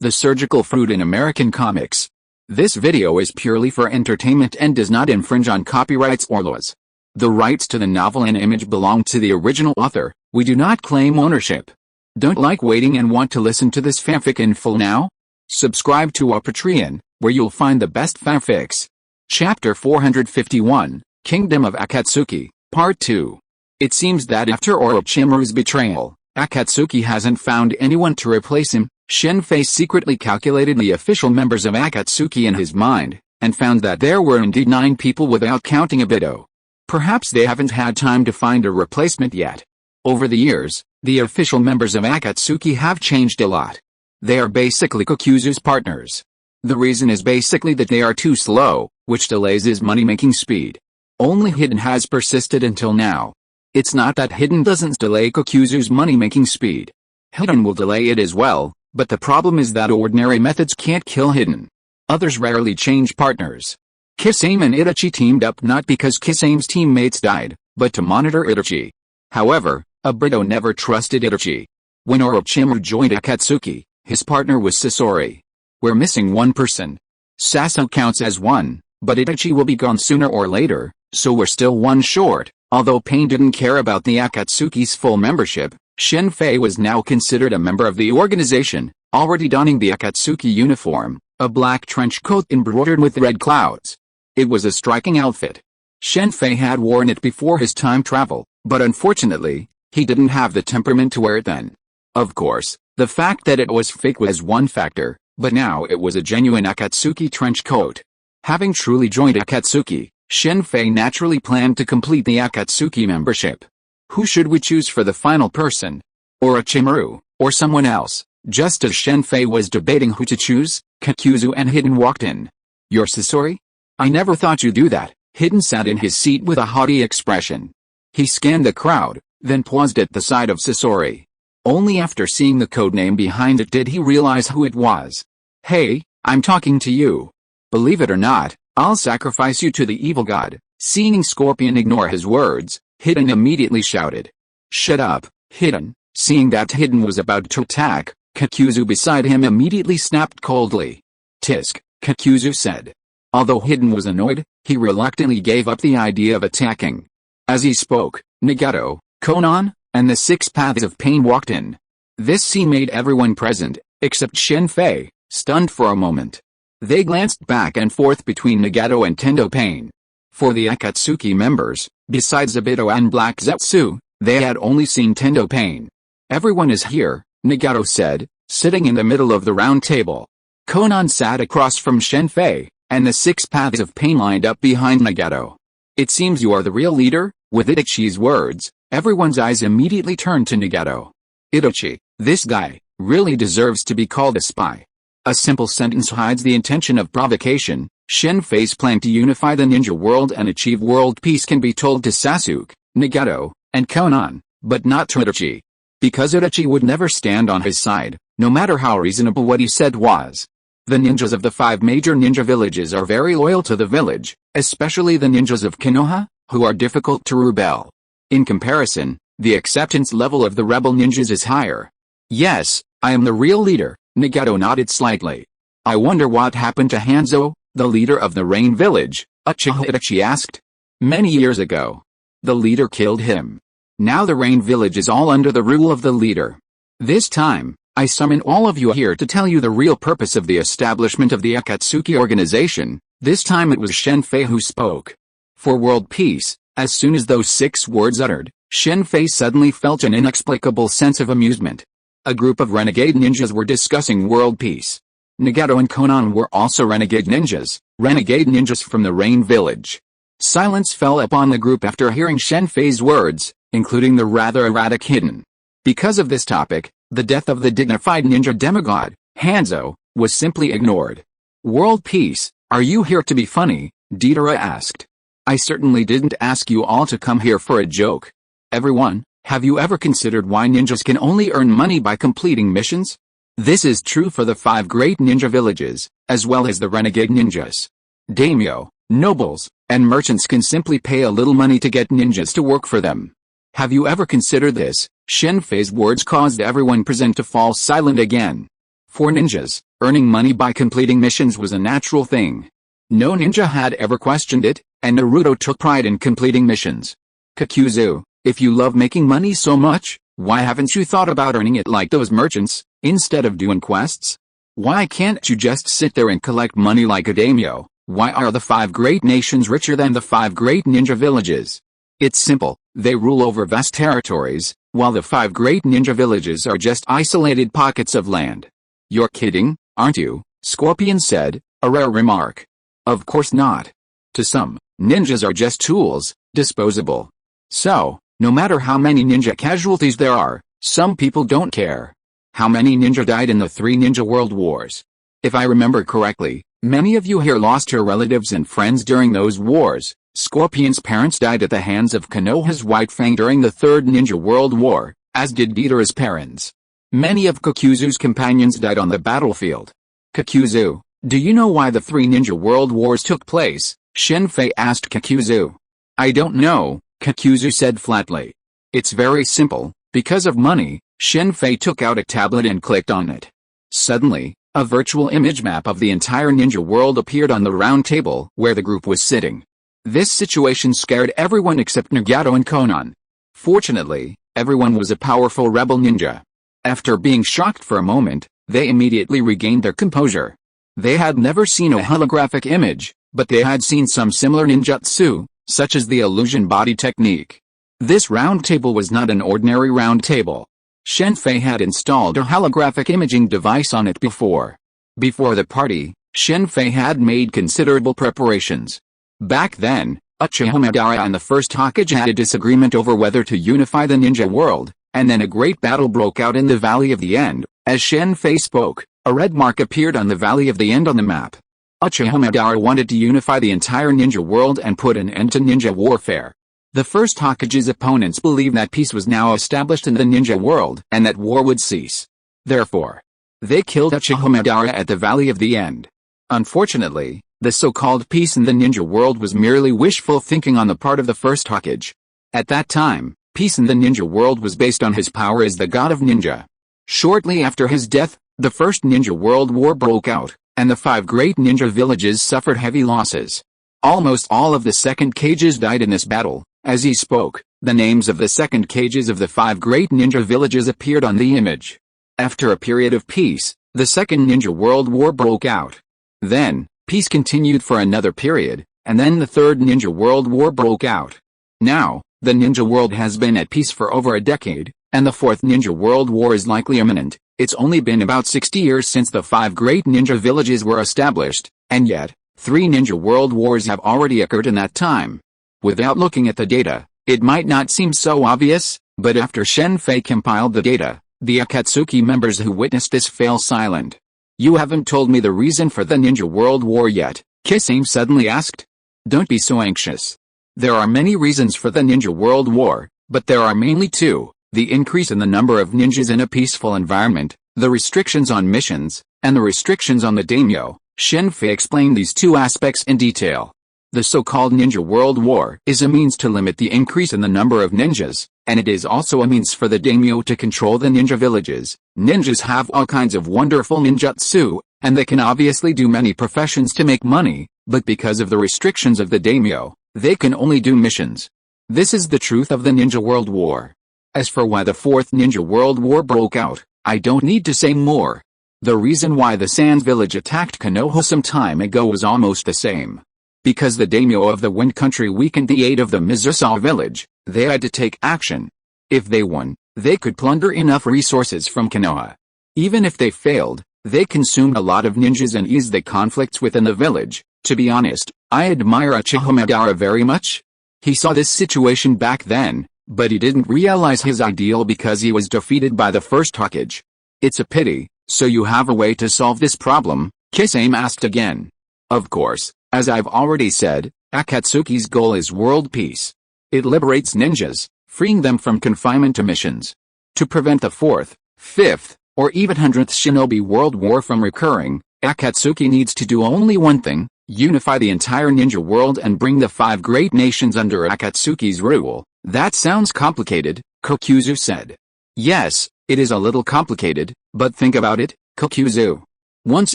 the surgical fruit in American comics. This video is purely for entertainment and does not infringe on copyrights or laws. The rights to the novel and image belong to the original author. We do not claim ownership. Don't like waiting and want to listen to this fanfic in full now? Subscribe to our Patreon, where you'll find the best fanfics. Chapter 451, Kingdom of Akatsuki, Part 2. It seems that after Orochimaru's betrayal, Akatsuki hasn't found anyone to replace him. Shen Fei secretly calculated the official members of Akatsuki in his mind, and found that there were indeed 9 people without counting Obito. Perhaps they haven't had time to find a replacement yet. Over the years, the official members of Akatsuki have changed a lot. They are basically Kokuzu's partners. The reason is basically that they are too slow, which delays his money-making speed. Only Hidden has persisted until now. It's not that Hidden doesn't delay Kokuzu's money-making speed. Hidden will delay it as well, but the problem is that ordinary methods can't kill Hidden. Others rarely change partners. Kisame and Itachi teamed up not because Kisame's teammates died, but to monitor Itachi. However, Obito never trusted Itachi. When Orochimaru joined Akatsuki, his partner was Sasori. We're missing one person. Saso counts as one, but Itachi will be gone sooner or later, so we're still one short. Although Pain didn't care about the Akatsuki's full membership, Shen Fei was now considered a member of the organization, already donning the Akatsuki uniform, a black trench coat embroidered with red clouds. It was a striking outfit. Shen Fei had worn it before his time travel, but unfortunately, he didn't have the temperament to wear it then. Of course, the fact that it was fake was one factor, but now it was a genuine Akatsuki trench coat. Having truly joined Akatsuki, Shen Fei naturally planned to complete the Akatsuki membership. Who should we choose for the final person? Orochimaru, or someone else? Just as Shen Fei was debating who to choose, Kokuzu and Hidden walked in. You're Sasori? I never thought you'd do that. Hidden sat in his seat with a haughty expression. He scanned the crowd, then paused at the side of Sasori. Only after seeing the codename behind it did he realize who it was. Hey, I'm talking to you. Believe it or not, I'll sacrifice you to the evil god. Seeing Scorpion ignore his words, Hidden immediately shouted. Shut up, Hidden. Seeing that Hidden was about to attack, Kokuzu beside him immediately snapped coldly. Tisk, Kokuzu said. Although Hidden was annoyed, he reluctantly gave up the idea of attacking. As he spoke, Nagato, Konan, and the 6 Paths of Pain walked in. This scene made everyone present, except Shen Fei, stunned for a moment. They glanced back and forth between Nagato and Tendo Pain. For the Akatsuki members, besides Obito and Black Zetsu, they had only seen Tendo Pain. Everyone is here, Nagato said, sitting in the middle of the round table. Konan sat across from Shen Fei, and the 6 Paths of Pain lined up behind Nagato. It seems you are the real leader? With Itachi's words, everyone's eyes immediately turned to Nagato. Itachi, this guy, really deserves to be called a spy. A simple sentence hides the intention of provocation. Shen Fei's plan to unify the ninja world and achieve world peace can be told to Sasuke, Nagato, and Konan, but not to Itachi. Because Itachi would never stand on his side, no matter how reasonable what he said was. The ninjas of the 5 major ninja villages are very loyal to the village, especially the ninjas of Konoha, who are difficult to rebel. In comparison, the acceptance level of the rebel ninjas is higher. Yes, I am the real leader, Nagato nodded slightly. I wonder what happened to Hanzo, the leader of the Rain Village, Uchiha Itachi asked. Many years ago. The leader killed him. Now the Rain Village is all under the rule of the leader. This time, I summon all of you here to tell you the real purpose of the establishment of the Akatsuki organization. This time it was Shen Fei who spoke. For world peace. As soon as those 6 words uttered, Shen Fei suddenly felt an inexplicable sense of amusement. A group of renegade ninjas were discussing world peace. Nagato and Konan were also renegade ninjas from the Rain Village. Silence fell upon the group after hearing Shen Fei's words, including the rather erratic Hidden. Because of this topic, the death of the dignified ninja demigod, Hanzo, was simply ignored. World peace, are you here to be funny? Deidara asked. I certainly didn't ask you all to come here for a joke. Everyone, have you ever considered why ninjas can only earn money by completing missions? This is true for the 5 great ninja villages, as well as the renegade ninjas. Daimyo, nobles, and merchants can simply pay a little money to get ninjas to work for them. Have you ever considered this? Shen Fei's words caused everyone present to fall silent again. For ninjas, Earning money by completing missions was a natural thing. No ninja had ever questioned it, and Naruto took pride in completing missions. Kakuzu, if you love making money so much, why haven't you thought about earning it like those merchants, instead of doing quests? Why can't you just sit there and collect money like a daimyo? Why are the 5 great nations richer than the 5 great ninja villages? It's simple, they rule over vast territories, while the 5 great ninja villages are just isolated pockets of land. You're kidding, aren't you? Scorpion said, a rare remark. Of course not. To some, ninjas are just tools, disposable. So, no matter how many ninja casualties there are, some people don't care. How many ninja died in the 3 Ninja World Wars? If I remember correctly, many of you here lost your relatives and friends during those wars. Scorpion's parents died at the hands of Konoha's White Fang during the 3rd Ninja World War, as did Deidara's parents. Many of Kakuzu's companions died on the battlefield. Kakuzu, do you know why the 3 Ninja World Wars took place? Shen Fei asked Kakuzu. I don't know, Kakuzu said flatly. It's very simple, because of money. Shen Fei took out a tablet and clicked on it. Suddenly, a virtual image map of the entire ninja world appeared on the round table where the group was sitting. This situation scared everyone except Nagato and Konan. Fortunately, everyone was a powerful rebel ninja. After being shocked for a moment, they immediately regained their composure. They had never seen a holographic image, but they had seen some similar ninjutsu, such as the illusion body technique. This round table was not an ordinary round table. Shen Fei had installed a holographic imaging device on it before. Before the party, Shen Fei had made considerable preparations. Back then, Uchiha Madara and the first Hokage had a disagreement over whether to unify the ninja world, and then a great battle broke out in the Valley of the End. As Shen Fei spoke, a red mark appeared on the Valley of the End on the map. Uchiha Madara wanted to unify the entire ninja world and put an end to ninja warfare. The first Hokage's opponents believed that peace was now established in the ninja world and that war would cease. Therefore, they killed Uchiha Madara at the Valley of the End. Unfortunately, the so-called peace in the ninja world was merely wishful thinking on the part of the first Hokage. At that time, peace in the ninja world was based on his power as the god of ninja. Shortly after his death, the first Ninja World War broke out, and the 5 great ninja villages suffered heavy losses. Almost all of the second Kages died in this battle. As he spoke, the names of the second Kages of the 5 great ninja villages appeared on the image. After a period of peace, the second Ninja World War broke out. Then, peace continued for another period, and then the third Ninja World War broke out. Now, the ninja world has been at peace for over a decade, and the 4th Ninja World War is likely imminent. It's only been about 60 years since the 5 great ninja villages were established, and yet, 3 Ninja World Wars have already occurred in that time. Without looking at the data, it might not seem so obvious, but after Shen Fei compiled the data, the Akatsuki members who witnessed this fell silent. You haven't told me the reason for the Ninja World War yet, Kisame suddenly asked. Don't be so anxious. There are many reasons for the Ninja World War, but there are mainly 2, the increase in the number of ninjas in a peaceful environment, the restrictions on missions, and the restrictions on the daimyo. Shen Fei explained these 2 aspects in detail. The so-called Ninja World War is a means to limit the increase in the number of ninjas, and it is also a means for the daimyo to control the ninja villages. Ninjas have all kinds of wonderful ninjutsu, and they can obviously do many professions to make money, but because of the restrictions of the daimyo, they can only do missions. This is the truth of the Ninja World War. As for why the 4th Ninja World War broke out, I don't need to say more. The reason why the Sands village attacked Konoha some time ago was almost the same. Because the daimyo of the Wind Country weakened the aid of the Mizusawa village, they had to take action. If they won, they could plunder enough resources from Konoha. Even if they failed, they consumed a lot of ninjas and eased the conflicts within the village. To be honest, I admire Uchiha Madara very much. He saw this situation back then, but he didn't realize his ideal because he was defeated by the first Hokage. It's a pity. So you have a way to solve this problem? Kisame asked again. Of course. As I've already said, Akatsuki's goal is world peace. It liberates ninjas, freeing them from confinement to missions. To prevent the 4th, 5th, or even 100th Shinobi World War from recurring, Akatsuki needs to do only one thing, unify the entire ninja world and bring the 5 great nations under Akatsuki's rule. That sounds complicated, Kokuzu said. Yes, it is a little complicated, but think about it, Kokuzu. Once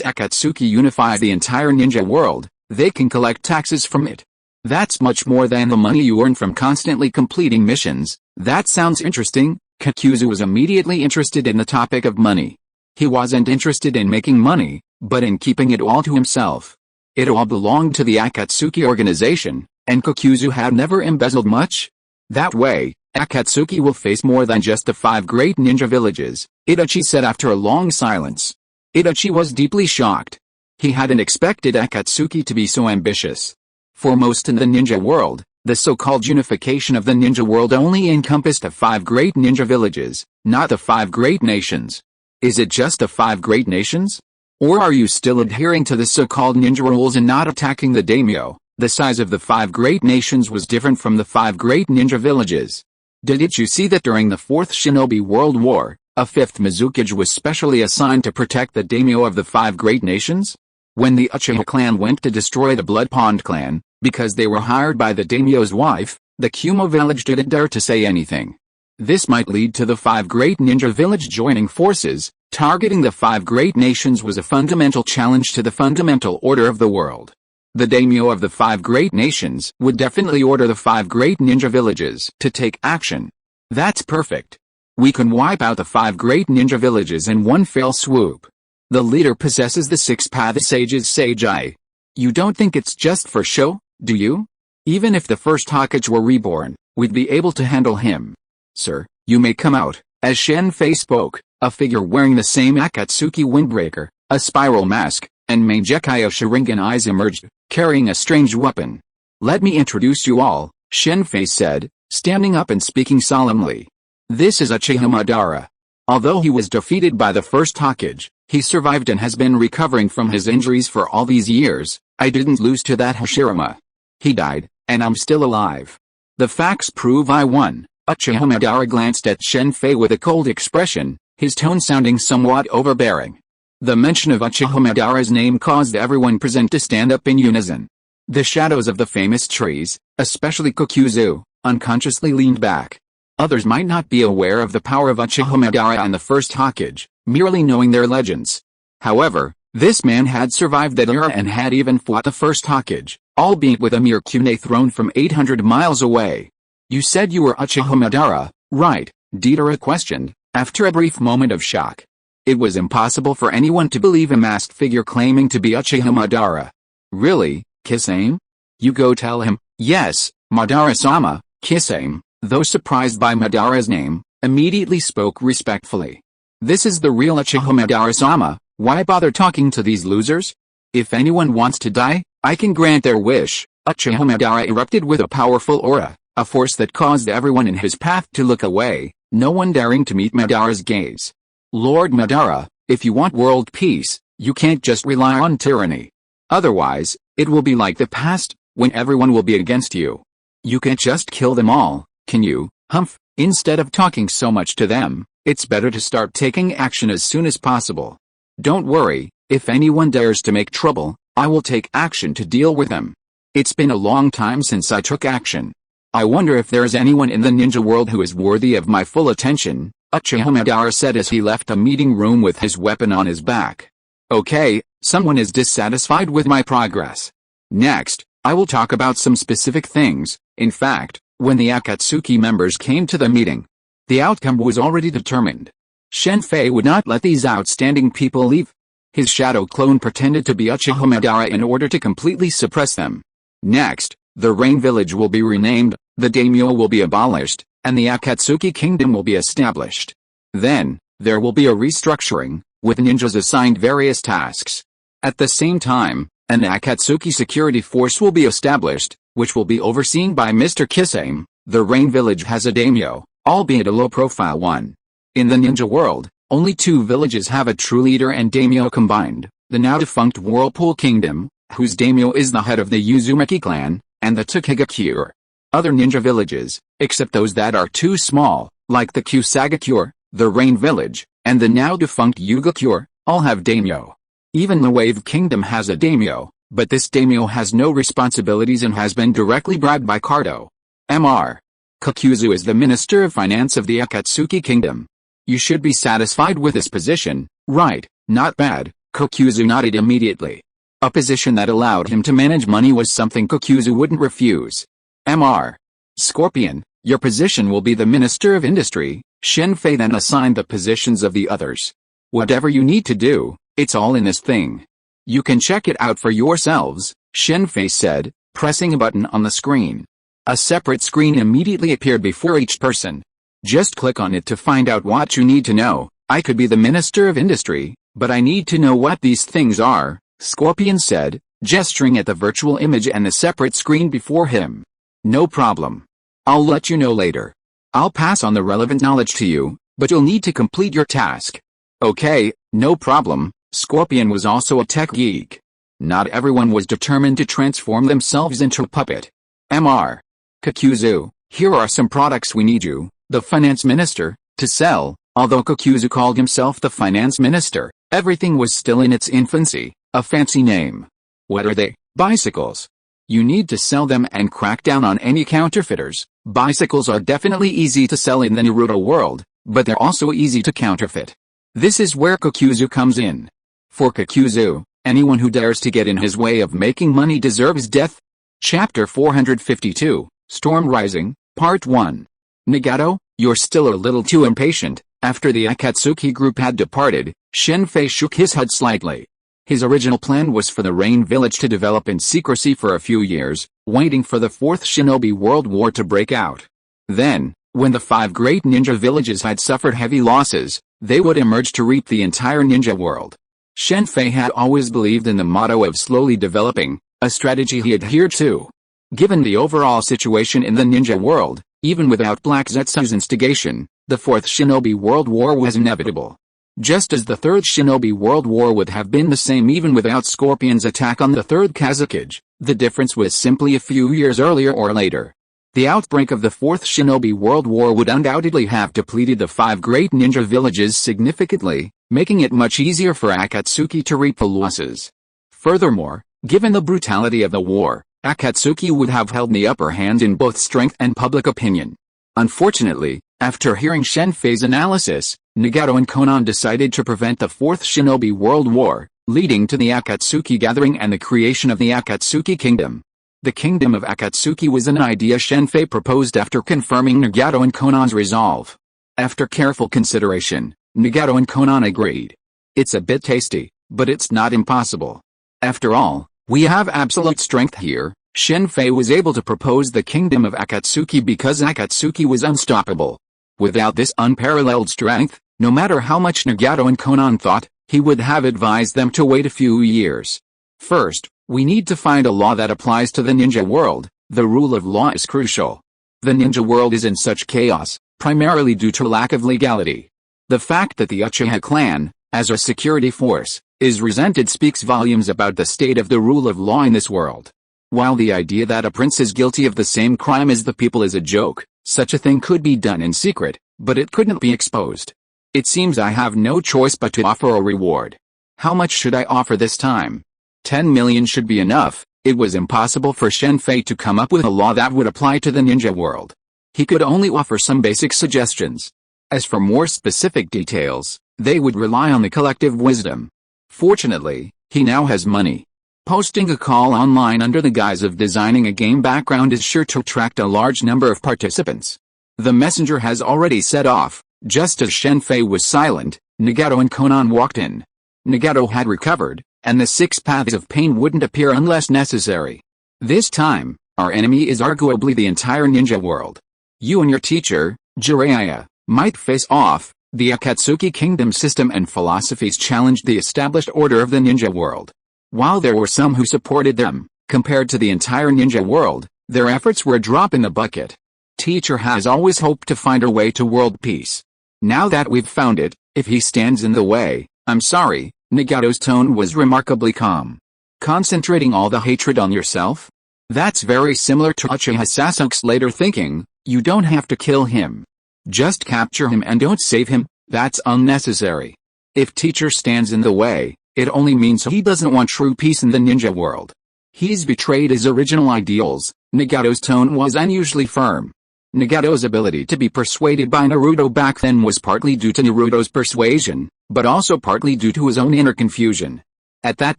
Akatsuki unifies the entire ninja world, they can collect taxes from it. That's much more than the money you earn from constantly completing missions. That sounds interesting. Kakuzu was immediately interested in the topic of money. He wasn't interested in making money, but in keeping it all to himself. It all belonged to the Akatsuki organization, and Kakuzu had never embezzled much. That way, Akatsuki will face more than just the 5 great ninja villages, Itachi said after a long silence. Itachi was deeply shocked. He hadn't expected Akatsuki to be so ambitious. Foremost in the ninja world, the so-called unification of the ninja world only encompassed the 5 great ninja villages, not the 5 great nations. Is it just the 5 great nations? Or are you still adhering to the so-called ninja rules and not attacking the daimyo? The size of the 5 great nations was different from the 5 great ninja villages. Didn't you see that during the 4th Shinobi World War, a 5th Mizukage was specially assigned to protect the daimyo of the 5 great nations? When the Uchiha clan went to destroy the Blood Pond clan, because they were hired by the daimyo's wife, the Kumo village didn't dare to say anything. This might lead to the 5 great ninja village joining forces. Targeting the 5 great nations was a fundamental challenge to the fundamental order of the world. The daimyo of the 5 great nations would definitely order the 5 great ninja villages to take action. That's perfect. We can wipe out the 5 great ninja villages in one fell swoop. The leader possesses the 6-path sage's sage eye. You don't think it's just for show, do you? Even if the first Hokage were reborn, we'd be able to handle him. Sir, you may come out. As Shen Fei spoke, a figure wearing the same Akatsuki windbreaker, a spiral mask, and Mangekyou Sharingan eyes emerged, carrying a strange weapon. Let me introduce you all, Shen Fei said, standing up and speaking solemnly. This is Uchiha Madara. Although he was defeated by the first Hokage, he survived and has been recovering from his injuries for all these years. I didn't lose to that Hashirama. He died, and I'm still alive. The facts prove I won. Uchiha Madara glanced at Shen Fei with a cold expression, his tone sounding somewhat overbearing. The mention of Uchiha Madara's name caused everyone present to stand up in unison. The shadows of the famous trees, especially Kakuzu, unconsciously leaned back. Others might not be aware of the power of Uchiha Madara and the first Hokage, merely knowing their legends. However, this man had survived that era and had even fought the first Hokage, albeit with a mere kunai thrown from 800 miles away. You said you were Uchiha Madara, right? Deidara questioned, after a brief moment of shock. It was impossible for anyone to believe a masked figure claiming to be Uchiha Madara. Really, Kisame? You go tell him. Yes, Madara-sama. Kisame, though surprised by Madara's name, immediately spoke respectfully. This is the real Uchiha Madara-sama. Why bother talking to these losers? If anyone wants to die, I can grant their wish. Uchiha Madara erupted with a powerful aura, a force that caused everyone in his path to look away, no one daring to meet Madara's gaze. Lord Madara, if you want world peace, you can't just rely on tyranny. Otherwise, it will be like the past, when everyone will be against you. You can't just kill them all, can you, Humph? Instead of talking so much to them, it's better to start taking action as soon as possible. Don't worry, if anyone dares to make trouble, I will take action to deal with them. It's been a long time since I took action. I wonder if there is anyone in the ninja world who is worthy of my full attention, Uchiha Madara said as he left the meeting room with his weapon on his back. Okay, someone is dissatisfied with my progress. Next, I will talk about some specific things. In fact, when the Akatsuki members came to the meeting, the outcome was already determined. Shen Fei would not let these outstanding people leave. His shadow clone pretended to be Uchiha Madara in order to completely suppress them. Next, the Rain Village will be renamed, the daimyo will be abolished, and the Akatsuki Kingdom will be established. Then, there will be a restructuring, with ninjas assigned various tasks. At the same time, an Akatsuki security force will be established, which will be overseen by Mr. Kisame. The Rain Village has a daimyo, albeit a low-profile one. In the ninja world, only 2 villages have a true leader and daimyo combined, the now-defunct Whirlpool Kingdom, whose daimyo is the head of the Uzumaki clan, and the Takegakure. Other ninja villages, except those that are too small, like the Kusagakure, the Rain Village, and the now-defunct Yugakure, all have daimyo. Even the Wave Kingdom has a daimyo, but this daimyo has no responsibilities and has been directly bribed by Cardo. Mr. Kakuzu is the Minister of Finance of the Akatsuki Kingdom. You should be satisfied with this position, right? Not bad, Kokuzu nodded immediately. A position that allowed him to manage money was something Kokuzu wouldn't refuse. Mr. Scorpion, your position will be the Minister of Industry. Shen Fei then assigned the positions of the others. Whatever you need to do, it's all in this thing. You can check it out for yourselves, Shen Fei said, pressing a button on the screen. A separate screen immediately appeared before each person. Just click on it to find out what you need to know. I could be the Minister of Industry, but I need to know what these things are, Scorpion said, gesturing at the virtual image and the separate screen before him. No problem. I'll let you know later. I'll pass on the relevant knowledge to you, but you'll need to complete your task. Okay, no problem. Scorpion was also a tech geek. Not everyone was determined to transform themselves into a puppet. Mr. Kokuzu, here are some products we need you, the finance minister, to sell. Although Kokuzu called himself the finance minister, everything was still in its infancy, a fancy name. What are they? Bicycles. You need to sell them and crack down on any counterfeiters. Bicycles are definitely easy to sell in the Naruto world, but they're also easy to counterfeit. This is where Kokuzu comes in. For Kokuzu, anyone who dares to get in his way of making money deserves death. Chapter 452, Storm Rising, Part 1. Nagato, you're still a little too impatient. After the Akatsuki group had departed, Shen Fei shook his head slightly. His original plan was for the Rain Village to develop in secrecy for a few years, waiting for the Fourth Shinobi World War to break out. Then, when the 5 great ninja villages had suffered heavy losses, they would emerge to reap the entire ninja world. Shen Fei had always believed in the motto of slowly developing, a strategy he adhered to. Given the overall situation in the ninja world, even without Black Zetsu's instigation, the Fourth Shinobi World War was inevitable. Just as the Third Shinobi World War would have been the same even without Scorpion's attack on the Third Kazakage, the difference was simply a few years earlier or later. The outbreak of the Fourth Shinobi World War would undoubtedly have depleted the 5 great ninja villages significantly, making it much easier for Akatsuki to reap the losses. Furthermore, given the brutality of the war, Akatsuki would have held the upper hand in both strength and public opinion. Unfortunately, after hearing Shen Fei's analysis, Nagato and Konan decided to prevent the Fourth Shinobi World War, leading to the Akatsuki Gathering and the creation of the Akatsuki Kingdom. The Kingdom of Akatsuki was an idea Shen Fei proposed after confirming Nagato and Konan's resolve. After careful consideration, Nagato and Konan agreed. It's a bit tasty, but it's not impossible. After all, we have absolute strength here. Shen Fei was able to propose the Kingdom of Akatsuki because Akatsuki was unstoppable. Without this unparalleled strength, no matter how much Nagato and Konan thought, he would have advised them to wait a few years. First, we need to find a law that applies to the ninja world. The rule of law is crucial. The ninja world is in such chaos, primarily due to lack of legality. The fact that the Uchiha clan, as a security force, is resented speaks volumes about the state of the rule of law in this world. While the idea that a prince is guilty of the same crime as the people is a joke, such a thing could be done in secret, but it couldn't be exposed. It seems I have no choice but to offer a reward. How much should I offer this time? 10 million should be enough. It was impossible for Shen Fei to come up with a law that would apply to the ninja world. He could only offer some basic suggestions. As for more specific details, they would rely on the collective wisdom. Fortunately, he now has money. Posting a call online under the guise of designing a game background is sure to attract a large number of participants. The messenger has already set off. Just as Shen Fei was silent, Nagato and Konan walked in. Nagato had recovered, and the 6 paths of pain wouldn't appear unless necessary. This time, our enemy is arguably the entire ninja world. You and your teacher, Jiraiya, might face off. The Akatsuki kingdom system and philosophies challenged the established order of the ninja world. While there were some who supported them, compared to the entire ninja world, their efforts were a drop in the bucket. Teacher has always hoped to find a way to world peace. Now that we've found it, if he stands in the way, I'm sorry. Nagato's tone was remarkably calm. Concentrating all the hatred on yourself? That's very similar to Uchiha Sasuke's later thinking. You don't have to kill him. Just capture him and don't save him. That's unnecessary. If teacher stands in the way, it only means he doesn't want true peace in the ninja world. He's betrayed his original ideals. Nagato's tone was unusually firm. Nagato's ability to be persuaded by Naruto back then was partly due to Naruto's persuasion, but also partly due to his own inner confusion. At that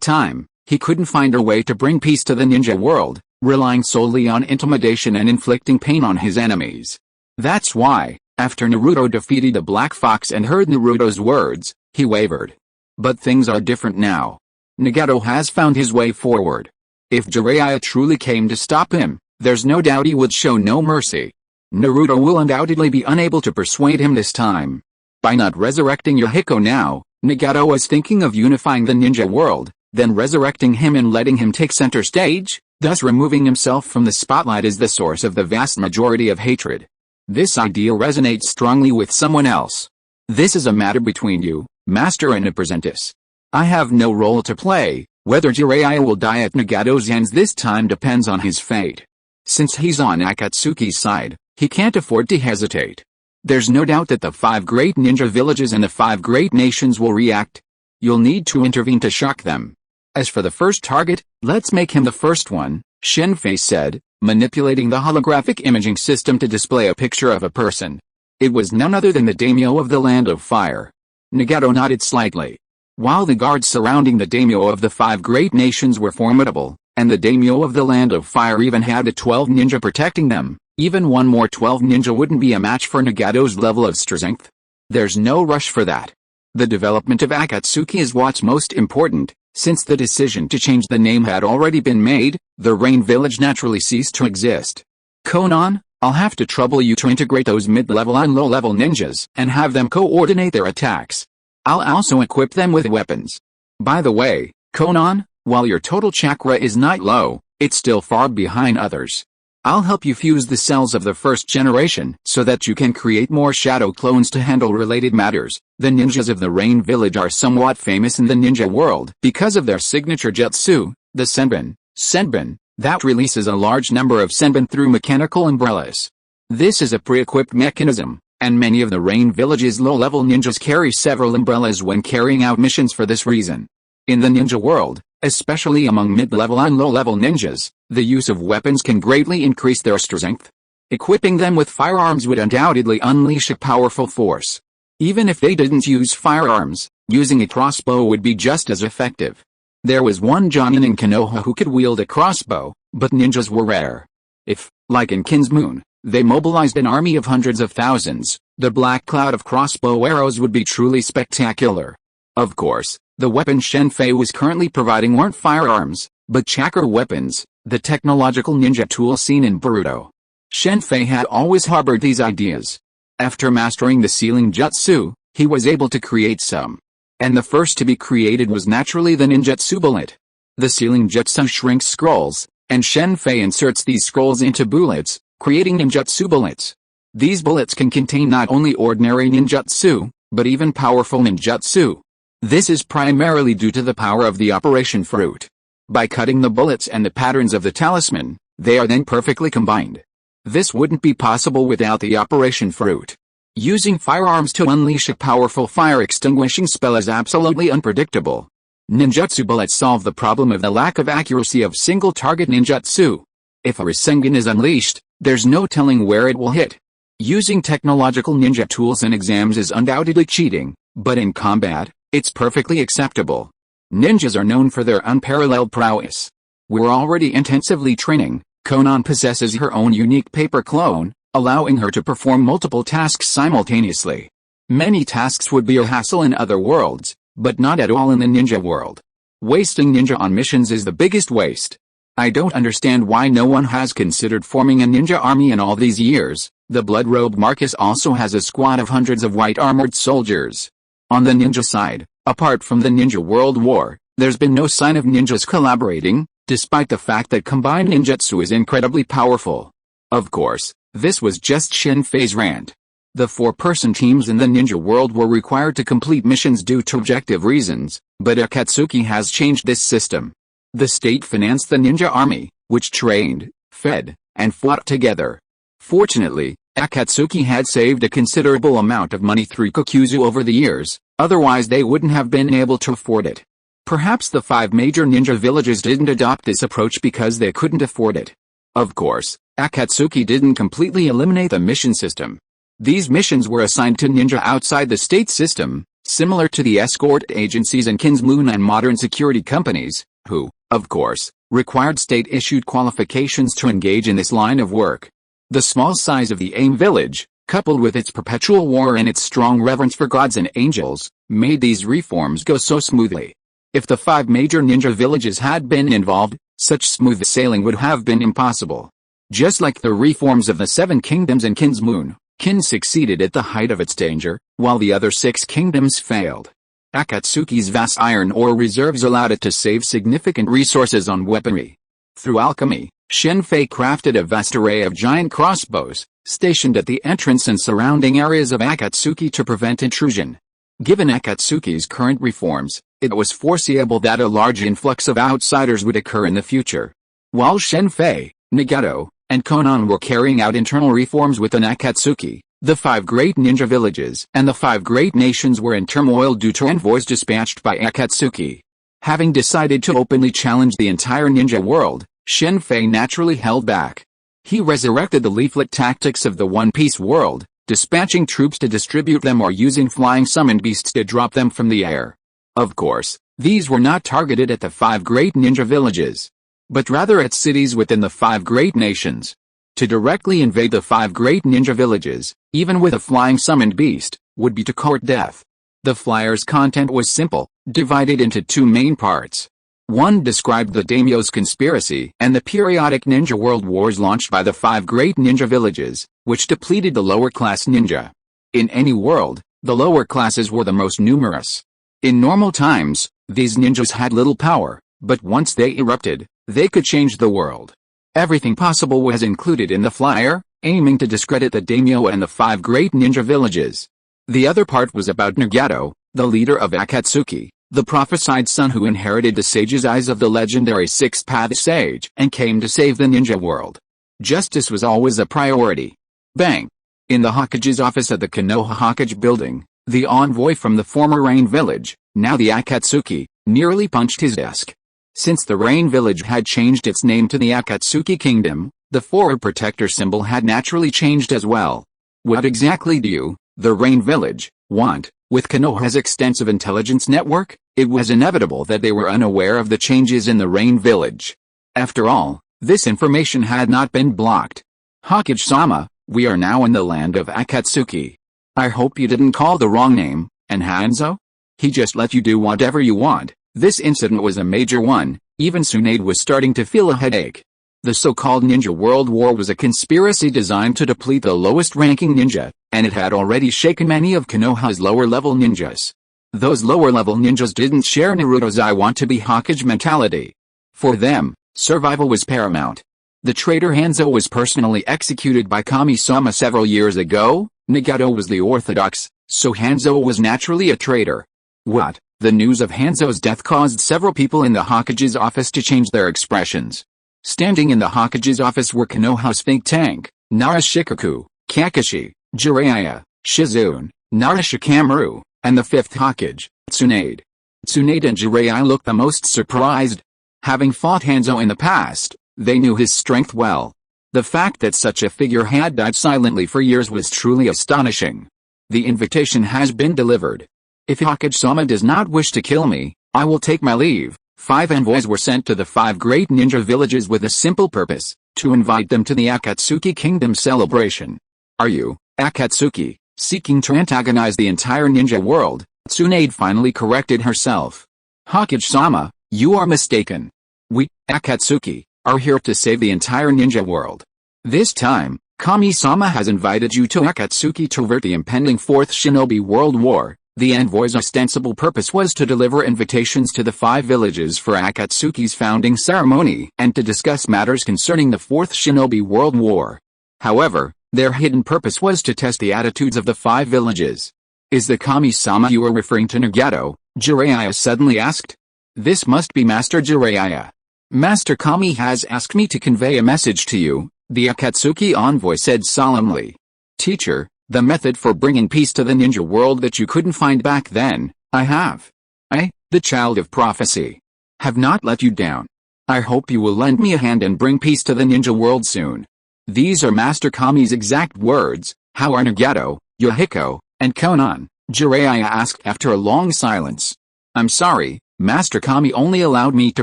time, he couldn't find a way to bring peace to the ninja world, relying solely on intimidation and inflicting pain on his enemies. That's why, after Naruto defeated the Black Fox and heard Naruto's words, he wavered. But things are different now. Nagato has found his way forward. If Jiraiya truly came to stop him, there's no doubt he would show no mercy. Naruto will undoubtedly be unable to persuade him this time. By not resurrecting Yahiko now, Nagato is thinking of unifying the ninja world, then resurrecting him and letting him take center stage, thus removing himself from the spotlight as the source of the vast majority of hatred. This idea resonates strongly with someone else. This is a matter between you, master and apprentice. I have no role to play. Whether Jiraiya will die at Nagato's hands this time depends on his fate. Since he's on Akatsuki's side, he can't afford to hesitate. There's no doubt that the 5 great ninja villages and the 5 great nations will react. You'll need to intervene to shock them. As for the first target, let's make him the first one, Shen Fei said, manipulating the holographic imaging system to display a picture of a person. It was none other than the daimyo of the Land of Fire. Nagato nodded slightly. While the guards surrounding the daimyo of the 5 great nations were formidable, and the daimyo of the Land of Fire even had a 12 ninja protecting them, even one more 12 ninja wouldn't be a match for Nagato's level of strength. There's no rush for that. The development of Akatsuki is what's most important. Since the decision to change the name had already been made, the Rain Village naturally ceased to exist. Conan, I'll have to trouble you to integrate those mid-level and low-level ninjas and have them coordinate their attacks. I'll also equip them with weapons. By the way, Conan, while your total chakra is not low, it's still far behind others. I'll help you fuse the cells of the first generation so that you can create more shadow clones to handle related matters. The ninjas of the Rain Village are somewhat famous in the ninja world because of their signature jutsu, the Senbon. Senbon, that releases a large number of Senbon through mechanical umbrellas. This is a pre-equipped mechanism, and many of the Rain Village's low-level ninjas carry several umbrellas when carrying out missions for this reason. In the ninja world, especially among mid-level and low-level ninjas, the use of weapons can greatly increase their strength. Equipping them with firearms would undoubtedly unleash a powerful force. Even if they didn't use firearms, using a crossbow would be just as effective. There was one Jonin in Konoha who could wield a crossbow, but ninjas were rare. If, like in Kin's Moon, they mobilized an army of hundreds of thousands, the black cloud of crossbow arrows would be truly spectacular. Of course, the weapons Shen Fei was currently providing weren't firearms, but chakra weapons, the technological ninja tool seen in Boruto. Shen Fei had always harbored these ideas. After mastering the sealing jutsu, he was able to create some. And the first to be created was naturally the ninjutsu bullet. The sealing jutsu shrinks scrolls, and Shen Fei inserts these scrolls into bullets, creating ninjutsu bullets. These bullets can contain not only ordinary ninjutsu, but even powerful ninjutsu. This is primarily due to the power of the operation fruit. By cutting the bullets and the patterns of the talisman, they are then perfectly combined. This wouldn't be possible without the operation fruit. Using firearms to unleash a powerful fire-extinguishing spell is absolutely unpredictable. Ninjutsu bullets solve the problem of the lack of accuracy of single-target ninjutsu. If a Rasengan is unleashed, there's no telling where it will hit. Using technological ninja tools in exams is undoubtedly cheating, but in combat, it's perfectly acceptable. Ninjas are known for their unparalleled prowess. We're already intensively training. Conan possesses her own unique paper clone, allowing her to perform multiple tasks simultaneously. Many tasks would be a hassle in other worlds, but not at all in the ninja world. Wasting ninja on missions is the biggest waste. I don't understand why no one has considered forming a ninja army in all these years. The blood-robed Marcus also has a squad of hundreds of white-armored soldiers. On the ninja side, apart from the Ninja World War, there's been no sign of ninjas collaborating, despite the fact that combined ninjutsu is incredibly powerful. Of course, this was just Shen Fei's rant. The 4-person teams in the ninja world were required to complete missions due to objective reasons, but Akatsuki has changed this system. The state financed the ninja army, which trained, fed, and fought together. Fortunately, Akatsuki had saved a considerable amount of money through Kokuzu over the years, otherwise they wouldn't have been able to afford it. Perhaps the 5 major ninja villages didn't adopt this approach because they couldn't afford it. Of course, Akatsuki didn't completely eliminate the mission system. These missions were assigned to ninja outside the state system, similar to the escort agencies and Kinsmoon and modern security companies, who, of course, required state-issued qualifications to engage in this line of work. The small size of the AIM village, coupled with its perpetual war and its strong reverence for gods and angels, made these reforms go so smoothly. If the 5 major ninja villages had been involved, such smooth sailing would have been impossible. Just like the reforms of the 7 kingdoms and Kinsmoon, Kin succeeded at the height of its danger, while the other 6 kingdoms failed. Akatsuki's vast iron ore reserves allowed it to save significant resources on weaponry. Through alchemy, Shen Fei crafted a vast array of giant crossbows, stationed at the entrance and surrounding areas of Akatsuki to prevent intrusion. Given Akatsuki's current reforms, it was foreseeable that a large influx of outsiders would occur in the future. While Shen Fei, Nagato, and Konan were carrying out internal reforms within Akatsuki, the 5 great ninja villages and the 5 great nations were in turmoil due to envoys dispatched by Akatsuki. Having decided to openly challenge the entire ninja world, Shen Fei naturally held back. He resurrected the leaflet tactics of the One Piece world, dispatching troops to distribute them or using flying summoned beasts to drop them from the air. Of course, these were not targeted at the 5 great ninja villages, but rather at cities within the 5 great nations. To directly invade the 5 great ninja villages, even with a flying summoned beast, would be to court death. The flyer's content was simple, divided into 2 main parts. One described the daimyo's conspiracy and the periodic ninja world wars launched by the 5 great ninja villages, which depleted the lower-class ninja. In any world, the lower classes were the most numerous. In normal times, these ninjas had little power, but once they erupted, they could change the world. Everything possible was included in the flyer, aiming to discredit the daimyo and the 5 great ninja villages. The other part was about Nagato, the leader of Akatsuki, the prophesied son who inherited the sage's eyes of the legendary Sixth Path Sage and came to save the ninja world. Justice was always a priority. Bang! In the Hokage's office at the Konoha Hokage building, the envoy from the former Rain Village, now the Akatsuki, nearly punched his desk. Since the Rain Village had changed its name to the Akatsuki Kingdom, the Forward Protector symbol had naturally changed as well. What exactly do you, the Rain Village, want? With Konoha's extensive intelligence network, it was inevitable that they were unaware of the changes in the Rain Village. After all, this information had not been blocked. Hokage-sama, we are now in the land of Akatsuki. I hope you didn't call the wrong name, and Hanzo? He just let you do whatever you want. This incident was a major one, even Tsunade was starting to feel a headache. The so-called Ninja World War was a conspiracy designed to deplete the lowest-ranking ninja, and it had already shaken many of Konoha's lower-level ninjas. Those lower-level ninjas didn't share Naruto's I want to be Hokage mentality. For them, survival was paramount. The traitor Hanzo was personally executed by Kami-sama several years ago. Nagato was the orthodox, so Hanzo was naturally a traitor. What? The news of Hanzo's death caused several people in the Hokage's office to change their expressions. Standing in the Hokage's office were Konoha's think tank, Narashikaku, Kakashi, Jiraiya, Shizune, Narashikamaru, and the 5th Hokage, Tsunade. Tsunade and Jiraiya looked the most surprised. Having fought Hanzo in the past, they knew his strength well. The fact that such a figure had died silently for years was truly astonishing. The invitation has been delivered. If Hokage-sama does not wish to kill me, I will take my leave. 5 envoys were sent to the 5 great ninja villages with a simple purpose, to invite them to the Akatsuki Kingdom celebration. Are you, Akatsuki, seeking to antagonize the entire ninja world? Tsunade finally corrected herself. Hokage-sama, you are mistaken. We, Akatsuki, are here to save the entire ninja world. This time, Kami-sama has invited you to Akatsuki to avert the impending 4th Shinobi World War. The envoy's ostensible purpose was to deliver invitations to the 5 villages for Akatsuki's founding ceremony and to discuss matters concerning the 4th Shinobi World War. However, their hidden purpose was to test the attitudes of the 5 villages. Is the Kami-sama you are referring to Nagato? Jiraiya suddenly asked. This must be Master Jiraiya. Master Kami has asked me to convey a message to you, the Akatsuki envoy said solemnly. Teacher, the method for bringing peace to the ninja world that you couldn't find back then, I have. I, the child of prophecy, have not let you down. I hope you will lend me a hand and bring peace to the ninja world soon. These are Master Kami's exact words. How are Nagato, Yohiko, and Konan? Jiraiya asked after a long silence. I'm sorry, Master Kami only allowed me to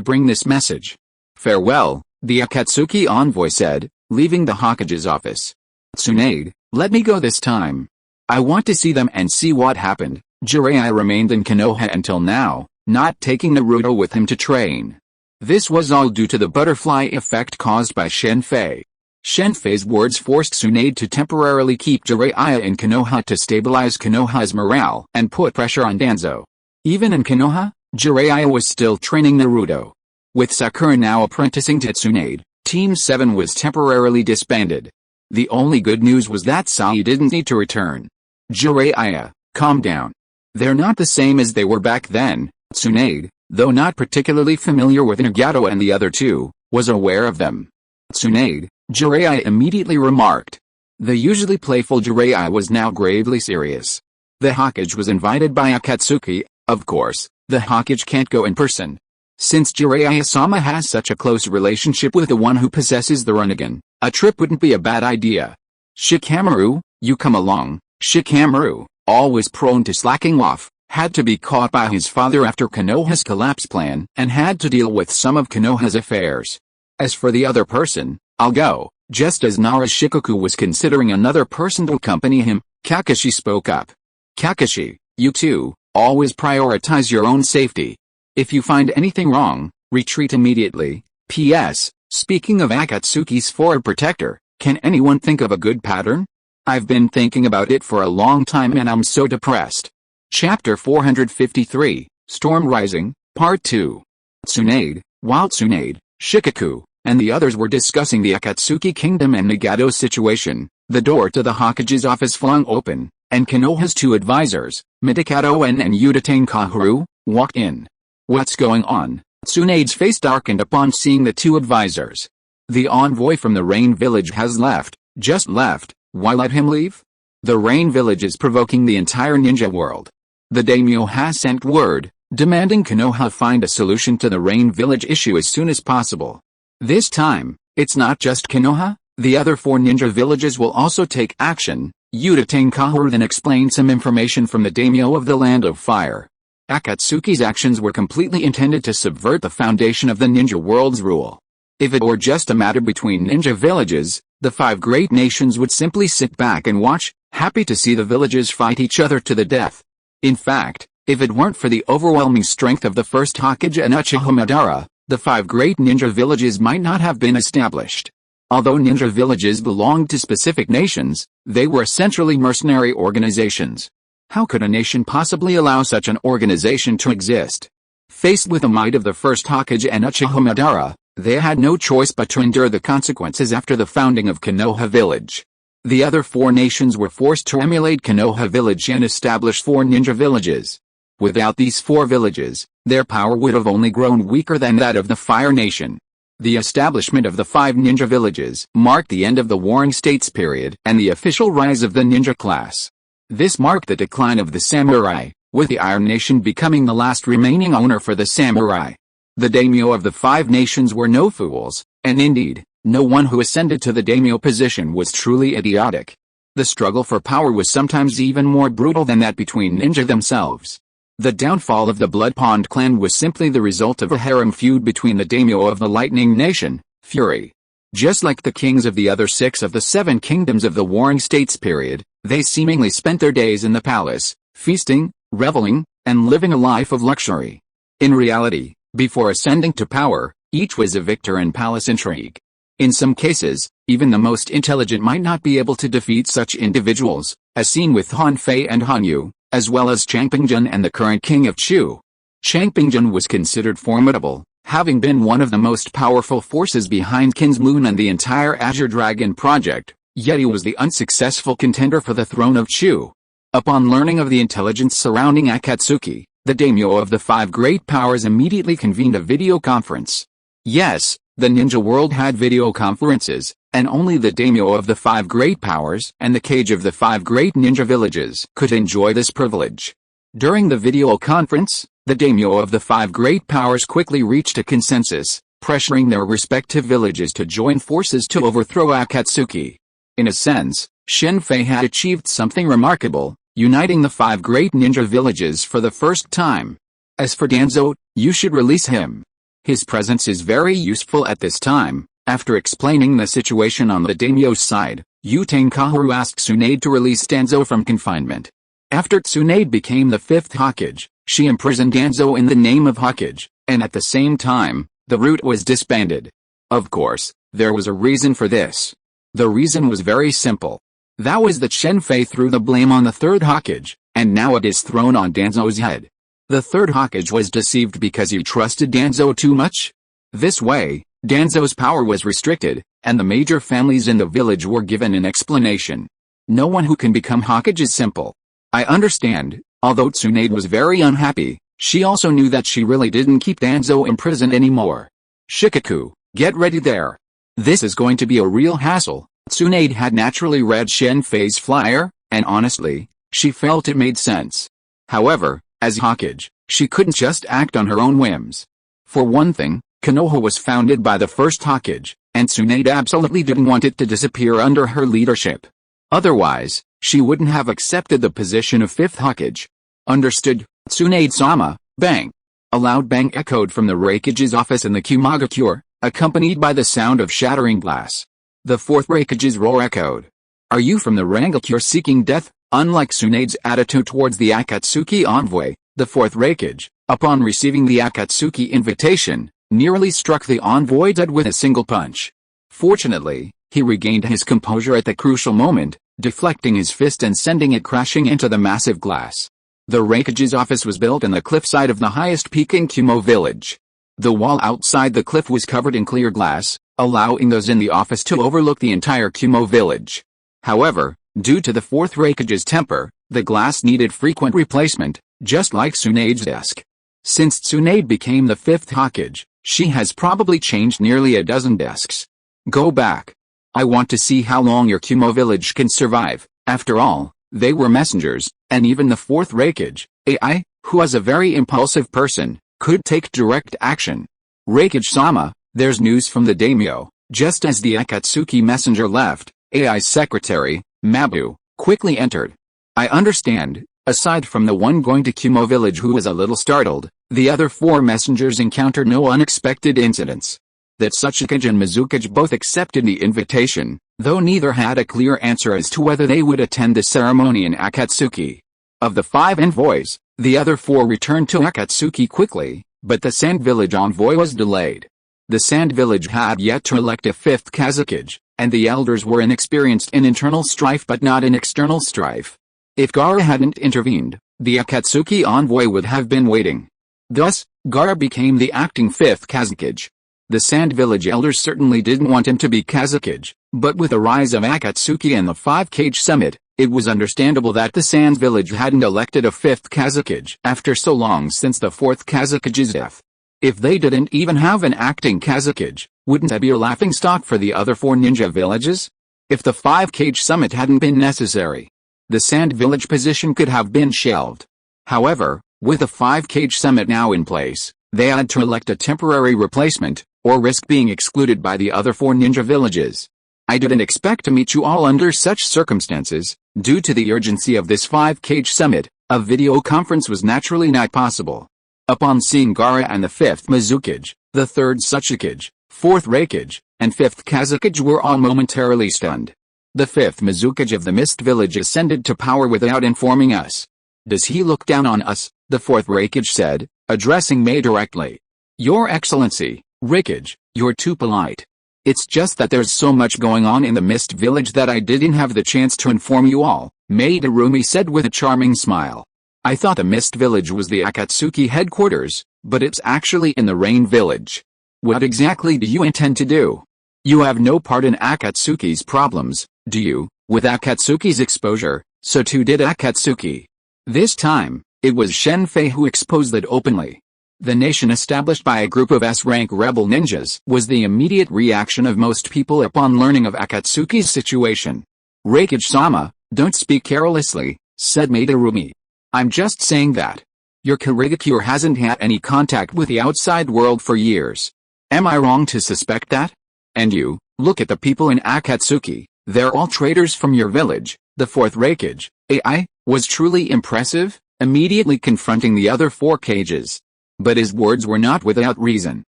bring this message. Farewell, the Akatsuki envoy said, leaving the Hokage's office. Tsunade, let me go this time. I want to see them and see what happened. Jiraiya remained in Konoha until now, not taking Naruto with him to train. This was all due to the butterfly effect caused by Shen Fei. Shen Fei's words forced Tsunade to temporarily keep Jiraiya in Konoha to stabilize Konoha's morale and put pressure on Danzo. Even in Konoha, Jiraiya was still training Naruto. With Sakura now apprenticing to Tsunade, Team 7 was temporarily disbanded. The only good news was that Sai didn't need to return. Jiraiya, calm down. They're not the same as they were back then. Tsunade, though not particularly familiar with Nagato and the other two, was aware of them. Tsunade, Jiraiya immediately remarked. The usually playful Jiraiya was now gravely serious. The Hokage was invited by Akatsuki. Of course, the Hokage can't go in person. Since Jiraiya-sama has such a close relationship with the one who possesses the Rinnegan, a trip wouldn't be a bad idea. Shikamaru, you come along. Shikamaru, always prone to slacking off, had to be caught by his father after Konoha's collapse plan and had to deal with some of Konoha's affairs. As for the other person, I'll go. Just as Narashikoku was considering another person to accompany him, Kakashi spoke up. Kakashi, you too, always prioritize your own safety. If you find anything wrong, retreat immediately. P.S. Speaking of Akatsuki's forward protector, can anyone think of a good pattern? I've been thinking about it for a long time and I'm so depressed. Chapter 453, Storm Rising, Part 2. Tsunade, while Tsunade, Shikaku, and the others were discussing the Akatsuki Kingdom and Nagato's situation, the door to the Hokage's office flung open, and Konoha's two advisors, Mitakato and Udatane Kaoru, walked in. What's going on? Tsunade's face darkened upon seeing the two advisors. The envoy from the Rain Village has left, just left. Why let him leave? The Rain Village is provoking the entire ninja world. The daimyo has sent word, demanding Konoha find a solution to the Rain Village issue as soon as possible. This time, it's not just Konoha, the other 4 ninja villages will also take action. Udatane Kaoru then explained some information from the daimyo of the Land of Fire. Akatsuki's actions were completely intended to subvert the foundation of the ninja world's rule. If it were just a matter between ninja villages, the 5 great nations would simply sit back and watch, happy to see the villages fight each other to the death. In fact, if it weren't for the overwhelming strength of the first Hokage and Uchiha Madara, the 5 great ninja villages might not have been established. Although ninja villages belonged to specific nations, they were essentially mercenary organizations. How could a nation possibly allow such an organization to exist? Faced with the might of the first Hokage and Uchiha Madara, they had no choice but to endure the consequences after the founding of Konoha Village. The other 4 nations were forced to emulate Konoha Village and establish 4 ninja villages. Without these 4 villages, their power would have only grown weaker than that of the Fire Nation. The establishment of the 5 ninja villages marked the end of the Warring States period and the official rise of the ninja class. This marked the decline of the samurai, with the Iron Nation becoming the last remaining owner for the samurai. The daimyo of the 5 nations were no fools, and indeed, no one who ascended to the daimyo position was truly idiotic. The struggle for power was sometimes even more brutal than that between ninja themselves. The downfall of the Blood Pond clan was simply the result of a harem feud between the daimyo of the Lightning Nation, Fury. Just like the kings of the other 6 of the 7 kingdoms of the Warring States period, they seemingly spent their days in the palace, feasting, reveling, and living a life of luxury. In reality, before ascending to power, each was a victor in palace intrigue. In some cases, even the most intelligent might not be able to defeat such individuals, as seen with Han Fei and Han Yu, as well as Changpingjun and the current king of Chu. Changpingjun was considered formidable, having been one of the most powerful forces behind Qin's Moon and the entire Azure Dragon project, yet he was the unsuccessful contender for the throne of Chu. Upon learning of the intelligence surrounding Akatsuki, the daimyo of the 5 great powers immediately convened a video conference. Yes, the ninja world had video conferences, and only the daimyo of the 5 great powers and the cage of the 5 great ninja villages could enjoy this privilege. During the video conference, the daimyo of the 5 great powers quickly reached a consensus, pressuring their respective villages to join forces to overthrow Akatsuki. In a sense, Shen Fei had achieved something remarkable. uniting the 5 great ninja villages for the first time. As for Danzo, you should release him. His presence is very useful at this time. After explaining the situation on the daimyo's side, Yu Kaoru asked Tsunade to release Danzo from confinement. After Tsunade became the 5th Hokage, she imprisoned Danzo in the name of Hokage, and at the same time, the route was disbanded. Of course, there was a reason for this. The reason was very simple. That was that Shen Fei threw the blame on the 3rd Hokage, and now it is thrown on Danzo's head. The 3rd Hokage was deceived because he trusted Danzo too much. This way, Danzo's power was restricted, and the major families in the village were given an explanation. No one who can become Hokage is simple. I understand. Although Tsunade was very unhappy, she also knew that she really didn't keep Danzo in prison anymore. Shikaku, get ready there. This is going to be a real hassle. Tsunade had naturally read Shen Fei's flyer, and honestly, she felt it made sense. However, as Hokage, she couldn't just act on her own whims. For one thing, Konoha was founded by the 1st Hokage, and Tsunade absolutely didn't want it to disappear under her leadership. Otherwise, she wouldn't have accepted the position of 5th Hokage. Understood, Tsunade-sama, bang. A loud bang echoed from the Raikage's office in the Kumagakure, accompanied by the sound of shattering glass. The 4th Raikage's roar echoed. Are you from the Rangakure seeking death? Unlike Tsunade's attitude towards the Akatsuki envoy, the 4th Raikage, upon receiving the Akatsuki invitation, nearly struck the envoy dead with a single punch. Fortunately, he regained his composure at the crucial moment, deflecting his fist and sending it crashing into the massive glass. The Raikage's office was built in the cliffside of the highest peak in Kumo village. The wall outside the cliff was covered in clear glass, allowing those in the office to overlook the entire Kumo village. However, due to the 4th Raikage's temper, the glass needed frequent replacement, just like Tsunade's desk. Since Tsunade became the 5th Hokage, she has probably changed nearly a dozen desks. Go back. I want to see how long your Kumo village can survive. After all, they were messengers, and even the 4th Raikage, AI, who was a very impulsive person, could take direct action. Raikage-sama, there's news from the daimyo. Just as the Akatsuki messenger left, AI's secretary, Mabu, quickly entered. I understand. Aside from the one going to Kumo village who was a little startled, the other 4 messengers encountered no unexpected incidents. That Tsuchikage and Mizukage both accepted the invitation, though neither had a clear answer as to whether they would attend the ceremony in Akatsuki. Of the 5 envoys, the other 4 returned to Akatsuki quickly, but the Sand Village envoy was delayed. The Sand Village had yet to elect a 5th Kazakage, and the elders were inexperienced in internal strife but not in external strife. If Gaara hadn't intervened, the Akatsuki envoy would have been waiting. Thus, Gaara became the acting 5th Kazakage. The Sand Village elders certainly didn't want him to be Kazakage, but with the rise of Akatsuki and the 5-Kage summit, it was understandable that the Sand Village hadn't elected a 5th Kazakage after so long since the 4th Kazakage's death. If they didn't even have an acting Kazakage, wouldn't that be a laughingstock for the other 4 ninja villages? If the 5-Kage summit hadn't been necessary, the Sand Village position could have been shelved. However, with the 5-Kage summit now in place, they had to elect a temporary replacement, or risk being excluded by the other 4 ninja villages. I didn't expect to meet you all under such circumstances. Due to the urgency of this 5-Kage summit, a video conference was naturally not possible. Upon seeing Gaara and the 5th Mizukage, the 3rd Tsuchikage, 4th Raikage, and 5th Kazakage were all momentarily stunned. The 5th Mizukage of the Mist Village ascended to power without informing us. Does he look down on us? The 4th Raikage said, addressing Mei directly. Your Excellency, Raikage, you're too polite. It's just that there's so much going on in the Mist Village that I didn't have the chance to inform you all, Mei Darumi said with a charming smile. I thought the Mist Village was the Akatsuki headquarters, but it's actually in the Rain Village. What exactly do you intend to do? You have no part in Akatsuki's problems, do you? With Akatsuki's exposure, so too did Akatsuki. This time, it was Shen Fei who exposed it openly. The nation established by a group of S-rank rebel ninjas was the immediate reaction of most people upon learning of Akatsuki's situation. Raikage-sama, don't speak carelessly, said Madarumi. I'm just saying that. Your Kurigakure hasn't had any contact with the outside world for years. Am I wrong to suspect that? And you, look at the people in Akatsuki, they're all traitors from your village, the 4th Raikage, AI, was truly impressive, immediately confronting the other 4 cages. But his words were not without reason.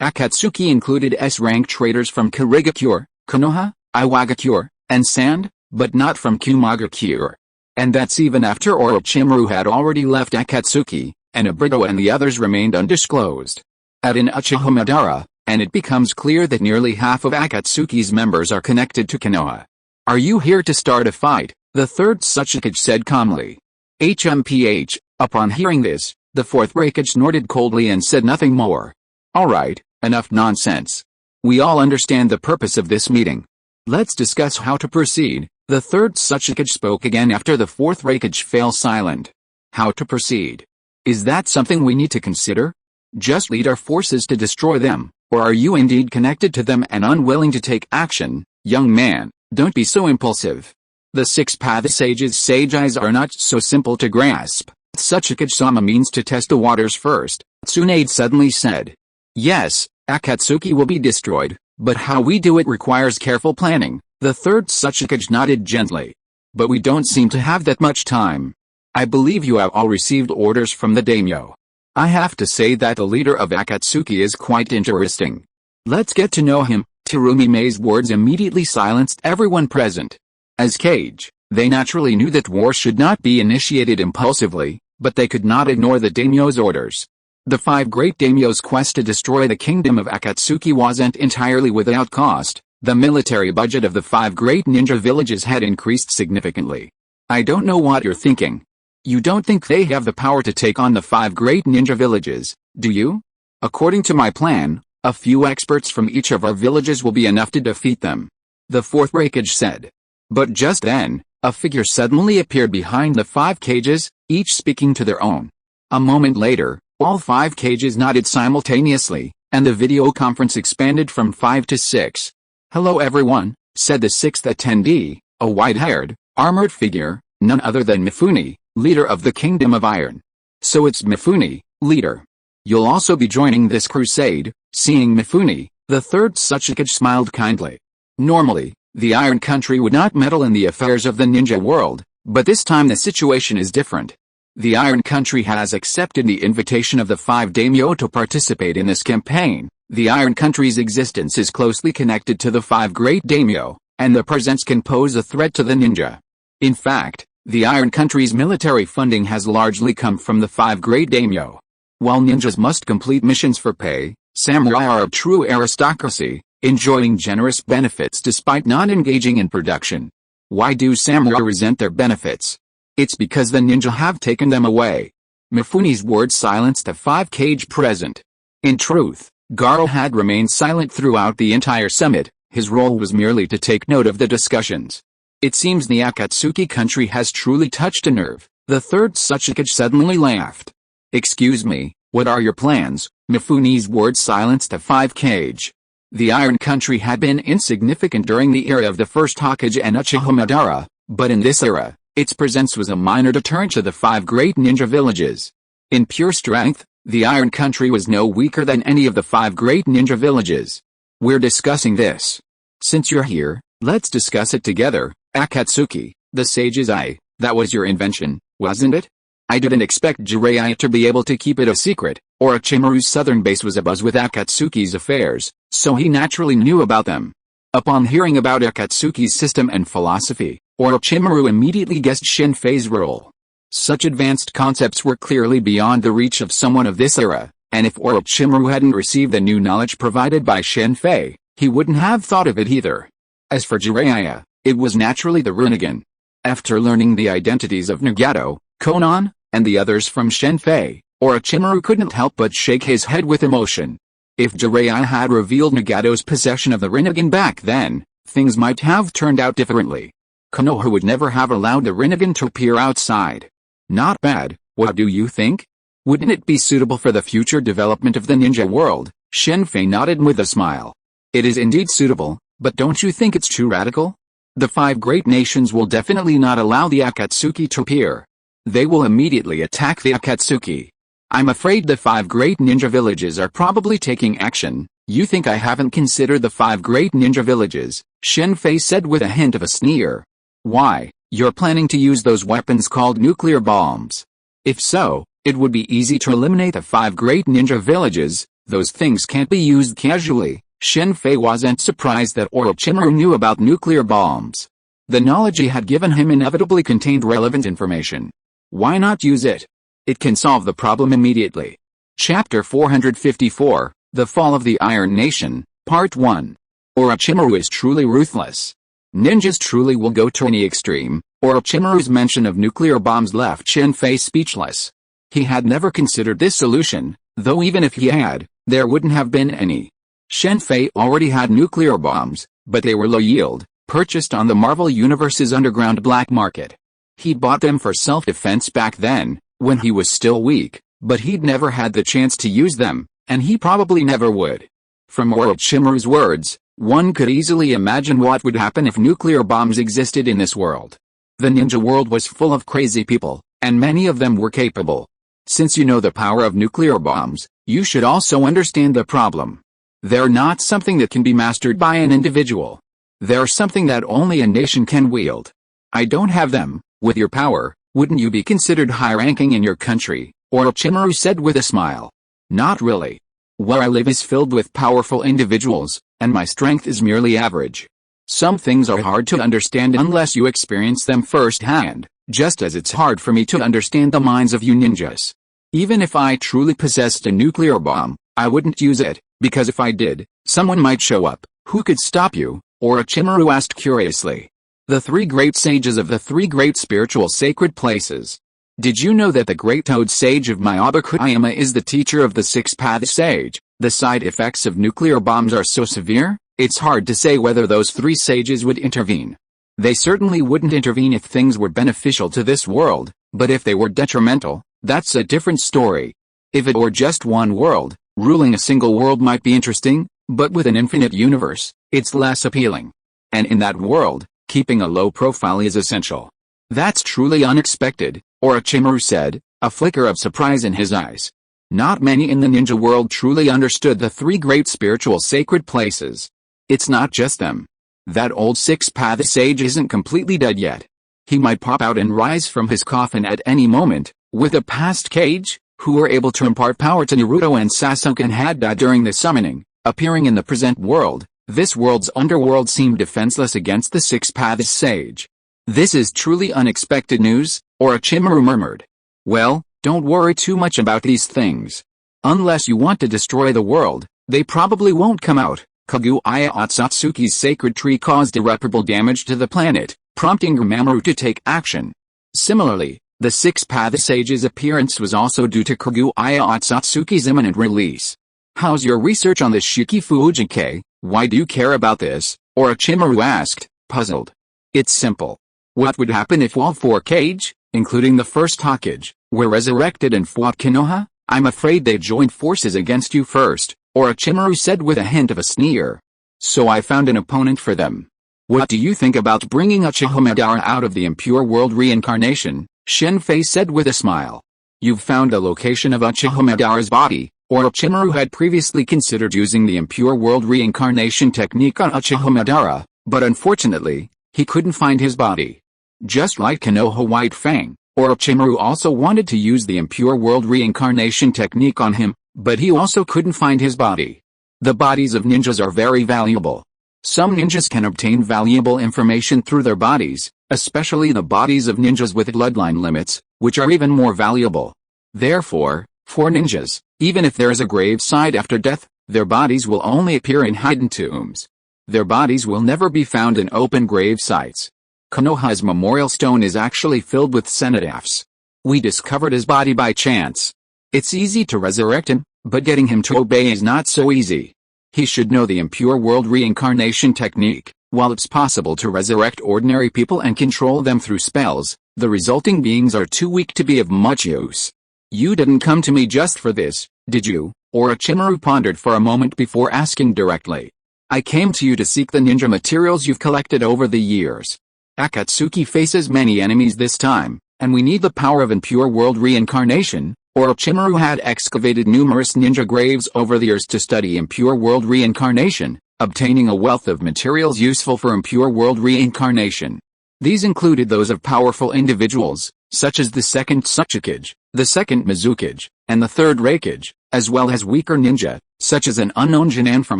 Akatsuki included S-rank traders from Kirigakure, Konoha, Iwagakure, and Sand, but not from Kumagakure. And that's even after Orochimaru had already left Akatsuki, and Obito and the others remained undisclosed. Add in Uchiha Madara, and it becomes clear that nearly half of Akatsuki's members are connected to Konoha. "Are you here to start a fight?" the third Tsuchikage said calmly. HMPH, upon hearing this, the fourth Raikage snorted coldly and said nothing more. "Alright, enough nonsense. We all understand the purpose of this meeting. Let's discuss how to proceed." The third Tsuchikage spoke again after the fourth Raikage fell silent. "How to proceed? Is that something we need to consider? Just lead our forces to destroy them, or are you indeed connected to them and unwilling to take action? Young man, don't be so impulsive. The six-path sage's sage eyes are not so simple to grasp." Tsuchikage-sama means to test the waters first, Tsunade suddenly said. "Yes, Akatsuki will be destroyed, but how we do it requires careful planning." The third Tsuchikage nodded gently. "But we don't seem to have that much time. I believe you have all received orders from the daimyo. I have to say that the leader of Akatsuki is quite interesting. Let's get to know him." Terumi Mei's words immediately silenced everyone present. As Kage, they naturally knew that war should not be initiated impulsively, but they could not ignore the daimyo's orders. The 5 great daimyo's quest to destroy the kingdom of Akatsuki wasn't entirely without cost. The military budget of the 5 great ninja villages had increased significantly. "I don't know what you're thinking. You don't think they have the power to take on the 5 great ninja villages, do you? According to my plan, a few experts from each of our villages will be enough to defeat them," the fourth Raikage said. But just then, a figure suddenly appeared behind the 5 cages, each speaking to their own. A moment later, all 5 cages nodded simultaneously, and the video conference expanded from 5 to 6. "Hello everyone," said the 6th attendee, a white-haired, armored figure, none other than Mifune, leader of the Kingdom of Iron. "So it's Mifune, leader. You'll also be joining this crusade." Seeing Mifune, the third Tsuchikage smiled kindly. Normally, the Iron Country would not meddle in the affairs of the ninja world, but this time the situation is different. The Iron Country has accepted the invitation of the 5 daimyo to participate in this campaign. The Iron Country's existence is closely connected to the 5 great daimyo, and their presence can pose a threat to the ninja. In fact, the Iron Country's military funding has largely come from the 5 great daimyo. While ninjas must complete missions for pay, samurai are a true aristocracy, enjoying generous benefits despite not engaging in production. Why do samurai resent their benefits? It's because the ninja have taken them away. Mifune's words silenced the 5 cage present. In truth, Garo had remained silent throughout the entire summit. His role was merely to take note of the discussions. "It seems the Akatsuki country has truly touched a nerve," the third Tsuchikage suddenly laughed. "Excuse me, what are your plans?" Mifune's words silenced the 5 cage. The Iron Country had been insignificant during the era of the first Hokage and Uchiha Madara, but in this era, its presence was a minor deterrent to the 5 great ninja villages. In pure strength, the Iron Country was no weaker than any of the 5 great ninja villages. "We're discussing this. Since you're here, let's discuss it together." "Akatsuki, the sage's eye, that was your invention, wasn't it? I didn't expect Jiraiya to be able to keep it a secret. Orochimaru's southern base was abuzz with Akatsuki's affairs, so he naturally knew about them." Upon hearing about Akatsuki's system and philosophy, Orochimaru immediately guessed Shen Fei's role. Such advanced concepts were clearly beyond the reach of someone of this era, and if Orochimaru hadn't received the new knowledge provided by Shen Fei, he wouldn't have thought of it either. As for Jiraiya, it was naturally the Rinnegan. After learning the identities of Nagato, Konan, and the others from Shen Fei, Orochimaru couldn't help but shake his head with emotion. If Jiraiya had revealed Nagato's possession of the Rinnegan back then, things might have turned out differently. Konoha would never have allowed the Rinnegan to appear outside. Not bad, what do you think? Wouldn't it be suitable for the future development of the ninja world? Shen Fei nodded with a smile. It is indeed suitable, but don't you think it's too radical? The 5 great nations will definitely not allow the Akatsuki to appear. They will immediately attack the Akatsuki. I'm afraid the 5 great ninja villages are probably taking action. You think I haven't considered the 5 great ninja villages? Shen Fei said with a hint of a sneer. Why, You're planning to use those weapons called nuclear bombs. If so, it would be easy to eliminate the 5 great ninja villages. Those things can't be used casually. Shen Fei wasn't surprised that Orochimaru knew about nuclear bombs. The knowledge he had given him inevitably contained relevant information. Why not use it? It can solve the problem immediately. Chapter 454, The Fall of the Iron Nation, Part 1. Orochimaru is truly ruthless. Ninjas truly will go to any extreme. Orochimaru's mention of nuclear bombs left Shen Fei speechless. He had never considered this solution, though even if he had, there wouldn't have been any. Shen Fei already had nuclear bombs, but they were low yield, purchased on the Marvel Universe's underground black market. He bought them for self-defense back then, when he was still weak, but he'd never had the chance to use them, and he probably never would. From Orochimaru's words, one could easily imagine what would happen if nuclear bombs existed in this world. The ninja world was full of crazy people, and many of them were capable. Since you know the power of nuclear bombs, you should also understand the problem. They're not something that can be mastered by an individual. They're something that only a nation can wield. I don't have them. With your power, wouldn't you be considered high-ranking in your country? Orochimaru said with a smile. Not really. Where I live is filled with powerful individuals, and my strength is merely average. Some things are hard to understand unless you experience them firsthand, just as it's hard for me to understand the minds of you ninjas. Even if I truly possessed a nuclear bomb, I wouldn't use it, because if I did, someone might show up. Who could stop you? Orochimaru asked curiously. The 3 great sages of the 3 great spiritual sacred places. Did you know that the great toad sage of Miyabakuyama is the teacher of the 6th sage? The side effects of nuclear bombs are so severe, it's hard to say whether those 3 sages would intervene. They certainly wouldn't intervene if things were beneficial to this world, but if they were detrimental, that's a different story. If it were just one world, ruling a single world might be interesting, but with an infinite universe, it's less appealing. And in that world, keeping a low profile is essential. That's truly unexpected, Orochimaru said, a flicker of surprise in his eyes. Not many in the ninja world truly understood the 3 great spiritual sacred places. It's not just them. That old 6th sage isn't completely dead yet. He might pop out and rise from his coffin at any moment. With a past cage, who were able to impart power to Naruto and Sasuke and had died during the summoning, appearing in the present world, this world's underworld seemed defenseless against the 6th sage. This is truly unexpected news, Orochimaru murmured. Well, don't worry too much about these things. Unless you want to destroy the world, they probably won't come out. Kaguya Otsutsuki's sacred tree caused irreparable damage to the planet, prompting Orochimaru to take action. Similarly, the 6th sage's appearance was also due to Kaguya Otsutsuki's imminent release. How's your research on the Shikifujike? Why do you care about this? Orochimaru asked, puzzled. It's simple. What would happen if all 4 Kage, including the first Hokage, were resurrected and fought Konoha? I'm afraid they joined forces against you first, Orochimaru said with a hint of a sneer. So I found an opponent for them. What do you think about bringing Uchiha Madara out of the impure world reincarnation? Shen Fei said with a smile. You've found the location of Uchiha Madara's body. Orochimaru had previously considered using the impure world reincarnation technique on Uchiha Madara, but unfortunately, he couldn't find his body. Just like Konoha White Fang, Orochimaru also wanted to use the impure world reincarnation technique on him, but he also couldn't find his body. The bodies of ninjas are very valuable. Some ninjas can obtain valuable information through their bodies, especially the bodies of ninjas with bloodline limits, which are even more valuable. Therefore, for ninjas, even if there is a grave site after death, their bodies will only appear in hidden tombs. Their bodies will never be found in open grave sites. Konoha's memorial stone is actually filled with cenotaphs. We discovered his body by chance. It's easy to resurrect him, but getting him to obey is not so easy. He should know the impure world reincarnation technique. While it's possible to resurrect ordinary people and control them through spells, the resulting beings are too weak to be of much use. You didn't come to me just for this, did you? Orochimaru pondered for a moment before asking directly. I came to you to seek the ninja materials you've collected over the years. Akatsuki faces many enemies this time, and we need the power of impure world reincarnation. Orochimaru had excavated numerous ninja graves over the years to study impure world reincarnation, obtaining a wealth of materials useful for impure world reincarnation. These included those of powerful individuals, such as the second Tsuchikage, the second Mizukage, and the third Reikage, as well as weaker ninja, such as an unknown Jinan from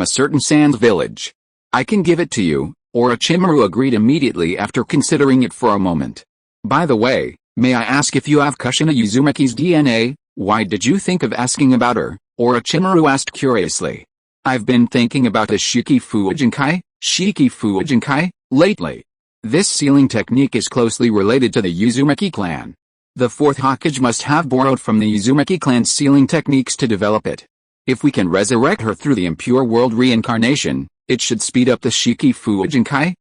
a certain Sans village. I can give it to you, Orochimaru agreed immediately after considering it for a moment. By the way, may I ask if you have Kushina Uzumaki's DNA? Why did you think of asking about her? Orochimaru asked curiously. I've been thinking about the Shiki-Fu-Jinkai, lately. This sealing technique is closely related to the Uzumaki clan. The fourth Hokage must have borrowed from the Uzumaki clan's sealing techniques to develop it. If we can resurrect her through the impure world reincarnation, it should speed up the Shiki-Fu-Jinkai.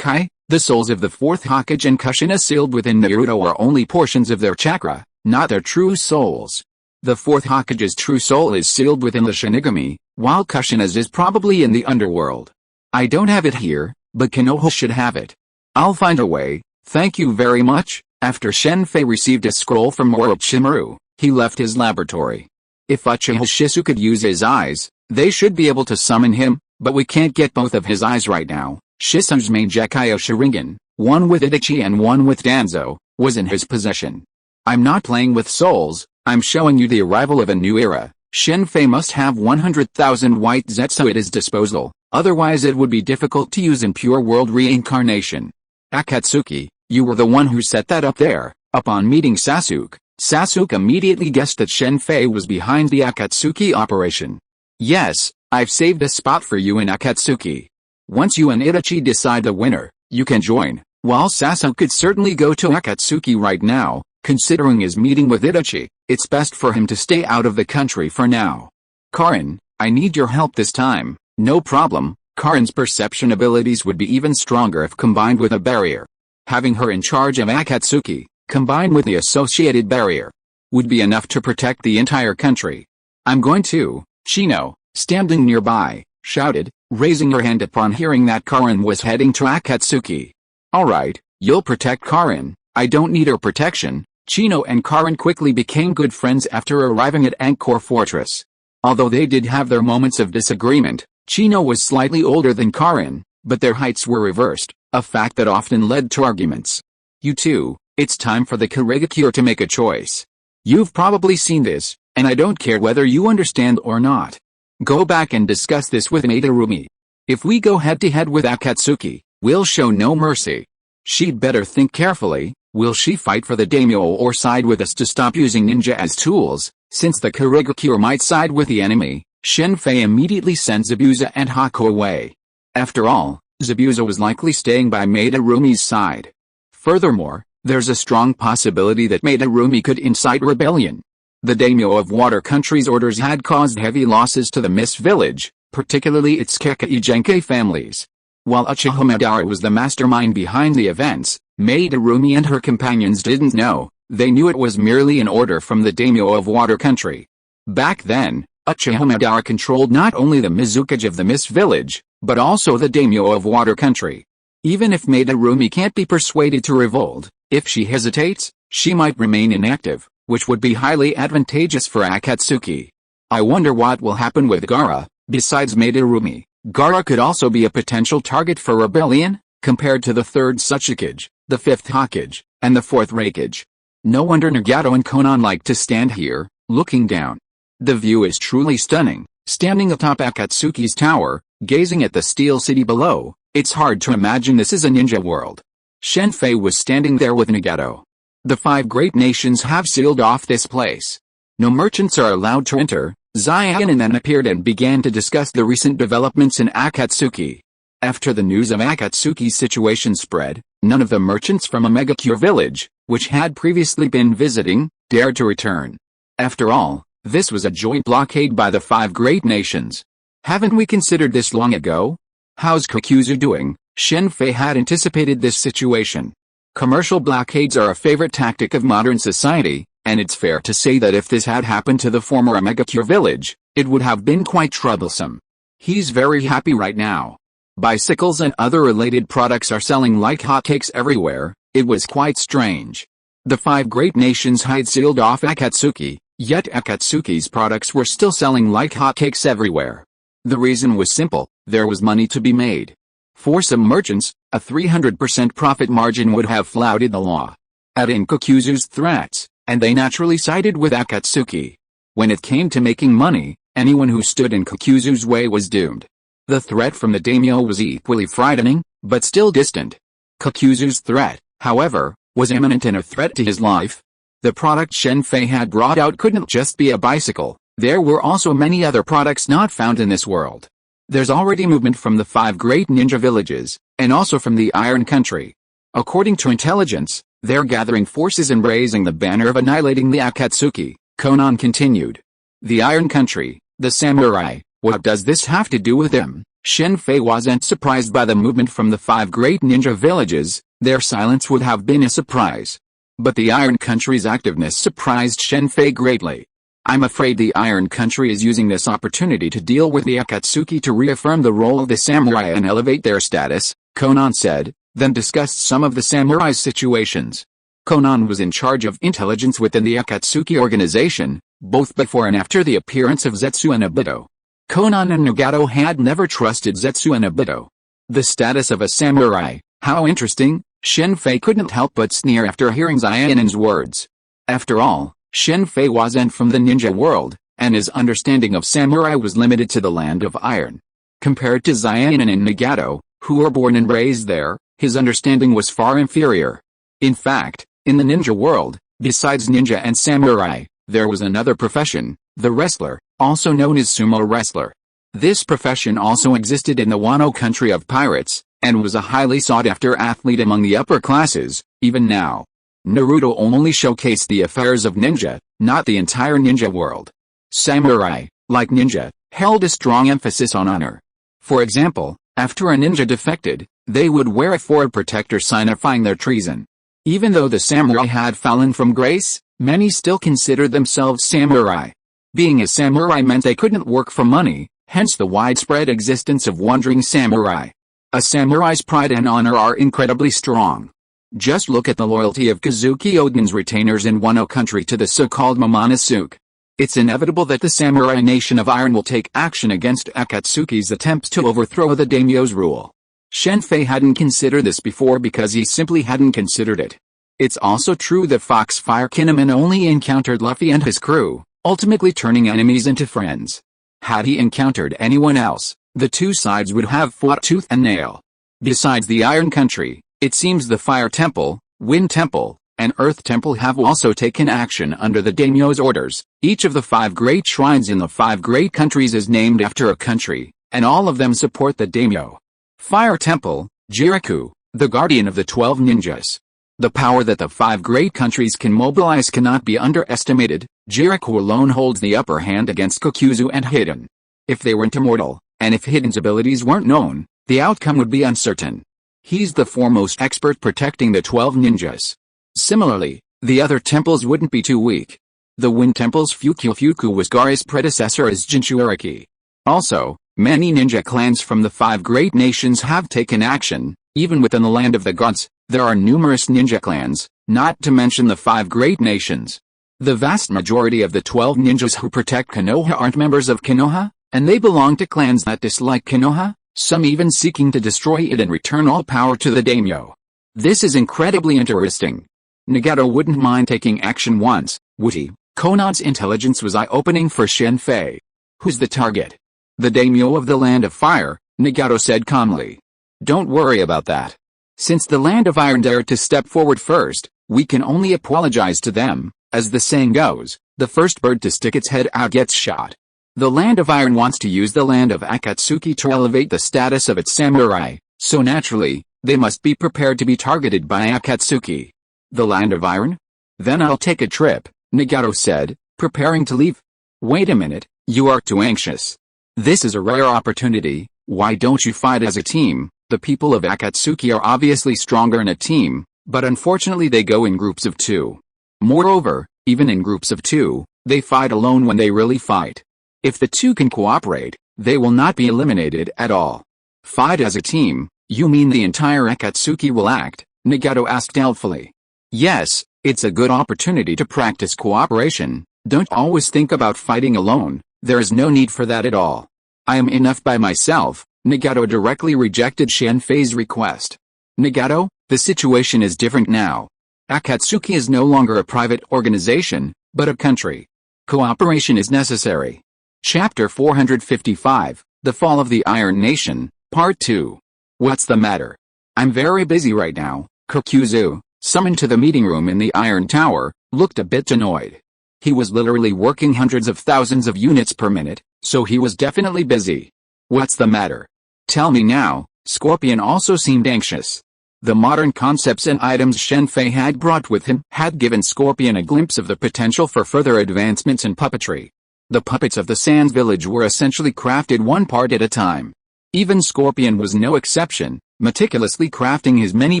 The souls of the fourth Hokage and Kushina sealed within Naruto are only portions of their chakra, not their true souls. The fourth Hokage's true soul is sealed within the Shinigami, while Kushina's is probably in the underworld. I don't have it here, but Konoha should have it. I'll find a way, thank you very much. After Shen Fei received a scroll from Orochimaru, he left his laboratory. If Uchiha Shisu could use his eyes, they should be able to summon him, but we can't get both of his eyes right now. Shisu's main Gekyo Sharingan, one with Itachi and one with Danzo, was in his possession. I'm not playing with souls, I'm showing you the arrival of a new era. Shen Fei must have 100,000 white Zetsu at his disposal, otherwise it would be difficult to use in pure world reincarnation. Akatsuki, you were the one who set that up there. Upon meeting Sasuke, Sasuke immediately guessed that Shen Fei was behind the Akatsuki operation. Yes, I've saved a spot for you in Akatsuki. Once you and Itachi decide the winner, you can join. While Sasuke could certainly go to Akatsuki right now, considering his meeting with Itachi, it's best for him to stay out of the country for now. Karin, I need your help this time. No problem. Karin's perception abilities would be even stronger if combined with a barrier. Having her in charge of Akatsuki, combined with the associated barrier, would be enough to protect the entire country. I'm going to, Chino, standing nearby, shouted, raising her hand upon hearing that Karin was heading to Akatsuki. Alright, you'll protect Karin, I don't need her protection. Chino and Karin quickly became good friends after arriving at Angkor Fortress. Although they did have their moments of disagreement, Chino was slightly older than Karin, but their heights were reversed, a fact that often led to arguments. You two, it's time for the Kurigakure to make a choice. You've probably seen this, and I don't care whether you understand or not. Go back and discuss this with Madarumi. If we go head-to-head with Akatsuki, we'll show no mercy. She'd better think carefully. Will she fight for the daimyo or side with us to stop using ninja as tools? Since the Kurigakure might side with the enemy, Shen Fei immediately sent Zabuza and Haku away. After all, Zabuza was likely staying by Madarumi's side. Furthermore, there's a strong possibility that Madarumi could incite rebellion. The daimyo of water country's orders had caused heavy losses to the Mist Village, particularly its Kekkei Genkai families. While Uchiha Madara was the mastermind behind the events, Madarumi and her companions didn't know. They knew it was merely an order from the daimyo of water country. Back then, Uchiha Madara controlled not only the Mizukage of the Mist Village, but also the daimyo of water country. Even if Madarumi can't be persuaded to revolt, if she hesitates, she might remain inactive, which would be highly advantageous for Akatsuki. I wonder what will happen with Gaara. Besides Madarumi, Gaara could also be a potential target for rebellion, compared to the third Tsuchikage, the fifth Hokage, and the fourth Reikage. No wonder Nagato and Konan like to stand here, looking down. The view is truly stunning. Standing atop Akatsuki's tower, gazing at the Steel City below, it's hard to imagine this is a ninja world. Shen Fei was standing there with Nagato. The 5 great nations have sealed off this place. No merchants are allowed to enter. Zion then appeared and began to discuss the recent developments in Akatsuki. After the news of Akatsuki's situation spread, none of the merchants from Omegakure village, which had previously been visiting, dared to return. After all, this was a joint blockade by the 5 great nations. Haven't we considered this long ago? How's Kakuzu doing? Shen Fei had anticipated this situation. Commercial blockades are a favorite tactic of modern society, and it's fair to say that if this had happened to the former Omegakure village, it would have been quite troublesome. He's very happy right now. Bicycles and other related products are selling like hotcakes everywhere. It was quite strange. The 5 great nations had sealed off Akatsuki, yet Akatsuki's products were still selling like hotcakes everywhere. The reason was simple, there was money to be made. For some merchants, A 300% profit margin would have flouted the law. Add in Kokuzu's threats, and they naturally sided with Akatsuki. When it came to making money, anyone who stood in Kokuzu's way was doomed. The threat from the daimyo was equally frightening, but still distant. Kokuzu's threat, however, was imminent and a threat to his life. The product Shen Fei had brought out couldn't just be a bicycle, there were also many other products not found in this world. There's already movement from the 5 great ninja villages, and also from the Iron Country. According to intelligence, they're gathering forces and raising the banner of annihilating the Akatsuki, Conan continued. The Iron Country, the samurai, what does this have to do with them? Shen Fei wasn't surprised by the movement from the 5 great ninja villages, their silence would have been a surprise. But the Iron Country's activeness surprised Shen Fei greatly. I'm afraid the Iron Country is using this opportunity to deal with the Akatsuki to reaffirm the role of the samurai and elevate their status, Conan said, then discussed some of the samurai's situations. Conan was in charge of intelligence within the Akatsuki organization, both before and after the appearance of Zetsu and Obito. Conan and Nagato had never trusted Zetsu and Obito. The status of a samurai, how interesting, Shen Fei couldn't help but sneer after hearing Xianen's words. After all, Shen Fei wasn't from the ninja world, and his understanding of samurai was limited to the land of iron. Compared to Xianen and Nagato, who were born and raised there, his understanding was far inferior. In fact, in the ninja world, besides ninja and samurai, there was another profession, the wrestler, also known as sumo wrestler. This profession also existed in the Wano country of pirates, and was a highly sought-after athlete among the upper classes, even now. Naruto only showcased the affairs of ninja, not the entire ninja world. Samurai, like ninja, held a strong emphasis on honor. For example, after a ninja defected, they would wear a forward protector signifying their treason. Even though the samurai had fallen from grace, many still considered themselves samurai. Being a samurai meant they couldn't work for money, hence the widespread existence of wandering samurai. A samurai's pride and honor are incredibly strong. Just look at the loyalty of Kazuki Oden's retainers in Wano country to the so-called Momonosuke. It's inevitable that the samurai nation of iron will take action against Akatsuki's attempts to overthrow the daimyo's rule. Shen Fei hadn't considered this before because he simply hadn't considered it. It's also true that Foxfire Kinemon only encountered Luffy and his crew, ultimately turning enemies into friends. Had he encountered anyone else, the two sides would have fought tooth and nail. Besides the Iron Country, it seems the Fire Temple, Wind Temple, and Earth Temple have also taken action under the daimyo's orders. Each of the 5 great shrines in the 5 great countries is named after a country, and all of them support the daimyo. Fire Temple, Jiraku, the guardian of the 12 ninjas. The power that the 5 great countries can mobilize cannot be underestimated. Jiraku alone holds the upper hand against Kokuzu and Hiden. If they weren't immortal, and if Hiden's abilities weren't known, the outcome would be uncertain. He's the foremost expert protecting the 12 ninjas. Similarly, the other temples wouldn't be too weak. The Wind Temple's Fuku was Gaara's predecessor as Jinchuuriki. Also, many ninja clans from the 5 great nations have taken action. Even within the land of the gods, there are numerous ninja clans, not to mention the 5 great nations. The vast majority of the 12 ninjas who protect Konoha aren't members of Konoha, and they belong to clans that dislike Konoha, some even seeking to destroy it and return all power to the daimyo. This is incredibly interesting. Nagato wouldn't mind taking action once, would he? Conan's intelligence was eye-opening for Shen Fei. Who's the target? The daimyo of the Land of Fire, Nagato said calmly. Don't worry about that. Since the Land of Iron dared to step forward first, we can only apologize to them. As the saying goes, the first bird to stick its head out gets shot. The Land of Iron wants to use the land of Akatsuki to elevate the status of its samurai, so naturally, they must be prepared to be targeted by Akatsuki. The Land of Iron? Then I'll take a trip, Nagato said, preparing to leave. Wait a minute, you are too anxious. This is a rare opportunity, why don't you fight as a team? The people of Akatsuki are obviously stronger in a team, but unfortunately they go in groups of 2. Moreover, even in groups of 2, they fight alone when they really fight. If the 2 can cooperate, they will not be eliminated at all. Fight as a team, you mean the entire Akatsuki will act? Nagato asked doubtfully. Yes, it's a good opportunity to practice cooperation. Don't always think about fighting alone, there is no need for that at all. I am enough by myself. Nagato directly rejected Shen Fei's request. Nagato, the situation is different now. Akatsuki is no longer a private organization, but a country. Cooperation is necessary. Chapter 455, The Fall of the Iron Nation, Part 2. What's the matter? I'm very busy right now. Kokuzu, summoned to the meeting room in the Iron Tower, looked a bit annoyed. He was literally working hundreds of thousands of units per minute, so he was definitely busy. What's the matter? Tell me now. Scorpion also seemed anxious. The modern concepts and items Shen Fei had brought with him had given Scorpion a glimpse of the potential for further advancements in puppetry. The puppets of the Sands village were essentially crafted one part at a time. Even Scorpion was no exception, meticulously crafting his many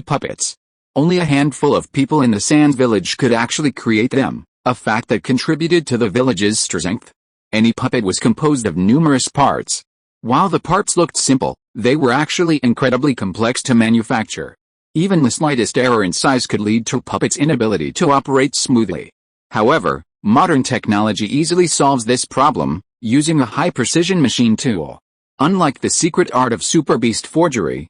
puppets. Only a handful of people in the Sands village could actually create them, a fact that contributed to the village's strength. Any puppet was composed of numerous parts. While the parts looked simple, they were actually incredibly complex to manufacture. Even the slightest error in size could lead to a puppet's inability to operate smoothly. However, modern technology easily solves this problem, using a high-precision machine tool. Unlike the secret art of Super Beast forgery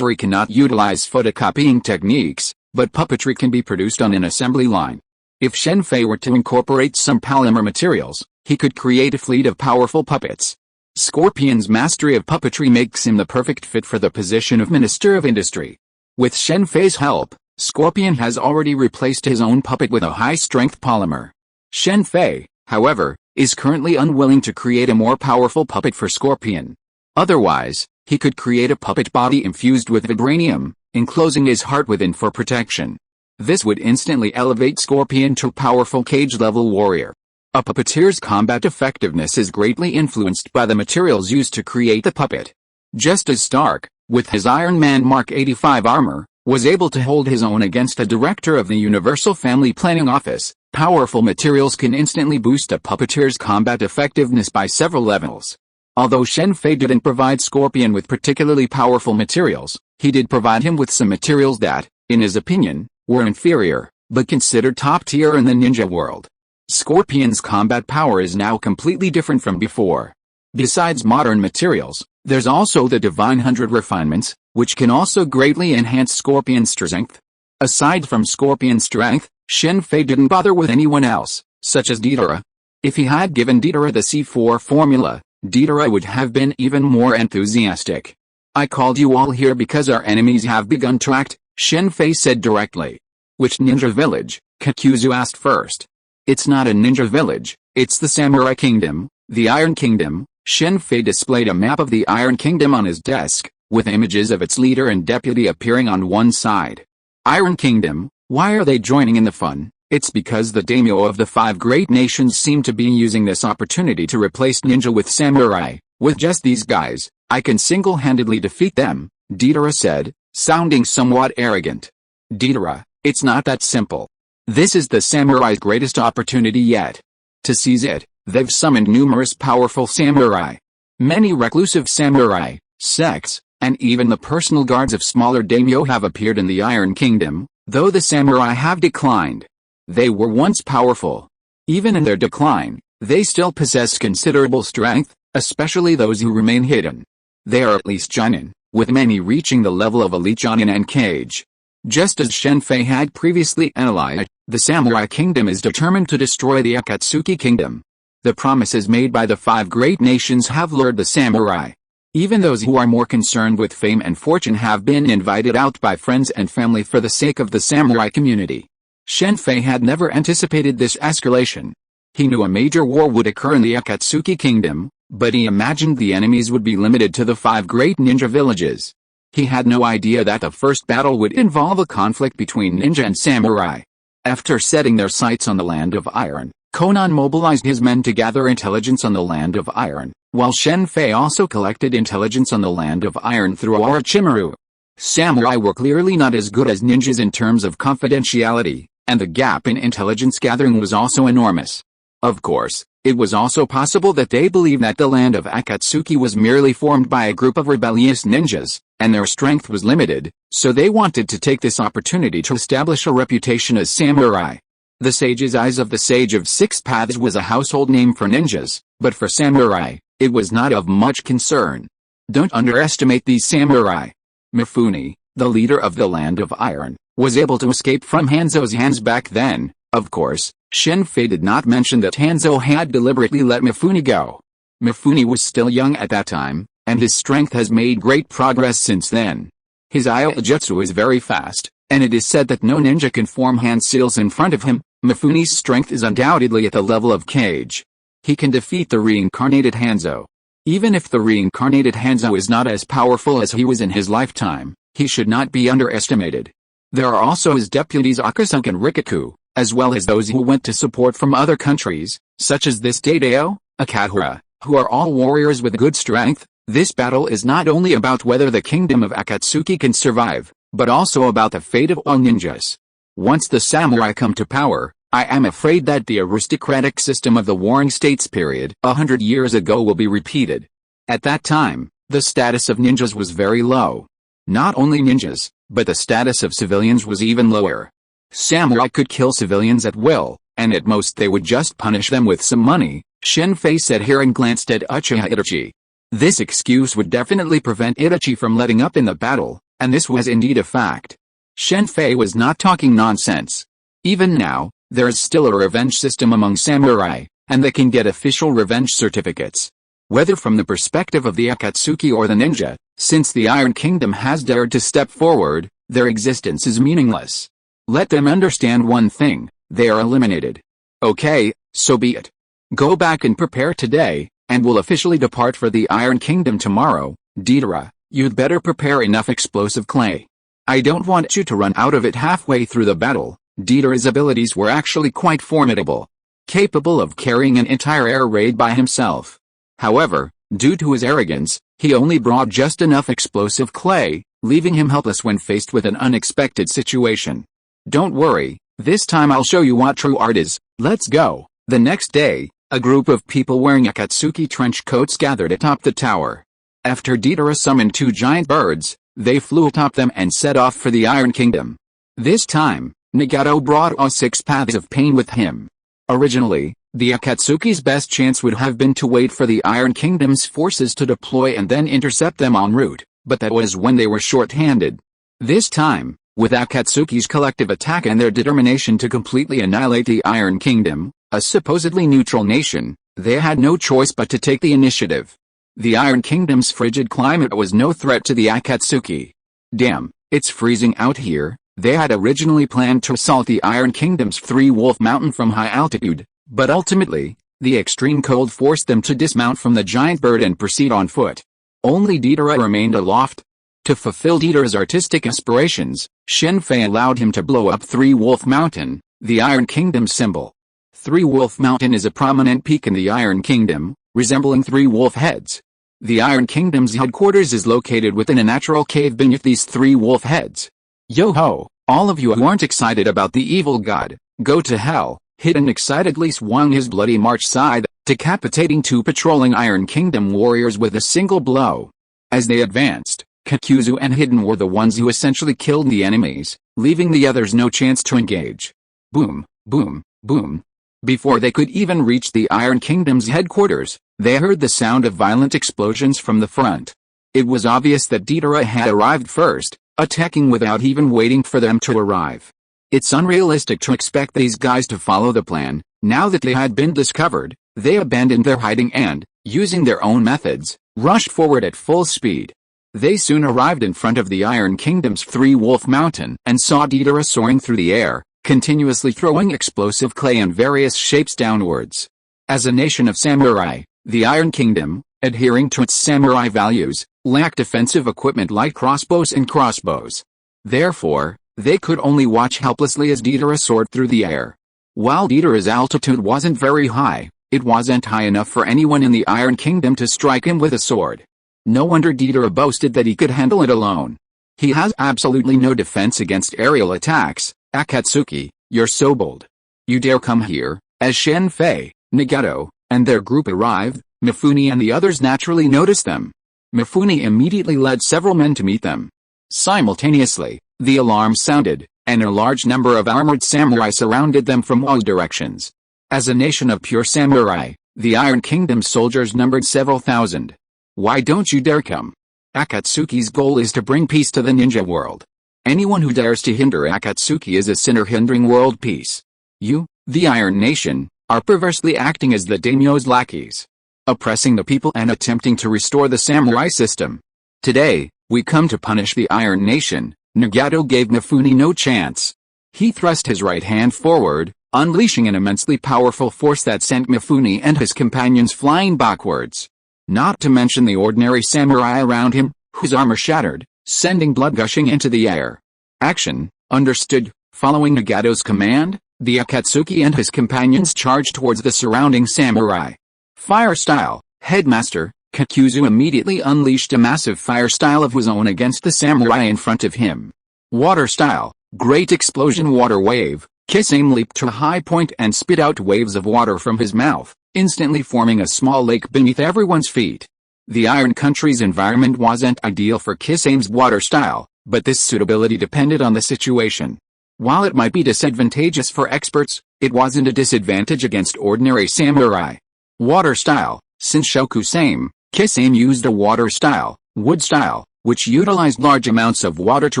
cannot utilize photocopying techniques, but puppetry can be produced on an assembly line. If Shen Fei were to incorporate some polymer materials, he could create a fleet of powerful puppets. Scorpion's mastery of puppetry makes him the perfect fit for the position of Minister of Industry. With Shen Fei's help, Scorpion has already replaced his own puppet with a high-strength polymer. Shen Fei, however, is currently unwilling to create a more powerful puppet for Scorpion. Otherwise, he could create a puppet body infused with vibranium, enclosing his heart within for protection. This would instantly elevate Scorpion to a powerful cage-level warrior. A puppeteer's combat effectiveness is greatly influenced by the materials used to create the puppet. Just as Stark, with his Iron Man Mark 85 armor, was able to hold his own against a director of the Universal Family Planning Office, powerful materials can instantly boost a puppeteer's combat effectiveness by several levels. Although Shen Fei didn't provide Scorpion with particularly powerful materials, he did provide him with some materials that, in his opinion, were inferior, but considered top tier in the ninja world. Scorpion's combat power is now completely different from before. Besides modern materials, there's also the Divine 100 refinements, which can also greatly enhance Scorpion's strength. Aside from Scorpion's strength, Shen Fei didn't bother with anyone else, such as Deidara. If he had given Deidara the C4 formula, Deidara would have been even more enthusiastic. I called you all here because our enemies have begun to act, Shen Fei said directly. Which ninja village? Kokuzu asked first. It's not a ninja village, it's the Samurai Kingdom, the Iron Kingdom. Shen Fei displayed a map of the Iron Kingdom on his desk, with images of its leader and deputy appearing on one side. Iron Kingdom, why are they joining in the fun? It's because the daimyo of the 5 great nations seem to be using this opportunity to replace ninja with samurai. With just these guys, I can single-handedly defeat them, Deidara said, sounding somewhat arrogant. Deidara, it's not that simple. This is the samurai's greatest opportunity yet. To seize it, they've summoned numerous powerful samurai. Many reclusive samurai, sects, and even the personal guards of smaller daimyo have appeared in the Iron Kingdom, though the samurai have declined. They were once powerful. Even in their decline, they still possess considerable strength, especially those who remain hidden. They are at least Jonin, with many reaching the level of elite Jonin and Cage. Just as Shen Fei had previously analyzed, the Samurai Kingdom is determined to destroy the Akatsuki Kingdom. The promises made by the 5 great nations have lured the samurai. Even those who are more concerned with fame and fortune have been invited out by friends and family for the sake of the samurai community. Shen Fei had never anticipated this escalation. He knew a major war would occur in the Akatsuki Kingdom, but he imagined the enemies would be limited to the 5 great ninja villages. He had no idea that the first battle would involve a conflict between ninja and samurai. After setting their sights on the Land of Iron, Conan mobilized his men to gather intelligence on the Land of Iron, while Shen Fei also collected intelligence on the Land of Iron through Orochimaru. Samurai were clearly not as good as ninjas in terms of confidentiality, and the gap in intelligence gathering was also enormous. Of course, it was also possible that they believed that the land of Akatsuki was merely formed by a group of rebellious ninjas, and their strength was limited, so they wanted to take this opportunity to establish a reputation as samurai. The Sage's Eyes of the Sage of Six Paths was a household name for ninjas, but for samurai, it was not of much concern. Don't underestimate these samurai. Mifune, the leader of the Land of Iron, was able to escape from Hanzo's hands back then. Of course, Shen Fei did not mention that Hanzo had deliberately let Mifune go. Mifune was still young at that time, and his strength has made great progress since then. His Iojutsu is very fast, and it is said that no ninja can form hand seals in front of him. Mifune's strength is undoubtedly at the level of Cage. He can defeat the reincarnated Hanzo. Even if the reincarnated Hanzo is not as powerful as he was in his lifetime, he should not be underestimated. There are also his deputies Akasunk and Rikaku, as well as those who went to support from other countries, such as this Dadeo, Akahura, who are all warriors with good strength. This battle is not only about whether the kingdom of Akatsuki can survive, but also about the fate of all ninjas. Once the samurai come to power, I am afraid that the aristocratic system of the Warring States period 100 years ago will be repeated. At that time, the status of ninjas was very low. Not only ninjas, but the status of civilians was even lower. Samurai could kill civilians at will, and at most they would just punish them with some money, Shen Fei said here and glanced at Uchiha Itachi. This excuse would definitely prevent Itachi from letting up in the battle, and this was indeed a fact. Shen Fei was not talking nonsense. Even now, there is still a revenge system among samurai, and they can get official revenge certificates. Whether from the perspective of the Akatsuki or the ninja, since the Iron Kingdom has dared to step forward, their existence is meaningless. Let them understand one thing, they are eliminated. Okay, so be it. Go back and prepare today, and we'll officially depart for the Iron Kingdom tomorrow. Deidara, you'd better prepare enough explosive clay. I don't want you to run out of it halfway through the battle. Deidara's abilities were actually quite formidable, capable of carrying an entire air raid by himself. However, due to his arrogance, he only brought just enough explosive clay, leaving him helpless when faced with an unexpected situation. Don't worry, this time I'll show you what true art is. Let's go. The next day, a group of people wearing Akatsuki trench coats gathered atop the tower. After Deidara summoned two giant birds, they flew atop them and set off for the Iron Kingdom. This time, Nagato brought all 6 paths of pain with him. Originally, the Akatsuki's best chance would have been to wait for the Iron Kingdom's forces to deploy and then intercept them en route, but that was when they were short-handed. This time, with Akatsuki's collective attack and their determination to completely annihilate the Iron Kingdom, a supposedly neutral nation, they had no choice but to take the initiative. The Iron Kingdom's frigid climate was no threat to the Akatsuki. Damn, it's freezing out here. They had originally planned to assault the Iron Kingdom's Three-Wolf Mountain from high altitude, but ultimately, the extreme cold forced them to dismount from the giant bird and proceed on foot. Only Deidara remained aloft. To fulfill Deidara's artistic aspirations, Shen Fei allowed him to blow up Three-Wolf Mountain, the Iron Kingdom's symbol. Three-Wolf Mountain is a prominent peak in the Iron Kingdom, resembling 3 wolf heads. The Iron Kingdom's headquarters is located within a natural cave beneath these 3 wolf heads. Yo-ho, all of you who aren't excited about the evil god, go to hell. Hidden excitedly swung his bloody march scythe, decapitating 2 patrolling Iron Kingdom warriors with a single blow. As they advanced, Kakuzu and Hidden were the ones who essentially killed the enemies, leaving the others no chance to engage. Boom, boom, boom. Before they could even reach the Iron Kingdom's headquarters, they heard the sound of violent explosions from the front. It was obvious that Deidara had arrived first, attacking without even waiting for them to arrive. It's unrealistic to expect these guys to follow the plan. Now that they had been discovered, they abandoned their hiding and, using their own methods, rushed forward at full speed. They soon arrived in front of the Iron Kingdom's Three-Wolf Mountain and saw Deidara soaring through the air, continuously throwing explosive clay in various shapes downwards. As a nation of samurai, the Iron Kingdom, adhering to its samurai values, lacked defensive equipment like crossbows and crossbows. Therefore, they could only watch helplessly as Deidara soared through the air. While Deidara's altitude wasn't very high, it wasn't high enough for anyone in the Iron Kingdom to strike him with a sword. No wonder Deidara boasted that he could handle it alone. He has absolutely no defense against aerial attacks. Akatsuki, you're so bold. You dare come here. As Shen Fei, Nagato, and their group arrived, Mifune and the others naturally noticed them. Mifune immediately led several men to meet them. Simultaneously, the alarm sounded, and a large number of armored samurai surrounded them from all directions. As a nation of pure samurai, the Iron Kingdom soldiers numbered several thousand. Why don't you dare come? Akatsuki's goal is to bring peace to the ninja world. Anyone who dares to hinder Akatsuki is a sinner hindering world peace. You, the Iron Nation, are perversely acting as the daimyo's lackeys, oppressing the people and attempting to restore the samurai system. Today, we come to punish the Iron Nation. Nagato gave Mifune no chance. He thrust his right hand forward, unleashing an immensely powerful force that sent Mifune and his companions flying backwards. Not to mention the ordinary samurai around him, whose armor shattered, sending blood gushing into the air. Action, understood. Following Nagato's command, the Akatsuki and his companions charged towards the surrounding samurai. Fire style, Headmaster, Kakuzu immediately unleashed a massive fire style of his own against the samurai in front of him. Water style, Great Explosion Water Wave, Kisame leaped to a high point and spit out waves of water from his mouth, instantly forming a small lake beneath everyone's feet. The Iron Country's environment wasn't ideal for Kisame's water style, but this suitability depended on the situation. While it might be disadvantageous for experts, it wasn't a disadvantage against ordinary samurai. Water style, Shinshoku Same, Kisame used a water style, Wood style, which utilized large amounts of water to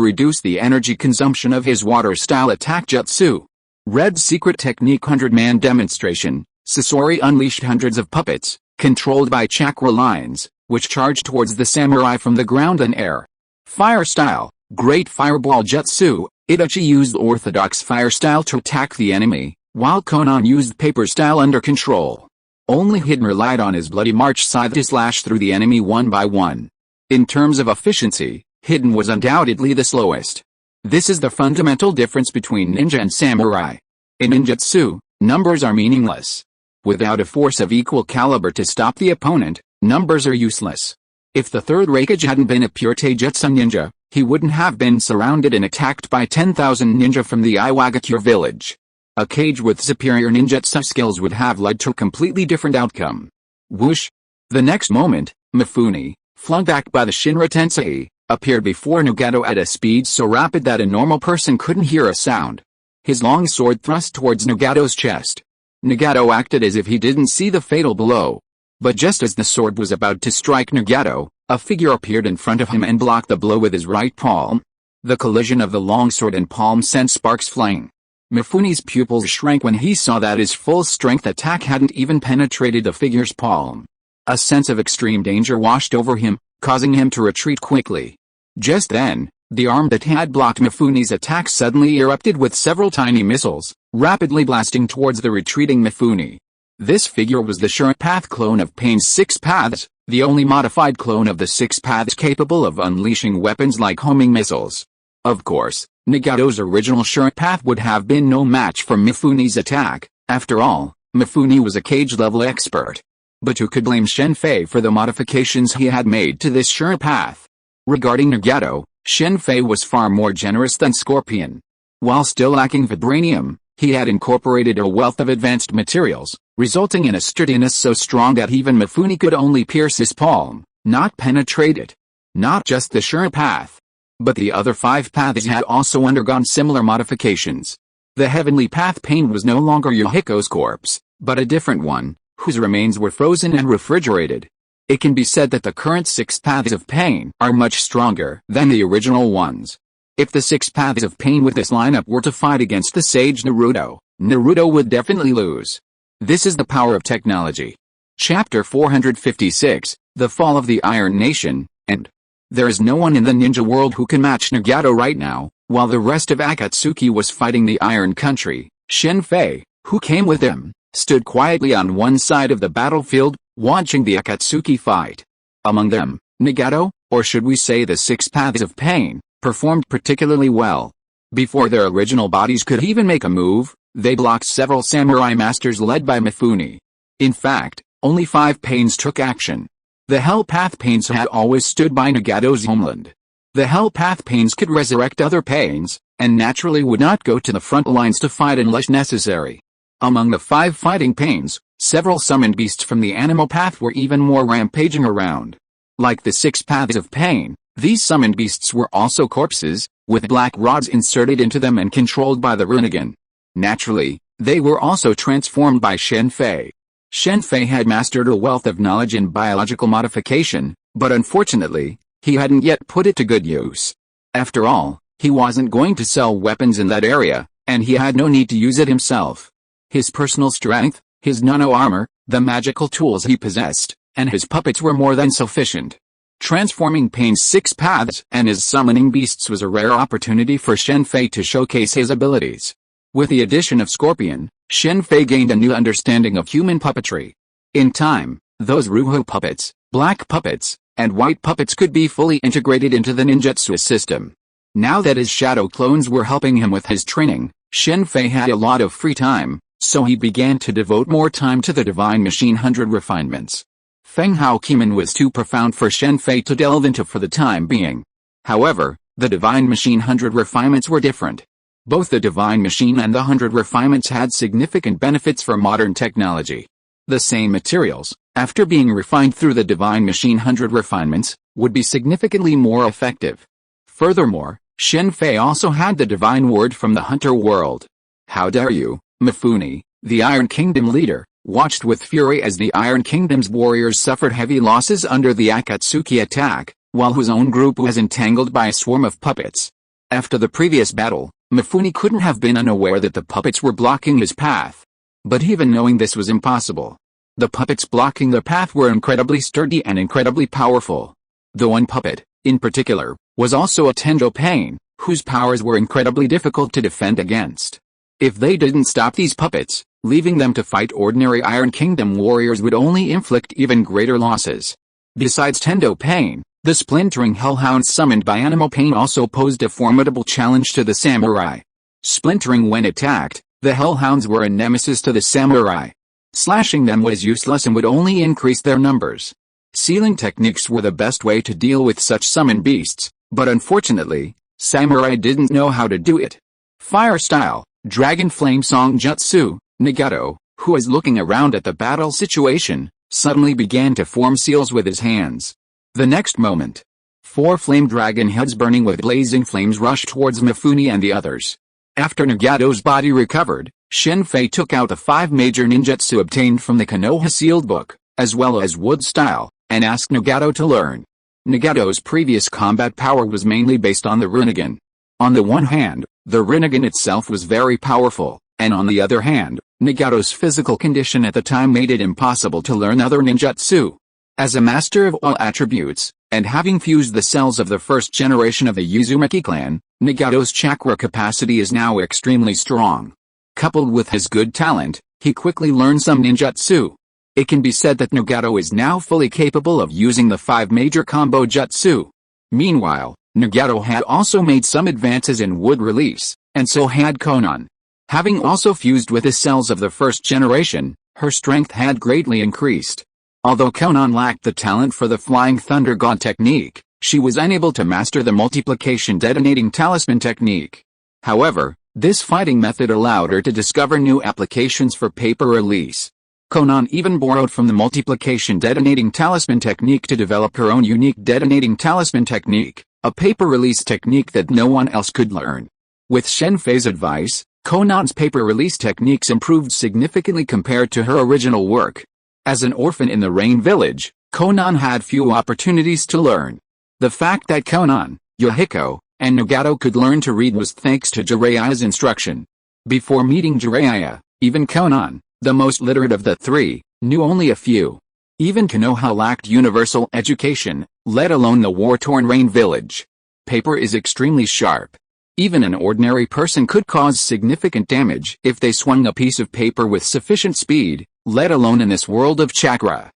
reduce the energy consumption of his water style attack jutsu. Red Secret Technique 100-man demonstration, Sasori unleashed hundreds of puppets, controlled by chakra lines, which charged towards the samurai from the ground and air. Fire style, Great Fireball Jutsu, Itachi used orthodox fire style to attack the enemy, while Konan used paper style under control. Only Hidden relied on his bloody march scythe to slash through the enemy one by one. In terms of efficiency, Hidden was undoubtedly the slowest. This is the fundamental difference between ninja and samurai. In ninjutsu, numbers are meaningless. Without a force of equal caliber to stop the opponent, numbers are useless. If the third Raikage hadn't been a pure Taijutsu ninja, he wouldn't have been surrounded and attacked by 10,000 ninja from the Iwagakure village. A cage with superior ninjutsu skills would have led to a completely different outcome. Whoosh! The next moment, Mifune, flung back by the Shinra Tensei, appeared before Nagato at a speed so rapid that a normal person couldn't hear a sound. His long sword thrust towards Nagato's chest. Nagato acted as if he didn't see the fatal blow. But just as the sword was about to strike Nagato, a figure appeared in front of him and blocked the blow with his right palm. The collision of the longsword and palm sent sparks flying. Mifune's pupils shrank when he saw that his full-strength attack hadn't even penetrated the figure's palm. A sense of extreme danger washed over him, causing him to retreat quickly. Just then, the arm that had blocked Mifune's attack suddenly erupted with several tiny missiles, rapidly blasting towards the retreating Mifune. This figure was the Sure Path clone of Pain's Six Paths, the only modified clone of the Six Paths capable of unleashing weapons like homing missiles. Of course, Nagato's original Sure Path would have been no match for Mifune's attack. After all, Mifune was a cage-level expert. But who could blame Shen Fei for the modifications he had made to this Sure Path? Regarding Nagato, Shen Fei was far more generous than Scorpion. While still lacking vibranium, he had incorporated a wealth of advanced materials, resulting in a sturdiness so strong that even Mifune could only pierce his palm, not penetrate it. Not just the Sure Path, but the other 5 paths had also undergone similar modifications. The Heavenly Path Pain was no longer Yohiko's corpse, but a different one, whose remains were frozen and refrigerated. It can be said that the current 6 paths of pain are much stronger than the original ones. If the 6 paths of pain with this lineup were to fight against the sage Naruto, Naruto would definitely lose. This is the power of technology. Chapter 456, The Fall of the Iron Nation, and there is no one in the ninja world who can match Nagato right now. While the rest of Akatsuki was fighting the Iron Country, Shen Fei, who came with him, stood quietly on one side of the battlefield, watching the Akatsuki fight. Among them, Nagato, or should we say the 6 paths of pain, performed particularly well. Before their original bodies could even make a move, they blocked several samurai masters led by Mifune. In fact, only 5 pains took action. The Hell Path Pains had always stood by Nagato's homeland. The Hell Path Pains could resurrect other pains, and naturally would not go to the front lines to fight unless necessary. Among the 5 fighting pains, several summoned beasts from the animal path were even more rampaging around. Like the 6 paths of pain, these summoned beasts were also corpses, with black rods inserted into them and controlled by the Rinnegan. Naturally, they were also transformed by Shen Fei. Shen Fei had mastered a wealth of knowledge in biological modification, but unfortunately, he hadn't yet put it to good use. After all, he wasn't going to sell weapons in that area, and he had no need to use it himself. His personal strength, his nano-armor, the magical tools he possessed, and his puppets were more than sufficient. Transforming Pain's 6 paths and his summoning beasts was a rare opportunity for Shen Fei to showcase his abilities. With the addition of Scorpion, Shen Fei gained a new understanding of human puppetry. In time, those Ruho puppets, black puppets, and white puppets could be fully integrated into the ninjutsu system. Now that his shadow clones were helping him with his training, Shen Fei had a lot of free time, so he began to devote more time to the Divine Machine 100 refinements. Feng Hao Qimen was too profound for Shen Fei to delve into for the time being. However, the Divine Machine 100 refinements were different. Both the Divine Machine and the 100 refinements had significant benefits for modern technology. The same materials, after being refined through the Divine Machine 100 refinements, would be significantly more effective. Furthermore, Shen Fei also had the divine word from the Hunter world. How dare you, Mifune, the Iron Kingdom leader, watched with fury as the Iron Kingdom's warriors suffered heavy losses under the Akatsuki attack, while his own group was entangled by a swarm of puppets. After the previous battle, Mifune couldn't have been unaware that the puppets were blocking his path. But even knowing this was impossible. The puppets blocking the path were incredibly sturdy and incredibly powerful. The one puppet, in particular, was also a Tendo Pain, whose powers were incredibly difficult to defend against. If they didn't stop these puppets, leaving them to fight ordinary Iron Kingdom warriors would only inflict even greater losses. Besides Tendo Pain, the splintering hellhounds summoned by Animal Pain also posed a formidable challenge to the samurai. Splintering when attacked, the hellhounds were a nemesis to the samurai. Slashing them was useless and would only increase their numbers. Sealing techniques were the best way to deal with such summoned beasts, but unfortunately, samurai didn't know how to do it. Fire style, Dragon Flame Song Jutsu, Nagato, who was looking around at the battle situation, suddenly began to form seals with his hands. The next moment, 4 flame dragon heads burning with blazing flames rushed towards Mifune and the others. After Nagato's body recovered, Shen Fei took out the 5 major ninjutsu obtained from the Konoha sealed book, as well as wood style, and asked Nagato to learn. Nagato's previous combat power was mainly based on the Rinnegan. On the one hand, the Rinnegan itself was very powerful, and on the other hand, Nagato's physical condition at the time made it impossible to learn other ninjutsu. As a master of all attributes, and having fused the cells of the first generation of the Uzumaki clan, Nagato's chakra capacity is now extremely strong. Coupled with his good talent, he quickly learned some ninjutsu. It can be said that Nagato is now fully capable of using the 5 major combo jutsu. Meanwhile, Nagato had also made some advances in wood release, and so had Konan. Having also fused with the cells of the first generation, her strength had greatly increased. Although Konan lacked the talent for the Flying Thunder God technique, she was unable to master the multiplication detonating talisman technique. However, this fighting method allowed her to discover new applications for paper release. Konan even borrowed from the multiplication detonating talisman technique to develop her own unique detonating talisman technique, a paper release technique that no one else could learn. With Shen Fei's advice, Konan's paper release techniques improved significantly compared to her original work. As an orphan in the Rain Village, Konan had few opportunities to learn. The fact that Konan, Yohiko, and Nagato could learn to read was thanks to Jiraiya's instruction. Before meeting Jiraiya, even Konan, the most literate of the 3, knew only a few. Even Konoha lacked universal education, let alone the war-torn Rain Village. Paper is extremely sharp. Even an ordinary person could cause significant damage if they swung a piece of paper with sufficient speed, let alone in this world of chakra.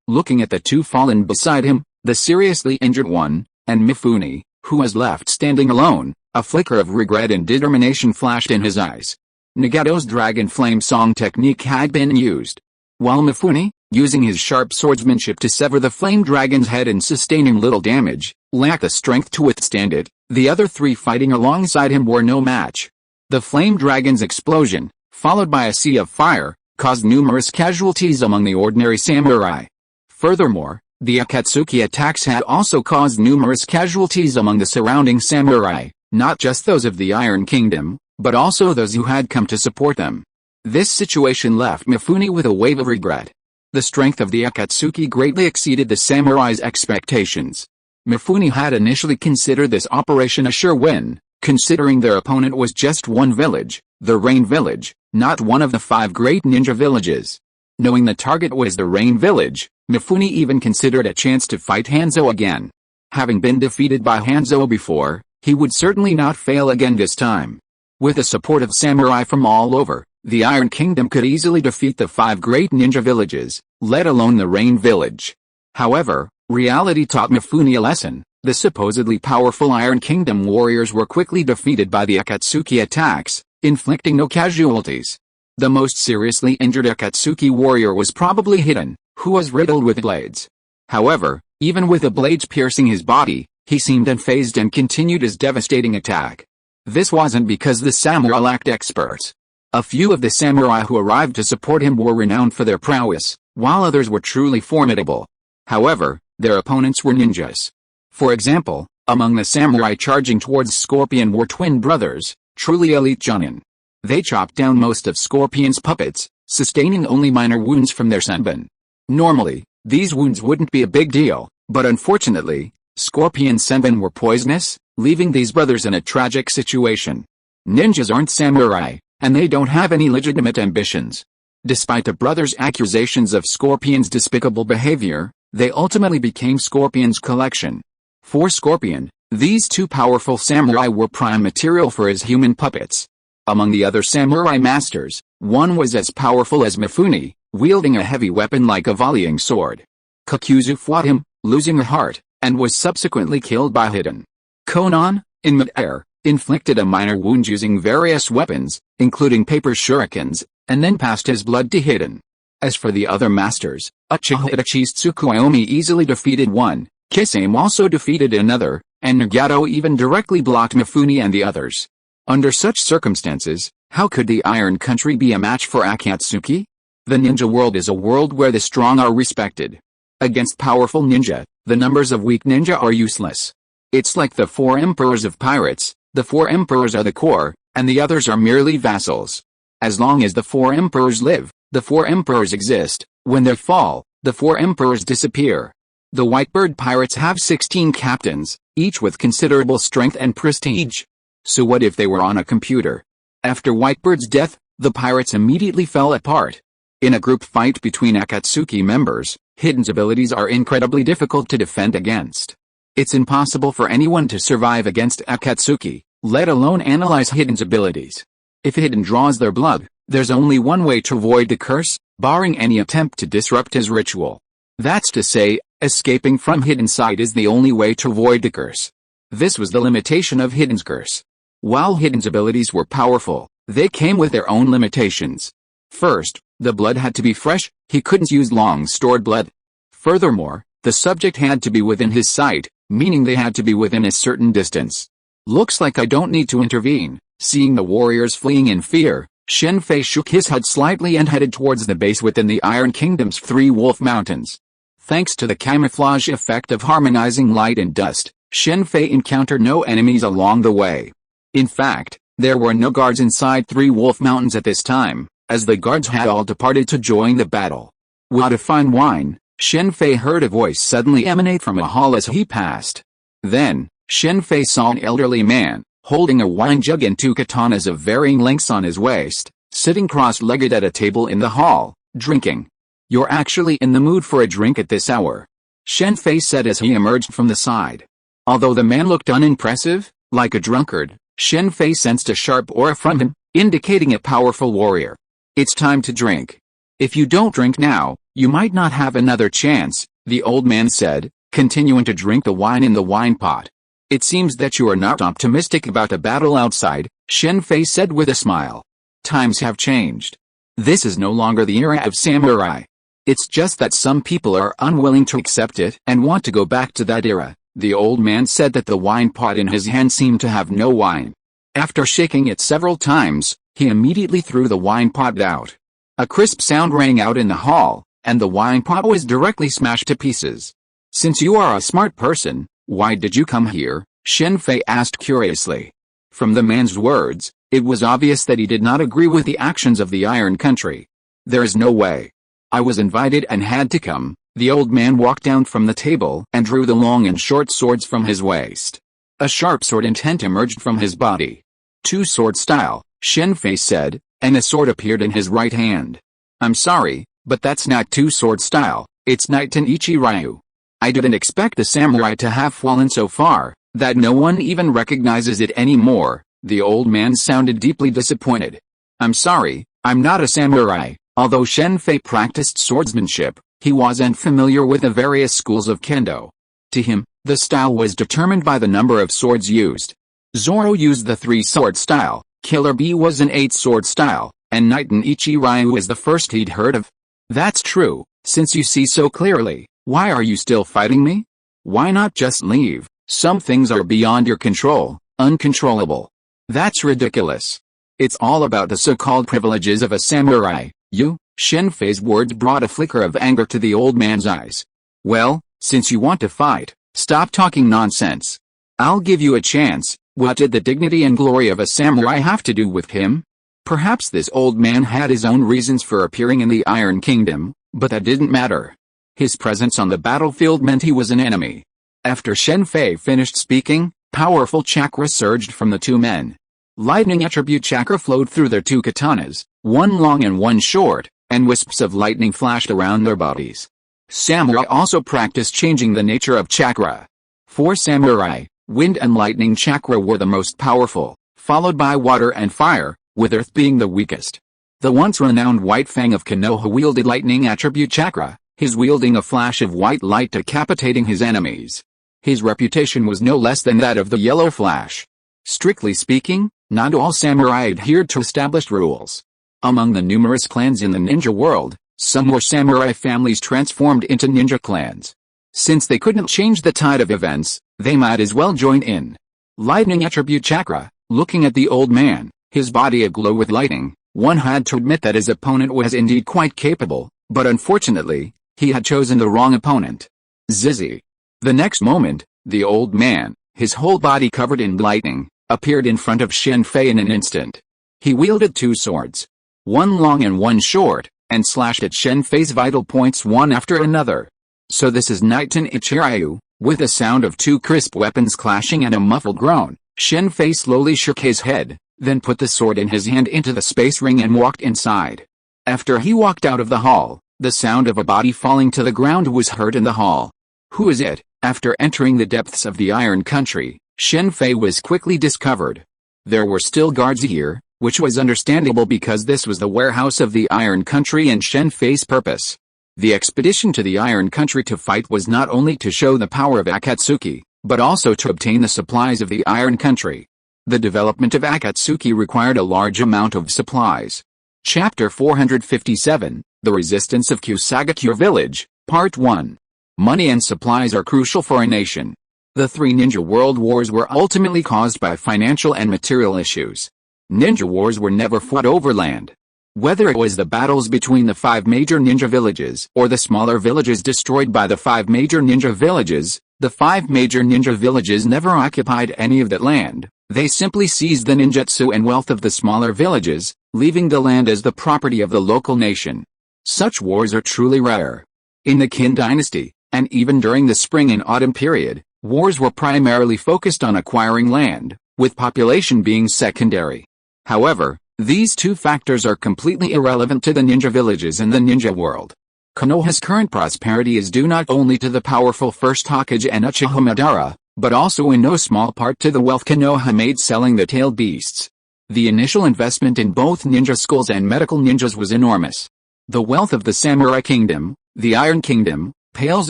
Looking at the 2 fallen beside him, the seriously injured one, and Mifune, who was left standing alone, a flicker of regret and determination flashed in his eyes. Nagato's Dragon Flame Song technique had been used. While Mifune, using his sharp swordsmanship to sever the flame dragon's head and sustaining little damage, lacked the strength to withstand it, the other 3 fighting alongside him were no match. The flame dragon's explosion, followed by a sea of fire, caused numerous casualties among the ordinary samurai. Furthermore, the Akatsuki attacks had also caused numerous casualties among the surrounding samurai, not just those of the Iron Kingdom, but also those who had come to support them. This situation left Mifune with a wave of regret. The strength of the Akatsuki greatly exceeded the samurai's expectations. Mifune had initially considered this operation a sure win, considering their opponent was just one village, the Rain Village, not one of the 5 great ninja villages. Knowing the target was the Rain Village, Mifune even considered a chance to fight Hanzo again. Having been defeated by Hanzo before, he would certainly not fail again this time. With the support of samurai from all over, the Iron Kingdom could easily defeat the 5 great ninja villages, let alone the Rain Village. However, reality taught Mifune a lesson. The supposedly powerful Iron Kingdom warriors were quickly defeated by the Akatsuki attacks, inflicting no casualties. The most seriously injured Akatsuki warrior was probably Hidden, who was riddled with blades. However, even with the blades piercing his body, he seemed unfazed and continued his devastating attack. This wasn't because the samurai lacked experts. A few of the samurai who arrived to support him were renowned for their prowess, while others were truly formidable. However, their opponents were ninjas. For example, among the samurai charging towards Scorpion were twin brothers, truly elite Jonin. They chopped down most of Scorpion's puppets, sustaining only minor wounds from their senbon. Normally, these wounds wouldn't be a big deal, but unfortunately, Scorpion's senbon were poisonous, leaving these brothers in a tragic situation. Ninjas aren't samurai, and they don't have any legitimate ambitions. Despite the brothers' accusations of Scorpion's despicable behavior, they ultimately became Scorpion's collection. For Scorpion, these 2 powerful samurai were prime material for his human puppets. Among the other samurai masters, one was as powerful as Mifune, wielding a heavy weapon like a volleying sword. Kakuzu fought him, losing a heart, and was subsequently killed by Hidden. Konan, in mid-air, inflicted a minor wound using various weapons, including paper shurikens, and then passed his blood to Hidden. As for the other masters, Uchiha Itachi's Tsukuyomi easily defeated one, Kisame also defeated another, and Nagato even directly blocked Mifune and the others. Under such circumstances, how could the Iron Country be a match for Akatsuki? The ninja world is a world where the strong are respected. Against powerful ninja, the numbers of weak ninja are useless. It's like the 4 emperors of pirates. The 4 emperors are the core, and the others are merely vassals. As long as the 4 emperors live, the 4 emperors exist. When they fall, the 4 emperors disappear. The Whitebird pirates have 16 captains, each with considerable strength and prestige. So what if they were on a computer? After Whitebird's death, the pirates immediately fell apart. In a group fight between Akatsuki members, Hidden's abilities are incredibly difficult to defend against. It's impossible for anyone to survive against Akatsuki, let alone analyze Hidden's abilities. If Hidden draws their blood, there's only one way to avoid the curse, barring any attempt to disrupt his ritual. That's to say, escaping from Hidden's side is the only way to avoid the curse. This was the limitation of Hidden's curse. While Hidden's abilities were powerful, they came with their own limitations. First, the blood had to be fresh, he couldn't use long-stored blood. Furthermore, the subject had to be within his sight, meaning they had to be within a certain distance. Looks like I don't need to intervene. Seeing the warriors fleeing in fear, Shen Fei shook his head slightly and headed towards the base within the Iron Kingdom's 3 Wolf Mountains. Thanks to the camouflage effect of harmonizing light and dust, Shen Fei encountered no enemies along the way. In fact, there were no guards inside 3 Wolf Mountains at this time, as the guards had all departed to join the battle. What a fine wine! Shen Fei heard a voice suddenly emanate from a hall as he passed. Then, Shen Fei saw an elderly man, holding a wine jug and 2 katanas of varying lengths on his waist, sitting cross-legged at a table in the hall, drinking. "You're actually in the mood for a drink at this hour," Shen Fei said as he emerged from the side. Although the man looked unimpressive, like a drunkard, Shen Fei sensed a sharp aura from him, indicating a powerful warrior. "It's time to drink. If you don't drink now, you might not have another chance," the old man said, continuing to drink the wine in the wine pot. "It seems that you are not optimistic about a battle outside," Shen Fei said with a smile. "Times have changed. This is no longer the era of samurai. It's just that some people are unwilling to accept it and want to go back to that era." The old man said that the wine pot in his hand seemed to have no wine. After shaking it several times, he immediately threw the wine pot out. A crisp sound rang out in the hall, and the wine pot was directly smashed to pieces. "Since you are a smart person, why did you come here?" Shen Fei asked curiously. From the man's words, it was obvious that he did not agree with the actions of the Iron Country. "There is no way. I was invited and had to come," The old man walked down from the table and drew the long and short swords from his waist. A sharp sword intent emerged from his body. Two-sword style, Shen Fei said, and a sword appeared in his right hand. I'm sorry, but that's not two-sword style, it's Nighten Ichi Ryu. I didn't expect the samurai to have fallen so far, that no one even recognizes it anymore. The old man sounded deeply disappointed. I'm sorry, I'm not a samurai. Although Shen Fei practiced swordsmanship, he wasn't familiar with the various schools of kendo. To him, the style was determined by the number of swords used. Zoro used the 3-sword style, Killer Bee was an 8-sword style, and Nighten Ichi Ryu is the first he'd heard of. That's true, since you see so clearly, why are you still fighting me? Why not just leave? Some things are beyond your control, uncontrollable. That's ridiculous. It's all about the so-called privileges of a samurai. You, Shen Fei's words brought a flicker of anger to the old man's eyes. Well, since you want to fight, stop talking nonsense. I'll give you a chance. What did the dignity and glory of a samurai have to do with him? Perhaps this old man had his own reasons for appearing in the Iron Kingdom, but that didn't matter. His presence on the battlefield meant he was an enemy. After Shen Fei finished speaking, powerful chakra surged from the two men. Lightning attribute chakra flowed through their two katanas, one long and one short, and wisps of lightning flashed around their bodies. Samurai also practiced changing the nature of chakra. For samurai, wind and lightning chakra were the most powerful, followed by water and fire, with earth being the weakest. The once renowned White Fang of Konoha wielded lightning attribute chakra, his wielding a flash of white light decapitating his enemies. His reputation was no less than that of the Yellow Flash. Strictly speaking, not all samurai adhered to established rules. Among the numerous clans in the ninja world, some were samurai families transformed into ninja clans. Since they couldn't change the tide of events, they might as well join in. Lightning attribute chakra, looking at the old man, his body aglow with lightning, one had to admit that his opponent was indeed quite capable, but unfortunately, he had chosen the wrong opponent. Zizzy. The next moment, the old man, his whole body covered in lightning, appeared in front of Shen Fei in an instant. He wielded two swords, one long and one short, and slashed at Shen Fei's vital points one after another. So this is Nighten Ichi Ryu. With a sound of two crisp weapons clashing and a muffled groan, Shen Fei slowly shook his head, then put the sword in his hand into the space ring and walked inside. After he walked out of the hall, the sound of a body falling to the ground was heard in the hall. Who is it? After entering the depths of the Iron Country, Shen Fei was quickly discovered. There were still guards here, which was understandable because this was the warehouse of the Iron Country and Shen Fei's purpose. The expedition to the Iron Country to fight was not only to show the power of Akatsuki, but also to obtain the supplies of the Iron Country. The development of Akatsuki required a large amount of supplies. Chapter 457, The Resistance of Kusagakure Village, Part 1. Money and supplies are crucial for a nation. The three ninja world wars were ultimately caused by financial and material issues. Ninja wars were never fought over land. Whether it was the battles between the 5 major ninja villages or the smaller villages destroyed by the 5 major ninja villages, the 5 major ninja villages never occupied any of that land. They simply seized the ninjutsu and wealth of the smaller villages, leaving the land as the property of the local nation. Such wars are truly rare. In the Qin dynasty, and even during the spring and autumn period, wars were primarily focused on acquiring land, with population being secondary. However, these two factors are completely irrelevant to the ninja villages and the ninja world. Konoha's current prosperity is due not only to the powerful First Hokage and Uchiha Madara, but also in no small part to the wealth Konoha made selling the tailed beasts. The initial investment in both ninja schools and medical ninjas was enormous. The wealth of the Samurai Kingdom, the Iron Kingdom, pales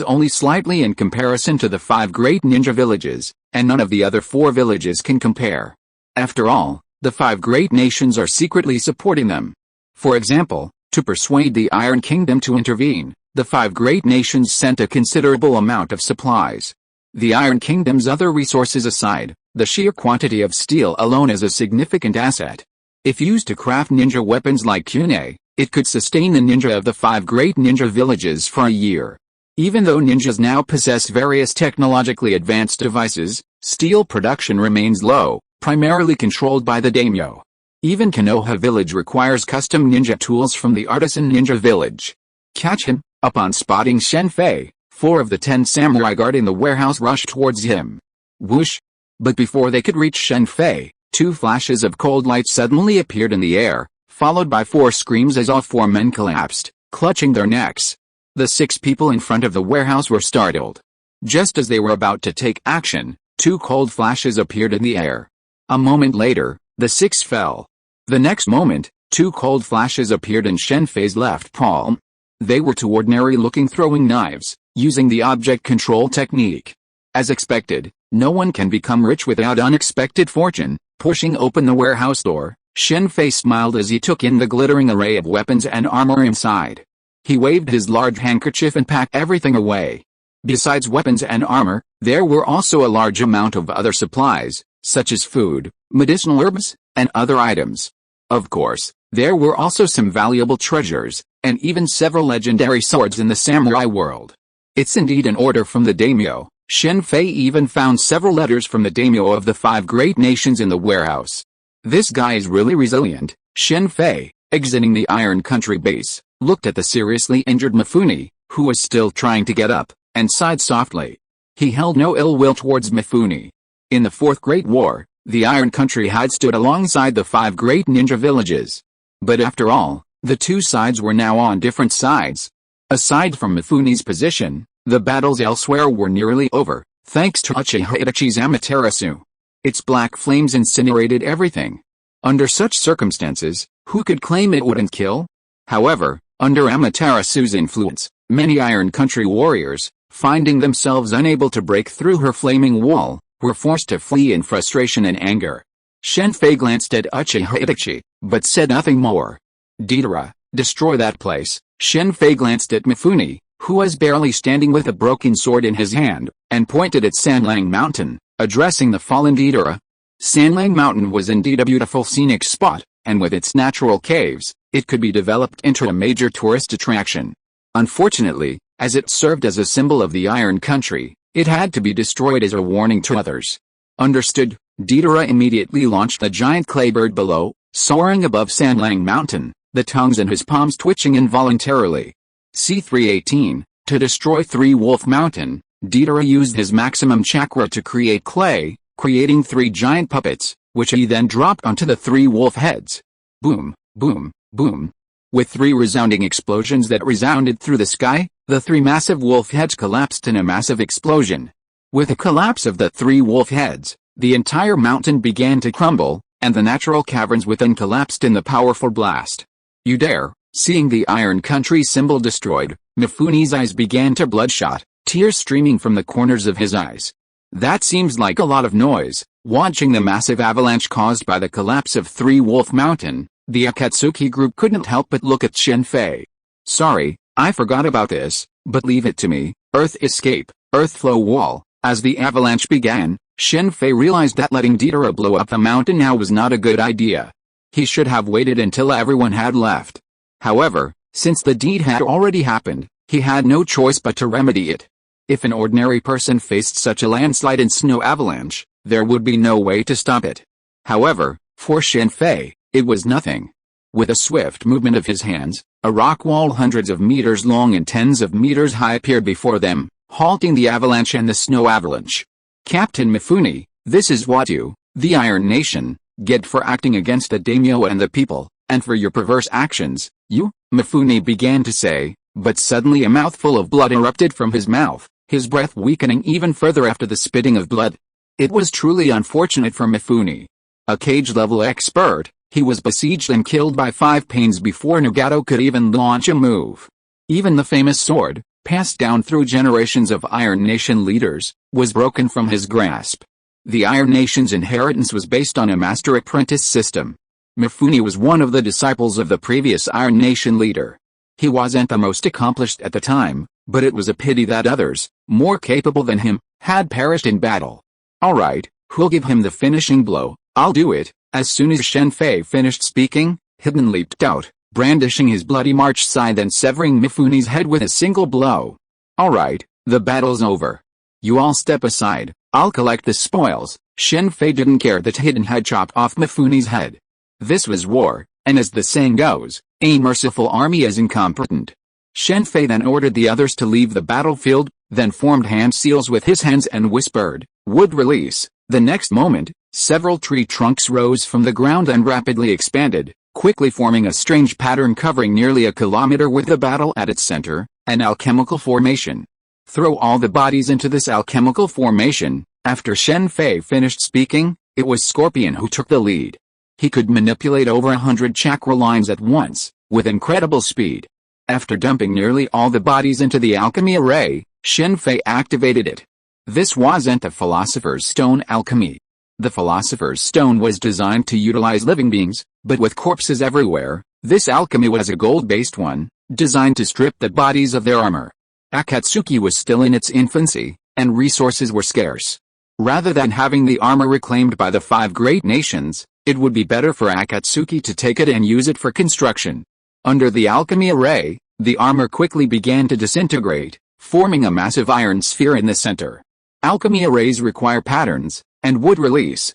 only slightly in comparison to the 5 great ninja villages, and none of the other 4 villages can compare. After all, the 5 great nations are secretly supporting them. For example, to persuade the Iron Kingdom to intervene, the 5 great nations sent a considerable amount of supplies. The Iron Kingdom's other resources aside, the sheer quantity of steel alone is a significant asset. If used to craft ninja weapons like kunai, it could sustain the ninja of the 5 great ninja villages for a year. Even though ninjas now possess various technologically advanced devices, steel production remains low, primarily controlled by the daimyo. Even Konoha village requires custom ninja tools from the artisan ninja village. Catch him, Upon spotting Shen Fei, 4 of the 10 samurai guarding the warehouse rushed towards him. Whoosh! But before they could reach Shen Fei, 2 flashes of cold light suddenly appeared in the air, followed by 4 screams as all 4 men collapsed, clutching their necks. The 6 people in front of the warehouse were startled. Just as they were about to take action, 2 cold flashes appeared in the air. A moment later, the 6 fell. The next moment, 2 cold flashes appeared in Shen Fei's left palm. They were 2 ordinary-looking throwing knives, using the object control technique. As expected, no one can become rich without unexpected fortune. Pushing open the warehouse door, Shen Fei smiled as he took in the glittering array of weapons and armor inside. He waved his large handkerchief and packed everything away. Besides weapons and armor, there were also a large amount of other supplies, such as food, medicinal herbs, and other items. Of course, there were also some valuable treasures, and even several legendary swords in the samurai world. It's indeed an order from the daimyo. Shen Fei even found several letters from the daimyo of the 5 great nations in the warehouse. This guy is really resilient. Shen Fei, exiting the Iron Country base, looked at the seriously injured Mifune, who was still trying to get up, and sighed softly. He held no ill will towards Mifune. In the 4th Great War, the Iron Country had stood alongside the 5 great ninja villages. But after all, the 2 sides were now on different sides. Aside from Mifune's position, the battles elsewhere were nearly over, thanks to Uchiha Amaterasu. Its black flames incinerated everything. Under such circumstances, who could claim it wouldn't kill? However, under Amaterasu's influence, many Iron Country warriors, finding themselves unable to break through her flaming wall, were forced to flee in frustration and anger. Shen Fei glanced at Uchiha, but said nothing more. Deidara, destroy that place. Shen Fei glanced at Mifune, who was barely standing with a broken sword in his hand, and pointed at Sanlang Mountain, addressing the fallen Deidara. Sanlang Mountain was indeed a beautiful scenic spot, and with its natural caves, it could be developed into a major tourist attraction. Unfortunately, as it served as a symbol of the Iron Country, it had to be destroyed as a warning to others. Understood. Deidara immediately launched the giant clay bird below, soaring above Sanlang Mountain, the tongues in his palms twitching involuntarily. C318, to destroy 3 Wolf Mountain, Deidara used his maximum chakra to create clay, creating 3 giant puppets, which he then dropped onto the 3 wolf heads. Boom, boom, boom. With 3 resounding explosions that resounded through the sky, the 3 massive wolf heads collapsed in a massive explosion. With the collapse of the 3 wolf heads, the entire mountain began to crumble, and the natural caverns within collapsed in the powerful blast. You dare? Seeing the Iron Country symbol destroyed, Mifune's eyes began to bloodshot, tears streaming from the corners of his eyes. That seems like a lot of noise. Watching the massive avalanche caused by the collapse of 3 Wolf Mountain, the Akatsuki group couldn't help but look at Shen Fei. Sorry, I forgot about this, but leave it to me. Earth escape, earth flow wall. As the avalanche began, Shen Fei realized that letting Deidara blow up the mountain now was not a good idea. He should have waited until everyone had left. However, since the deed had already happened, he had no choice but to remedy it. If an ordinary person faced such a landslide and snow avalanche, there would be no way to stop it. However, for Shen Fei, it was nothing. With a swift movement of his hands, a rock wall hundreds of meters long and tens of meters high appeared before them, halting the avalanche and the snow avalanche. Captain Mifune, this is what you, the Iron Nation, get for acting against the daimyo and the people, and for your perverse actions, you, Mifune began to say, but suddenly a mouthful of blood erupted from his mouth, his breath weakening even further after the spitting of blood. It was truly unfortunate for Mifune. A cage-level expert, he was besieged and killed by 5 pains before Nagato could even launch a move. Even the famous sword, passed down through generations of Iron Nation leaders, was broken from his grasp. The Iron Nation's inheritance was based on a master-apprentice system. Mifune was one of the disciples of the previous Iron Nation leader. He wasn't the most accomplished at the time, but it was a pity that others, more capable than him, had perished in battle. Alright, who'll give him the finishing blow? I'll do it. As soon as Shen Fei finished speaking, Hidden leaped out, brandishing his bloody march scythe and severing Mifune's head with a single blow. Alright, the battle's over. You all step aside, I'll collect the spoils. Shen Fei didn't care that Hidden had chopped off Mifune's head. This was war, and as the saying goes, a merciful army is incompetent. Shen Fei then ordered the others to leave the battlefield, then formed hand seals with his hands and whispered, "Would release." The next moment, several tree trunks rose from the ground and rapidly expanded, quickly forming a strange pattern covering nearly a kilometer with the battle at its center, an alchemical formation. Throw all the bodies into this alchemical formation. After Shen Fei finished speaking, it was Scorpion who took the lead. He could manipulate over 100 chakra lines at once, with incredible speed. After dumping nearly all the bodies into the alchemy array, Shen Fei activated it. This wasn't the Philosopher's Stone alchemy. The Philosopher's Stone was designed to utilize living beings, but with corpses everywhere, this alchemy was a gold-based one, designed to strip the bodies of their armor. Akatsuki was still in its infancy, and resources were scarce. Rather than having the armor reclaimed by the 5 great nations, it would be better for Akatsuki to take it and use it for construction. Under the alchemy array, the armor quickly began to disintegrate, forming a massive iron sphere in the center. Alchemy arrays require patterns, and would release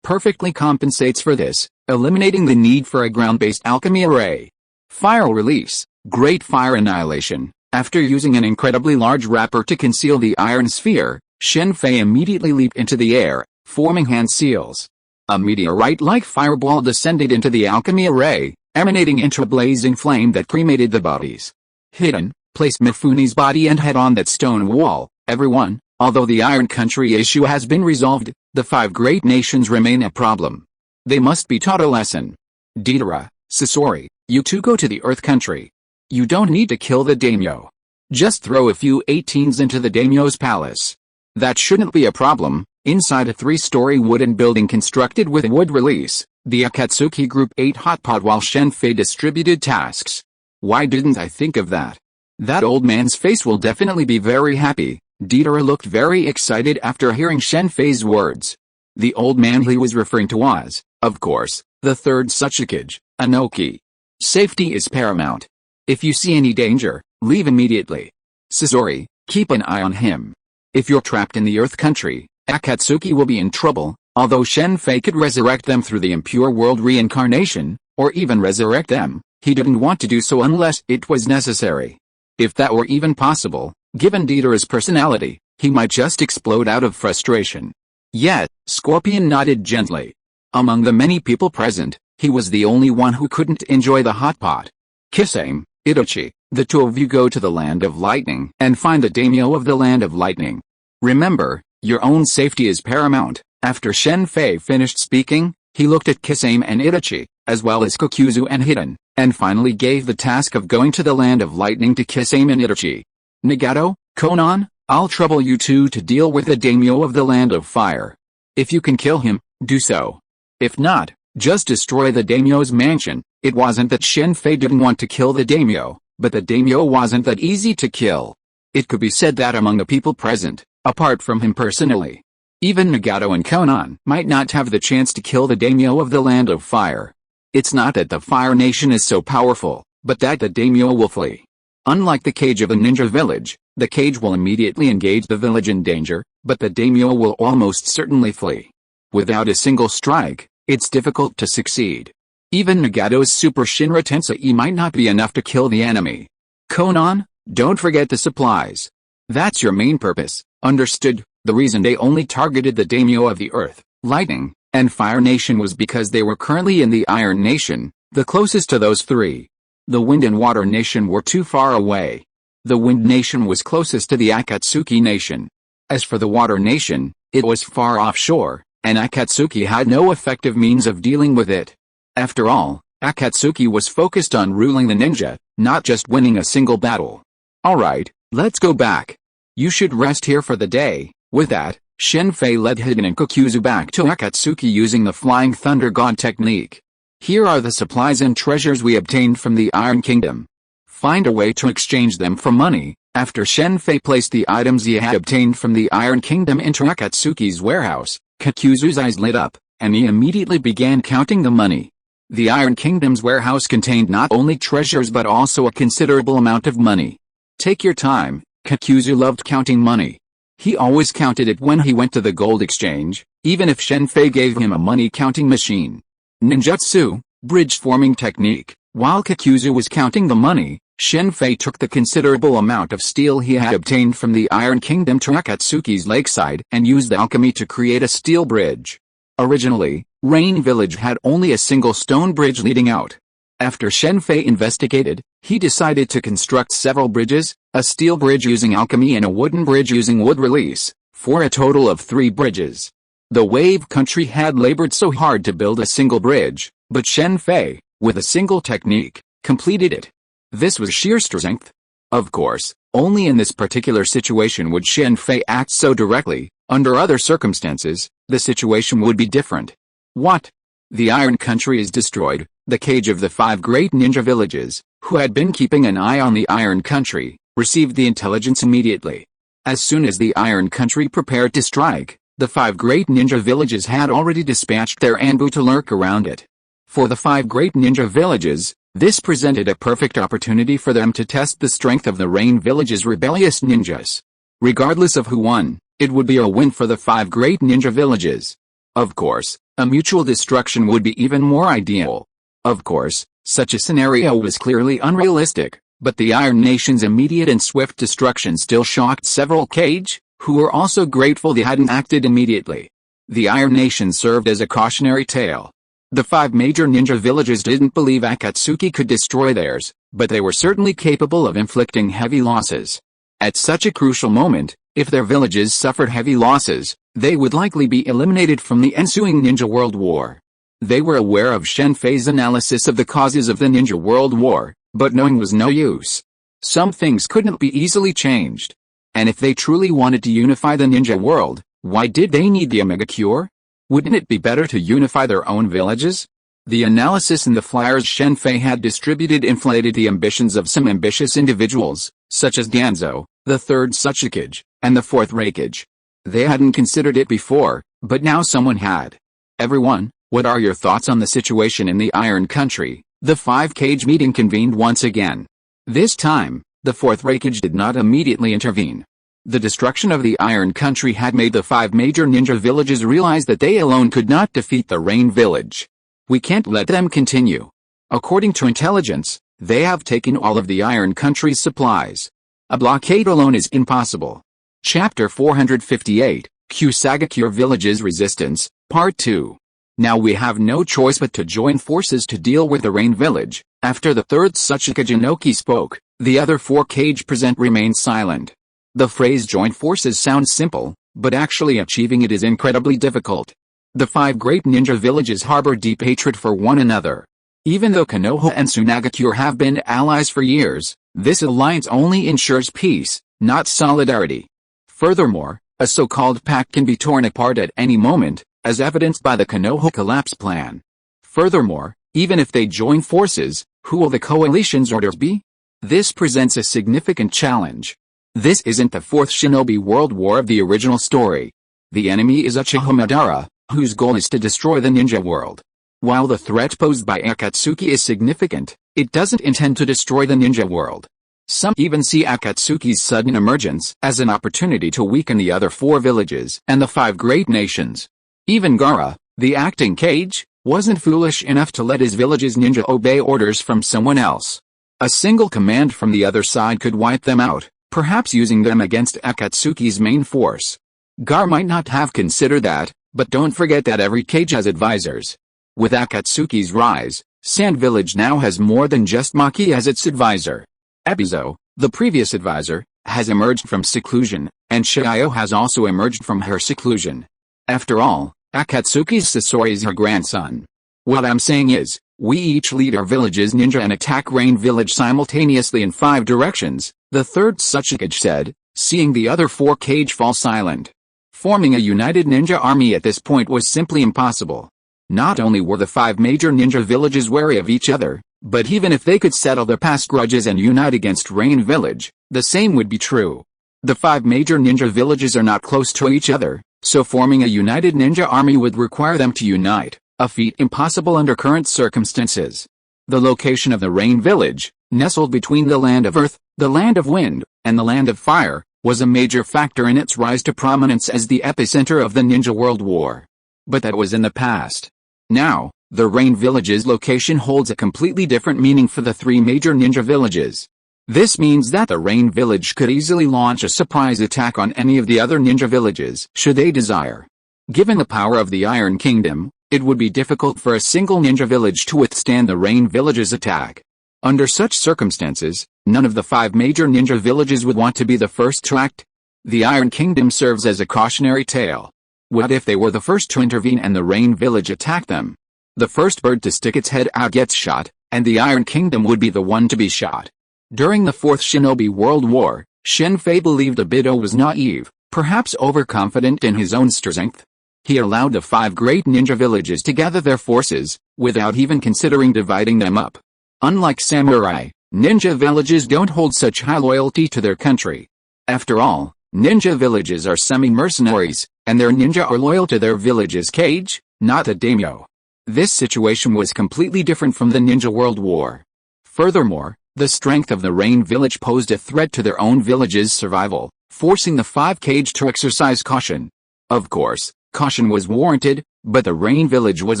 perfectly compensates for this, eliminating the need for a ground-based alchemy array. Fire release, great fire annihilation. After using an incredibly large wrapper to conceal the iron sphere, Shen Fei immediately leaped into the air, forming hand seals. A meteorite-like fireball descended into the alchemy array, emanating into a blazing flame that cremated the bodies. Hidden, place Mifune's body and head on that stone wall. Everyone, although the Iron Country issue has been resolved, the 5 great nations remain a problem. They must be taught a lesson. Deidara, Sasori, you two go to the Earth Country. You don't need to kill the daimyo. Just throw a few 18s into the daimyo's palace. That shouldn't be a problem. Inside a 3-story wooden building constructed with wood release, the Akatsuki group ate hot pot while Shen Fei distributed tasks. Why didn't I think of that? That old man's face will definitely be very happy. Deidara looked very excited after hearing Shen Fei's words. The old man he was referring to was, of course, the 3rd Tsuchikage, Anoki. Safety is paramount. If you see any danger, leave immediately. Sasori, keep an eye on him. If you're trapped in the Earth Country, Akatsuki will be in trouble. Although Shen Fei could resurrect them through the impure world reincarnation, or even resurrect them, he didn't want to do so unless it was necessary. If that were even possible, given Deidara's personality, he might just explode out of frustration. Yet, Scorpion nodded gently. Among the many people present, he was the only one who couldn't enjoy the hot pot. Kisame, Itachi, the 2 of you go to the Land of Lightning and find the daimyo of the Land of Lightning. Remember, your own safety is paramount. After Shen Fei finished speaking, he looked at Kisame and Itachi, as well as Kokuzu and Hidden, and finally gave the task of going to the Land of Lightning to Kisame and Itachi. Nagato, Konan, I'll trouble you two to deal with the daimyo of the Land of Fire. If you can kill him, do so. If not, just destroy the daimyo's mansion. It wasn't that Shen Fei didn't want to kill the daimyo, but the daimyo wasn't that easy to kill. It could be said that among the people present, apart from him personally, even Nagato and Konan might not have the chance to kill the daimyo of the Land of Fire. It's not that the Fire Nation is so powerful, but that the daimyo will flee. Unlike the cage of a ninja village, the cage will immediately engage the village in danger, but the daimyo will almost certainly flee. Without a single strike, it's difficult to succeed. Even Nagato's Super Shinra Tensei might not be enough to kill the enemy. Konan, don't forget the supplies. That's your main purpose, understood? The reason they only targeted the daimyo of the Earth, Lightning, and Fire Nation was because they were currently in the Iron Nation, the closest to those 3. The Wind and Water Nation were too far away. The Wind Nation was closest to the Akatsuki Nation. As for the Water Nation, it was far offshore, and Akatsuki had no effective means of dealing with it. After all, Akatsuki was focused on ruling the ninja, not just winning a single battle. Alright, let's go back. You should rest here for the day. With that, Shen Fei led Hidden and Kokuzu back to Akatsuki using the Flying Thunder God technique. Here are the supplies and treasures we obtained from the Iron Kingdom. Find a way to exchange them for money. After Shen Fei placed the items he had obtained from the Iron Kingdom into Akatsuki's warehouse, Kokuzu's eyes lit up, and he immediately began counting the money. The Iron Kingdom's warehouse contained not only treasures but also a considerable amount of money. Take your time. Kokuzu loved counting money. He always counted it when he went to the gold exchange, even if Shen Fei gave him a money-counting machine. Ninjutsu, bridge-forming technique. While Kokuzu was counting the money, Shen Fei took the considerable amount of steel he had obtained from the Iron Kingdom to Akatsuki's lakeside and used alchemy to create a steel bridge. Originally, Rain Village had only a single stone bridge leading out. After Shen Fei investigated, he decided to construct several bridges, a steel bridge using alchemy and a wooden bridge using wood release, for a total of 3 bridges. The Wave Country had labored so hard to build a single bridge, but Shen Fei, with a single technique, completed it. This was sheer strength. Of course, only in this particular situation would Shen Fei act so directly. Under other circumstances, the situation would be different. What? The Iron Country is destroyed. The cage of the 5 great ninja villages, who had been keeping an eye on the Iron Country, received the intelligence immediately. As soon as the Iron Country prepared to strike, the 5 great ninja villages had already dispatched their ambu to lurk around it. For the 5 great ninja villages, this presented a perfect opportunity for them to test the strength of the Rain Village's rebellious ninjas. Regardless of who won, it would be a win for the 5 great ninja villages. Of course, a mutual destruction would be even more ideal. Of course, such a scenario was clearly unrealistic, but the Iron Nation's immediate and swift destruction still shocked several Cage, who were also grateful they hadn't acted immediately. The Iron Nation served as a cautionary tale. The 5 major ninja villages didn't believe Akatsuki could destroy theirs, but they were certainly capable of inflicting heavy losses. At such a crucial moment, if their villages suffered heavy losses, they would likely be eliminated from the ensuing Ninja World War. They were aware of Shen Fei's analysis of the causes of the Ninja World War, but knowing was no use. Some things couldn't be easily changed. And if they truly wanted to unify the ninja world, why did they need the Omega Cure? Wouldn't it be better to unify their own villages? The analysis in the flyers Shen Fei had distributed inflated the ambitions of some ambitious individuals, such as Danzo, the 3rd Suchikage, and the 4th Raikage. They hadn't considered it before, but now someone had. Everyone, what are your thoughts on the situation in the Iron Country? The 5 Cage meeting convened once again. This time, the 4th Raikage did not immediately intervene. The destruction of the Iron Country had made the 5 major ninja villages realize that they alone could not defeat the Rain Village. We can't let them continue. According to intelligence, they have taken all of the Iron Country's supplies. A blockade alone is impossible. Chapter 458, Kusagakure Village's Resistance, Part 2. Now we have no choice but to join forces to deal with the Rain Village. After the 3rd Suchikage Inoki spoke, the other 4 Cage present remained silent. The phrase join forces sounds simple, but actually achieving it is incredibly difficult. The 5 great ninja villages harbor deep hatred for one another. Even though Konoha and Tsunagakure have been allies for years, this alliance only ensures peace, not solidarity. Furthermore, a so-called pact can be torn apart at any moment, as evidenced by the Konoha collapse plan. Furthermore, even if they join forces, who will the coalition's orders be? This presents a significant challenge. This isn't the 4th Shinobi World War of the original story. The enemy is Uchiha Madara, whose goal is to destroy the ninja world. While the threat posed by Akatsuki is significant, it doesn't intend to destroy the ninja world. Some even see Akatsuki's sudden emergence as an opportunity to weaken the other 4 villages and the 5 great nations. Even Gaara, the acting Cage, wasn't foolish enough to let his village's ninja obey orders from someone else. A single command from the other side could wipe them out, perhaps using them against Akatsuki's main force. Gaara might not have considered that, but don't forget that every Cage has advisors. With Akatsuki's rise, Sand Village now has more than just Maki as its advisor. Ebizo, the previous advisor, has emerged from seclusion, and Shio has also emerged from her seclusion. After all, Akatsuki's Sasori is her grandson. What I'm saying is, we each lead our village's ninja and attack Rain Village simultaneously in 5 directions, the 3rd Suchikage said, seeing the other 4 Cage fall silent. Forming a united ninja army at this point was simply impossible. Not only were the 5 major ninja villages wary of each other, but even if they could settle their past grudges and unite against Rain Village, the same would be true. The 5 major ninja villages are not close to each other, so forming a united ninja army would require them to unite, a feat impossible under current circumstances. The location of the Rain Village, nestled between the Land of Earth, the Land of Wind, and the Land of Fire, was a major factor in its rise to prominence as the epicenter of the Ninja World War. But that was in the past. Now, the Rain Village's location holds a completely different meaning for the 3 major ninja villages. This means that the Rain Village could easily launch a surprise attack on any of the other ninja villages should they desire. Given the power of the Iron Kingdom, it would be difficult for a single ninja village to withstand the Rain Village's attack. Under such circumstances, none of the 5 major ninja villages would want to be the first to act. The Iron Kingdom serves as a cautionary tale. What if they were the first to intervene and the Rain Village attacked them? The first bird to stick its head out gets shot, and the Iron Kingdom would be the one to be shot. During the Fourth Shinobi World War, Shen Fei believed Abido was naive, perhaps overconfident in his own strength. He allowed the 5 great ninja villages to gather their forces, without even considering dividing them up. Unlike samurai, ninja villages don't hold such high loyalty to their country. After all, ninja villages are semi-mercenaries, and their ninja are loyal to their village's cage, not the daimyo. This situation was completely different from the Ninja World War. Furthermore, the strength of the Rain Village posed a threat to their own village's survival, forcing the 5 cage to exercise caution. Of course, caution was warranted, but the Rain Village was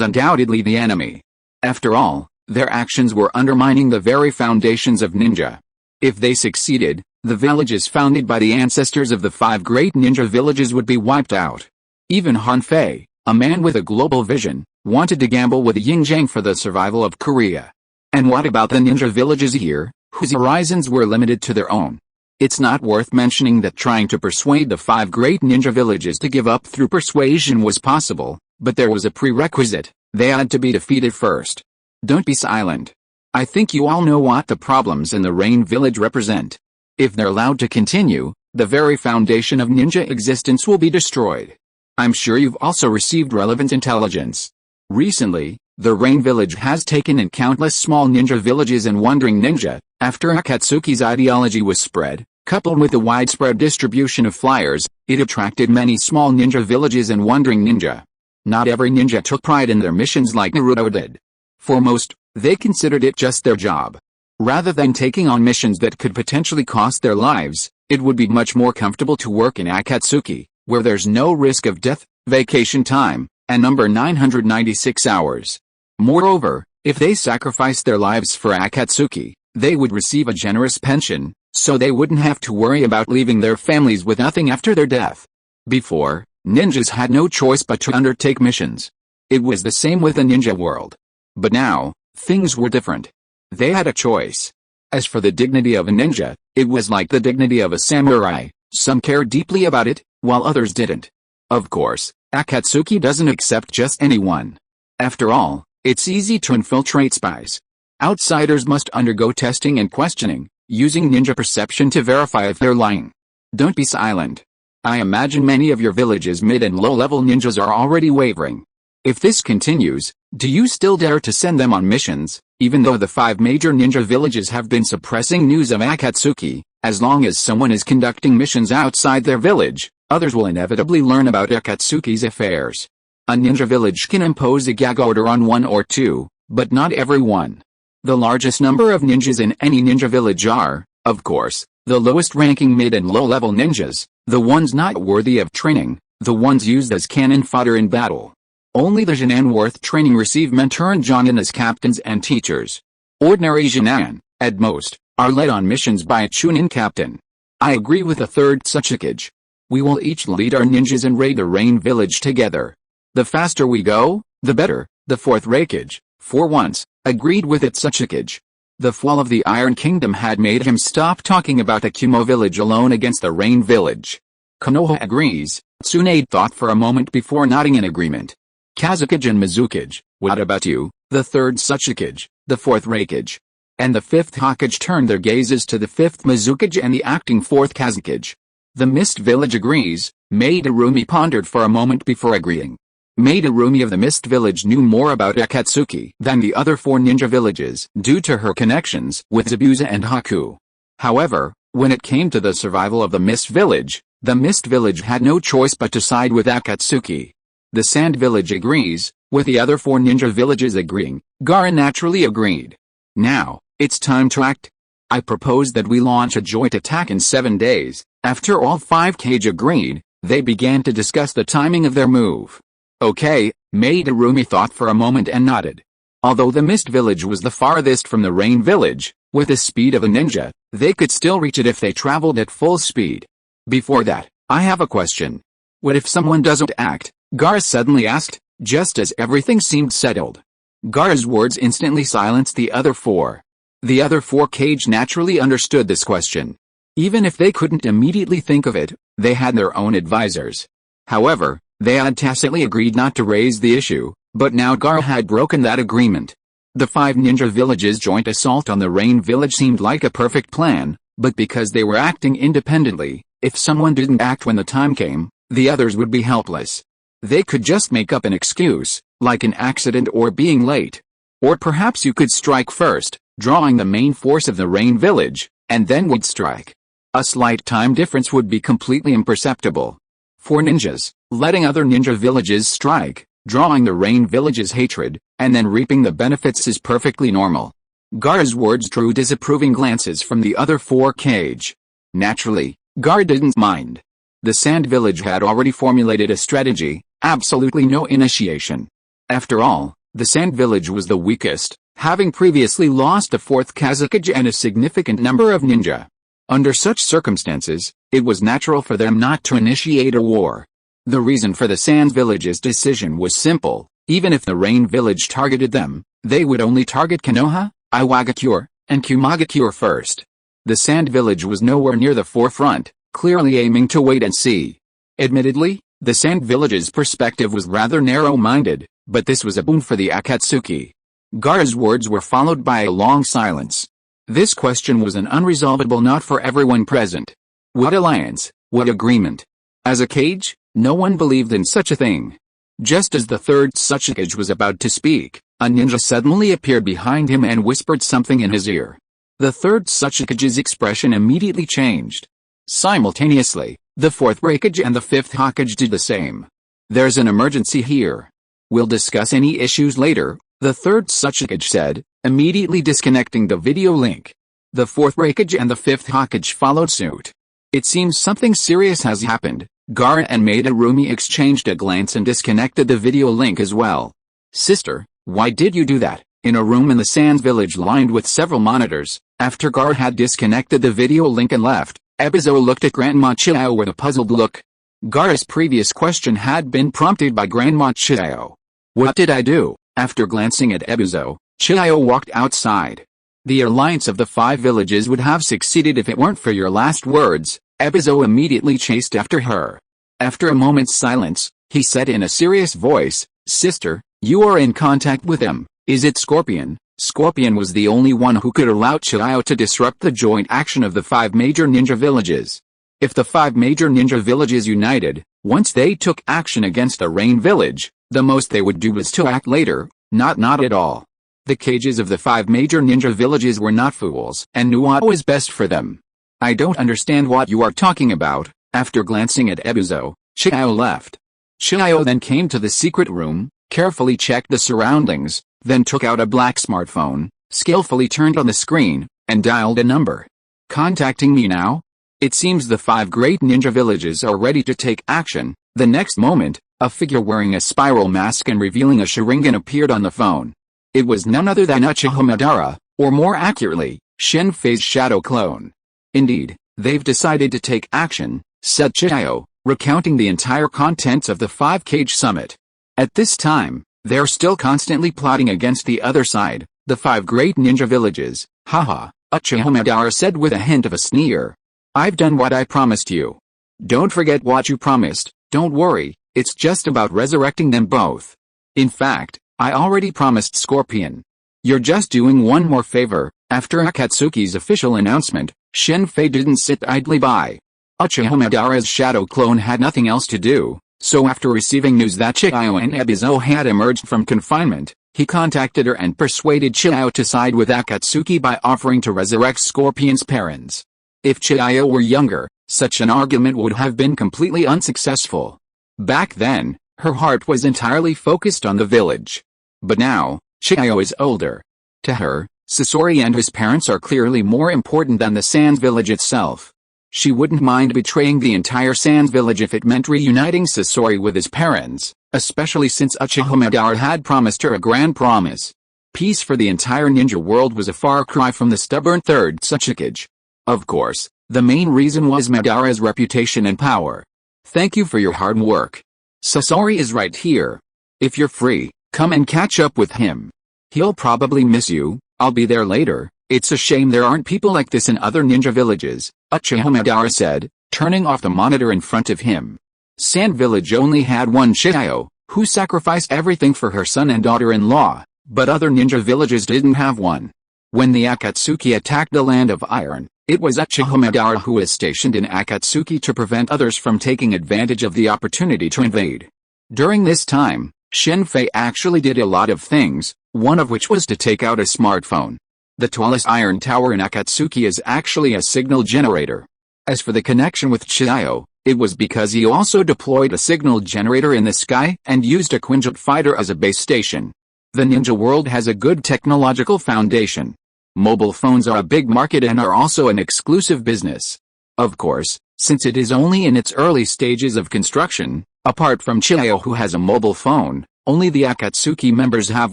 undoubtedly the enemy. After all, their actions were undermining the very foundations of ninja. If they succeeded, the villages founded by the ancestors of the 5 great ninja villages would be wiped out. Even Han Fei, a man with a global vision, wanted to gamble with Yinjiang for the survival of Korea. And what about the ninja villages here, whose horizons were limited to their own? It's not worth mentioning that trying to persuade the 5 great ninja villages to give up through persuasion was possible, but there was a prerequisite: they had to be defeated first. Don't be silent. I think you all know what the problems in the Rain Village represent. If they're allowed to continue, the very foundation of ninja existence will be destroyed. I'm sure you've also received relevant intelligence. Recently, the Rain Village has taken in countless small ninja villages and wandering ninja. After Akatsuki's ideology was spread, coupled with the widespread distribution of flyers, it attracted many small ninja villages and wandering ninja. Not every ninja took pride in their missions like Naruto did. For most, they considered it just their job. Rather than taking on missions that could potentially cost their lives, it would be much more comfortable to work in Akatsuki, where there's no risk of death, vacation time, and number 996 hours. Moreover, if they sacrificed their lives for Akatsuki, they would receive a generous pension, so they wouldn't have to worry about leaving their families with nothing after their death. Before, ninjas had no choice but to undertake missions. It was the same with the ninja world. But now, things were different. They had a choice. As for the dignity of a ninja, it was like the dignity of a samurai. Some cared deeply about it, while others didn't. Of course, Akatsuki doesn't accept just anyone. After all, it's easy to infiltrate spies. Outsiders must undergo testing and questioning, using ninja perception to verify if they're lying. Don't be silent. I imagine many of your village's mid and low-level ninjas are already wavering. If this continues, do you still dare to send them on missions, even though the 5 major ninja villages have been suppressing news of Akatsuki? As long as someone is conducting missions outside their village, others will inevitably learn about Akatsuki's affairs. A ninja village can impose a gag order on 1 or 2, but not everyone. The largest number of ninjas in any ninja village are, of course, the lowest-ranking mid and low-level ninjas, the ones not worthy of training, the ones used as cannon fodder in battle. Only the Jinan worth training receive mentor and Jonin as captains and teachers. Ordinary Jinan, at most, are led on missions by a Chunin captain. I agree with the 3rd Tsuchikage. We will each lead our ninjas and raid the Rain Village together. The faster we go, the better, the 4th Raikage, for once, agreed with it Tsuchikage. The fall of the Iron Kingdom had made him stop talking about the Kumo village alone against the Rain Village. Konoha agrees. Tsunade thought for a moment before nodding in agreement. Kazukage and Mizukage, what about you, the 3rd Tsuchikage, the 4th Raikage? And the 5th Hokage turned their gazes to the 5th Mizukage and the acting 4th Kazukage. The Mist Village agrees. Madarumi pondered for a moment before agreeing. Madarumi of the Mist Village knew more about Akatsuki than the other 4 ninja villages due to her connections with Zabuza and Haku. However, when it came to the survival of the Mist Village had no choice but to side with Akatsuki. The Sand Village agrees, with the other 4 ninja villages agreeing. Gaara naturally agreed. Now, it's time to act. I propose that we launch a joint attack in 7 days. After all 5 Kage agreed, they began to discuss the timing of their move. Okay, Madarumi thought for a moment and nodded. Although the Mist Village was the farthest from the Rain Village, With the speed of a ninja, they could still reach it if they traveled at full speed. Before that, I have a question. What if someone doesn't act? Gaara suddenly asked, just as everything seemed settled. Gaara's words instantly silenced the other four. The other four cage naturally understood this question. Even if they couldn't immediately think of it, they had their own advisors. However, they had tacitly agreed not to raise the issue, but now Gaara had broken that agreement. The 5 ninja villages' joint assault on the Rain village seemed like a perfect plan, but because they were acting independently, if someone didn't act when the time came, the others would be helpless. They could just make up an excuse, like an accident or being late. Or perhaps you could strike first, drawing the main force of the Rain village, and then would strike. A slight time difference would be completely imperceptible. For ninjas, letting other ninja villages strike, drawing the Rain village's hatred, and then reaping the benefits is perfectly normal. Gaara's words drew disapproving glances from the other 4 cage. Naturally, Gaara didn't mind. The Sand village had already formulated a strategy, absolutely no initiation. After all, the Sand village was the weakest, having previously lost the 4th Kazakage and a significant number of ninja. Under such circumstances, it was natural for them not to initiate a war. The reason for the Sand village's decision was simple. Even if the Rain village targeted them, they would only target Konoha, Iwagakure, and Kumagakure first. The Sand village was nowhere near the forefront, clearly aiming to wait and see. Admittedly, the Sand village's perspective was rather narrow-minded, but this was a boon for the Akatsuki. Gaara's words were followed by a long silence. This question was an unresolvable knot for everyone present. What alliance, what agreement? As a cage, no one believed in such a thing. Just as the 3rd Tsuchikage was about to speak, a ninja suddenly appeared behind him and whispered something in his ear. The 3rd Tsuchikage's expression immediately changed. Simultaneously, the 4th Raikage and the 5th Hokage did the same. There's an emergency here. We'll discuss any issues later, the 3rd Tsuchikage said, immediately disconnecting the video link. The 4th Raikage and the 5th Hokage followed suit. It seems something serious has happened. Gaara and Madarumi exchanged a glance and disconnected the video link as well. Sister, why did you do that? In a room in the Sands village lined with several monitors, after Gaara had disconnected the video link and left, Ebizo looked at Grandma Chiao with a puzzled look. Gaara's previous question had been prompted by Grandma Chiao. What did I do? After glancing at Ebizo, Chiao walked outside. The alliance of the 5 villages would have succeeded if it weren't for your last words. Ebizo immediately chased after her. After a moment's silence, he said in a serious voice, Sister, you are in contact with him. Is it Scorpion? Scorpion was the only one who could allow Chiao to disrupt the joint action of the 5 major ninja villages. If the 5 major ninja villages united, once they took action against the Rain village, the most they would do was to act later, not at all. The cages of the 5 major ninja villages were not fools and knew what was best for them. I don't understand what you are talking about. After glancing at Ebizo, Chiao left. Chiao then came to the secret room, carefully checked the surroundings, then took out a black smartphone, skillfully turned on the screen, and dialed a number. Contacting me now? It seems the 5 great ninja villages are ready to take action. The next moment, a figure wearing a spiral mask and revealing a Sharingan appeared on the phone. It was none other than Uchiha Madara, or more accurately, Shen Fei's shadow clone. Indeed, they've decided to take action, said Chiao, recounting the entire contents of the 5-cage summit. At this time, they're still constantly plotting against the other side, the 5 great ninja villages. Haha, Uchiha Madara said with a hint of a sneer. I've done what I promised you. Don't forget what you promised, don't worry, it's just about resurrecting them both. In fact, I already promised Scorpion. You're just doing one more favor. After Akatsuki's official announcement, Shen Fei didn't sit idly by. Uchiha Madara's shadow clone had nothing else to do, so after receiving news that Chiao and Ebizo had emerged from confinement, he contacted her and persuaded Chiao to side with Akatsuki by offering to resurrect Scorpion's parents. If Chiao were younger, such an argument would have been completely unsuccessful. Back then, her heart was entirely focused on the village. But now, Chiao is older. To her, Sasori and his parents are clearly more important than the Sands village itself. She wouldn't mind betraying the entire Sands village if it meant reuniting Sasori with his parents, especially since Uchiha Madara had promised her a grand promise. Peace for the entire ninja world was a far cry from the stubborn third Tsuchikage. Of course, the main reason was Madara's reputation and power. Thank you for your hard work. Sasori is right here. If you're free, come and catch up with him. He'll probably miss you. I'll be there later. It's a shame there aren't people like this in other ninja villages, Uchiha Madara said, turning off the monitor in front of him. Sand Village only had one Chiyo, who sacrificed everything for her son and daughter-in-law, but other ninja villages didn't have one. When the Akatsuki attacked the Land of Iron, it was Uchiha Madara who was stationed in Akatsuki to prevent others from taking advantage of the opportunity to invade. During this time, Shen Fei actually did a lot of things, one of which was to take out a smartphone. The tallest iron tower in Akatsuki is actually a signal generator. As for the connection with Chiyo, it was because he also deployed a signal generator in the sky and used a Quinjet fighter as a base station. The ninja world has a good technological foundation. Mobile phones are a big market and are also an exclusive business. Of course, since it is only in its early stages of construction, apart from Chiyo who has a mobile phone, only the Akatsuki members have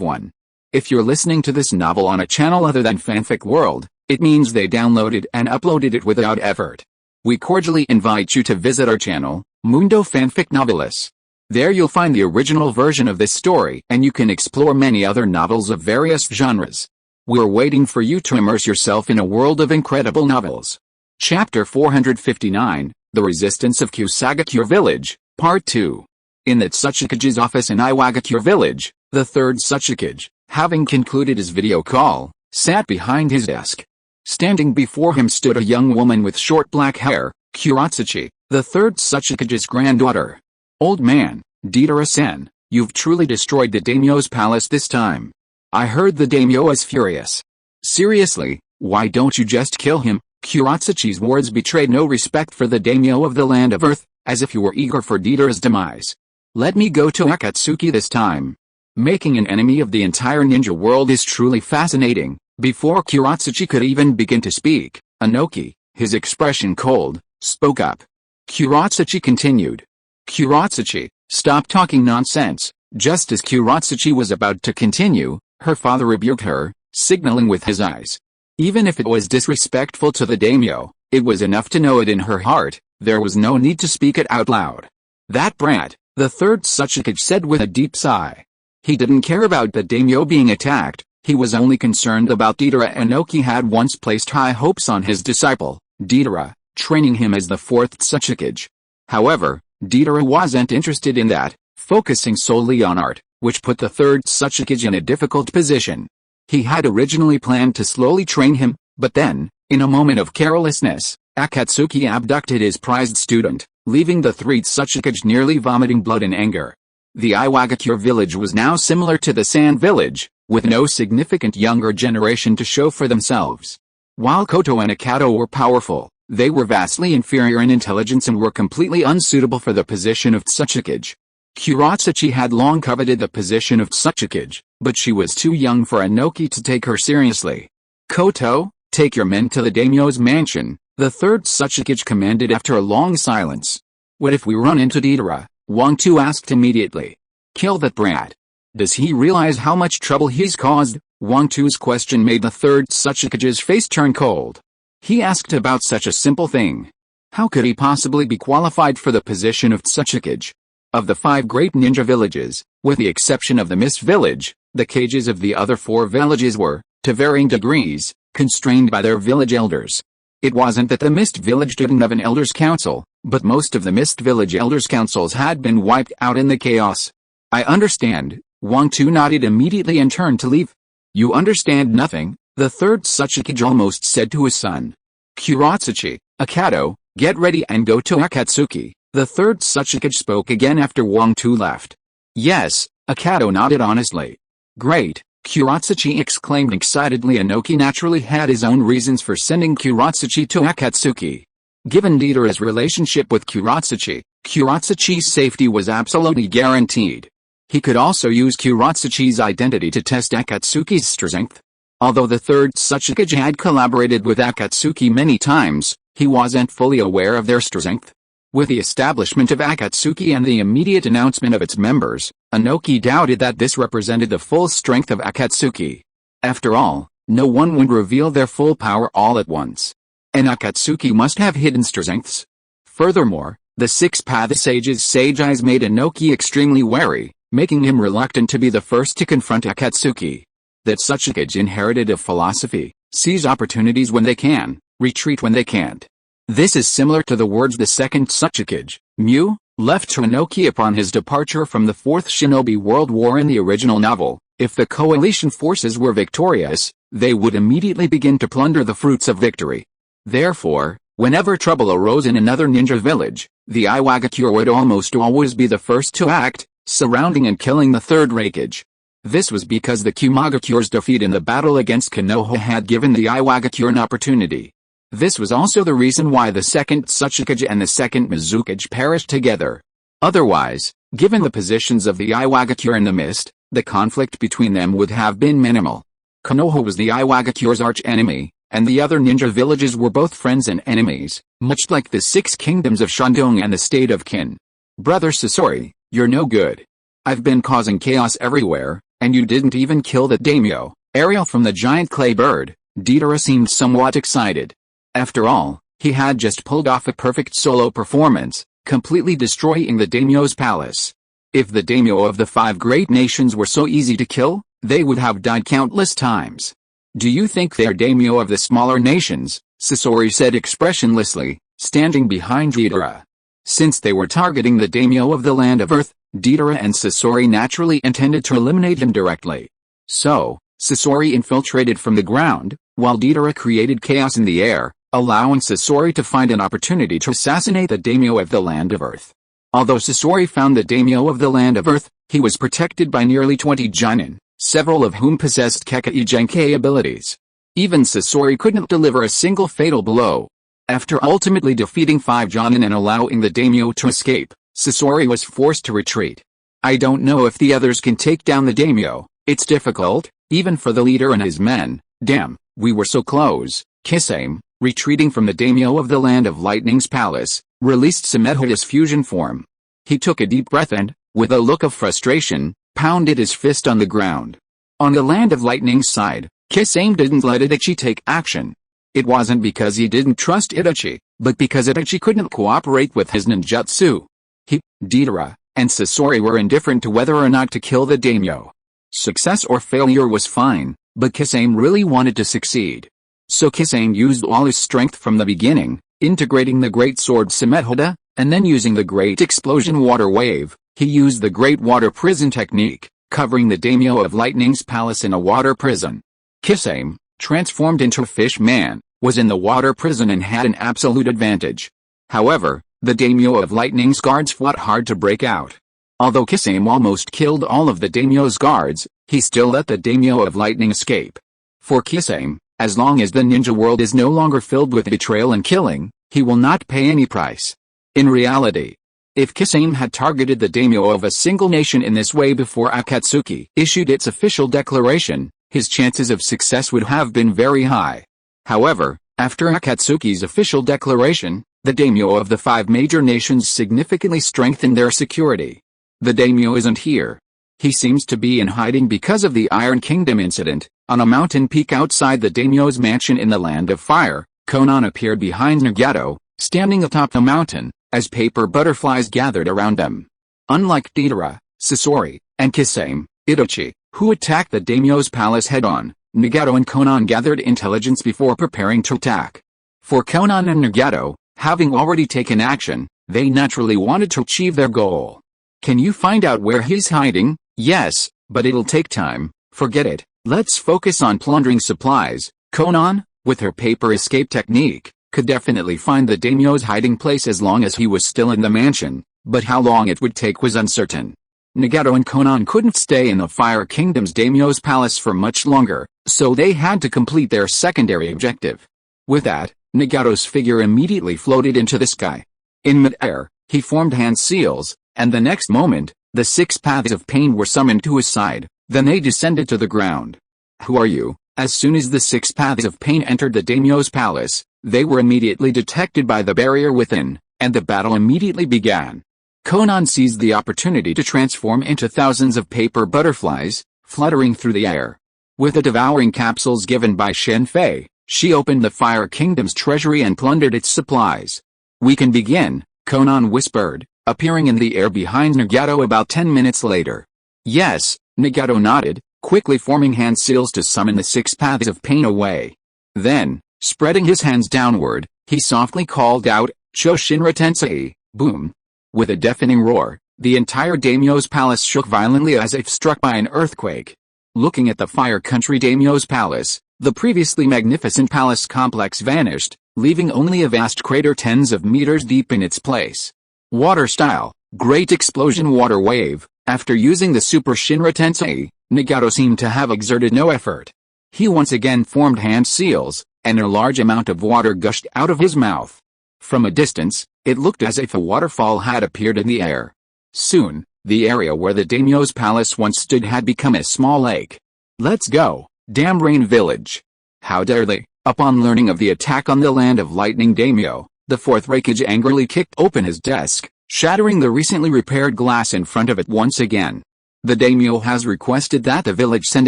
one. If you're listening to this novel on a channel other than Fanfic World, it means they downloaded and uploaded it without effort. We cordially invite you to visit our channel, Mundo Fanfic Novelis. There you'll find the original version of this story and you can explore many other novels of various genres. We're waiting for you to immerse yourself in a world of incredible novels. Chapter 459, The Resistance of Kusagakure Village, Part 2. In the Tsuchikage's office in Iwagakure Village, the third Tsuchikage, having concluded his video call, sat behind his desk. Standing before him stood a young woman with short black hair, Kuratsuchi, the third Tsuchikage's granddaughter. Old man, Didara-sen, you've truly destroyed the daimyo's palace this time. I heard the daimyo is furious. Seriously, why don't you just kill him? Kuratsuchi's words betrayed no respect for the daimyo of the land of Earth, as if you were eager for Didara's demise. Let me go to Akatsuki this time. Making an enemy of the entire ninja world is truly fascinating. Before Kuratsuchi could even begin to speak, Inoki, his expression cold, spoke up. Kuratsuchi continued. Kuratsuchi, stop talking nonsense. Just as Kuratsuchi was about to continue, her father rebuked her, signaling with his eyes. Even if it was disrespectful to the daimyo, it was enough to know it in her heart. There was no need to speak it out loud. That brat, the third Tsuchikage said with a deep sigh. He didn't care about the daimyo being attacked, he was only concerned about Didara. Inoki had once placed high hopes on his disciple, Didara, training him as the fourth Tsuchikage. However, Didara wasn't interested in that, focusing solely on art, which put the third Tsuchikage in a difficult position. He had originally planned to slowly train him, but then, in a moment of carelessness, Akatsuki abducted his prized student, leaving the three Tsuchikage nearly vomiting blood in anger. The Iwagakure village was now similar to the Sand Village, with no significant younger generation to show for themselves. While Koto and Akato were powerful, they were vastly inferior in intelligence and were completely unsuitable for the position of Tsuchikage. Kuratsuchi had long coveted the position of Tsuchikage, but she was too young for Inoki to take her seriously. Koto, take your men to the daimyo's mansion, the third Tsuchikage commanded after a long silence. What if we run into Didara? Wang-Tu asked immediately. Kill that brat. Does he realize how much trouble he's caused? Wang-Tu's question made the third Tsuchikage's face turn cold. He asked about such a simple thing. How could he possibly be qualified for the position of Tsuchikage? Of the 5 great ninja villages, with the exception of the Mist Village, the cages of the other 4 villages were, to varying degrees, constrained by their village elders. It wasn't that the Mist Village didn't have an elders' council, but most of the Mist Village elders' councils had been wiped out in the chaos. I understand. Wang-Tu nodded immediately and turned to leave. You understand nothing, the third Tsuchikage almost said to his son. Kuratsuchi, Akato, get ready and go to Akatsuki. The third Tsuchikage spoke again after Wang-Tu left. Yes, Akato nodded honestly. Great, Kuratsuchi exclaimed excitedly. Inoki naturally had his own reasons for sending Kuratsuchi to Akatsuki. Given Didara's relationship with Kuratsuchi, Kuratsuchi's safety was absolutely guaranteed. He could also use Kuratsuchi's identity to test Akatsuki's strength. Although the third Tsuchikage had collaborated with Akatsuki many times, he wasn't fully aware of their strength. With the establishment of Akatsuki and the immediate announcement of its members, Inoki doubted that this represented the full strength of Akatsuki. After all, no one would reveal their full power all at once. And Akatsuki must have hidden strengths. Furthermore, the six-path sage's sage eyes made Inoki extremely wary, making him reluctant to be the first to confront Akatsuki. That Tsuchikage inherited a philosophy: seize opportunities when they can, retreat when they can't. This is similar to the words the second Tsuchikage, Mu, left to Inoki upon his departure from the Fourth Shinobi World War in the original novel. If the coalition forces were victorious, they would immediately begin to plunder the fruits of victory. Therefore, whenever trouble arose in another ninja village, the Iwagakure would almost always be the first to act, surrounding and killing the third Raikage. This was because the Kumagakure's defeat in the battle against Konoha had given the Iwagakure an opportunity. This was also the reason why the second Tsuchikage and the second Mizukage perished together. Otherwise, given the positions of the Iwagakure and the Mist, the conflict between them would have been minimal. Konoha was the Iwagakure's arch-enemy, and the other ninja villages were both friends and enemies, much like the six kingdoms of Shandong and the state of Qin. Brother Sasori, you're no good. I've been causing chaos everywhere, and you didn't even kill the daimyo, Ariel from the giant clay bird. Deidara seemed somewhat excited. After all, he had just pulled off a perfect solo performance, completely destroying the daimyo's palace. If the daimyo of the five great nations were so easy to kill, they would have died countless times. Do you think they're daimyo of the smaller nations? Sasori said expressionlessly, standing behind Deidara. Since they were targeting the daimyo of the land of Earth, Deidara and Sasori naturally intended to eliminate him directly. So, Sasori infiltrated from the ground, while Deidara created chaos in the air, allowing Sasori to find an opportunity to assassinate the daimyo of the land of Earth. Although Sasori found the daimyo of the land of Earth, he was protected by nearly 20 Jonin, several of whom possessed Kekkei Genkai abilities. Even Sasori couldn't deliver a single fatal blow. After ultimately defeating 5 Jonin and allowing the daimyo to escape, Sasori was forced to retreat. I don't know if the others can take down the daimyo. It's difficult, even for the leader and his men. Damn, we were so close. Kisame, retreating from the daimyo of the land of Lightning's palace, released Samedhota's fusion form. He took a deep breath and, with a look of frustration, pounded his fist on the ground. On the land of Lightning's side, Kisame didn't let Itachi take action. It wasn't because he didn't trust Itachi, but because Itachi couldn't cooperate with his ninjutsu. He, Deidara, and Sasori were indifferent to whether or not to kill the daimyo. Success or failure was fine, but Kisame really wanted to succeed. So Kisame used all his strength from the beginning, integrating the Great Sword Samedhota, and then using the Great Explosion Water Wave. He used the Great Water Prison technique, covering the daimyo of Lightning's palace in a water prison. Kisame, transformed into a fish man, was in the water prison and had an absolute advantage. However, the daimyo of Lightning's guards fought hard to break out. Although Kisame almost killed all of the daimyo's guards, he still let the daimyo of Lightning escape. For Kisame, as long as the ninja world is no longer filled with betrayal and killing, he will not pay any price. In reality, if Kisame had targeted the daimyo of a single nation in this way before Akatsuki issued its official declaration, his chances of success would have been very high. However, after Akatsuki's official declaration, the daimyo of the 5 major nations significantly strengthened their security. The daimyo isn't here. He seems to be in hiding because of the Iron Kingdom incident. On a mountain peak outside the daimyo's mansion in the Land of Fire, Konan appeared behind Nagato, standing atop the mountain, as paper butterflies gathered around them. Unlike Deidara, Sasori, and Kisame, Itachi, who attacked the daimyo's palace head-on, Nagato and Konan gathered intelligence before preparing to attack. For Konan and Nagato, having already taken action, they naturally wanted to achieve their goal. Can you find out where he's hiding? Yes, but it'll take time. Forget it. Let's focus on plundering supplies. Konan, with her paper escape technique, could definitely find the daimyo's hiding place as long as he was still in the mansion, but how long it would take was uncertain. Nagato and Konan couldn't stay in the Fire Kingdom's daimyo's palace for much longer, so they had to complete their secondary objective. With that, Nagato's figure immediately floated into the sky. In mid-air, he formed hand seals, and the next moment, the 6 paths of pain were summoned to his side, then they descended to the ground. Who are you? As soon as the 6 paths of pain entered the daimyo's palace, they were immediately detected by the barrier within, and the battle immediately began. Konan seized the opportunity to transform into thousands of paper butterflies, fluttering through the air. With the devouring capsules given by Shen Fei, she opened the Fire Kingdom's treasury and plundered its supplies. "We can begin," Conan whispered, appearing in the air behind Nagato about 10 minutes later. "Yes," Nagato nodded, quickly forming hand seals to summon the 6 paths of pain away. Then, spreading his hands downward, he softly called out, "Choshinra Tensei!" Boom! With a deafening roar, the entire daimyo's palace shook violently as if struck by an earthquake. Looking at the Fire Country daimyo's palace, the previously magnificent palace complex vanished, leaving only a vast crater tens of meters deep in its place. Water style, Great Explosion Water Wave. After using the Super Shinra Tensei, Nagato seemed to have exerted no effort. He once again formed hand seals, and a large amount of water gushed out of his mouth. From a distance, it looked as if a waterfall had appeared in the air. Soon, the area where the daimyo's palace once stood had become a small lake. "Let's go, damn Rain Village! How dare they!" Upon learning of the attack on the Land of Lightning daimyo, the 4th Raikage angrily kicked open his desk, shattering the recently repaired glass in front of it once again. "The daimyo has requested that the village send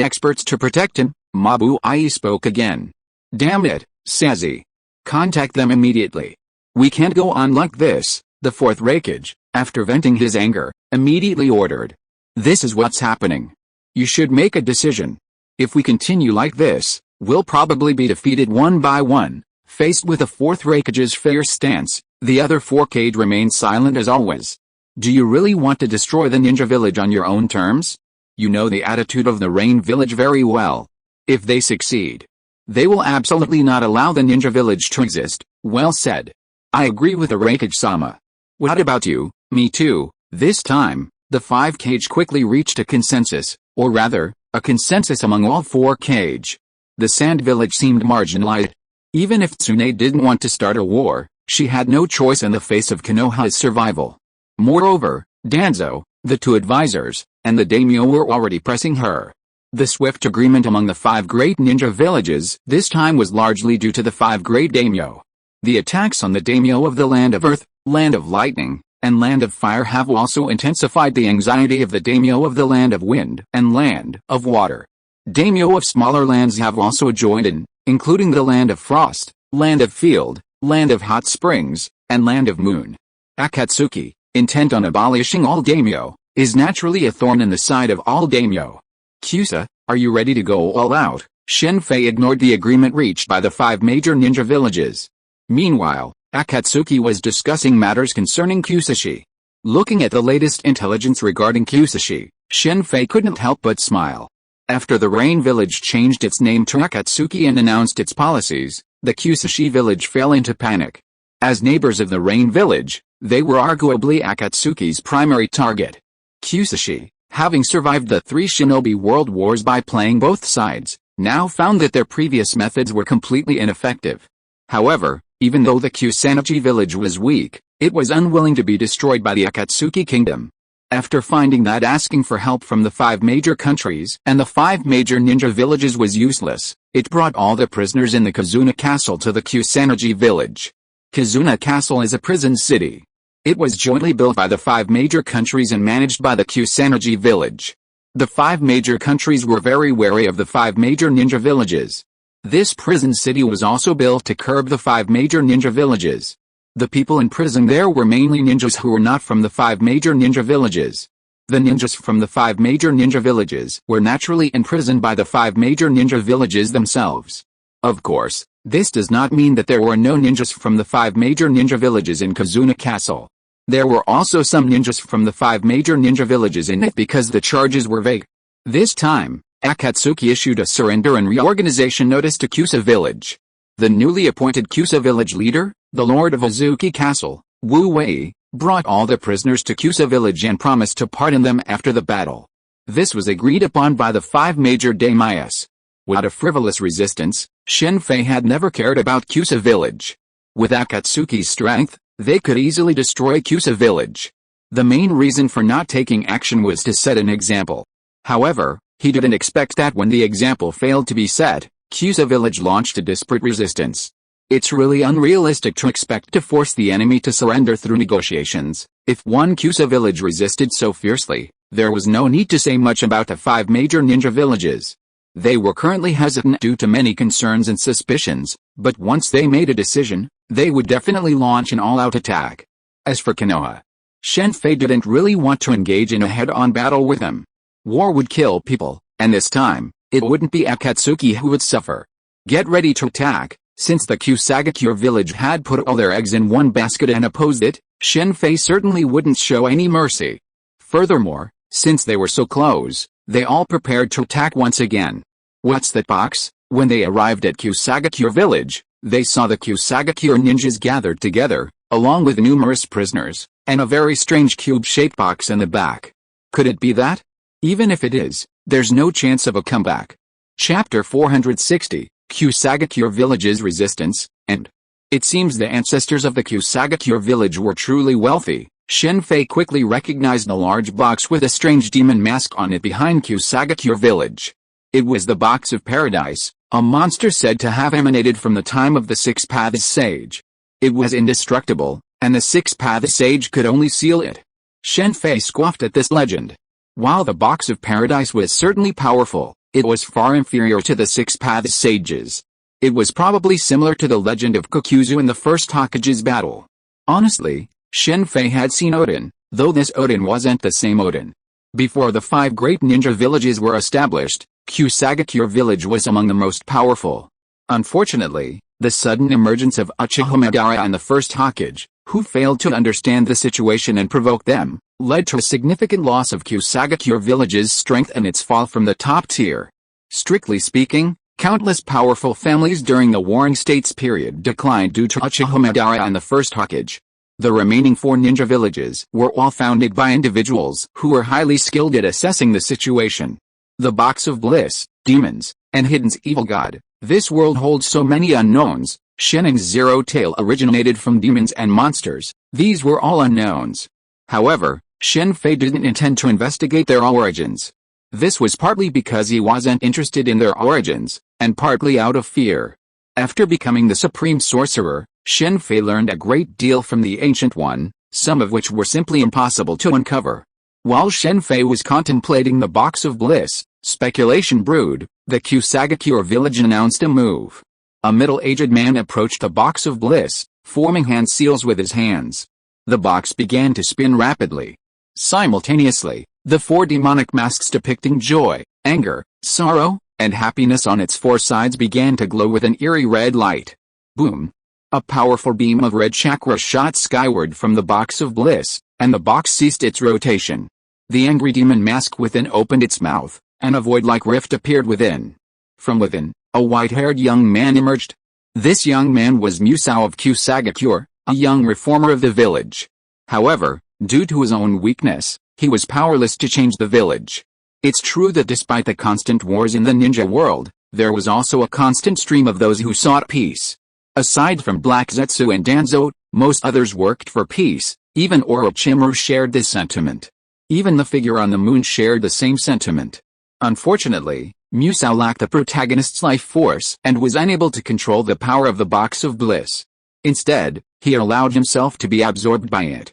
experts to protect him," Mabu-ai spoke again. "Damn it, Sazi. Contact them immediately. We can't go on like this," the 4th Raikage, after venting his anger, immediately ordered. "This is what's happening. You should make a decision. If we continue like this, we'll probably be defeated one by one." Faced with the 4th Raikage's fierce stance, the other 4 Kage remained silent as always. "Do you really want to destroy the ninja village on your own terms? You know the attitude of the Rain Village very well. If they succeed, they will absolutely not allow the ninja village to exist." "Well said. I agree with the Raikage-sama. What about you?" "Me too." This time, the 5 Kage quickly reached a consensus, or rather, a consensus among all 4 Kage. The Sand Village seemed marginalized. Even if Tsunade didn't want to start a war, she had no choice in the face of Konoha's survival. Moreover, Danzo, the 2 advisors, and the daimyo were already pressing her. The swift agreement among the 5 great ninja villages this time was largely due to the 5 great daimyo. The attacks on the daimyo of the Land of Earth, Land of Lightning, and Land of Fire have also intensified the anxiety of the daimyo of the Land of Wind and Land of Water. Daimyo of smaller lands have also joined in, including the Land of Frost, Land of Field, Land of Hot Springs, and Land of Moon. Akatsuki, intent on abolishing all daimyo, is naturally a thorn in the side of all daimyo. "Kusa, are you ready to go all out?" Shen Fei ignored the agreement reached by the 5 major ninja villages. Meanwhile, Akatsuki was discussing matters concerning Kusashi. Looking at the latest intelligence regarding Kusashi, Shen Fei couldn't help but smile. After the Rain Village changed its name to Akatsuki and announced its policies, the Kusashi village fell into panic. As neighbors of the Rain Village, they were arguably Akatsuki's primary target. Kusashi, having survived the 3 shinobi world wars by playing both sides, now found that their previous methods were completely ineffective. However, even though the Kusanagi village was weak, it was unwilling to be destroyed by the Akatsuki kingdom. After finding that asking for help from the 5 major countries and the 5 major ninja villages was useless, it brought all the prisoners in the Kizuna Castle to the Kusanagi village. Kizuna Castle is a prison city. It was jointly built by the 5 major countries and managed by the Kusanagi village. The 5 major countries were very wary of the 5 major ninja villages. This prison city was also built to curb the 5 major ninja villages. The people in prison there were mainly ninjas who were not from the 5 major ninja villages. The ninjas from the 5 major ninja villages were naturally imprisoned by the 5 major ninja villages themselves. Of course, this does not mean that there were no ninjas from the 5 major ninja villages in Kizuna Castle. There were also some ninjas from the 5 major ninja villages in it because the charges were vague. This time, Akatsuki issued a surrender and reorganization notice to Kusa village. The newly appointed Kusa village leader, the Lord of Azuki Castle, Wu Wei, brought all the prisoners to Kusa village and promised to pardon them after the battle. This was agreed upon by the 5 major daimyos. Without a frivolous resistance, Shen Fei had never cared about Kusa village. With Akatsuki's strength, they could easily destroy Kusa village. The main reason for not taking action was to set an example. However, he didn't expect that when the example failed to be set, Kusa village launched a desperate resistance. It's really unrealistic to expect to force the enemy to surrender through negotiations. If one Kusa village resisted so fiercely, there was no need to say much about the 5 major ninja villages. They were currently hesitant due to many concerns and suspicions, but once they made a decision, they would definitely launch an all-out attack. As for Konoha, Shen Fei didn't really want to engage in a head-on battle with him. War would kill people, and this time, it wouldn't be Akatsuki who would suffer. Get ready to attack. Since the Kusagakure village had put all their eggs in one basket and opposed it, Shen Fei certainly wouldn't show any mercy. Furthermore, since they were so close, they all prepared to attack once again. What's that box? When they arrived at Kusagakure village, they saw the Kusagakure ninjas gathered together, along with numerous prisoners, and a very strange cube-shaped box in the back. Could it be that? Even if it is, there's no chance of a comeback. Chapter 460, Kusagakure Village's Resistance, End. It seems the ancestors of the Kusagakure village were truly wealthy. Shen Fei quickly recognized a large box with a strange demon mask on it behind Kusagakure village. It was the Box of Paradise, a monster said to have emanated from the time of the Six Paths Sage. It was indestructible, and the Six Paths Sage could only seal it. Shen Fei scoffed at this legend. While the Box of Paradise was certainly powerful, it was far inferior to the Six Paths Sages. It was probably similar to the legend of Kokuzu in the first Hokage's battle. Honestly, Shen Fei had seen Odin, though this Odin wasn't the same Odin. Before the 5 great ninja villages were established, Kusagakure village was among the most powerful. Unfortunately, the sudden emergence of Uchiha Madara and the first Hokage, who failed to understand the situation and provoke them, led to a significant loss of Kusagakure village's strength and its fall from the top tier. Strictly speaking, countless powerful families during the Warring States period declined due to Uchiha Madara and the first Hokage. The remaining 4 ninja villages were all founded by individuals who were highly skilled at assessing the situation. The Box of Bliss, Demons, and Hidden's Evil God. This world holds so many unknowns. Shenning's Zero Tail originated from demons and monsters. These were all unknowns. However, Shen Fei didn't intend to investigate their origins. This was partly because he wasn't interested in their origins, and partly out of fear. After becoming the Supreme Sorcerer, Shen Fei learned a great deal from the Ancient One, some of which were simply impossible to uncover. While Shen Fei was contemplating the Box of Bliss, speculation brewed. The Kusagakure village announced a move. A middle-aged man approached the Box of Bliss, forming hand seals with his hands. The box began to spin rapidly. Simultaneously, the 4 demonic masks depicting joy, anger, sorrow, and happiness on its 4 sides began to glow with an eerie red light. Boom! A powerful beam of red chakra shot skyward from the Box of Bliss, and the box ceased its rotation. The angry demon mask within opened its mouth, and a void-like rift appeared within. From within, a white-haired young man emerged. This young man was Musou of Kusagakure, a young reformer of the village. However, due to his own weakness, he was powerless to change the village. It's true that despite the constant wars in the ninja world, there was also a constant stream of those who sought peace. Aside from Black Zetsu and Danzo, most others worked for peace. Even Orochimaru shared this sentiment. Even the figure on the moon shared the same sentiment. Unfortunately, Musou lacked the protagonist's life force and was unable to control the power of the Box of Bliss. Instead, he allowed himself to be absorbed by it.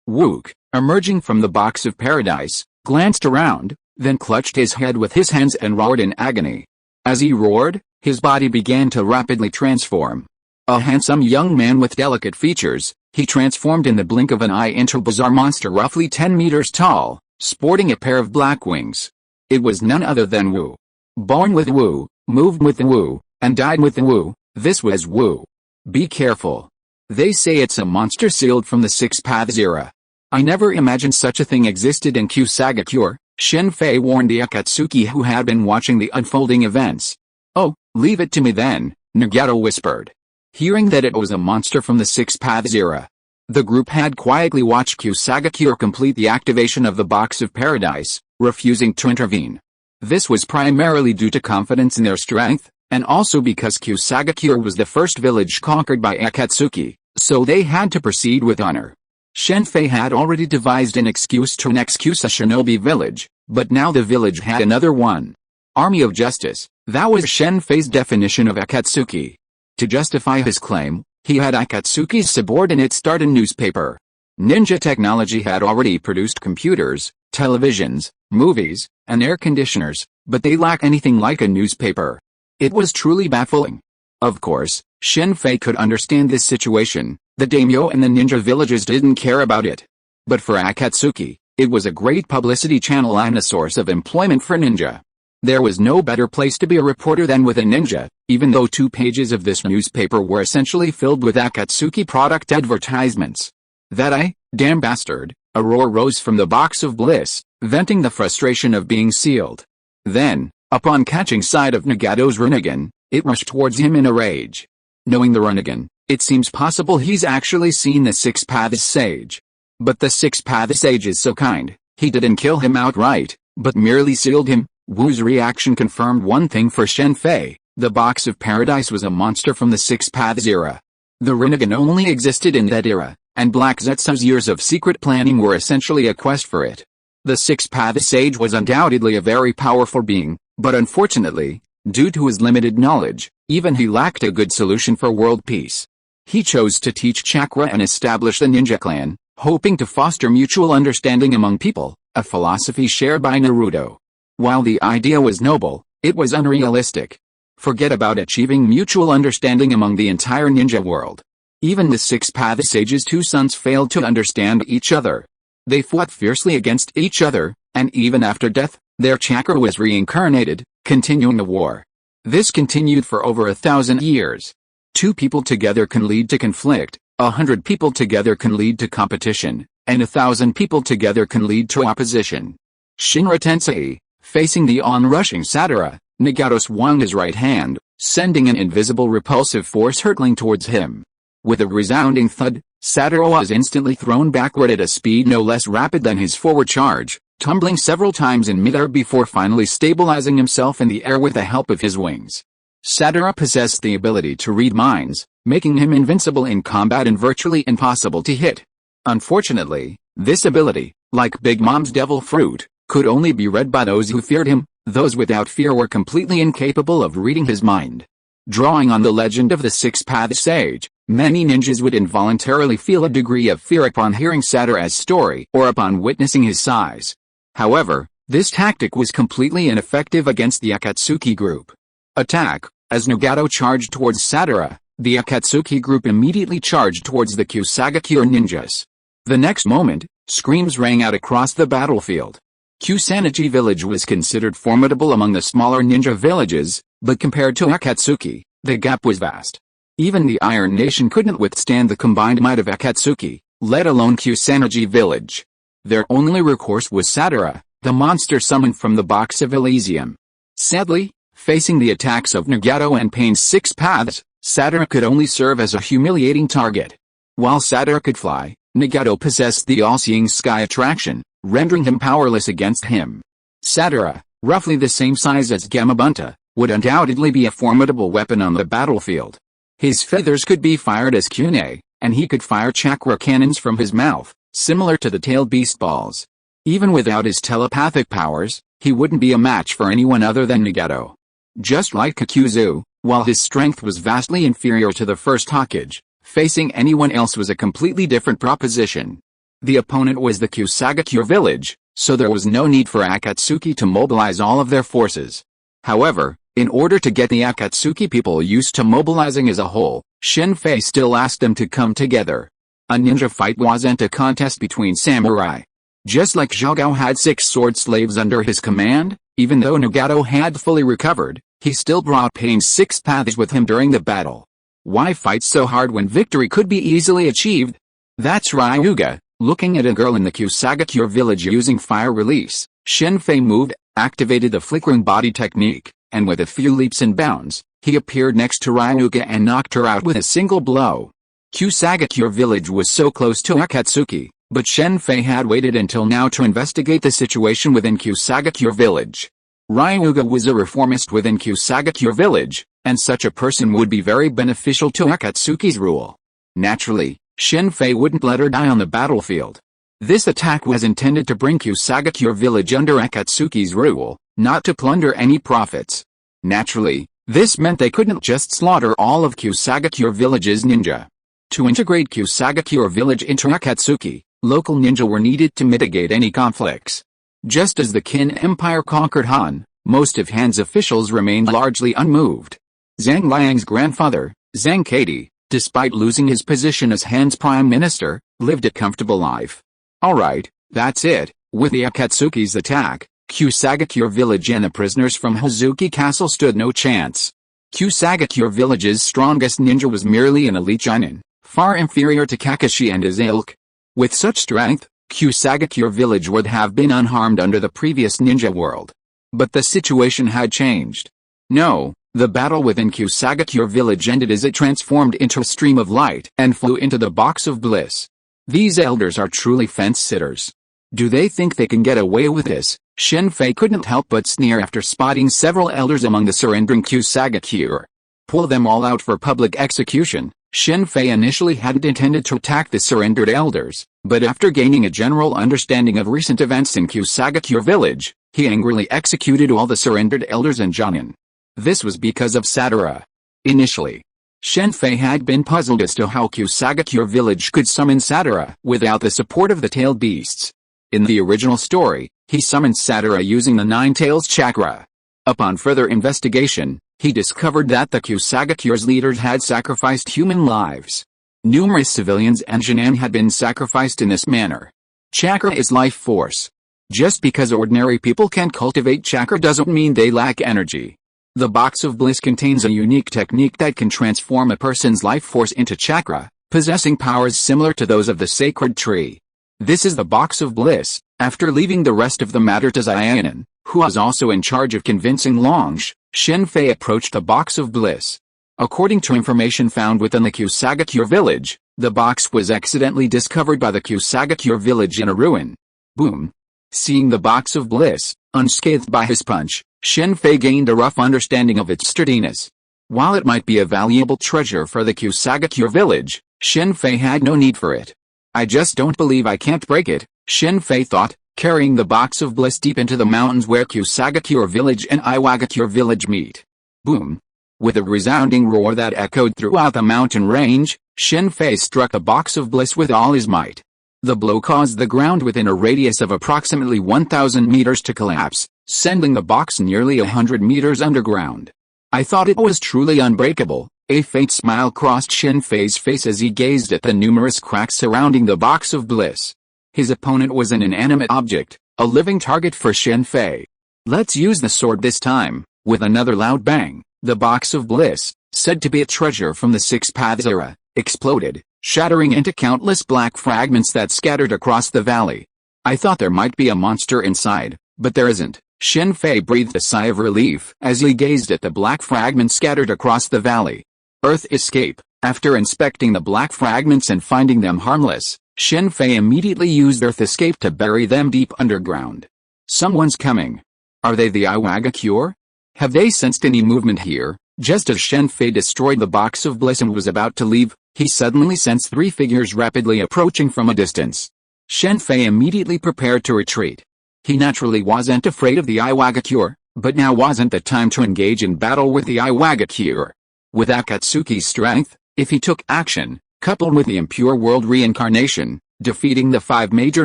Wook, emerging from the Box of Paradise, glanced around, then clutched his head with his hands and roared in agony. As he roared, his body began to rapidly transform. A handsome young man with delicate features, he transformed in the blink of an eye into a bizarre monster roughly 10 meters tall, sporting a pair of black wings. It was none other than Wu. Born with Wu, moved with Wu, and died with Wu, this was Wu. Be careful. They say it's a monster sealed from the Six Paths era. I never imagined such a thing existed in Kusagakure, Shen Fei warned the Akatsuki who had been watching the unfolding events. Oh, leave it to me then, Nagato whispered. Hearing that it was a monster from the Six Paths era. The group had quietly watched Kusagakure complete the activation of the Box of Paradise, refusing to intervene. This was primarily due to confidence in their strength, and also because Kusagakure was the first village conquered by Akatsuki, so they had to proceed with honor. Shen Fei had already devised an excuse to excuse a shinobi village, but now the village had another one. Army of Justice, that was Shen Fei's definition of Akatsuki. To justify his claim, he had Akatsuki's subordinates start a newspaper. Ninja technology had already produced computers, televisions, movies, and air conditioners, but they lack anything like a newspaper. It was truly baffling. Of course, Shen Fei could understand this situation. The daimyo and the ninja villages didn't care about it. But for Akatsuki, it was a great publicity channel and a source of employment for ninja. There was no better place to be a reporter than with a ninja, even though 2 pages of this newspaper were essentially filled with Akatsuki product advertisements. Damn bastard, a roar rose from the box of bliss, venting the frustration of being sealed. Then, upon catching sight of Nagato's Rinnegan, it rushed towards him in a rage. Knowing the Rinnegan, it seems possible he's actually seen the Six-Paths Sage. But the Six-Paths Sage is so kind, he didn't kill him outright, but merely sealed him. Wu's reaction confirmed one thing for Shen Fei: the Box of Paradise was a monster from the Six-Paths era. The Rinnegan only existed in that era, and Black Zetsu's years of secret planning were essentially a quest for it. The Six-Paths Sage was undoubtedly a very powerful being, but unfortunately, due to his limited knowledge, even he lacked a good solution for world peace. He chose to teach chakra and establish the ninja clan, hoping to foster mutual understanding among people, a philosophy shared by Naruto. While the idea was noble, it was unrealistic. Forget about achieving mutual understanding among the entire ninja world. Even the Six-Paths Sage's 2 sons failed to understand each other. They fought fiercely against each other, and even after death, their chakra was reincarnated, continuing the war. This continued for over 1,000 years. 2 people together can lead to conflict, 100 people together can lead to competition, and 1,000 people together can lead to opposition. Shinra Tensei, facing the onrushing Sadara, Nagato swung his right hand, sending an invisible repulsive force hurtling towards him. With a resounding thud, Sadara was instantly thrown backward at a speed no less rapid than his forward charge, tumbling several times in midair before finally stabilizing himself in the air with the help of his wings. Sadara possessed the ability to read minds, making him invincible in combat and virtually impossible to hit. Unfortunately, this ability, like Big Mom's devil fruit, could only be read by those who feared him. Those without fear were completely incapable of reading his mind. Drawing on the legend of the Six-Paths Sage, many ninjas would involuntarily feel a degree of fear upon hearing Sadara's story or upon witnessing his size. However, this tactic was completely ineffective against the Akatsuki group. Attack! As Nagato charged towards Sadara, the Akatsuki group immediately charged towards the Kusagakure ninjas. The next moment, screams rang out across the battlefield. Kusanagi village was considered formidable among the smaller ninja villages, but compared to Akatsuki, the gap was vast. Even the Iron Nation couldn't withstand the combined might of Akatsuki, let alone Kusanagi village. Their only recourse was Sadara, the monster summoned from the Box of Elysium. Sadly, facing the attacks of Nagato and Pain's 6 paths, Sadara could only serve as a humiliating target. While Sadara could fly, Nagato possessed the all-seeing sky attraction, rendering him powerless against him. Sadara, roughly the same size as Gamabunta, would undoubtedly be a formidable weapon on the battlefield. His feathers could be fired as kunai, and he could fire chakra cannons from his mouth, similar to the tailed beast balls. Even without his telepathic powers, he wouldn't be a match for anyone other than Nagato. Just like Kakuzu, while his strength was vastly inferior to the first Hokage, facing anyone else was a completely different proposition. The opponent was the Kusagakure village, so there was no need for Akatsuki to mobilize all of their forces. However, in order to get the Akatsuki people used to mobilizing as a whole, Shen Fei still asked them to come together. A ninja fight wasn't a contest between samurai. Just like Zhao had 6 sword slaves under his command, even though Nagato had fully recovered, he still brought Pain's 6 paths with him during the battle. Why fight so hard when victory could be easily achieved? That's Ryuga. Looking at a girl in the Kusagakure village using fire release, Shen Fei moved, activated the flickering body technique, and with a few leaps and bounds, he appeared next to Ryuga and knocked her out with a single blow. Kusagakure village was so close to Akatsuki, but Shen Fei had waited until now to investigate the situation within Kusagakure village. Ryuga was a reformist within Kusagakure village, and such a person would be very beneficial to Akatsuki's rule. Naturally, Shen Fei wouldn't let her die on the battlefield. This attack was intended to bring Kusagakure village under Akatsuki's rule, not to plunder any profits. Naturally, this meant they couldn't just slaughter all of Kusagakure village's ninja. To integrate Kusagakure village into Akatsuki, local ninja were needed to mitigate any conflicts. Just as the Qin Empire conquered Han, Most of Han's officials remained largely unmoved. Zhang Liang's grandfather, Zhang Keidi, despite losing his position as Han's prime minister, lived a comfortable life. Alright, that's it. With the Akatsuki's attack, Kusagakure village and the prisoners from Hazuki Castle stood no chance. Kusagakure village's strongest ninja was merely an elite Chunin, far inferior to Kakashi and his ilk. With such strength, Kusagakure village would have been unharmed under the previous ninja world. But the situation had changed. No, the battle within Kusagakure village ended as it transformed into a stream of light and flew into the box of bliss. These elders are truly fence-sitters. Do they think they can get away with this? Shen Fei couldn't help but sneer after spotting several elders among the surrendering Kusagakure. Pull them all out for public execution. Shen Fei initially hadn't intended to attack the surrendered elders, but after gaining a general understanding of recent events in Kusagakure village, he angrily executed all the surrendered elders and Jonin. This was because of Satara. Initially, Shen Fei had been puzzled as to how Kusagakure village could summon Satara without the support of the tailed beasts. In the original story, he summoned Satara using the Nine Tails chakra. Upon further investigation, he discovered that the Kusagakure's leaders had sacrificed human lives. Numerous civilians and Jonin had been sacrificed in this manner. Chakra is life force. Just because ordinary people can cultivate chakra doesn't mean they lack energy. The box of bliss contains a unique technique that can transform a person's life force into chakra, possessing powers similar to those of the sacred tree. This is the box of bliss. After leaving the rest of the matter to Xiaonan, who was also in charge of convincing Longe, Shen Fei approached the box of bliss. According to information found within the Kusagakure village, the box was accidentally discovered by the Kusagakure village in a ruin. Boom. Seeing the box of bliss, unscathed by his punch, Shen Fei gained a rough understanding of its sturdiness. While it might be a valuable treasure for the Kusagakure village, Shen Fei had no need for it. I just don't believe I can't break it, Shen Fei thought, carrying the box of bliss deep into the mountains where Kusagakure village and Iwagakure village meet. Boom. With a resounding roar that echoed throughout the mountain range, Shen Fei struck the box of bliss with all his might. The blow caused the ground within a radius of approximately 1,000 meters to collapse, sending the box nearly 100 meters underground. I thought it was truly unbreakable. A faint smile crossed Shen Fei's face as he gazed at the numerous cracks surrounding the box of bliss. His opponent was an inanimate object, a living target for Shen Fei. Let's use the sword this time. With another loud bang, the box of bliss, said to be a treasure from the Six Paths era, exploded, shattering into countless black fragments that scattered across the valley. I thought there might be a monster inside, but there isn't. Shen Fei breathed a sigh of relief as he gazed at the black fragments scattered across the valley. Earth escape. After inspecting the black fragments and finding them harmless, Shen Fei immediately used Earth escape to bury them deep underground. Someone's coming. Are they the Iwagakure? Have they sensed any movement here? Just as Shen Fei destroyed the box of bliss and was about to leave, he suddenly sensed three figures rapidly approaching from a distance. Shen Fei immediately prepared to retreat. He naturally wasn't afraid of the Iwagakure, but now wasn't the time to engage in battle with the Iwagakure. With Akatsuki's strength, if he took action, coupled with the impure world reincarnation, defeating the 5 major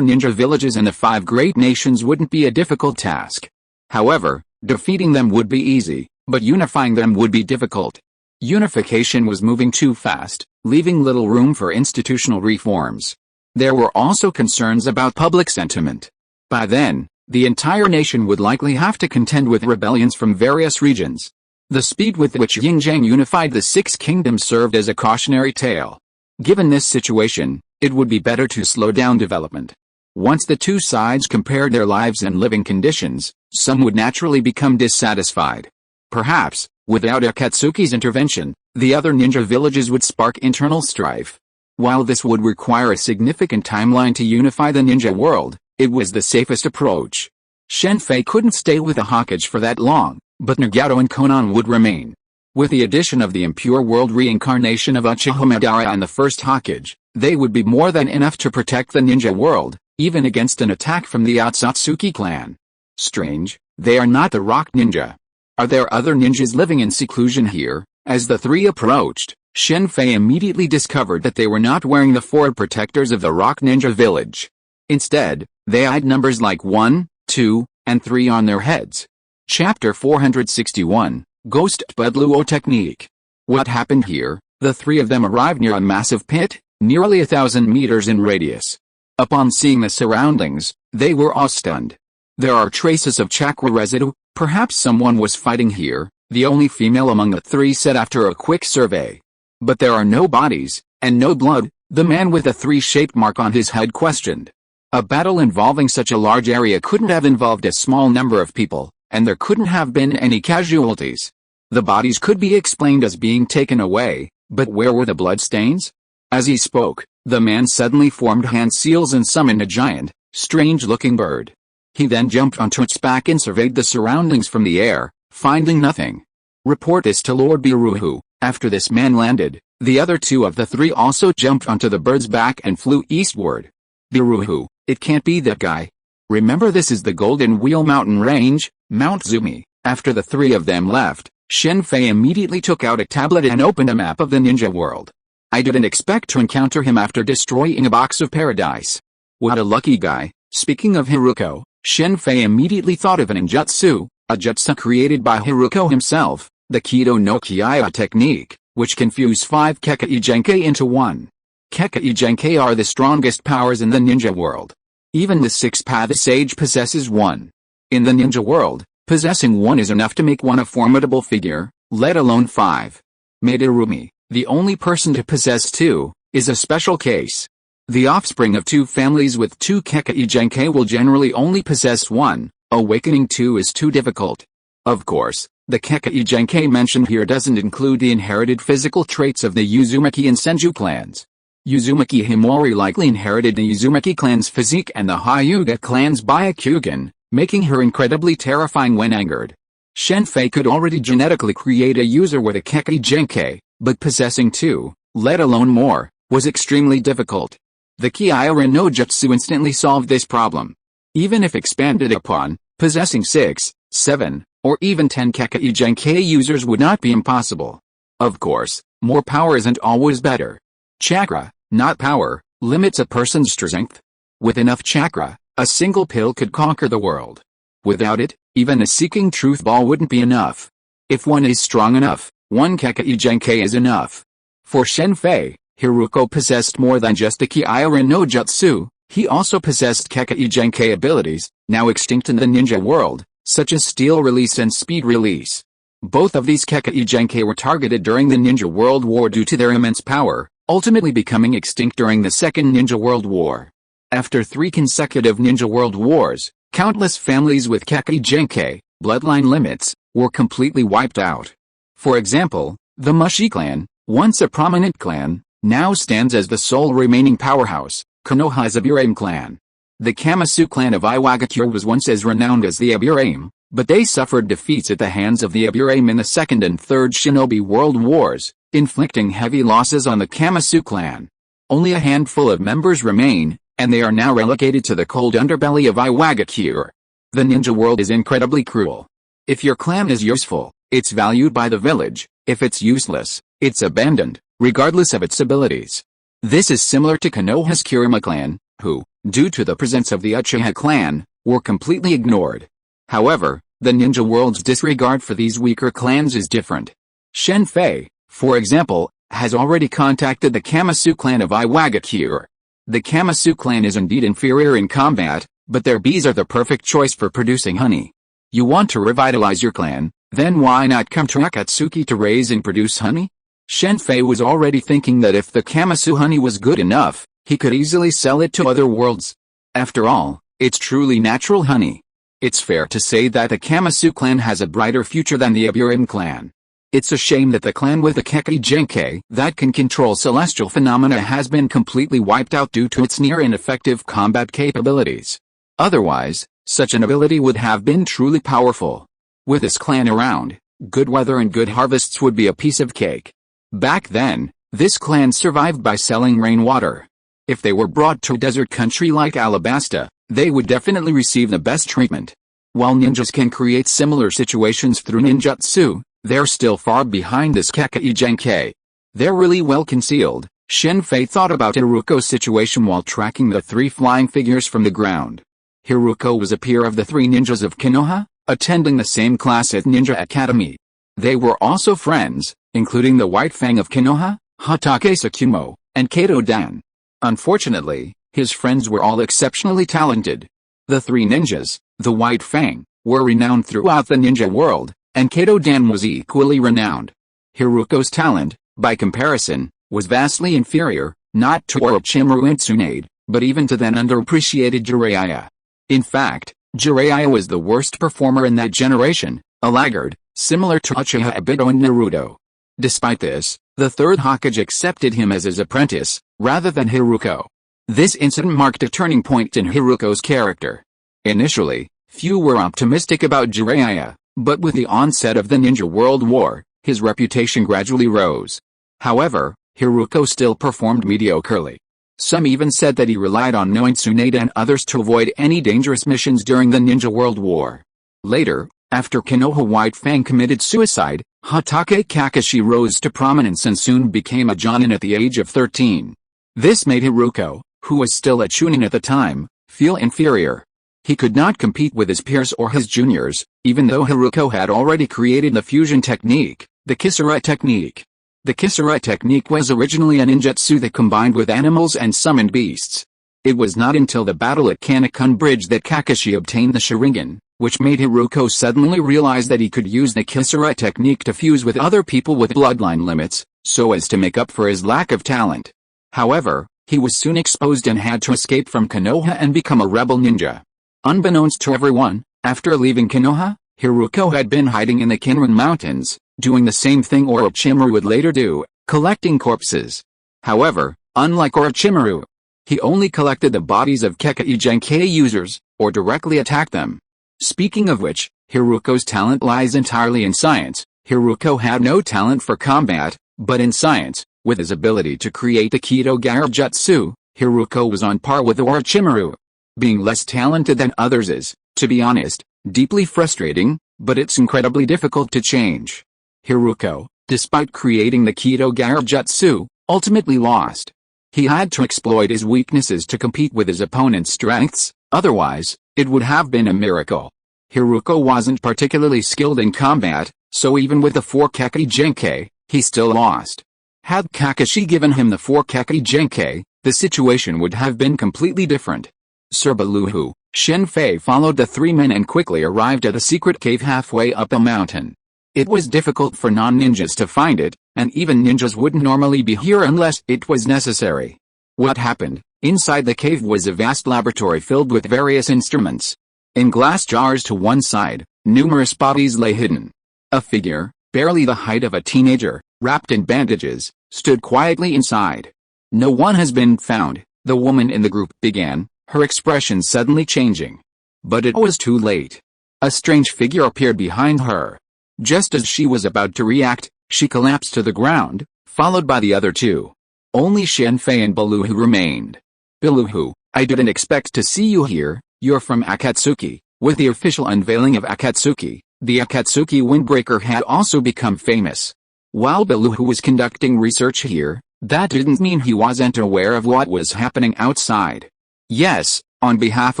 ninja villages and the 5 great nations wouldn't be a difficult task. However, defeating them would be easy, but unifying them would be difficult. Unification was moving too fast, leaving little room for institutional reforms. There were also concerns about public sentiment. By then, the entire nation would likely have to contend with rebellions from various regions. The speed with which Yingjiang unified the 6 kingdoms served as a cautionary tale. Given this situation, it would be better to slow down development. Once the two sides compared their lives and living conditions, some would naturally become dissatisfied. Perhaps, without Akatsuki's intervention, the other ninja villages would spark internal strife. While this would require a significant timeline to unify the ninja world, it was the safest approach. Shen Fei couldn't stay with the Hokage for that long, but Nagato and Konan would remain. With the addition of the impure world reincarnation of Uchiha Madara and the first Hokage, they would be more than enough to protect the ninja world, even against an attack from the Otsutsuki clan. Strange, they are not the rock ninja. Are there other ninjas living in seclusion here? As the three approached, Shen Fei immediately discovered that they were not wearing the 4 protectors of the rock ninja village. Instead, they had numbers like 1, 2, and 3 on their heads. Chapter 461, Ghost Bedluo Technique. What happened here? The three of them arrived near a massive pit, nearly 1,000 meters in radius. Upon seeing the surroundings, they were awe-stunned. There are traces of chakra residue, perhaps someone was fighting here, the only female among the three said after a quick survey. But there are no bodies, and no blood, the man with the 3-shaped mark on his head questioned. A battle involving such a large area couldn't have involved a small number of people, and there couldn't have been any casualties. The bodies could be explained as being taken away, but where were the bloodstains? As he spoke, the man suddenly formed hand seals and summoned a giant, strange-looking bird. He then jumped onto its back and surveyed the surroundings from the air, finding nothing. Report this to Lord Biruhu. After this man landed, the other two of the three also jumped onto the bird's back and flew eastward. Biruhu, it can't be that guy. Remember, this is the Golden Wheel Mountain Range, Mount Zumi. After the three of them left, Shen Fei immediately took out a tablet and opened a map of the ninja world. I didn't expect to encounter him after destroying a box of paradise. What a lucky guy. Speaking of Haruko, Shen Fei immediately thought of an ninjutsu, a jutsu created by Haruko himself, the Kido no Kiaya technique, which can fuse 5 Kekkei Genkai into 1. Kekkei Genkai are the strongest powers in the ninja world. Even the 6th sage possesses 1. In the ninja world, possessing 1 is enough to make one a formidable figure, let alone 5. Madarumi, the only person to possess 2, is a special case. The offspring of 2 families with 2 Kekkei Genkai will generally only possess 1, awakening 2 is too difficult. Of course, the Kekkei Genkai mentioned here doesn't include the inherited physical traits of the Uzumaki and Senju clans. Uzumaki Himori likely inherited the Uzumaki clan's physique and the Hyuga clan's Byakugan, making her incredibly terrifying when angered. Shen Fei could already genetically create a user with a Kekkei Genkai, but possessing 2, let alone more, was extremely difficult. The Kiairen no Jutsu instantly solved this problem. Even if expanded upon, possessing 6, 7, or even 10 Kekkei Genkai users would not be impossible. Of course, more power isn't always better. Chakra, not power, limits a person's strength. With enough chakra, a single pill could conquer the world. Without it, even a seeking truth ball wouldn't be enough. If one is strong enough, 1 Kekkei Genkai is enough. For Shen Fei, Haruko possessed more than just the Kiairen no Jutsu, he also possessed Kekkei Genkai abilities, now extinct in the ninja world, such as Steel Release and Speed Release. Both of these Kekkei Genkai were targeted during the Ninja World War due to their immense power, ultimately becoming extinct during the Second Ninja World War. After 3 consecutive Ninja World Wars, countless families with Kekkei Genkai, bloodline limits, were completely wiped out. For example, the Mushi clan, once a prominent clan, now stands as the sole remaining powerhouse, Konoha Zaburame clan. The Kamasu clan of Iwagakure was once as renowned as the Aburame, but they suffered defeats at the hands of the Aburame in the Second and Third Shinobi World Wars, inflicting heavy losses on the Kamasu clan. Only a handful of members remain, and they are now relegated to the cold underbelly of Iwagakure. The ninja world is incredibly cruel. If your clan is useful, it's valued by the village. If it's useless, it's abandoned, regardless of its abilities. This is similar to Konoha's Kurama clan, who, due to the presence of the Uchiha clan, were completely ignored. However, the ninja world's disregard for these weaker clans is different. Shen Fei, for example, has already contacted the Kamasu clan of Iwagakure. The Kamasu clan is indeed inferior in combat, but their bees are the perfect choice for producing honey. You want to revitalize your clan, then why not come to Akatsuki to raise and produce honey? Shen Fei was already thinking that if the Kamasu honey was good enough, he could easily sell it to other worlds. After all, it's truly natural honey. It's fair to say that the Kamasu clan has a brighter future than the Aburame clan. It's a shame that the clan with the Kekkei Genkai that can control celestial phenomena has been completely wiped out due to its near ineffective combat capabilities. Otherwise, such an ability would have been truly powerful. With this clan around, good weather and good harvests would be a piece of cake. Back then, this clan survived by selling rainwater. If they were brought to a desert country like Alabasta, they would definitely receive the best treatment. While ninjas can create similar situations through ninjutsu, they're still far behind this Kekkei Genkai. They're really well concealed. Shen Fei thought about Haruko's situation while tracking the 3 flying figures from the ground. Haruko was a peer of the 3 ninjas of Konoha, attending the same class at Ninja Academy. They were also friends, including the White Fang of Konoha, Hatake Tsukumo, and Kato Dan. Unfortunately, his friends were all exceptionally talented. The three ninjas, the White Fang, were renowned throughout the ninja world, and Kato Dan was equally renowned. Hiruko's talent, by comparison, was vastly inferior, not to Orochimaru and Tsunade, but even to then underappreciated Jiraiya. In fact, Jiraiya was the worst performer in that generation, a laggard, similar to Uchiha Obito and Naruto. Despite this, the third Hokage accepted him as his apprentice, rather than Hiruko. This incident marked a turning point in Hiruko's character. Initially, few were optimistic about Jiraiya, but with the onset of the Ninja World War, his reputation gradually rose. However, Hiruko still performed mediocrely. Some even said that he relied on knowing Tsunade and others to avoid any dangerous missions during the Ninja World War. Later, after Konoha White Fang committed suicide, Hatake Kakashi rose to prominence and soon became a Jonin at the age of 13. This made Hiruko, who was still a Chunin at the time, feel inferior. He could not compete with his peers or his juniors, even though Hiruko had already created the fusion technique, the Kisara technique. The Kisara technique was originally a ninjutsu that combined with animals and summoned beasts. It was not until the battle at Kanekun Bridge that Kakashi obtained the Sharingan, which made Hiruko suddenly realize that he could use the Kisara technique to fuse with other people with bloodline limits, so as to make up for his lack of talent. However, he was soon exposed and had to escape from Konoha and become a rebel ninja. Unbeknownst to everyone, after leaving Konoha, Hiruko had been hiding in the Kinrin Mountains, doing the same thing Orochimaru would later do, collecting corpses. However, unlike Orochimaru, he only collected the bodies of Kekkei Genkai users, or directly attacked them. Speaking of which, Hiruko's talent lies entirely in science. Hiruko had no talent for combat, but in science, with his ability to create the Kido Gyarjutsu, Hiruko was on par with Orochimaru. Being less talented than others is, to be honest, deeply frustrating, but it's incredibly difficult to change. Hiruko, despite creating the Kido Gyarjutsu, ultimately lost. He had to exploit his weaknesses to compete with his opponent's strengths, otherwise, it would have been a miracle. Hiruko wasn't particularly skilled in combat, so even with the 4 Kekkei Genkai, he still lost. Had Kakashi given him the 4 Kekkei Genkai, the situation would have been completely different. Sir Baluhu, Shen Fei followed the three men and quickly arrived at a secret cave halfway up a mountain. It was difficult for non-ninjas to find it, and even ninjas wouldn't normally be here unless it was necessary. What happened? Inside the cave was a vast laboratory filled with various instruments. In glass jars to one side, numerous bodies lay hidden. A figure, barely the height of a teenager, wrapped in bandages, stood quietly inside. "No one has been found," the woman in the group began, her expression suddenly changing. But it was too late. A strange figure appeared behind her. Just as she was about to react, she collapsed to the ground, followed by the other two. Only Shen Fei and Baluhu remained. "Baluhu, I didn't expect to see you here. You're from Akatsuki." With the official unveiling of Akatsuki, the Akatsuki windbreaker had also become famous. While Baluhu was conducting research here, that didn't mean he wasn't aware of what was happening outside. "Yes, on behalf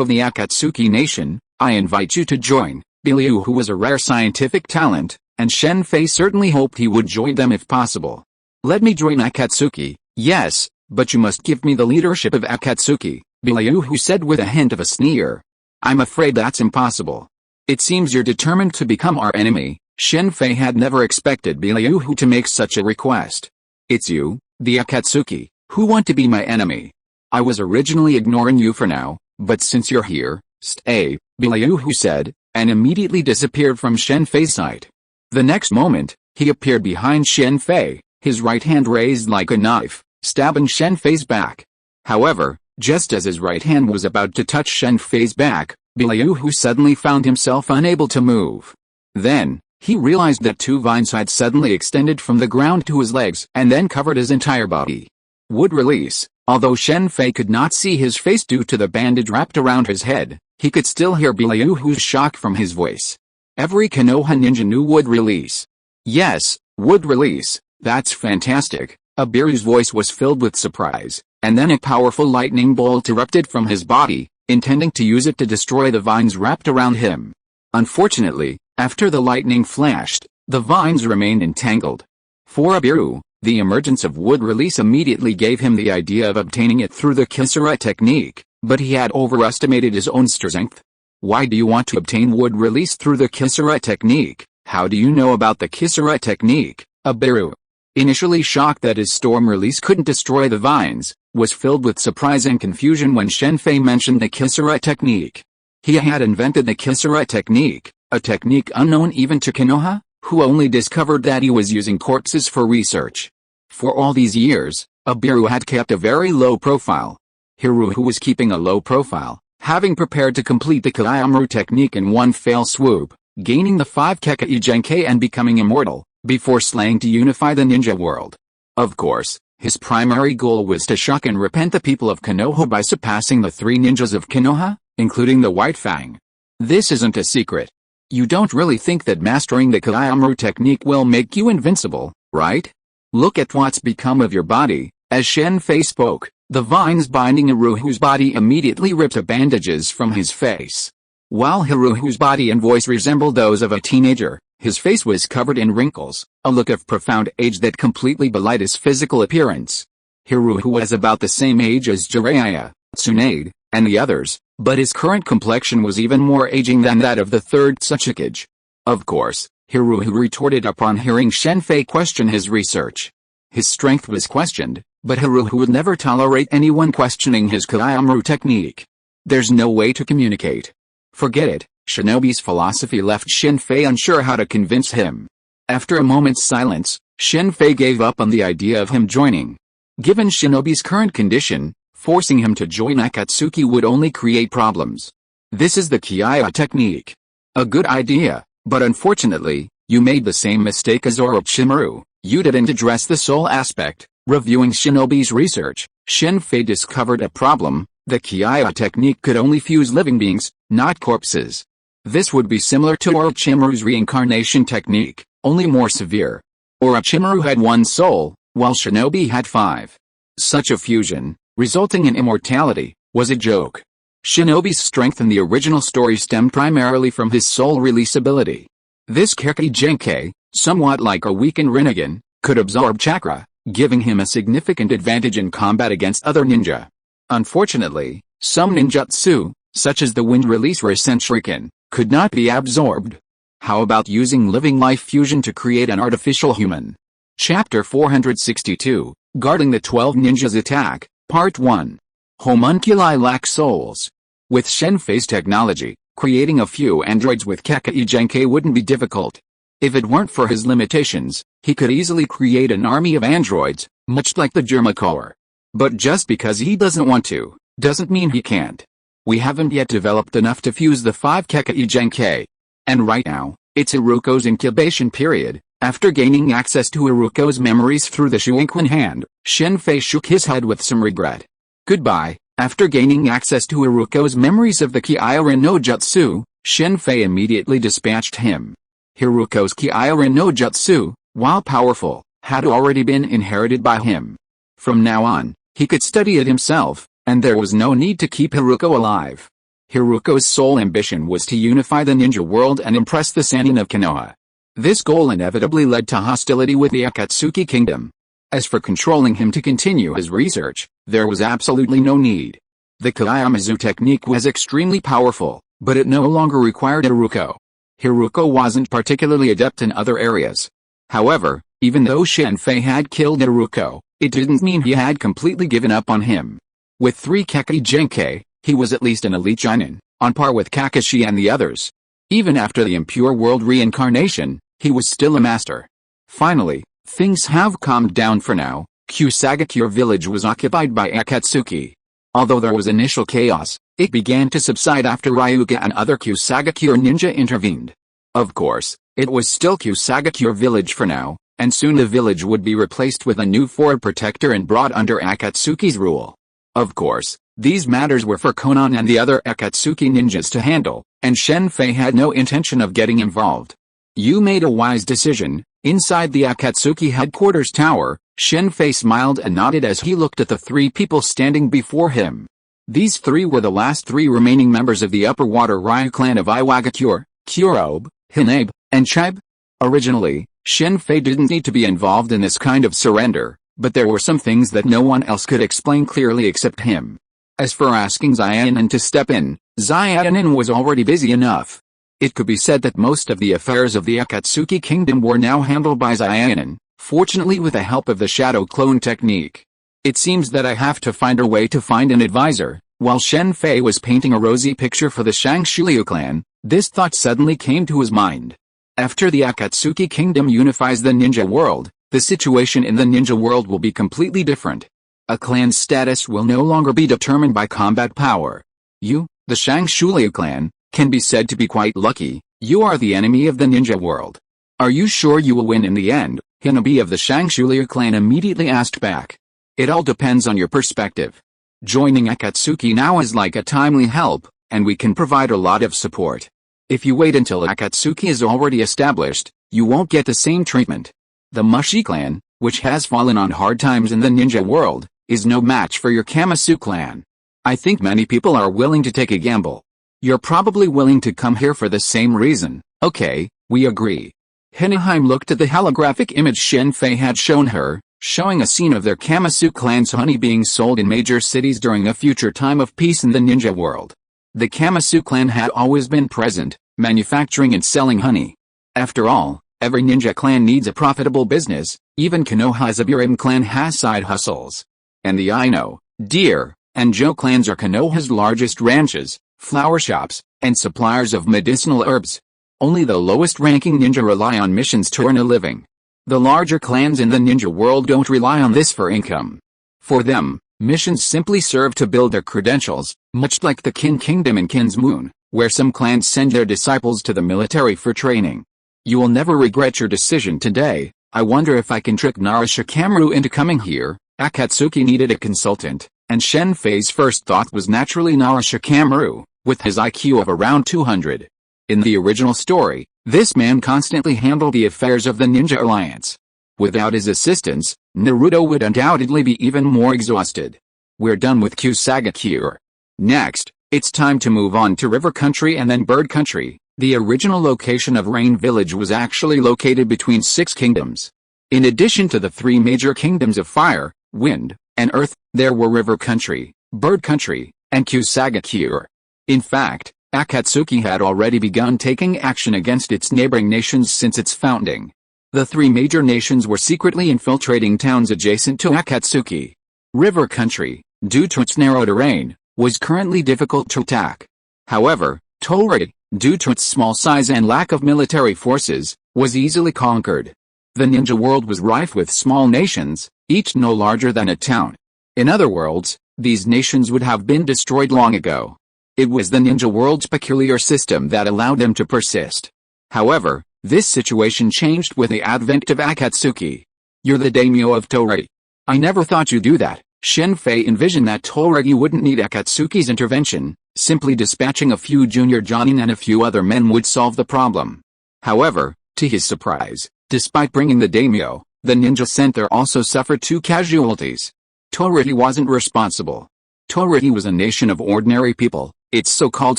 of the Akatsuki nation, I invite you to join." Baluhu was a rare scientific talent, and Shen Fei certainly hoped he would join them if possible. "Let me join Akatsuki." "Yes, but you must give me the leadership of Akatsuki," Baluhu said with a hint of a sneer. "I'm afraid that's impossible." "It seems you're determined to become our enemy." Shen Fei had never expected Baluhu to make such a request. "It's you, the Akatsuki, who want to be my enemy. I was originally ignoring you for now, but since you're here, stay," Baluhu said, and immediately disappeared from Shen Fei's sight. The next moment, he appeared behind Shen Fei, his right hand raised like a knife, stabbing Shen Fei's back. However, just as his right hand was about to touch Shen Fei's back, Baluhu suddenly found himself unable to move. Then, he realized that two vines had suddenly extended from the ground to his legs and then covered his entire body. Would release. Although Shen Fei could not see his face due to the bandage wrapped around his head, he could still hear Baluhu's shock from his voice. Every Konoha ninja knew would release. "Yes, would release, that's fantastic." Abiru's voice was filled with surprise, and then a powerful lightning bolt erupted from his body, intending to use it to destroy the vines wrapped around him. Unfortunately, after the lightning flashed, the vines remained entangled. For Abiru, the emergence of wood release immediately gave him the idea of obtaining it through the Kisara technique, but he had overestimated his own strength. Why do you want to obtain wood release through the Kisara technique? How do you know about the Kisara technique, Abiru? Initially shocked that his storm release couldn't destroy the vines, was filled with surprise and confusion when Shen Fei mentioned the Kisara technique. He had invented the Kisara technique, a technique unknown even to Konoha, who only discovered that he was using corpses for research. For all these years, Abiru had kept a very low profile. Hiru, who was keeping a low profile, having prepared to complete the Kaiamaru technique in one fell swoop, gaining the 5 Kekkei Genkai and becoming immortal, before slaying to unify the ninja world. Of course, his primary goal was to shock and repent the people of Konoha by surpassing the 3 ninjas of Konoha, including the White Fang. This isn't a secret. You don't really think that mastering the Kaiamaru technique will make you invincible, right? Look at what's become of your body. As Shen Fei spoke, the vines binding Hiruhu's body immediately ripped the bandages from his face. While Hiruhu's body and voice resembled those of a teenager, his face was covered in wrinkles, a look of profound age that completely belied his physical appearance. Hiruhu was about the same age as Jiraiya, Tsunade, and the others, but his current complexion was even more aging than that of the third Tsuchikage. Of course, Hiruhu retorted upon hearing Shen Fei question his research. His strength was questioned, but Hiruhu would never tolerate anyone questioning his Kaiamaru technique. There's no way to communicate. Forget it. Shinobi's philosophy left Shen Fei unsure how to convince him. After a moment's silence, Shen Fei gave up on the idea of him joining. Given Shinobi's current condition, forcing him to join Akatsuki would only create problems. This is the Kiaya technique. A good idea, but unfortunately, you made the same mistake as Orochimaru. You didn't address the soul aspect. Reviewing Shinobi's research, Shen Fei discovered a problem. The Kiaya technique could only fuse living beings, not corpses. This would be similar to Orochimaru's reincarnation technique, only more severe. Orochimaru had 1 soul, while Shinobi had 5. Such a fusion, resulting in immortality, was a joke. Shinobi's strength in the original story stemmed primarily from his soul release ability. This Kekkei Genkai, somewhat like a weakened Rinnegan, could absorb chakra, giving him a significant advantage in combat against other ninja. Unfortunately, some ninjutsu, such as the wind release Rasen Shuriken, could not be absorbed. How about using living life fusion to create an artificial human? Chapter 462, Guarding the 12 Ninjas Attack, Part 1. Homunculi lack souls. With Shen Fei's technology, creating a few androids with Kekkei Genkai wouldn't be difficult. If it weren't for his limitations, he could easily create an army of androids, much like the Germa Corps. But just because he doesn't want to, doesn't mean he can't. We haven't yet developed enough to fuse the 5 Kekkei Genkai. And right now, it's Iruko's incubation period. After gaining access to Iruko's memories through the Shuinkwan hand, Shen Fei shook his head with some regret. Goodbye. After gaining access to Iruko's memories of the Kiairen no Jutsu, Shen Fei immediately dispatched him. Hiruko's Kiairen no Jutsu, while powerful, had already been inherited by him. From now on, he could study it himself, and there was no need to keep Hiruko alive. Hiruko's sole ambition was to unify the ninja world and impress the Sannin of Konoha. This goal inevitably led to hostility with the Akatsuki kingdom. As for controlling him to continue his research, there was absolutely no need. The Kaiamazu technique was extremely powerful, but it no longer required Hiruko. Hiruko wasn't particularly adept in other areas. However, even though Shen Fei had killed Hiruko, it didn't mean he had completely given up on him. With 3 Kekkei Genkai, he was at least an elite Chunin, on par with Kakashi and the others. Even after the impure world reincarnation, he was still a master. Finally, things have calmed down for now. Kusagakure village was occupied by Akatsuki. Although there was initial chaos, it began to subside after Ryuga and other Kusagakure ninja intervened. Of course, it was still Kusagakure village for now, and soon the village would be replaced with a new forward protector and brought under Akatsuki's rule. Of course, these matters were for Konan and the other Akatsuki ninjas to handle, and Shen Fei had no intention of getting involved. You made a wise decision. Inside the Akatsuki headquarters tower, Shen Fei smiled and nodded as he looked at the 3 people standing before him. These 3 were the last 3 remaining members of the Upper Water Ryu clan of Iwagakure, Kurobe, Hinabe, and S.H.I.E.L.D. Originally, Shen Fei didn't need to be involved in this kind of surrender, but there were some things that no one else could explain clearly except him. As for asking Xiaonan to step in, Xiaonan was already busy enough. It could be said that most of the affairs of the Akatsuki kingdom were now handled by Xiaonan, fortunately with the help of the shadow clone technique. It seems that I have to find a way to find an advisor. While Shen Fei was painting a rosy picture for the Shang-Shi-Liu clan, this thought suddenly came to his mind. After the Akatsuki kingdom unifies the ninja world, the situation in the ninja world will be completely different. A clan's status will no longer be determined by combat power. You, the Shang-Shi-Liu clan, can be said to be quite lucky. You are the enemy of the ninja world. Are you sure you will win in the end? Hinabe of the Shang-Shi-Liu clan immediately asked back. It all depends on your perspective. Joining Akatsuki now is like a timely help, and we can provide a lot of support. If you wait until Akatsuki is already established, you won't get the same treatment. The Mushi clan, which has fallen on hard times in the ninja world, is no match for your Kamasu clan. I think many people are willing to take a gamble. You're probably willing to come here for the same reason. Okay, we agree. Hinaheim looked at the holographic image Shen Fei had shown her, showing a scene of their Kamasu clan's honey being sold in major cities during a future time of peace in the ninja world. The Kamasu clan had always been present, manufacturing and selling honey. After all, every ninja clan needs a profitable business. Even Konoha's Abiram clan has side hustles. And the Aino, Deer, and Joe clans are Konoha's largest ranches, flower shops, and suppliers of medicinal herbs. Only the lowest-ranking ninja rely on missions to earn a living. The larger clans in the ninja world don't rely on this for income. For them, missions simply serve to build their credentials, much like the Qin Kingdom in Qin's Moon, where some clans send their disciples to the military for training. You will never regret your decision today. I wonder if I can trick Nara Shikamaru into coming here. Akatsuki needed a consultant, and Shen Fei's first thought was naturally Nara Shikamaru, with his IQ of around 200. In the original story, this man constantly handled the affairs of the Ninja Alliance. Without his assistance, Naruto would undoubtedly be even more exhausted. We're done with Kusagakure. Next, it's time to move on to River Country and then Bird Country. The original location of Rain Village was actually located between 6 kingdoms. In addition to the 3 major kingdoms of Fire, Wind, and Earth, there were River Country, Bird Country, and Kusagakure. In fact, Akatsuki had already begun taking action against its neighboring nations since its founding. The 3 major nations were secretly infiltrating towns adjacent to Akatsuki. River Country, due to its narrow terrain, was currently difficult to attack. However, Torei, due to its small size and lack of military forces, was easily conquered. The ninja world was rife with small nations, each no larger than a town. In other words, these nations would have been destroyed long ago. It was the ninja world's peculiar system that allowed them to persist. However, this situation changed with the advent of Akatsuki. You're the daimyo of Torei. I never thought you'd do that. Shen Fei envisioned that Torei wouldn't need Akatsuki's intervention, simply dispatching a few junior jonin and a few other men would solve the problem. However, to his surprise, despite bringing the daimyo, the ninja center also suffered 2 casualties. Torei wasn't responsible. Torei was a nation of ordinary people, its so-called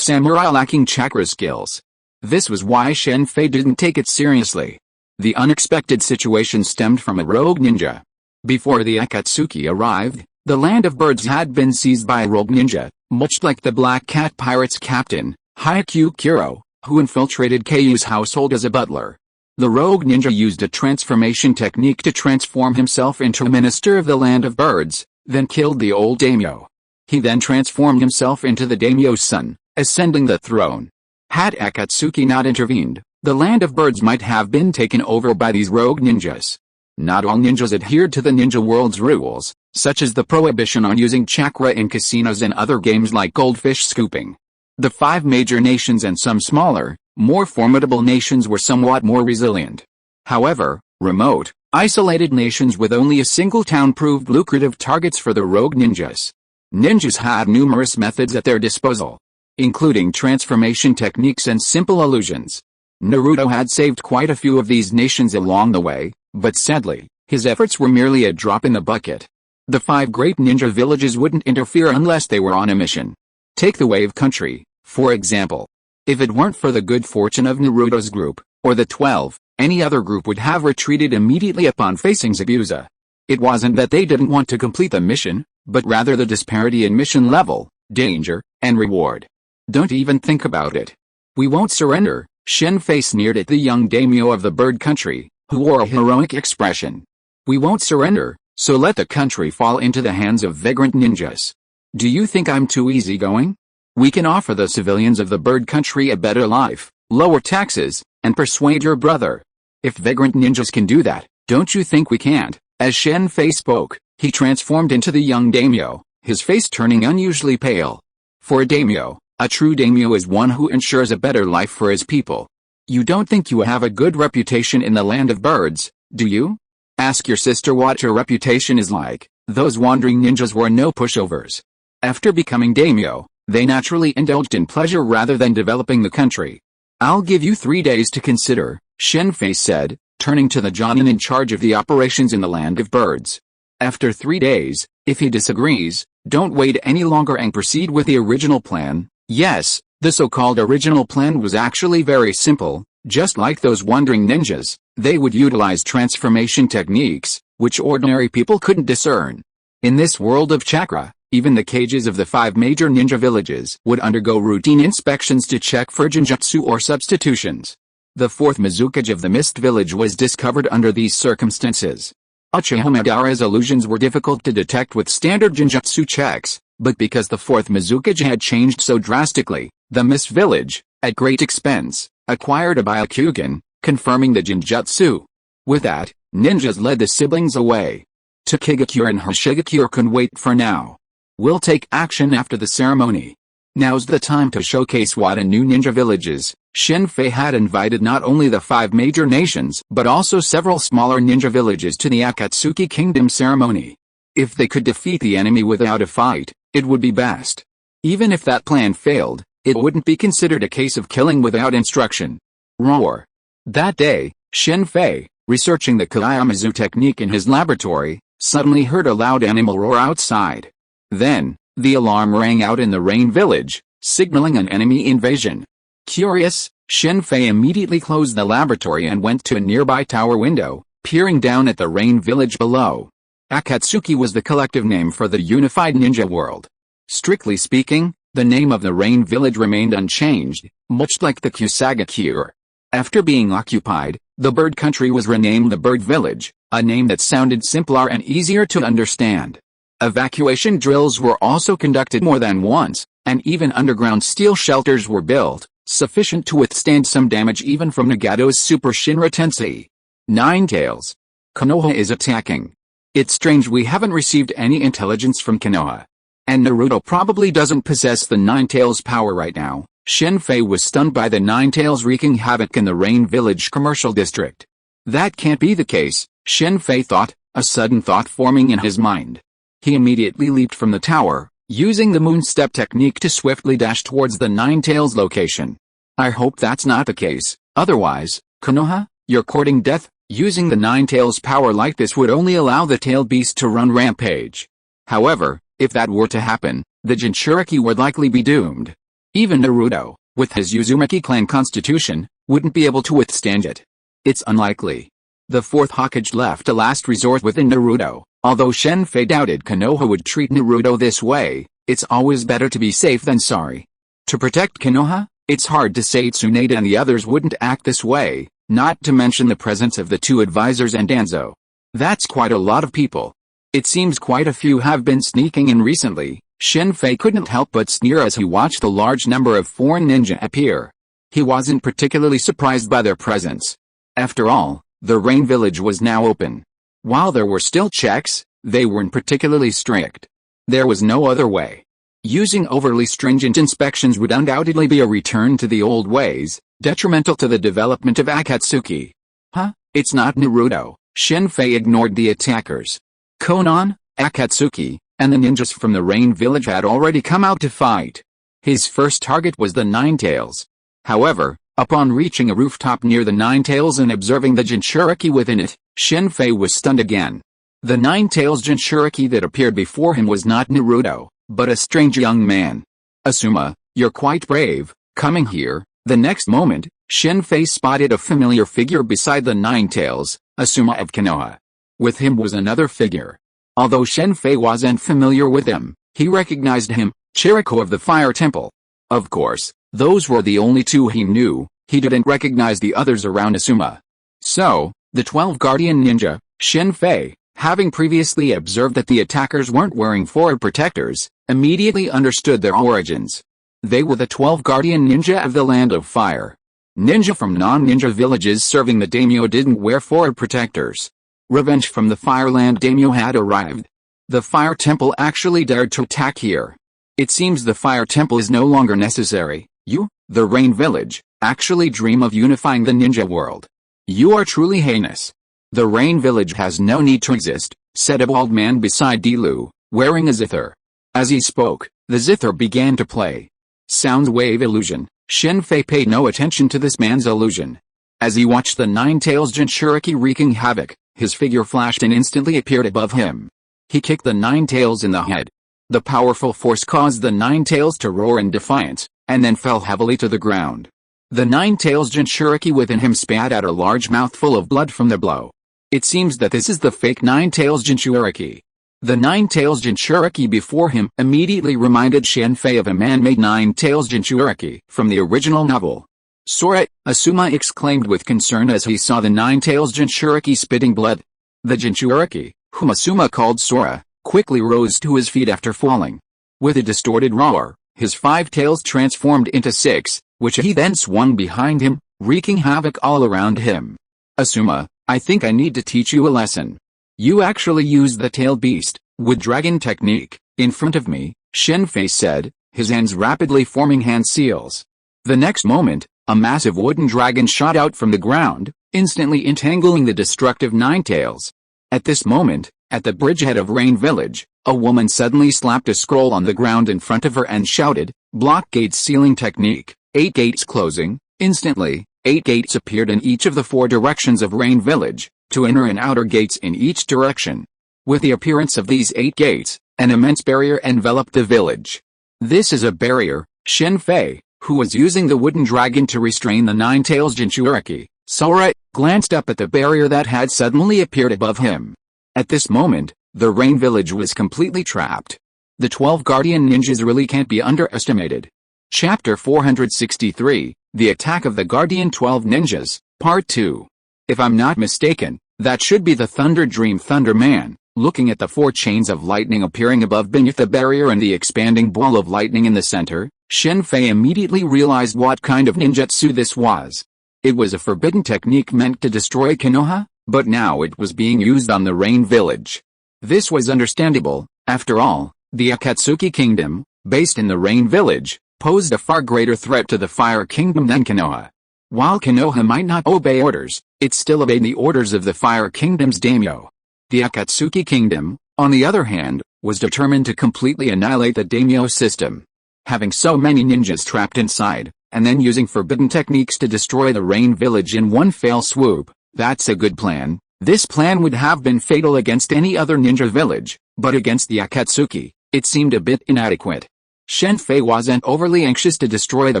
samurai lacking chakra skills. This was why Shen Fei didn't take it seriously. The unexpected situation stemmed from a rogue ninja. Before the Akatsuki arrived, the land of birds had been seized by a rogue ninja, much like the Black Cat Pirates captain, Haikyuu Kuro, who infiltrated Kayu's household as a butler. The rogue ninja used a transformation technique to transform himself into a minister of the land of birds, then killed the old daimyo. He then transformed himself into the daimyo's son, ascending the throne. Had Akatsuki not intervened, the land of birds might have been taken over by these rogue ninjas. Not all ninjas adhered to the ninja world's rules, such as the prohibition on using chakra in casinos and other games like goldfish scooping. The 5 major nations and some smaller, more formidable nations were somewhat more resilient. However, remote, isolated nations with only a single town proved lucrative targets for the rogue ninjas. Ninjas had numerous methods at their disposal, including transformation techniques and simple illusions. Naruto had saved quite a few of these nations along the way, but sadly, his efforts were merely a drop in the bucket. The 5 great ninja villages wouldn't interfere unless they were on a mission. Take the Wave Country, for example. If it weren't for the good fortune of Naruto's group, or the 12, any other group would have retreated immediately upon facing Zabuza. It wasn't that they didn't want to complete the mission, but rather the disparity in mission level, danger, and reward. Don't even think about it. We won't surrender, Shen Fei sneered at the young daimyo of the bird country, who wore a heroic expression. We won't surrender, so let the country fall into the hands of vagrant ninjas. Do you think I'm too easygoing? We can offer the civilians of the bird country a better life, lower taxes, and persuade your brother. If vagrant ninjas can do that, don't you think we can't? As Shen Fei spoke, he transformed into the young daimyo, his face turning unusually pale. For a daimyo, a true daimyo is one who ensures a better life for his people. You don't think you have a good reputation in the land of birds, do you? Ask your sister what her reputation is like. Those wandering ninjas were no pushovers. After becoming daimyo, they naturally indulged in pleasure rather than developing the country. I'll give you 3 days to consider, Shen Fei said, turning to the Jonin in charge of the operations in the land of birds. After 3 days, if he disagrees, don't wait any longer and proceed with the original plan. Yes, the so-called original plan was actually very simple. Just like those wandering ninjas, they would utilize transformation techniques, which ordinary people couldn't discern. In this world of chakra, even the cages of the 5 major ninja villages would undergo routine inspections to check for genjutsu or substitutions. The 4th Mizukage of the Mist Village was discovered under these circumstances. Uchiha Madara's illusions were difficult to detect with standard genjutsu checks, but because the 4th Mizukage had changed so drastically, the Mist Village, at great expense, acquired a Byakugan, confirming the genjutsu. With that, ninjas led the siblings away. Takigakure and Hoshigakure couldn't wait for now. We'll take action after the ceremony. Now's the time to showcase what a new ninja village is. Shen Fei had invited not only the 5 major nations but also several smaller ninja villages to the Akatsuki Kingdom ceremony. If they could defeat the enemy without a fight, it would be best. Even if that plan failed, it wouldn't be considered a case of killing without instruction. Roar. That day, Shen Fei, researching the Kayamazu technique in his laboratory, suddenly heard a loud animal roar outside. Then, the alarm rang out in the Rain Village, signaling an enemy invasion. Curious, Shen Fei immediately closed the laboratory and went to a nearby tower window, peering down at the Rain Village below. Akatsuki was the collective name for the unified ninja world. Strictly speaking, the name of the Rain Village remained unchanged, much like the Kusagakure. After being occupied, the bird country was renamed the Bird Village, a name that sounded simpler and easier to understand. Evacuation drills were also conducted more than once, and even underground steel shelters were built, sufficient to withstand some damage even from Nagato's Super Shinra Tensei. Ninetales. Konoha is attacking. It's strange we haven't received any intelligence from Konoha. And Naruto probably doesn't possess the Ninetales power right now. Shen Fei was stunned by the Ninetales wreaking havoc in the Rain Village commercial district. That can't be the case, Shen Fei thought, a sudden thought forming in his mind. He immediately leaped from the tower, using the moon step technique to swiftly dash towards the Ninetales location. I hope that's not the case, otherwise, Konoha, you're courting death. Using the Ninetales power like this would only allow the tailed beast to run rampage. However, if that were to happen, the Jinchuriki would likely be doomed. Even Naruto, with his Uzumaki clan constitution, wouldn't be able to withstand it. It's unlikely. The 4th Hokage left a last resort within Naruto. Although Shen Fei doubted Konoha would treat Naruto this way, it's always better to be safe than sorry. To protect Konoha, it's hard to say Tsunade and the others wouldn't act this way, not to mention the presence of the 2 advisors and Danzo. That's quite a lot of people. It seems quite a few have been sneaking in recently. Shen Fei couldn't help but sneer as he watched the large number of foreign ninja appear. He wasn't particularly surprised by their presence. After all, the Rain Village was now open. While there were still checks, they weren't particularly strict. There was no other way. Using overly stringent inspections would undoubtedly be a return to the old ways, detrimental to the development of Akatsuki. Huh? It's not Naruto. Shen Fei ignored the attackers. Konan, Akatsuki, and the ninjas from the Rain Village had already come out to fight. His first target was the Ninetales. However, upon reaching a rooftop near the Ninetales and observing the Jinchuriki within it, Shen Fei was stunned again. The Ninetales Jinchuriki that appeared before him was not Naruto, but a strange young man. Asuma, you're quite brave, coming here, The next moment, Shen Fei spotted a familiar figure beside the Nine Tails, Asuma of Konoha. With him was another figure. Although Shen Fei wasn't familiar with him, he recognized him, Chiriko of the Fire Temple. Of course, those were the only two he knew. He didn't recognize the others around Asuma. So, the 12 Guardian Ninja, Shen Fei, having previously observed that the attackers weren't wearing forward protectors, immediately understood their origins. They were the 12 Guardian Ninja of the Land of Fire. Ninja from non-ninja villages serving the daimyo didn't wear forward protectors. Revenge from the Fireland daimyo had arrived. The Fire Temple actually dared to attack here. It seems the Fire Temple is no longer necessary. You, the Rain Village, actually dream of unifying the ninja world. You are truly heinous. The Rain Village has no need to exist, said a bald man beside Dilu, wearing a zither. As he spoke, the zither began to play. Sound wave illusion. Shen Fei paid no attention to this man's illusion. As he watched the Nine-Tails Jinchuriki wreaking havoc, his figure flashed and instantly appeared above him. He kicked the Nine-Tails in the head. The powerful force caused the Nine-Tails to roar in defiance, and then fell heavily to the ground. The Nine-Tails Jinchuriki within him spat out a large mouthful of blood from the blow. It seems that this is the fake Nine-Tails Jinchuriki. The Nine-Tails Jinchuriki before him immediately reminded Shen Fei of a man-made Nine-Tails Jinchuriki from the original novel. Sora, Asuma exclaimed with concern as he saw the Nine-Tails Jinchuriki spitting blood. The Jinchuriki, whom Asuma called Sora, quickly rose to his feet after falling. With a distorted roar, his 5 tails transformed into 6, which he then swung behind him, wreaking havoc all around him. Asuma, I think I need to teach you a lesson. You actually used the tail beast, with dragon technique, in front of me, Shen Fei said, his hands rapidly forming hand seals. The next moment, a massive wooden dragon shot out from the ground, instantly entangling the destructive Nine Tails. At this moment, at the bridgehead of Rain Village, a woman suddenly slapped a scroll on the ground in front of her and shouted, "Block gates sealing technique, 8 gates closing." Instantly, 8 gates appeared in each of the 4 directions of Rain Village, 2 inner and outer gates in each direction. With the appearance of these 8 gates, an immense barrier enveloped the village. This is a barrier, Shen Fei, who was using the wooden dragon to restrain the Nine-Tails Jinchuriki, Sora, glanced up at the barrier that had suddenly appeared above him. At this moment, the Rain Village was completely trapped. The 12 Guardian Ninjas really can't be underestimated. Chapter 463, The Attack of the Guardian 12 Ninjas, Part 2. If I'm not mistaken, that should be the Thunder Dream Thunder Man. Looking at the 4 chains of lightning appearing above beneath the barrier and the expanding ball of lightning in the center, Shen Fei immediately realized what kind of ninjutsu this was. It was a forbidden technique meant to destroy Konoha, but now it was being used on the Rain Village. This was understandable. After all, the Akatsuki Kingdom, based in the Rain Village, posed a far greater threat to the Fire Kingdom than Konoha. While Konoha might not obey orders, it still obeyed the orders of the Fire Kingdom's daimyo. The Akatsuki Kingdom, on the other hand, was determined to completely annihilate the daimyo system. Having so many ninjas trapped inside, and then using forbidden techniques to destroy the Rain Village in one fell swoop, that's a good plan. This plan would have been fatal against any other ninja village, but against the Akatsuki, it seemed a bit inadequate. Shen Fei wasn't overly anxious to destroy the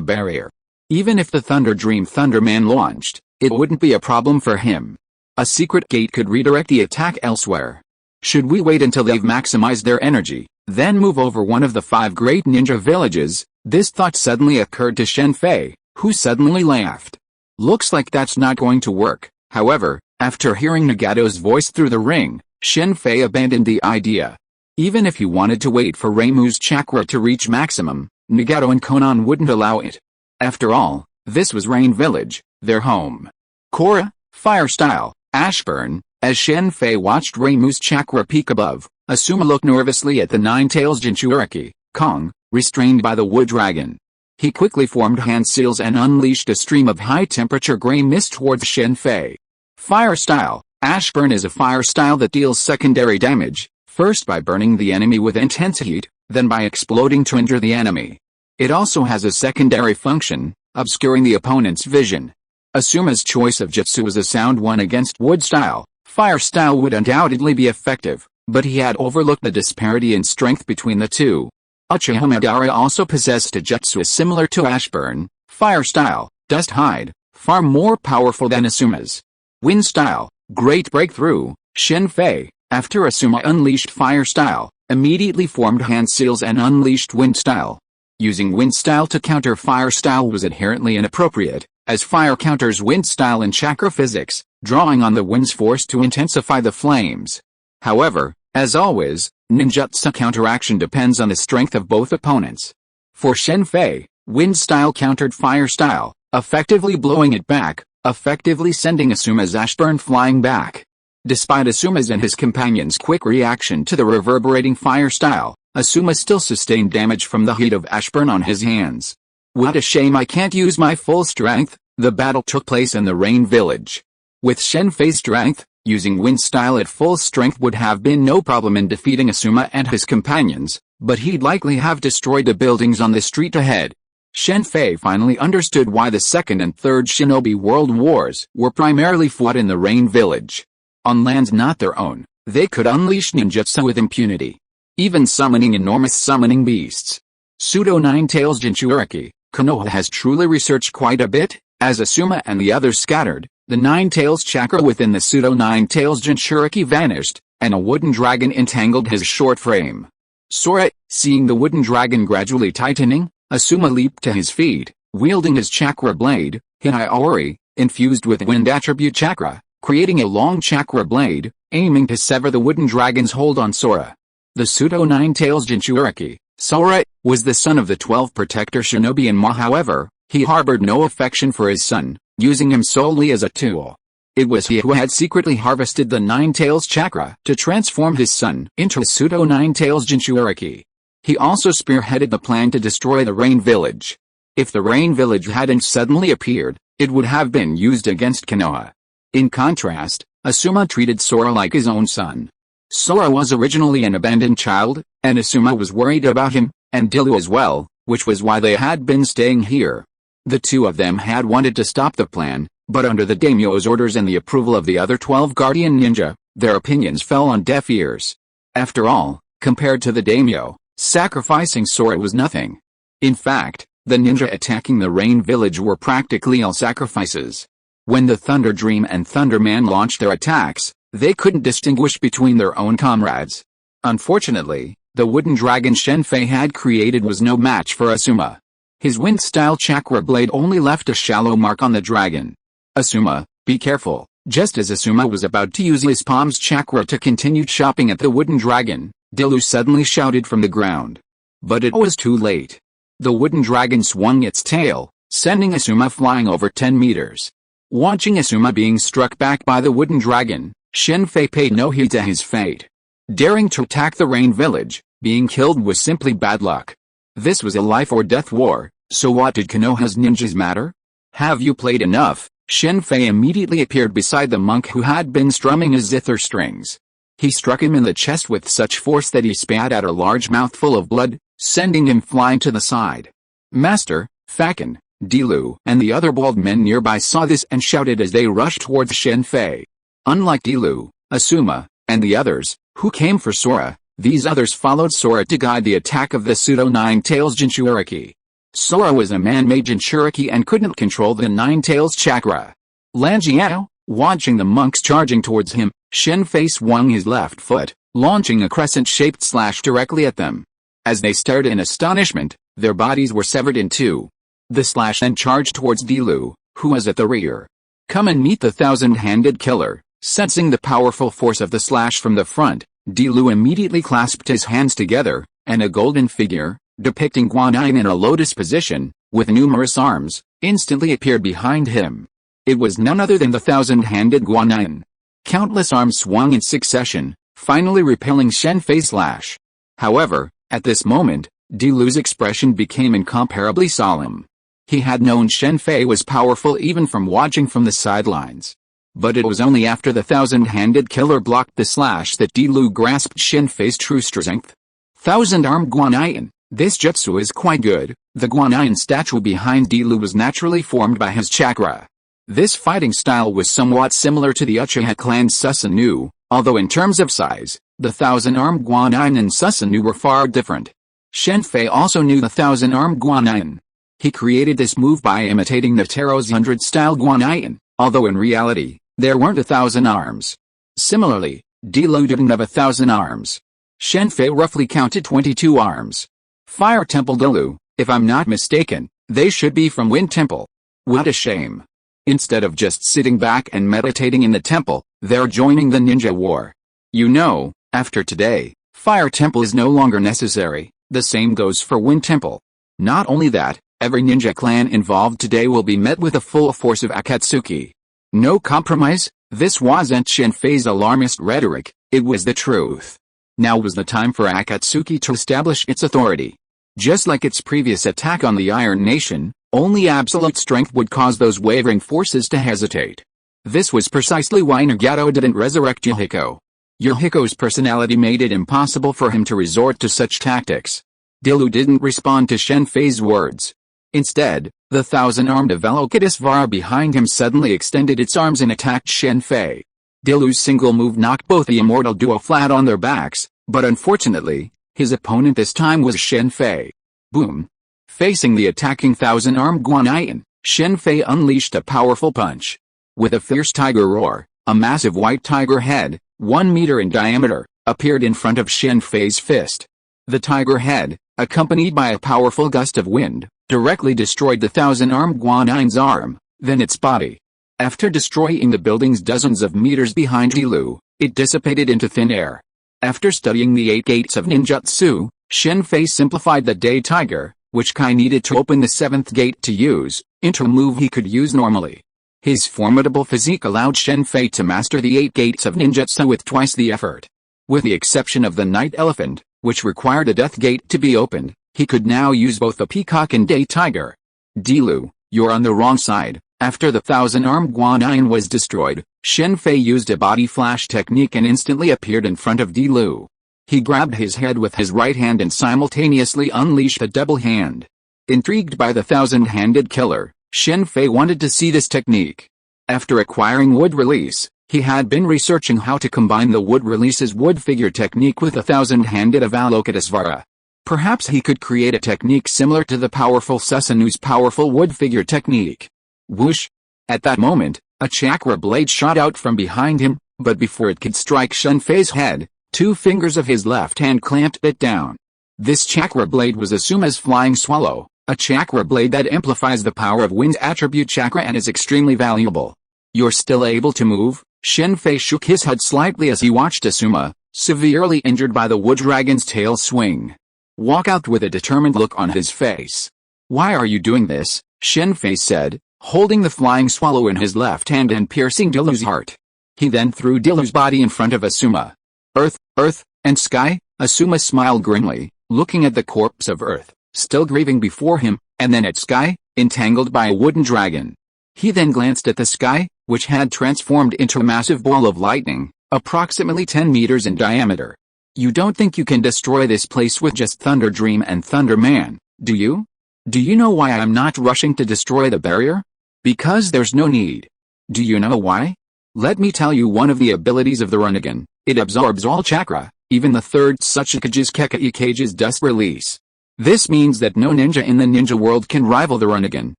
barrier. Even if the Thunder Dream Thunder Man launched, it wouldn't be a problem for him. A secret gate could redirect the attack elsewhere. Should we wait until they've maximized their energy, then move over one of the 5 great ninja villages? This thought suddenly occurred to Shen Fei, who suddenly laughed. Looks like that's not going to work. However, after hearing Nagato's voice through the ring, Shen Fei abandoned the idea. Even if he wanted to wait for Reimu's chakra to reach maximum, Nagato and Konan wouldn't allow it. After all, this was Rain Village, their home. Korra, Fire Style, Ashburn. As Shen Fei watched Reimu's chakra peak above, Asuma looked nervously at the Nine-Tails Jinchuriki, Kong, restrained by the wood dragon. He quickly formed hand seals and unleashed a stream of high-temperature gray mist towards Shen Fei. Fire Style, Ashburn is a fire style that deals secondary damage, first by burning the enemy with intense heat, then by exploding to injure the enemy. It also has a secondary function, obscuring the opponent's vision. Asuma's choice of jutsu was a sound one against wood style. Fire style would undoubtedly be effective, but he had overlooked the disparity in strength between the two. Uchiha Madara also possessed a jutsu similar to Ashburn, Fire Style, Dust Hide, far more powerful than Asuma's. Wind Style, great breakthrough. Shen Fei, after Asuma unleashed Fire Style, immediately formed hand seals and unleashed Wind Style. Using Wind Style to counter Fire Style was inherently inappropriate, as fire counters Wind Style in chakra physics, drawing on the wind's force to intensify the flames. However, as always, ninjutsu counteraction depends on the strength of both opponents. For Shen Fei, Wind Style countered Fire Style, effectively blowing it back, effectively sending Asuma's Ashburn flying back. Despite Asuma's and his companions' quick reaction to the reverberating Fire Style, Asuma still sustained damage from the heat of Ashburn on his hands. What a shame I can't use my full strength. The battle took place in the Rain Village. With Shen Fei's strength, using Wind Style at full strength would have been no problem in defeating Asuma and his companions, but he'd likely have destroyed the buildings on the street ahead. Shen Fei finally understood why the Second and Third Shinobi World Wars were primarily fought in the Rain Village. On lands not their own, they could unleash ninjutsu with impunity, even summoning enormous summoning beasts. Pseudo Nine-Tails Jinchuriki, Konoha has truly researched quite a bit. As Asuma and the others scattered, the Nine-Tails chakra within the Pseudo Nine-Tails Jinchuriki vanished, and a wooden dragon entangled his short frame. Sora, seeing the wooden dragon gradually tightening, Asuma leaped to his feet, wielding his chakra blade, Hinaiori, infused with wind attribute chakra, creating a long chakra blade, aiming to sever the wooden dragon's hold on Sora. The Pseudo Nine-Tails Jinchuriki, Sora, was the son of the 12 Protector Shinobi and Ma. However, he harbored no affection for his son, using him solely as a tool. It was he who had secretly harvested the Nine-Tails chakra to transform his son into a Pseudo Nine-Tails Jinchuriki. He also spearheaded the plan to destroy the Rain Village. If the Rain Village hadn't suddenly appeared, it would have been used against Konoha. In contrast, Asuma treated Sora like his own son. Sora was originally an abandoned child, and Asuma was worried about him, and Dilu as well, which was why they had been staying here. The two of them had wanted to stop the plan, but under the daimyo's orders and the approval of the other 12 guardian ninja, their opinions fell on deaf ears. After all, compared to the daimyo, sacrificing Sora was nothing. In fact, the ninja attacking the Rain Village were practically all sacrifices. When the Thunder Dream and Thunderman launched their attacks, they couldn't distinguish between their own comrades. Unfortunately, the wooden dragon Shen Fei had created was no match for Asuma. His wind-style chakra blade only left a shallow mark on the dragon. Asuma, be careful. Just as Asuma was about to use his palm's chakra to continue chopping at the wooden dragon, Dilu suddenly shouted from the ground. But it was too late. The wooden dragon swung its tail, sending Asuma flying over 10 meters. Watching Asuma being struck back by the wooden dragon, Shen Fei paid no heed to his fate. Daring to attack the Rain Village, being killed was simply bad luck. This was a life-or-death war, so what did Konoha's ninjas matter? Have you played enough? Shen Fei immediately appeared beside the monk who had been strumming his zither strings. He struck him in the chest with such force that he spat out a large mouthful of blood, sending him flying to the side. Master, Fakin, Dilu, and the other bald men nearby saw this and shouted as they rushed towards Shen Fei. Unlike Dilu, Asuma, and the others, who came for Sora, these others followed Sora to guide the attack of the Pseudo Nine-Tails Jinchuriki. Sora was a man-made Jinchuriki and couldn't control the Nine-Tails chakra. Lanjiao, watching the monks charging towards him, Shen Fei swung his left foot, launching a crescent-shaped slash directly at them. As they stared in astonishment, their bodies were severed in two. The slash then charged towards Dilu, who was at the rear. Come and meet the thousand-handed killer. Sensing the powerful force of the slash from the front, Dilu immediately clasped his hands together, and a golden figure, depicting Guanyin in a lotus position, with numerous arms, instantly appeared behind him. It was none other than the thousand-handed Guanyin. Countless arms swung in succession, finally repelling Shen Fei's slash. However, at this moment, Dilu's expression became incomparably solemn. He had known Shen Fei was powerful even from watching from the sidelines. But it was only after the thousand-handed killer blocked the slash that Dilu grasped Shen Fei's true strength. Thousand-armed Guanyin, this jutsu is quite good. The Guanyin statue behind Dilu was naturally formed by his chakra. This fighting style was somewhat similar to the Uchiha clan's Susanoo, although in terms of size, the thousand-armed Guanyin and Susanoo were far different. Shen Fei also knew the thousand-armed Guanyin. He created this move by imitating Nataro's 100-style guanyin, although in reality, there weren't 1,000 arms. Similarly, Dilu didn't have 1,000 arms. Shen Fei roughly counted 22 arms. Fire Temple Dilu, if I'm not mistaken, they should be from Wind Temple. What a shame. Instead of just sitting back and meditating in the temple, they're joining the ninja war. You know, after today, Fire Temple is no longer necessary. The same goes for Wind Temple. Not only that, every ninja clan involved today will be met with a full force of Akatsuki. No compromise. This wasn't Shen Fei's alarmist rhetoric, it was the truth. Now was the time for Akatsuki to establish its authority. Just like its previous attack on the Iron Nation, only absolute strength would cause those wavering forces to hesitate. This was precisely why Nagato didn't resurrect Yohiko. Yohiko's personality made it impossible for him to resort to such tactics. Dilu didn't respond to Shen Fei's words. Instead, the 1,000-armed Avalokitesvara behind him suddenly extended its arms and attacked Shen Fei. Dilu's single move knocked both the immortal duo flat on their backs, but unfortunately, his opponent this time was Shen Fei. Boom! Facing the attacking 1,000-armed guanyin, Shen Fei unleashed a powerful punch. With a fierce tiger roar, a massive white tiger head, 1 meter in diameter, appeared in front of Shen Fei's fist. The tiger head, accompanied by a powerful gust of wind, directly destroyed the 1,000-armed guanyin's arm, then its body. After destroying the buildings dozens of meters behind Dilu, it dissipated into thin air. After studying the 8 gates of ninjutsu, Shen Fei simplified the Day Tiger, which Kai needed to open the 7th gate to use, into a move he could use normally. His formidable physique allowed Shen Fei to master the 8 gates of ninjutsu with twice the effort. With the exception of the Night Elephant, which required a Death Gate to be opened, he could now use both the Peacock and Day Tiger. Dilu, you're on the wrong side. After the 1,000-armed guanyin was destroyed, Shen Fei used a body flash technique and instantly appeared in front of Dilu. He grabbed his head with his right hand and simultaneously unleashed a double hand. Intrigued by the 1,000-handed killer, Shen Fei wanted to see this technique. After acquiring Wood Release, he had been researching how to combine the Wood Release's wood figure technique with the 1,000-handed Avalokitesvara. Perhaps he could create a technique similar to the powerful Susanu's powerful wood figure technique. Whoosh! At that moment, a chakra blade shot out from behind him, but before it could strike Shen Fei's head, 2 fingers of his left hand clamped it down. This chakra blade was Asuma's Flying Swallow, a chakra blade that amplifies the power of wind attribute chakra and is extremely valuable. You're still able to move? Shen Fei shook his head slightly as he watched Asuma, severely injured by the wood dragon's tail swing, walk out with a determined look on his face. Why are you doing this? Shen Fei said, holding the Flying Swallow in his left hand and piercing Dilu's heart. He then threw Dilu's body in front of Asuma. Earth, and sky? Asuma smiled grimly, looking at the corpse of Earth, still grieving before him, and then at sky, entangled by a wooden dragon. He then glanced at the sky, which had transformed into a massive ball of lightning, approximately 10 meters in diameter. You don't think you can destroy this place with just Thunder Dream and Thunder Man, do you? Do you know why I'm not rushing to destroy the barrier? Because there's no need. Do you know why? Let me tell you one of the abilities of the Rinnegan. It absorbs all chakra, even the third Tsuchikage's Kekai Kage's dust release. This means that no ninja in the ninja world can rival the Rinnegan.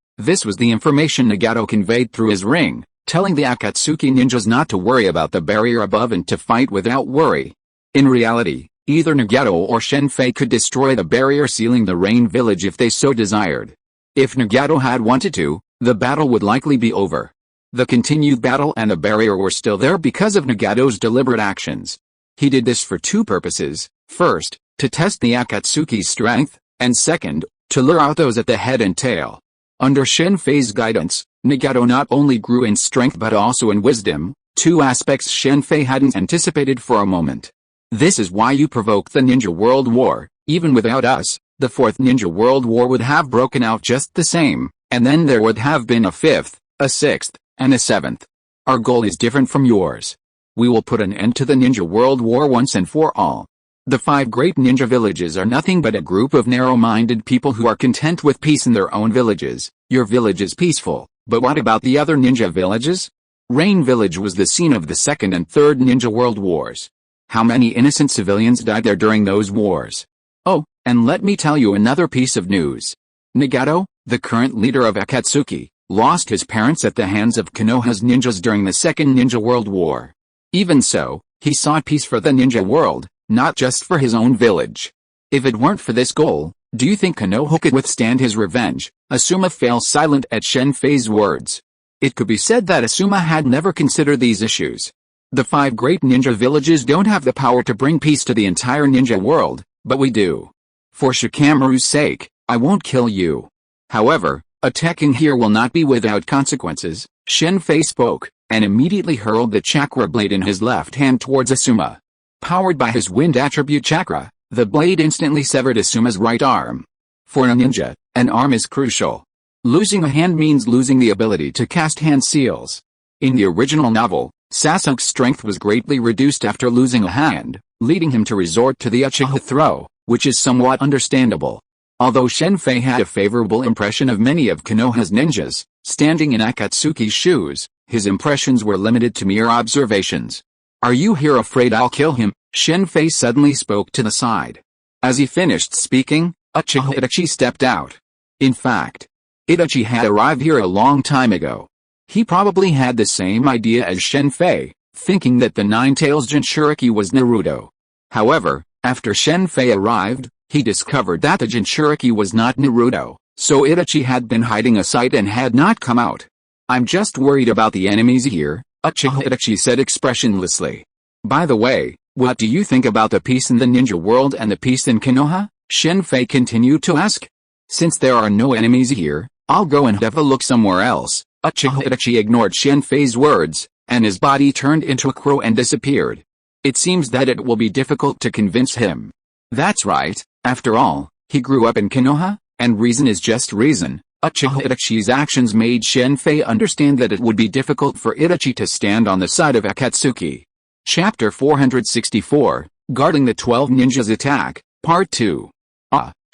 This was the information Nagato conveyed through his ring, telling the Akatsuki ninjas not to worry about the barrier above and to fight without worry. In reality, either Nagato or Shen Fei could destroy the barrier sealing the Rain Village if they so desired. If Nagato had wanted to, the battle would likely be over. The continued battle and the barrier were still there because of Nagato's deliberate actions. He did this for 2 purposes: first, to test the Akatsuki's strength, and second, to lure out those at the head and tail. Under Shen Fei's guidance, Nagato not only grew in strength but also in wisdom, 2 aspects Shen Fei hadn't anticipated for a moment. This is why you provoked the Ninja World War. Even without us, the 4th Ninja World War would have broken out just the same, and then there would have been a 5th, a 6th, and a 7th. Our goal is different from yours. We will put an end to the Ninja World War once and for all. The 5 great ninja villages are nothing but a group of narrow-minded people who are content with peace in their own villages. Your village is peaceful, but what about the other ninja villages? Rain Village was the scene of the 2nd and 3rd Ninja World Wars. How many innocent civilians died there during those wars? Oh, and let me tell you another piece of news. Nagato, the current leader of Akatsuki, lost his parents at the hands of Konoha's ninjas during the Second Ninja World War. Even so, he sought peace for the ninja world, not just for his own village. If it weren't for this goal, do you think Konoha could withstand his revenge? Asuma fell silent at Shen Fei's words. It could be said that Asuma had never considered these issues. The 5 great ninja villages don't have the power to bring peace to the entire ninja world, but we do. For Shikamaru's sake, I won't kill you. However, attacking here will not be without consequences. Shen Fei spoke, and immediately hurled the chakra blade in his left hand towards Asuma. Powered by his wind attribute chakra, the blade instantly severed Asuma's right arm. For a ninja, an arm is crucial. Losing a hand means losing the ability to cast hand seals. In the original novel, Sasuke's strength was greatly reduced after losing a hand, leading him to resort to the Uchiha throw, which is somewhat understandable. Although Shen Fei had a favorable impression of many of Konoha's ninjas, standing in Akatsuki's shoes, his impressions were limited to mere observations. Are you here afraid I'll kill him? Shen Fei suddenly spoke to the side. As he finished speaking, Uchiha Itachi stepped out. In fact, Itachi had arrived here a long time ago. He probably had the same idea as Shen Fei, thinking that the Nine-Tails Jinchuriki was Naruto. However, after Shen Fei arrived, he discovered that the Jinchuriki was not Naruto, so Itachi had been hiding a sight and had not come out. I'm just worried about the enemies here, Uchiha Itachi said expressionlessly. By the way, what do you think about the peace in the ninja world and the peace in Konoha? Shen Fei continued to ask. Since there are no enemies here, I'll go and have a look somewhere else. Uchiha Itachi ignored Shen Fei's words, and his body turned into a crow and disappeared. It seems that it will be difficult to convince him. That's right, after all, he grew up in Konoha, and reason is just reason. Uchiha Itachi's actions made Shen Fei understand that it would be difficult for Itachi to stand on the side of Akatsuki. Chapter 464, Guarding the 12 Ninjas Attack, Part 2.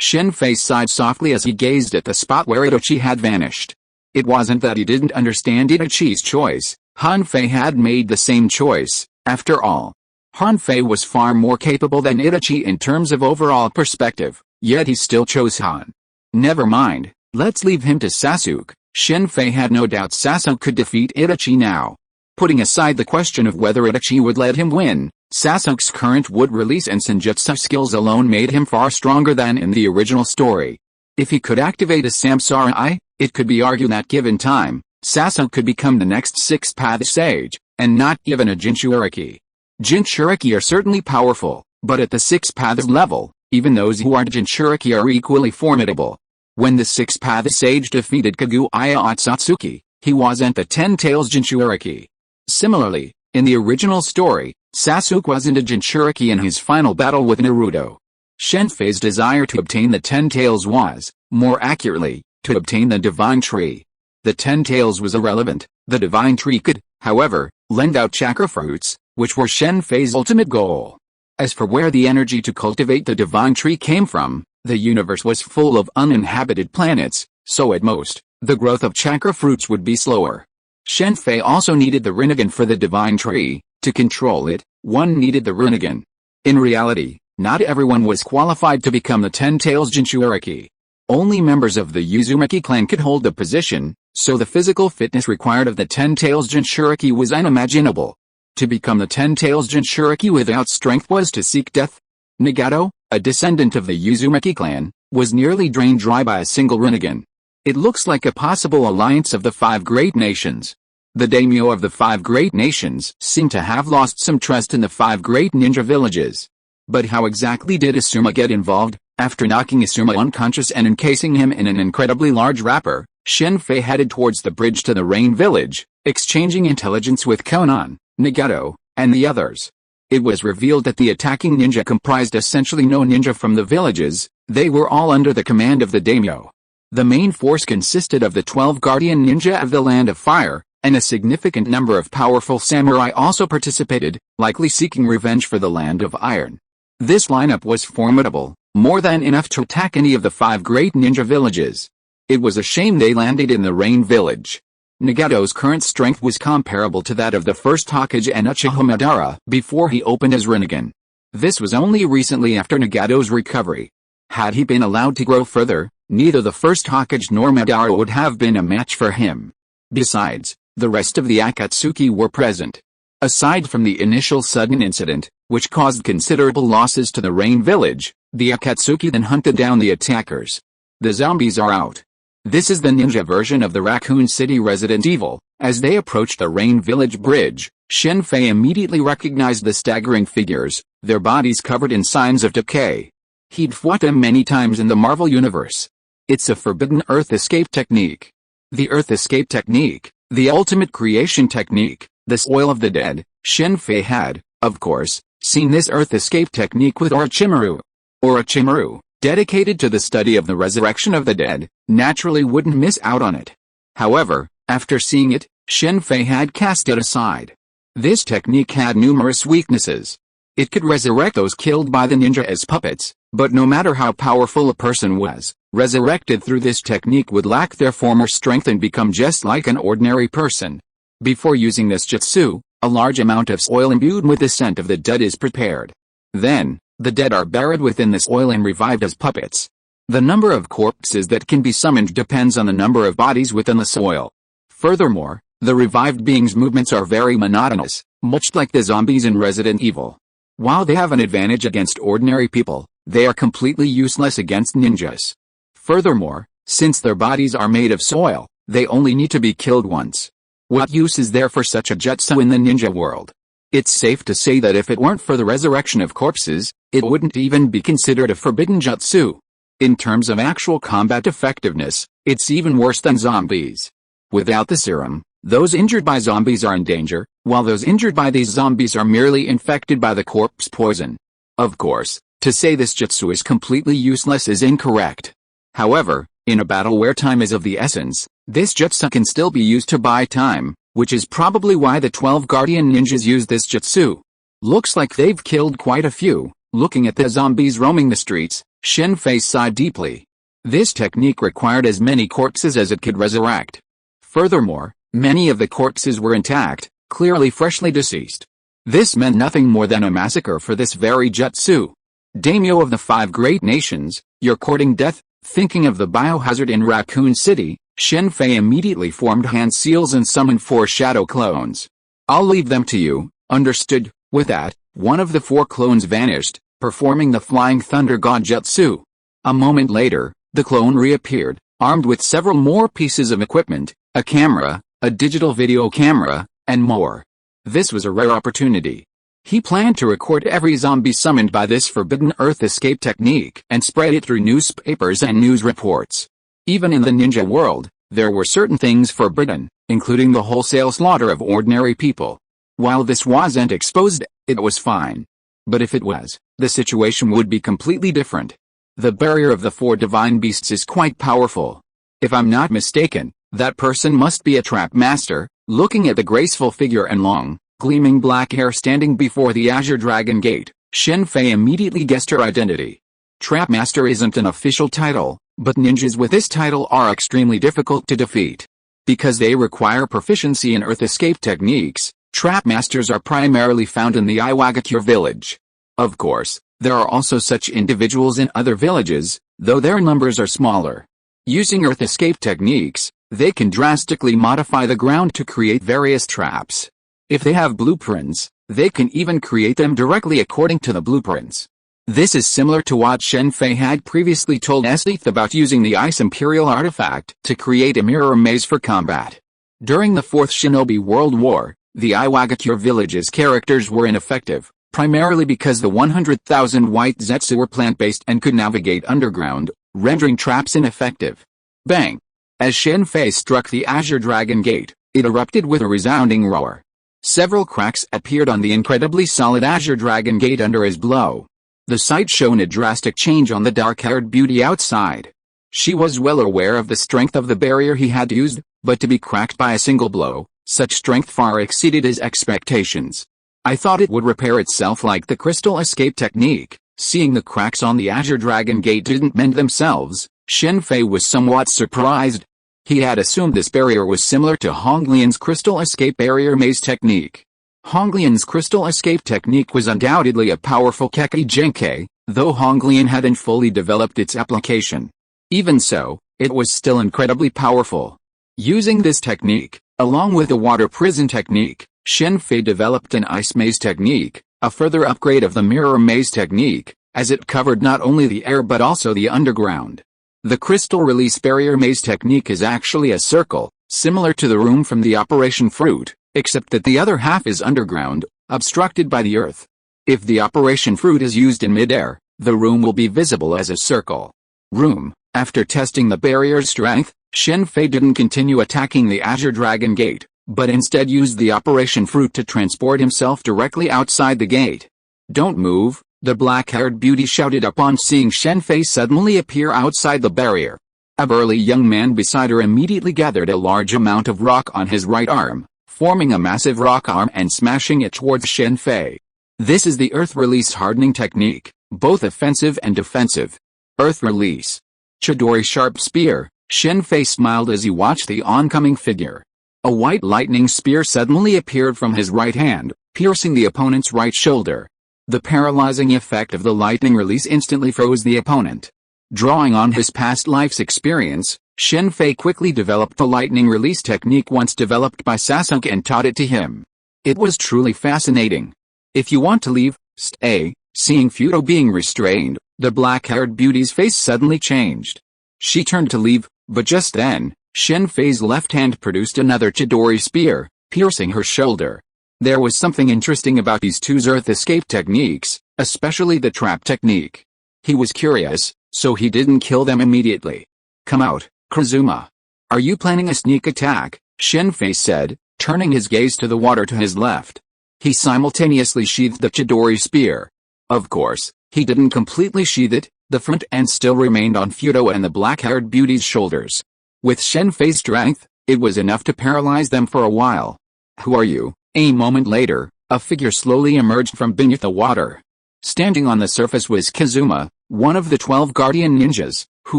Shen Fei sighed softly as he gazed at the spot where Itachi had vanished. It wasn't that he didn't understand Itachi's choice. Han Fei had made the same choice, after all. Han Fei was far more capable than Itachi in terms of overall perspective, yet he still chose Han. Never mind, let's leave him to Sasuke. Shen Fei had no doubt Sasuke could defeat Itachi now. Putting aside the question of whether Itachi would let him win, Sasuke's current wood-release and Senjutsu skills alone made him far stronger than in the original story. If he could activate a Samsara Eye, it could be argued that given time, Sasuke could become the next Sixth Path Sage, and not given a Jinchuriki. Jinchuriki are certainly powerful, but at the Sixth Path level, even those who are Jinchuriki are equally formidable. When the Sixth Path Sage defeated Kaguya Otsutsuki, he wasn't the Ten-Tails Jinchuriki. Similarly, in the original story, Sasuke wasn't a Jinchuriki in his final battle with Naruto. Shen Fei's desire to obtain the Ten Tails was, more accurately, to obtain the Divine Tree. The Ten Tails was irrelevant. The Divine Tree could, however, lend out chakra fruits, which were Shen Fei's ultimate goal. As for where the energy to cultivate the Divine Tree came from, the universe was full of uninhabited planets, so at most, the growth of chakra fruits would be slower. Shen Fei also needed the Rinnegan for the Divine Tree. To control it, one needed the Rinnegan. In reality, not everyone was qualified to become the Ten-Tails Jinchuriki. Only members of the Uzumaki clan could hold the position, so the physical fitness required of the Ten-Tails Jinchuriki was unimaginable. To become the Ten-Tails Jinchuriki without strength was to seek death. Nagato, a descendant of the Uzumaki clan, was nearly drained dry by a single Rinnegan. It looks like a possible alliance of the 5 great nations. The daimyo of the 5 great nations seem to have lost some trust in the 5 great ninja villages. But how exactly did Asuma get involved? After knocking Asuma unconscious and encasing him in an incredibly large wrapper, Shen Fei headed towards the bridge to the Rain Village, exchanging intelligence with Konan, Nagato, and the others. It was revealed that the attacking ninja comprised essentially no ninja from the villages. They were all under the command of the daimyo. The main force consisted of the 12 guardian ninja of the Land of Fire, and a significant number of powerful samurai also participated, likely seeking revenge for the Land of Iron. This lineup was formidable, more than enough to attack any of the 5 great ninja villages. It was a shame they landed in the Rain Village. Nagato's current strength was comparable to that of the first Hokage and Uchiha Madara before he opened his Rinnegan. This was only recently after Nagato's recovery. Had he been allowed to grow further, neither the first Hokage nor Madara would have been a match for him. Besides, the rest of the Akatsuki were present. Aside from the initial sudden incident, which caused considerable losses to the Rain Village, the Akatsuki then hunted down the attackers. The zombies are out. This is the ninja version of the Raccoon City Resident Evil. As they approached the Rain Village bridge, Shen Fei immediately recognized the staggering figures, their bodies covered in signs of decay. He'd fought them many times in the Marvel Universe. It's a forbidden Earth escape technique. The Earth escape technique, the ultimate creation technique, the soil of the dead. Shen Fei had, of course, seen this Earth escape technique with Orochimaru. Orochimaru, dedicated to the study of the resurrection of the dead, naturally wouldn't miss out on it. However, after seeing it, Shen Fei had cast it aside. This technique had numerous weaknesses. It could resurrect those killed by the ninja as puppets, but no matter how powerful a person was, resurrected through this technique would lack their former strength and become just like an ordinary person. Before using this jutsu, a large amount of soil imbued with the scent of the dead is prepared. Then, the dead are buried within this oil and revived as puppets. The number of corpses that can be summoned depends on the number of bodies within the soil. Furthermore, the revived beings' movements are very monotonous, much like the zombies in Resident Evil. While they have an advantage against ordinary people, they are completely useless against ninjas. Furthermore, since their bodies are made of soil, they only need to be killed once. What use is there for such a jutsu in the ninja world? It's safe to say that if it weren't for the resurrection of corpses, it wouldn't even be considered a forbidden jutsu. In terms of actual combat effectiveness, it's even worse than zombies. Without the serum, those injured by zombies are in danger, while those injured by these zombies are merely infected by the corpse poison. Of course, to say this jutsu is completely useless is incorrect. However, in a battle where time is of the essence, this jutsu can still be used to buy time, which is probably why the 12 Guardian Ninjas use this jutsu. Looks like they've killed quite a few. Looking at the zombies roaming the streets, Shen Fei sighed deeply. This technique required as many corpses as it could resurrect. Furthermore, many of the corpses were intact, clearly freshly deceased. This meant nothing more than a massacre for this very jutsu. Daimyo of the 5 great nations, you're courting death. Thinking of the biohazard in Raccoon City, Shen Fei immediately formed hand seals and summoned 4 shadow clones. I'll leave them to you, understood? With that, one of the 4 clones vanished, performing the Flying Thunder God jutsu. A moment later, the clone reappeared, armed with several more pieces of equipment, a camera, a digital video camera, and more. This was a rare opportunity. He planned to record every zombie summoned by this forbidden Earth escape technique and spread it through newspapers and news reports. Even in the ninja world, there were certain things forbidden, including the wholesale slaughter of ordinary people. While this wasn't exposed, it was fine. But if it was, the situation would be completely different. The barrier of the 4 divine beasts is quite powerful. If I'm not mistaken, that person must be a trap master. Looking at the graceful figure and long, gleaming black hair standing before the Azure Dragon Gate, Shen Fei immediately guessed her identity. Trap Master isn't an official title, but ninjas with this title are extremely difficult to defeat. Because they require proficiency in Earth escape techniques, Trap Masters are primarily found in the Iwagakure village. Of course, there are also such individuals in other villages, though their numbers are smaller. Using Earth escape techniques, they can drastically modify the ground to create various traps. If they have blueprints, they can even create them directly according to the blueprints. This is similar to what Shen Fei had previously told S.H.I.E.L.D about using the Ice Imperial artifact to create a mirror maze for combat. During the 4th Shinobi World War, the Iwagakure village's characters were ineffective, primarily because the 100,000 white Zetsu were plant-based and could navigate underground, rendering traps ineffective. Bang! As Shen Fei struck the Azure Dragon Gate, it erupted with a resounding roar. Several cracks appeared on the incredibly solid Azure Dragon Gate under his blow. The sight showed a drastic change on the dark-haired beauty outside. She was well aware of the strength of the barrier he had used, but to be cracked by a single blow, such strength far exceeded his expectations. I thought it would repair itself like the crystal escape technique. Seeing the cracks on the Azure Dragon Gate didn't mend themselves, Shen Fei was somewhat surprised. He had assumed this barrier was similar to Honglian's crystal escape barrier maze technique. Honglian's crystal escape technique was undoubtedly a powerful Kekkei Genkai, though Honglian hadn't fully developed its application. Even so, it was still incredibly powerful. Using this technique, along with the water prison technique, Shen Fei developed an ice maze technique, a further upgrade of the mirror maze technique, as it covered not only the air but also the underground. The crystal release barrier maze technique is actually a circle, similar to the room from the Operation Fruit, except that the other half is underground, obstructed by the earth. If the Operation Fruit is used in midair, the room will be visible as a circle. Room. After testing the barrier's strength, Shen Fei didn't continue attacking the Azure Dragon Gate, but instead used the Operation Fruit to transport himself directly outside the gate. "Don't move," the black-haired beauty shouted upon seeing Shen Fei suddenly appear outside the barrier. A burly young man beside her immediately gathered a large amount of rock on his right arm, forming a massive rock arm and smashing it towards Shen Fei. This is the Earth Release hardening technique, both offensive and defensive. Earth Release. Chidori Sharp Spear. Shen Fei smiled as he watched the oncoming figure. A white lightning spear suddenly appeared from his right hand, piercing the opponent's right shoulder. The paralyzing effect of the lightning release instantly froze the opponent. Drawing on his past life's experience, Shen Fei quickly developed the lightning release technique once developed by Sasuke and taught it to him. It was truly fascinating. "If you want to leave, stay." Seeing Fudo being restrained, the black-haired beauty's face suddenly changed. She turned to leave, but just then, Shen Fei's left hand produced another Chidori spear, piercing her shoulder. There was something interesting about these two earth escape techniques, especially the trap technique. He was curious, so he didn't kill them immediately. "Come out, Kazuma. Are you planning a sneak attack?" Shen Fei said, turning his gaze to the water to his left. He simultaneously sheathed the Chidori spear. Of course, he didn't completely sheath it, the front end still remained on Fudo and the black-haired beauty's shoulders. With Shen Fei's strength, it was enough to paralyze them for a while. "Who are you?" A moment later, a figure slowly emerged from beneath the water. Standing on the surface was Kazuma, one of the 12 guardian ninjas, who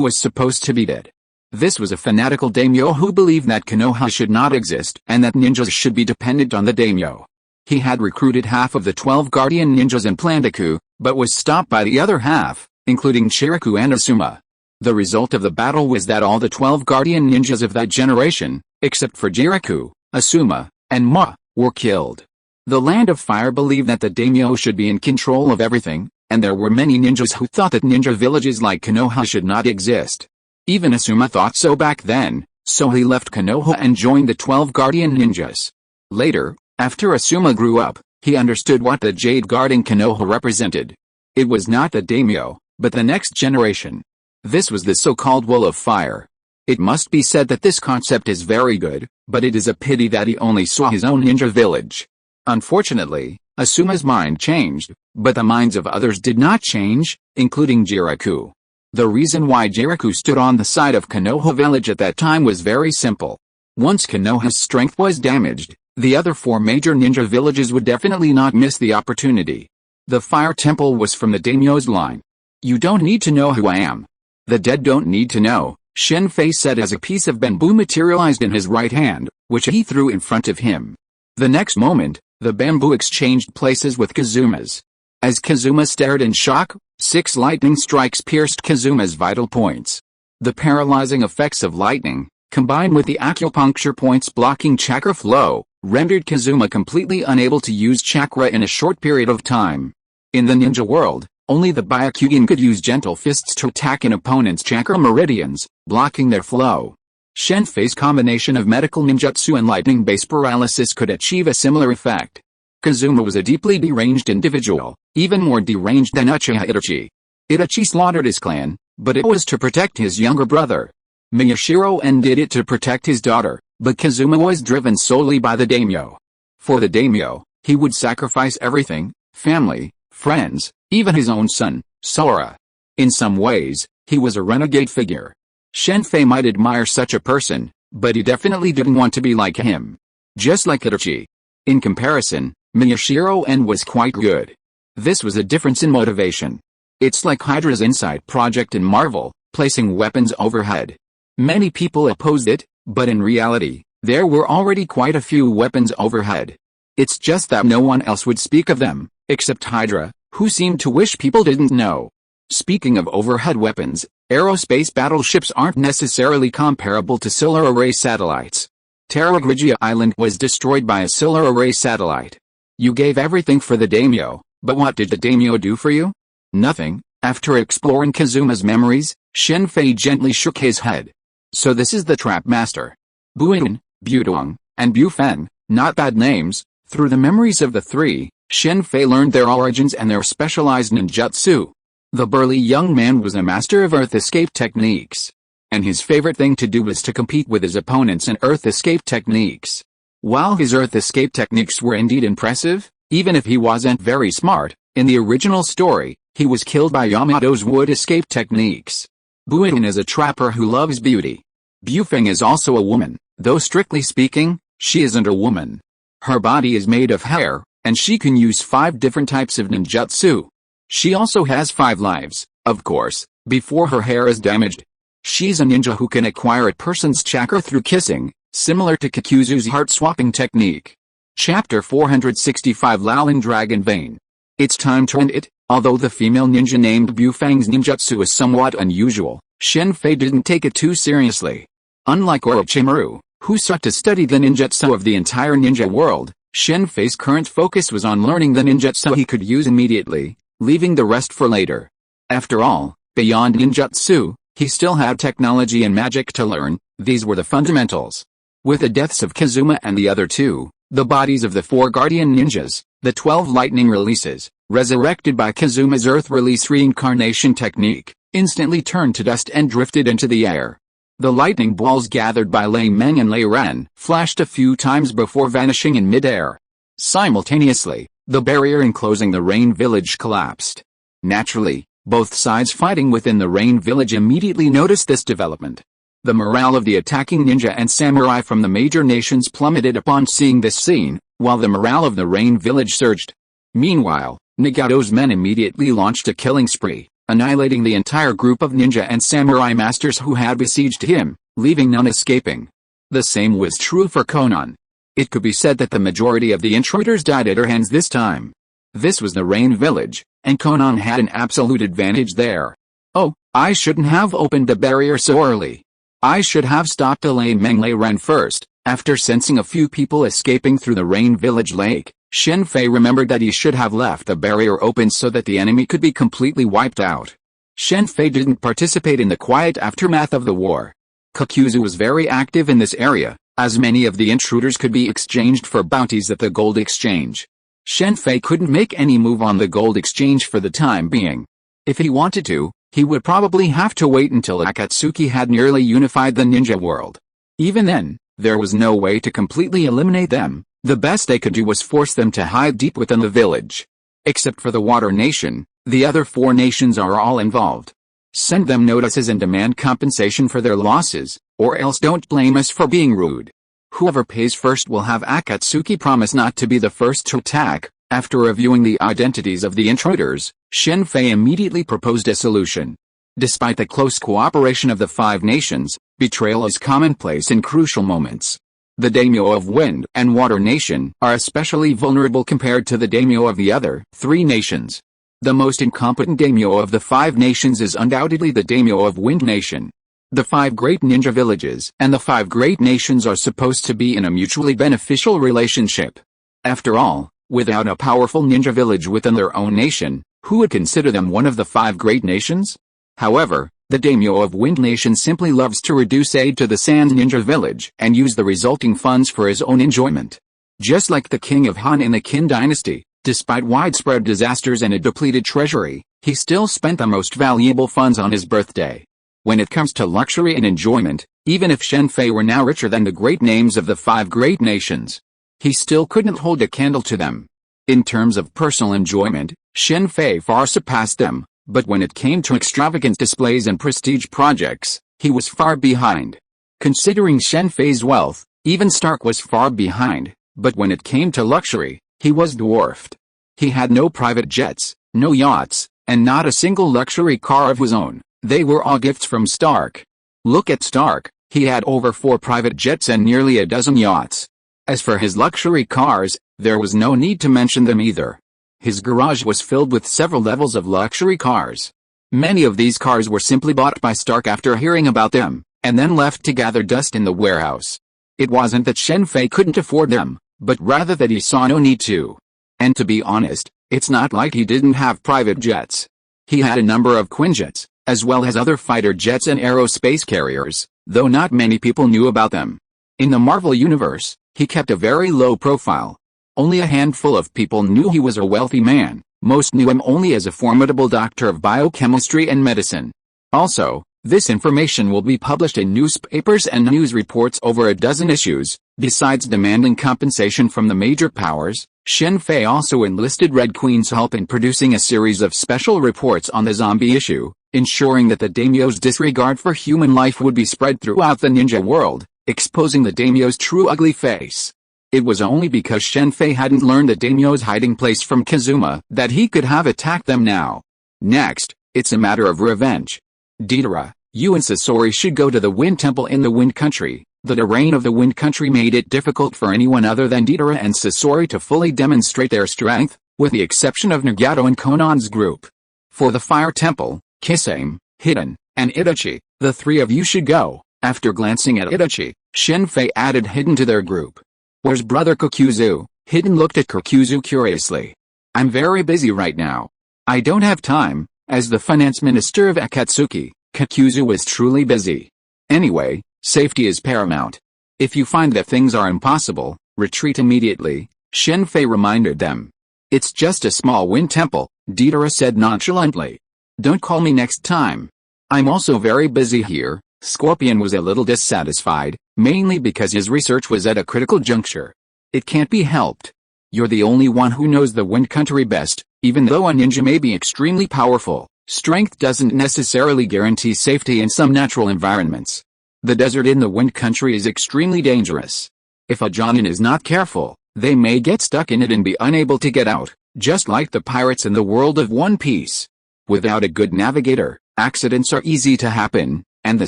was supposed to be dead. This was a fanatical daimyo who believed that Konoha should not exist and that ninjas should be dependent on the daimyo. He had recruited half of the 12 guardian ninjas and planned a coup, but was stopped by the other half, including Chiraku and Asuma. The result of the battle was that all the 12 guardian ninjas of that generation, except for Chiraku, Asuma, and Ma, were killed. The Land of Fire believed that the daimyo should be in control of everything, and there were many ninjas who thought that ninja villages like Konoha should not exist. Even Asuma thought so back then, so he left Konoha and joined the 12 guardian ninjas. Later, after Asuma grew up, he understood what the Jade guarding Konoha represented. It was not the daimyo, but the next generation. This was the so-called Wall of Fire. It must be said that this concept is very good, but it is a pity that he only saw his own ninja village. Unfortunately, Asuma's mind changed, but the minds of others did not change, including Jiraku. The reason why Jiraku stood on the side of Konoha village at that time was very simple. Once Konoha's strength was damaged, the other 4 major ninja villages would definitely not miss the opportunity. The fire temple was from the daimyo's line. "You don't need to know who I am. The dead don't need to know," Shen Fei said as a piece of bamboo materialized in his right hand, which he threw in front of him. The next moment, the bamboo exchanged places with Kazuma's. As Kazuma stared in shock, 6 lightning strikes pierced Kazuma's vital points. The paralyzing effects of lightning, combined with the acupuncture points blocking chakra flow, rendered Kazuma completely unable to use chakra in a short period of time. In the ninja world, only the Byakugan could use gentle fists to attack an opponent's chakra meridians, blocking their flow. Shen Fei's combination of medical ninjutsu and lightning-based paralysis could achieve a similar effect. Kazuma was a deeply deranged individual, even more deranged than Uchiha Itachi. Itachi slaughtered his clan, but it was to protect his younger brother. Miyashiro did it to protect his daughter, but Kazuma was driven solely by the daimyo. For the daimyo, he would sacrifice everything, family, friends, even his own son, Sora. In some ways, he was a renegade figure. Shen Fei might admire such a person, but he definitely didn't want to be like him. Just like Itachi. In comparison, Miyashiro was quite good. This was a difference in motivation. It's like Hydra's Inside Project in Marvel, placing weapons overhead. Many people opposed it, but in reality, there were already quite a few weapons overhead. It's just that no one else would speak of them, except Hydra, who seemed to wish people didn't know. Speaking of overhead weapons, aerospace battleships aren't necessarily comparable to solar array satellites. Terra Grigia Island was destroyed by a solar array satellite. You gave everything for the daimyo, but what did the daimyo do for you? Nothing. After exploring Kazuma's memories, Shen Fei gently shook his head. So this is the trap master. Buin, Buduong, and Bufen, not bad names. Through the memories of the three, Shen Fei learned their origins and their specialized ninjutsu. The burly young man was a master of earth escape techniques. And his favorite thing to do was to compete with his opponents in earth escape techniques. While his earth escape techniques were indeed impressive, even if he wasn't very smart, in the original story, he was killed by Yamato's wood escape techniques. Buin is a trapper who loves beauty. Bufeng is also a woman, though strictly speaking, she isn't a woman. Her body is made of hair, and she can use 5 different types of ninjutsu. She also has 5 lives, of course, before her hair is damaged. She's a ninja who can acquire a person's chakra through kissing, similar to Kikuzu's heart-swapping technique. Chapter 465 Laolin Dragon Vein. It's time to end it. Although the female ninja named Bufeng's ninjutsu is somewhat unusual, Shen Fei didn't take it too seriously. Unlike Orochimaru, who sought to study the ninjutsu of the entire ninja world, Shen Fei's current focus was on learning the ninjutsu he could use immediately, leaving the rest for later. After all, beyond ninjutsu, he still had technology and magic to learn. These were the fundamentals. With the deaths of Kazuma and the other 2, the bodies of the 4 guardian ninjas, the 12 lightning releases, resurrected by Kazuma's earth release reincarnation technique, instantly turned to dust and drifted into the air. The lightning balls gathered by Lei Meng and Lei Ren flashed a few times before vanishing in midair. Simultaneously, the barrier enclosing the Rain Village collapsed. Naturally, both sides fighting within the Rain Village immediately noticed this development. The morale of the attacking ninja and samurai from the major nations plummeted upon seeing this scene, while the morale of the Rain Village surged. Meanwhile, Nagato's men immediately launched a killing spree, annihilating the entire group of ninja and samurai masters who had besieged him, leaving none escaping. The same was true for Konan. It could be said that the majority of the intruders died at her hands this time. This was the Rain Village, and Konan had an absolute advantage there. Oh, I shouldn't have opened the barrier so early. I should have stopped Lei Meng Lei Ren first. After sensing a few people escaping through the Rain Village lake, Shen Fei remembered that he should have left the barrier open so that the enemy could be completely wiped out. Shen Fei didn't participate in the quiet aftermath of the war. Kakuzu was very active in this area, as many of the intruders could be exchanged for bounties at the gold exchange. Shen Fei couldn't make any move on the gold exchange for the time being. If he wanted to, he would probably have to wait until Akatsuki had nearly unified the ninja world. Even then, there was no way to completely eliminate them. The best they could do was force them to hide deep within the village. Except for the Water Nation, the other 4 nations are all involved. Send them notices and demand compensation for their losses, or else don't blame us for being rude. Whoever pays first will have Akatsuki promise not to be the first to attack. After reviewing the identities of the intruders, Shen Fei immediately proposed a solution. Despite the close cooperation of the 5 nations, betrayal is commonplace in crucial moments. The daimyo of Wind and Water Nation are especially vulnerable compared to the daimyo of the other 3 nations. The most incompetent daimyo of the 5 nations is undoubtedly the daimyo of Wind Nation. The 5 great ninja villages and the 5 great nations are supposed to be in a mutually beneficial relationship. After all, without a powerful ninja village within their own nation, who would consider them one of the 5 great nations? However, the daimyo of Wind Nation simply loves to reduce aid to the Sand Ninja Village and use the resulting funds for his own enjoyment. Just like the king of Han in the Qin dynasty, despite widespread disasters and a depleted treasury, he still spent the most valuable funds on his birthday. When it comes to luxury and enjoyment, even if Shen Fei were now richer than the great names of the 5 great nations, he still couldn't hold a candle to them. In terms of personal enjoyment, Shen Fei far surpassed them. But when it came to extravagant displays and prestige projects, he was far behind. Considering Shen Fei's wealth, even Stark was far behind, but when it came to luxury, he was dwarfed. He had no private jets, no yachts, and not a single luxury car of his own. They were all gifts from Stark. Look at Stark, he had over 4 private jets and nearly a dozen yachts. As for his luxury cars, there was no need to mention them either. His garage was filled with several levels of luxury cars. Many of these cars were simply bought by Stark after hearing about them, and then left to gather dust in the warehouse. It wasn't that Shen Fei couldn't afford them, but rather that he saw no need to. And to be honest, it's not like he didn't have private jets. He had a number of Quinjets, as well as other fighter jets and aerospace carriers, though not many people knew about them. In the Marvel Universe, he kept a very low profile. Only a handful of people knew he was a wealthy man. Most knew him only as a formidable doctor of biochemistry and medicine. Also, this information will be published in newspapers and news reports over a dozen issues. Besides demanding compensation from the major powers, Shen Fei also enlisted Red Queen's help in producing a series of special reports on the zombie issue, ensuring that the daimyo's disregard for human life would be spread throughout the ninja world, exposing the daimyo's true ugly face. It was only because Shen Fei hadn't learned the daimyo's hiding place from Kazuma that he could have attacked them now. Next, it's a matter of revenge. Deidara, you and Sasori should go to the Wind Temple in the Wind Country. The terrain of the Wind Country made it difficult for anyone other than Deidara and Sasori to fully demonstrate their strength, with the exception of Nagato and Konan's group. For the Fire Temple, Kisame, Hiden, and Itachi, the three of you should go. After glancing at Itachi, Shen Fei added Hiden to their group. Where's brother Kokuzu? Hiden looked at Kokuzu curiously. I'm very busy right now. I don't have time. As the finance minister of Akatsuki, Kokuzu was truly busy. Anyway, safety is paramount. If you find that things are impossible, retreat immediately, Shen Fei reminded them. It's just a small wind temple, Deidara said nonchalantly. Don't call me next time. I'm also very busy here. Scorpion was a little dissatisfied, mainly because his research was at a critical juncture. It can't be helped. You're the only one who knows the Wind Country best. Even though a ninja may be extremely powerful, strength doesn't necessarily guarantee safety in some natural environments. The desert in the Wind Country is extremely dangerous. If a Jonin is not careful, they may get stuck in it and be unable to get out, just like the pirates in the world of One Piece. Without a good navigator, accidents are easy to happen, and the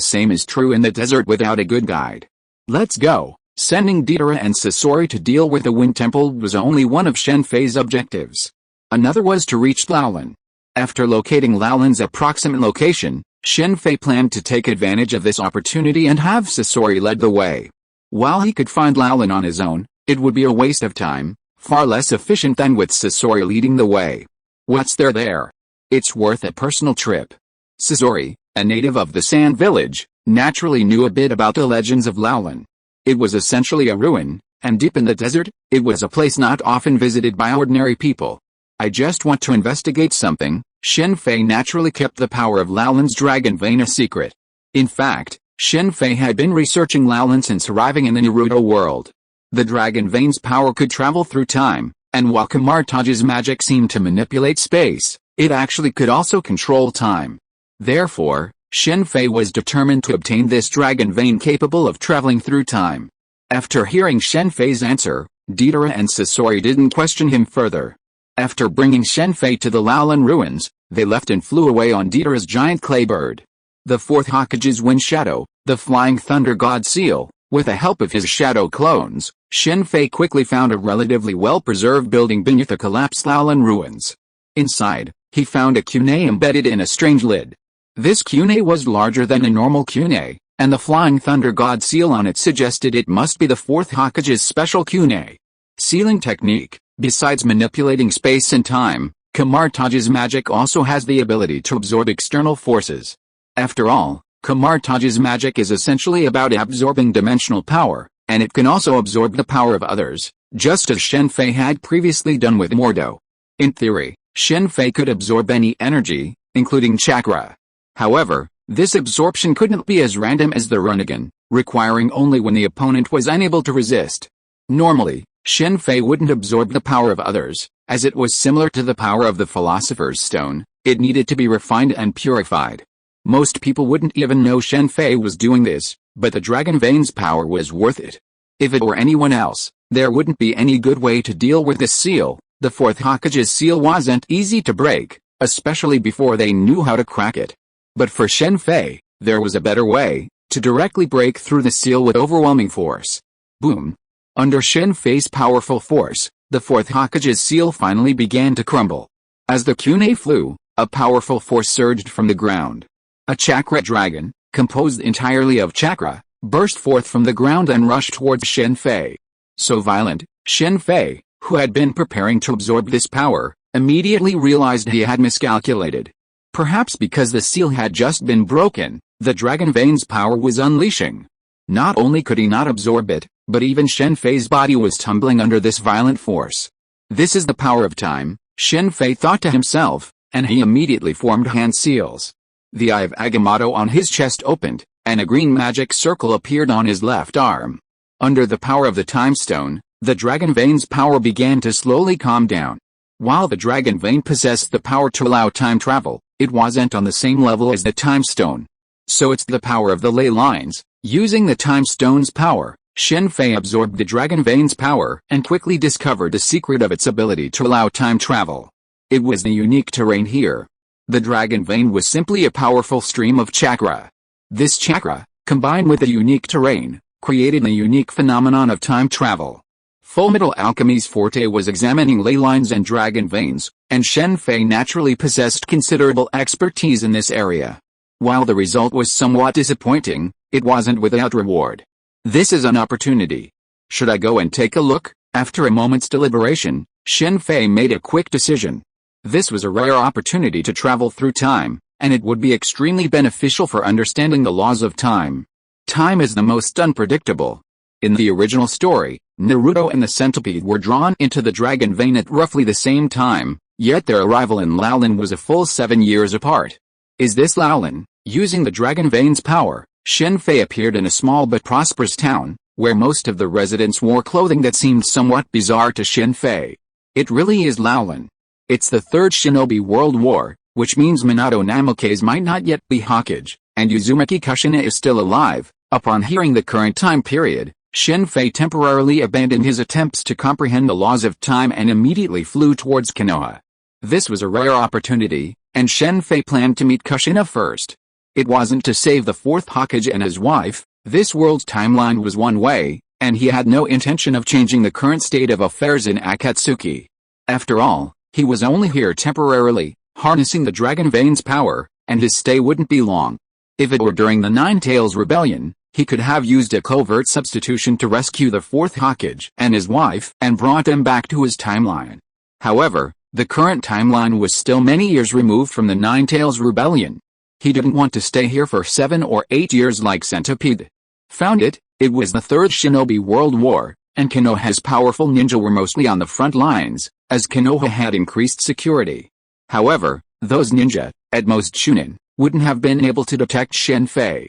same is true in the desert without a good guide. Let's go. Sending Deidara and Sasori to deal with the Wind Temple was only one of Shen Fei's objectives. Another was to reach Laolin. After locating Laolin's approximate location, Shen Fei planned to take advantage of this opportunity and have Sasori lead the way. While he could find Laolin on his own, it would be a waste of time, far less efficient than with Sasori leading the way. What's there? It's worth a personal trip. Sasori, a native of the Sand Village, naturally knew a bit about the legends of Laolin. It was essentially a ruin, and deep in the desert, it was a place not often visited by ordinary people. I just want to investigate something. Shen Fei naturally kept the power of Laolin's dragon vein a secret. In fact, Shen Fei had been researching Laolin since arriving in the Naruto world. The dragon vein's power could travel through time, and while Kamar-Taj's magic seemed to manipulate space, it actually could also control time. Therefore, Shen Fei was determined to obtain this dragon vein capable of traveling through time. After hearing Shen Fei's answer, Deidara and Sasori didn't question him further. After bringing Shen Fei to the Laolin ruins, they left and flew away on Deidara's giant clay bird. The fourth Hokage's wind shadow, the flying thunder god seal, with the help of his shadow clones, Shen Fei quickly found a relatively well-preserved building beneath the collapsed Laolin ruins. Inside, he found a kunai embedded in a strange lid. This kunai was larger than a normal kunai, and the flying thunder god seal on it suggested it must be the fourth Hokage's special kunai. Sealing technique. Besides manipulating space and time, Kamar-Taj's magic also has the ability to absorb external forces. After all, Kamar-Taj's magic is essentially about absorbing dimensional power, and it can also absorb the power of others, just as Shen Fei had previously done with Mordo. In theory, Shen Fei could absorb any energy, including chakra. However, this absorption couldn't be as random as the Rinnegan, requiring only when the opponent was unable to resist. Normally, Shen Fei wouldn't absorb the power of others, as it was similar to the power of the Philosopher's Stone. It needed to be refined and purified. Most people wouldn't even know Shen Fei was doing this, but the Dragon Vein's power was worth it. If it were anyone else, there wouldn't be any good way to deal with this seal. The fourth Hokage's seal wasn't easy to break, especially before they knew how to crack it. But for Shen Fei, there was a better way, to directly break through the seal with overwhelming force. Boom! Under Shen Fei's powerful force, the fourth Hokage's seal finally began to crumble. As the kunai flew, a powerful force surged from the ground. A chakra dragon, composed entirely of chakra, burst forth from the ground and rushed towards Shen Fei. So violent, Shen Fei, who had been preparing to absorb this power, immediately realized he had miscalculated. Perhaps because the seal had just been broken, the dragon vein's power was unleashing. Not only could he not absorb it, but even Shen Fei's body was tumbling under this violent force. This is the power of time, Shen Fei thought to himself, and he immediately formed hand seals. The eye of Agamotto on his chest opened, and a green magic circle appeared on his left arm. Under the power of the time stone, the dragon vein's power began to slowly calm down. While the dragon vein possessed the power to allow time travel, it wasn't on the same level as the time stone. So it's the power of the ley lines. Using the time stone's power, Shen Fei absorbed the dragon vein's power and quickly discovered the secret of its ability to allow time travel. It was the unique terrain here. The dragon vein was simply a powerful stream of chakra. This chakra, combined with the unique terrain, created a unique phenomenon of time travel. Fullmetal Alchemy's forte was examining ley lines and dragon veins, and Shen Fei naturally possessed considerable expertise in this area. While the result was somewhat disappointing, it wasn't without reward. This is an opportunity. Should I go and take a look? After a moment's deliberation, Shen Fei made a quick decision. This was a rare opportunity to travel through time, and it would be extremely beneficial for understanding the laws of time. Time is the most unpredictable. In the original story, Naruto and the centipede were drawn into the dragon vein at roughly the same time, yet their arrival in Laolin was a full 7 years apart. Is this Laolin? Using the dragon vein's power, Shen Fei appeared in a small but prosperous town, where most of the residents wore clothing that seemed somewhat bizarre to Shen Fei. It really is Laolin. It's the Third Shinobi World War, which means Minato Namikaze might not yet be Hokage, and Uzumaki Kushina is still alive. Upon hearing the current time period, Shen Fei temporarily abandoned his attempts to comprehend the laws of time and immediately flew towards Konoha. This was a rare opportunity, and Shen Fei planned to meet Kushina first. It wasn't to save the fourth Hokage and his wife. This world's timeline was one way, and he had no intention of changing the current state of affairs in Akatsuki. After all, he was only here temporarily, harnessing the dragon vein's power, and his stay wouldn't be long. If it were during the Nine Tails Rebellion, he could have used a covert substitution to rescue the fourth Hokage and his wife and brought them back to his timeline. However, the current timeline was still many years removed from the Nine Tails Rebellion. He didn't want to stay here for 7 or 8 years like Centipede. Found it was the Third Shinobi World War, and Konoha's powerful ninja were mostly on the front lines, as Konoha had increased security. However, those ninja, at most Chunin, wouldn't have been able to detect Shen Fei.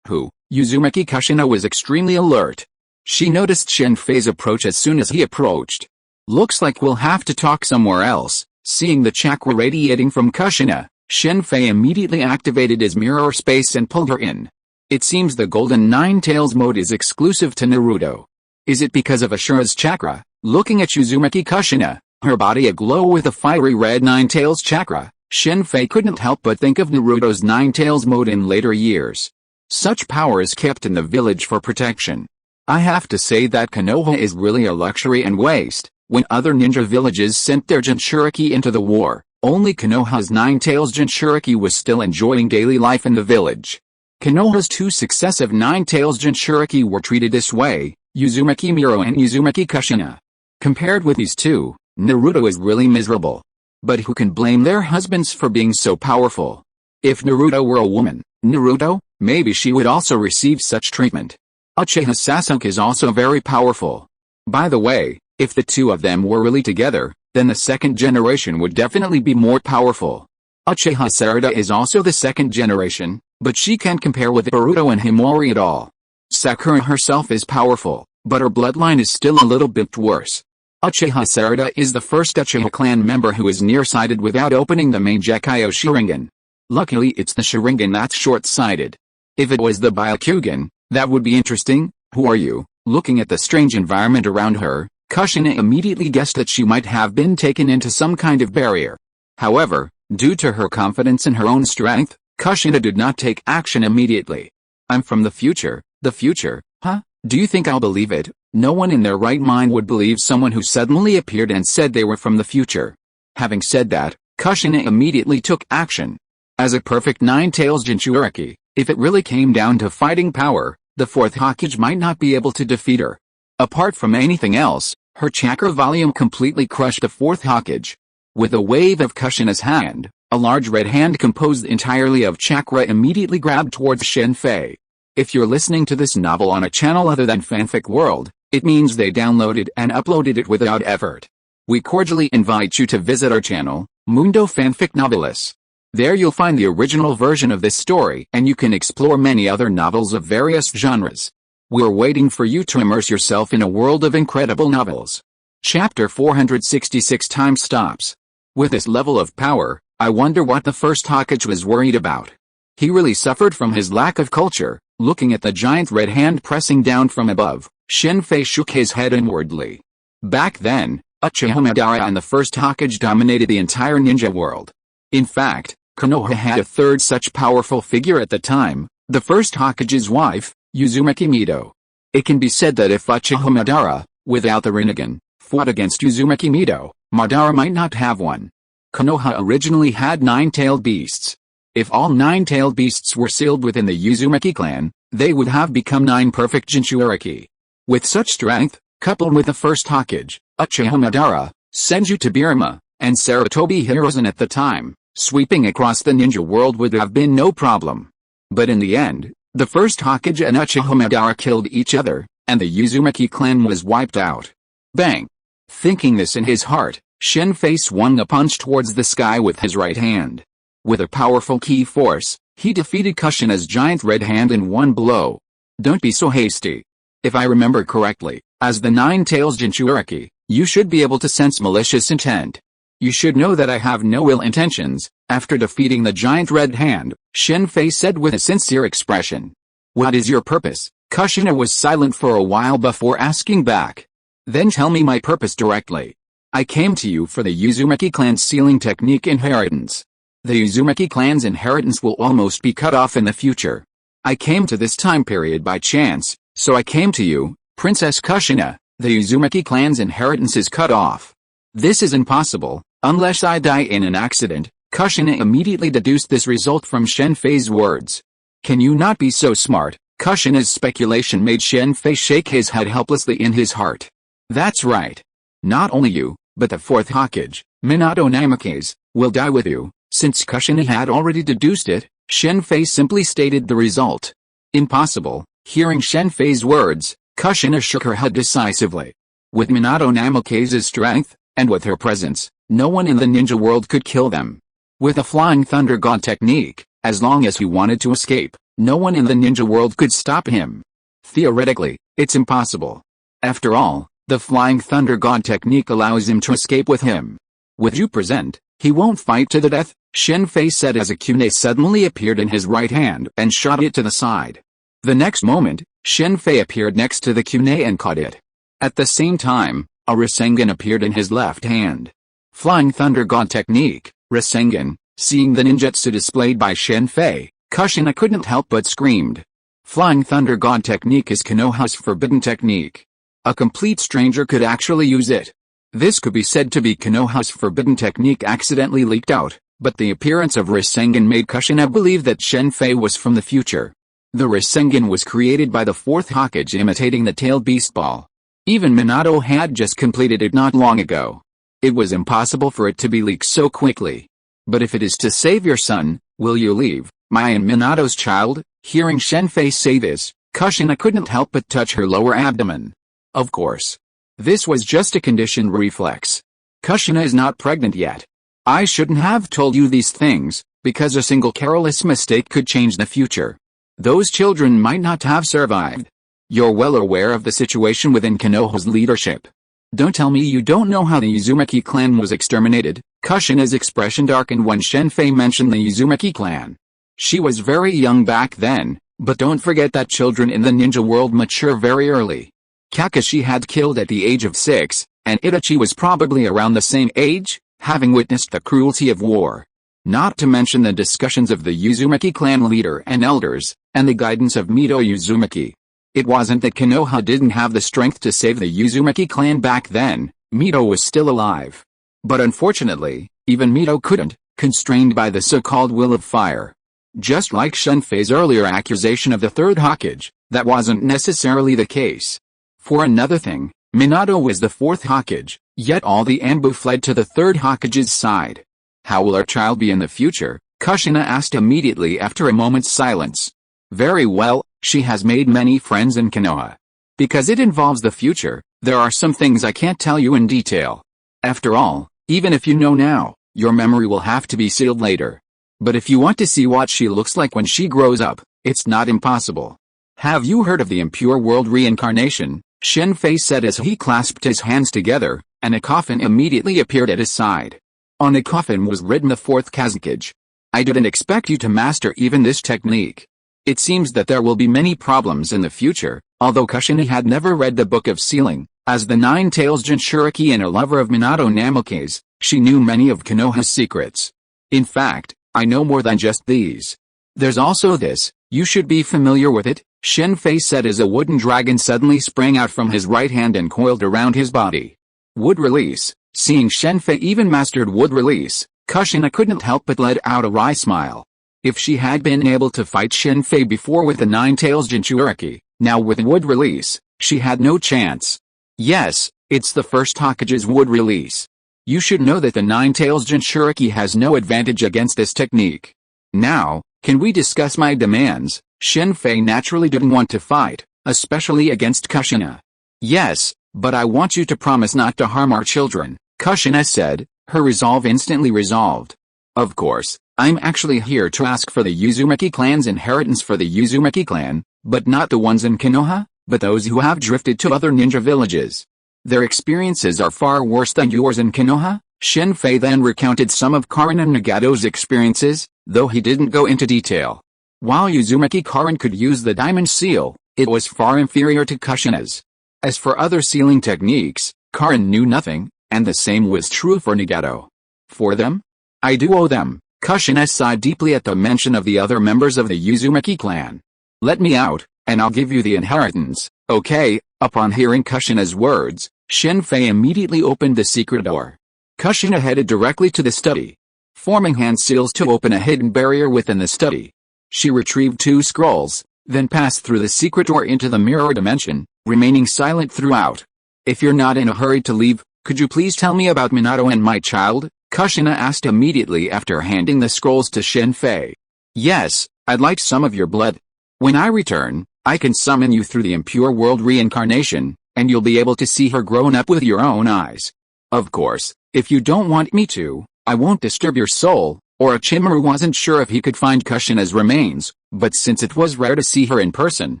Uzumaki Kushina was extremely alert. She noticed Shen Fei's approach as soon as he approached. Looks like we'll have to talk somewhere else. Seeing the chakra radiating from Kushina, Shen Fei immediately activated his mirror space and pulled her in. It seems the Golden Nine Tails mode is exclusive to Naruto. Is it because of Ashura's chakra? Looking at Uzumaki Kushina, her body aglow with a fiery red Nine Tails chakra, Shen Fei couldn't help but think of Naruto's Nine Tails mode in later years. Such power is kept in the village for protection. I have to say that Konoha is really a luxury and waste. When other ninja villages sent their Jinchuriki into the war, only Konoha's Nine Tails Jinchuriki was still enjoying daily life in the village. Konoha's 2 successive Nine Tails Jinchuriki were treated this way, Uzumaki Miro and Uzumaki Kushina. Compared with these two, Naruto is really miserable. But who can blame their husbands for being so powerful? If Naruto were a woman, Naruto, maybe she would also receive such treatment. Uchiha Sasuke is also very powerful. By the way, if the two of them were really together, then the second generation would definitely be more powerful. Uchiha Sarada is also the second generation, but she can't compare with Boruto and Himori at all. Sakura herself is powerful, but her bloodline is still a little bit worse. Uchiha Sarada is the first Uchiha clan member who is nearsighted without opening the main Gekyo Sharingan. Luckily it's the Sharingan that's short-sighted. If it was the Byakugan, that would be interesting. Who are you? Looking at the strange environment around her, Kushina immediately guessed that she might have been taken into some kind of barrier. However, due to her confidence in her own strength, Kushina did not take action immediately. I'm from the future. The future, huh? Do you think I'll believe it? No one in their right mind would believe someone who suddenly appeared and said they were from the future. Having said that, Kushina immediately took action. As a perfect nine-tails Jinchuriki, if it really came down to fighting power, the fourth Hokage might not be able to defeat her. Apart from anything else, her chakra volume completely crushed the fourth Hokage. With a wave of Kushina's hand, a large red hand composed entirely of chakra immediately grabbed towards Shen Fei. If you're listening to this novel on a channel other than Fanfic World, it means they downloaded and uploaded it without effort. We cordially invite you to visit our channel, Mundo Fanfic Novelis. There you'll find the original version of this story and you can explore many other novels of various genres. We're waiting for you to immerse yourself in a world of incredible novels. Chapter 466 Time Stops. With this level of power, I wonder what the first Hokage was worried about. He really suffered from his lack of culture. Looking at the giant red hand pressing down from above, Shen Fei shook his head inwardly. Back then, Uchiha Madara and the first Hokage dominated the entire ninja world. In fact, Konoha had a third such powerful figure at the time, the first Hokage's wife, Uzumaki Mido. It can be said that if Uchiha Madara, without the Rinnegan, fought against Uzumaki Mido, Madara might not have won. Konoha originally had 9-tailed beasts. If all 9-tailed beasts were sealed within the Uzumaki clan, they would have become 9 perfect Jinchuriki. With such strength, coupled with the first Hokage, Uchiha Madara, Senju Tobirama, and Sarutobi Hiruzen at the time, sweeping across the ninja world would have been no problem. But in the end, the first Hokage and Uchiha Madara killed each other, and the Uzumaki clan was wiped out. Bang! Thinking this in his heart, Shen Fei swung a punch towards the sky with his right hand. With a powerful ki force, he defeated Kushina's giant red hand in one blow. Don't be so hasty. If I remember correctly, as the 9-tails Jinchuriki, you should be able to sense malicious intent. You should know that I have no ill intentions. After defeating the giant red hand, Shen Fei said with a sincere expression. What is your purpose? Kushina was silent for a while before asking back. Then tell me my purpose directly. I came to you for the Uzumaki clan's sealing technique inheritance. The Uzumaki clan's inheritance will almost be cut off in the future. I came to this time period by chance, so I came to you, Princess Kushina. The Uzumaki clan's inheritance is cut off. This is impossible, unless I die in an accident. Kushina immediately deduced this result from Shen Fei's words. Can you not be so smart? Kushina's speculation made Shen Fei shake his head helplessly in his heart. That's right. Not only you, but the fourth Hokage, Minato Namikaze, will die with you. Since Kushina had already deduced it, Shen Fei simply stated the result. Impossible. Hearing Shen Fei's words, Kushina shook her head decisively. With Minato Namikaze's strength, and with her presence, no one in the ninja world could kill them. With a Flying Thunder God technique, as long as he wanted to escape, no one in the ninja world could stop him. Theoretically, it's impossible. After all, the Flying Thunder God technique allows him to escape with him. With you present, he won't fight to the death, Shen Fei said as a kunai suddenly appeared in his right hand and shot it to the side. The next moment, Shen Fei appeared next to the kunai and caught it. At the same time, a Rasengan appeared in his left hand. Flying Thunder God technique, Rasengan. Seeing the ninjutsu displayed by Shen Fei, Kushina couldn't help but screamed. Flying Thunder God technique is Konoha's forbidden technique. A complete stranger could actually use it. This could be said to be Konoha's forbidden technique accidentally leaked out, but the appearance of Rasengan made Kushina believe that Shen Fei was from the future. The Rasengan was created by the fourth Hokage imitating the tailed beast ball. Even Minato had just completed it not long ago. It was impossible for it to be leaked so quickly. But if it is to save your son, will you leave, my and Minato's child? Hearing Shen Fei say this, Kushina couldn't help but touch her lower abdomen. Of course. This was just a conditioned reflex. Kushina is not pregnant yet. I shouldn't have told you these things, because a single careless mistake could change the future. Those children might not have survived. You're well aware of the situation within Konoha's leadership. Don't tell me you don't know how the Uzumaki clan was exterminated. Kushina's expression darkened when Shen Fei mentioned the Uzumaki clan. She was very young back then, but don't forget that children in the ninja world mature very early. Kakashi had killed at the age of 6, and Itachi was probably around the same age, having witnessed the cruelty of war. Not to mention the discussions of the Uzumaki clan leader and elders, and the guidance of Mido Uzumaki. It wasn't that Konoha didn't have the strength to save the Uzumaki clan back then, Mido was still alive. But unfortunately, Even Mito couldn't, constrained by the so-called will of fire. Just like Shen Fei's earlier accusation of the third Hokage, that wasn't necessarily the case. For another thing, Minato was the fourth Hokage, yet all the Anbu fled to the third Hokage's side. How will our child be in the future? Kushina asked immediately after a moment's silence. Very well, she has made many friends in Konoha. Because it involves the future, there are some things I can't tell you in detail. After all, even if you know now, your memory will have to be sealed later. But if you want to see what she looks like when she grows up, it's not impossible. Have you heard of the impure world reincarnation? Shen Fei said as he clasped his hands together, and a coffin immediately appeared at his side. On the coffin was written the fourth Kazekage. I didn't expect you to master even this technique. It seems that there will be many problems in the future. Although Kushina had never read the Book of Sealing, as the Nine-Tails Jinchuriki and a lover of Minato Namikaze, she knew many of Konoha's secrets. In fact, I know more than just these. There's also this, you should be familiar with it, Shen Fei said as a wooden dragon suddenly sprang out from his right hand and coiled around his body. Wood release. Seeing Shen Fei even mastered wood release, Kushina couldn't help but let out a wry smile. If she had been able to fight Shen Fei before with the Nine-Tails Jinchuriki, now with wood release, she had no chance. Yes, it's the first Hokage's wood release. You should know that the Nine-Tails Jinchuriki has no advantage against this technique. Now, can we discuss my demands? Shen Fei naturally didn't want to fight, especially against Kushina. Yes, but I want you to promise not to harm our children, Kushina said, her resolve instantly resolved. Of course, I'm actually here to ask for the Uzumaki clan's inheritance for the Uzumaki clan, but not the ones in Konoha, but those who have drifted to other ninja villages. Their experiences are far worse than yours in Konoha. Shen Fei then recounted some of Karin and Nagato's experiences, though he didn't go into detail. While Uzumaki Karin could use the diamond seal, it was far inferior to Kushina's. As for other sealing techniques, Karin knew nothing, and the same was true for Nagato. For them? I do owe them. Kushina sighed deeply at the mention of the other members of the Uzumaki clan. Let me out, and I'll give you the inheritance, okay? Upon hearing Kushina's words, Shen Fei immediately opened the secret door. Kushina headed directly to the study, forming hand seals to open a hidden barrier within the study. She retrieved 2 scrolls, then passed through the secret door into the mirror dimension, remaining silent throughout. If you're not in a hurry to leave, could you please tell me about Minato and my child? Kushina asked immediately after handing the scrolls to Shen Fei. Yes, I'd like some of your blood. When I return, I can summon you through the impure world reincarnation, and you'll be able to see her grown up with your own eyes. Of course, if you don't want me to, I won't disturb your soul. Orochimaru wasn't sure if he could find Kushina's remains, but since it was rare to see her in person,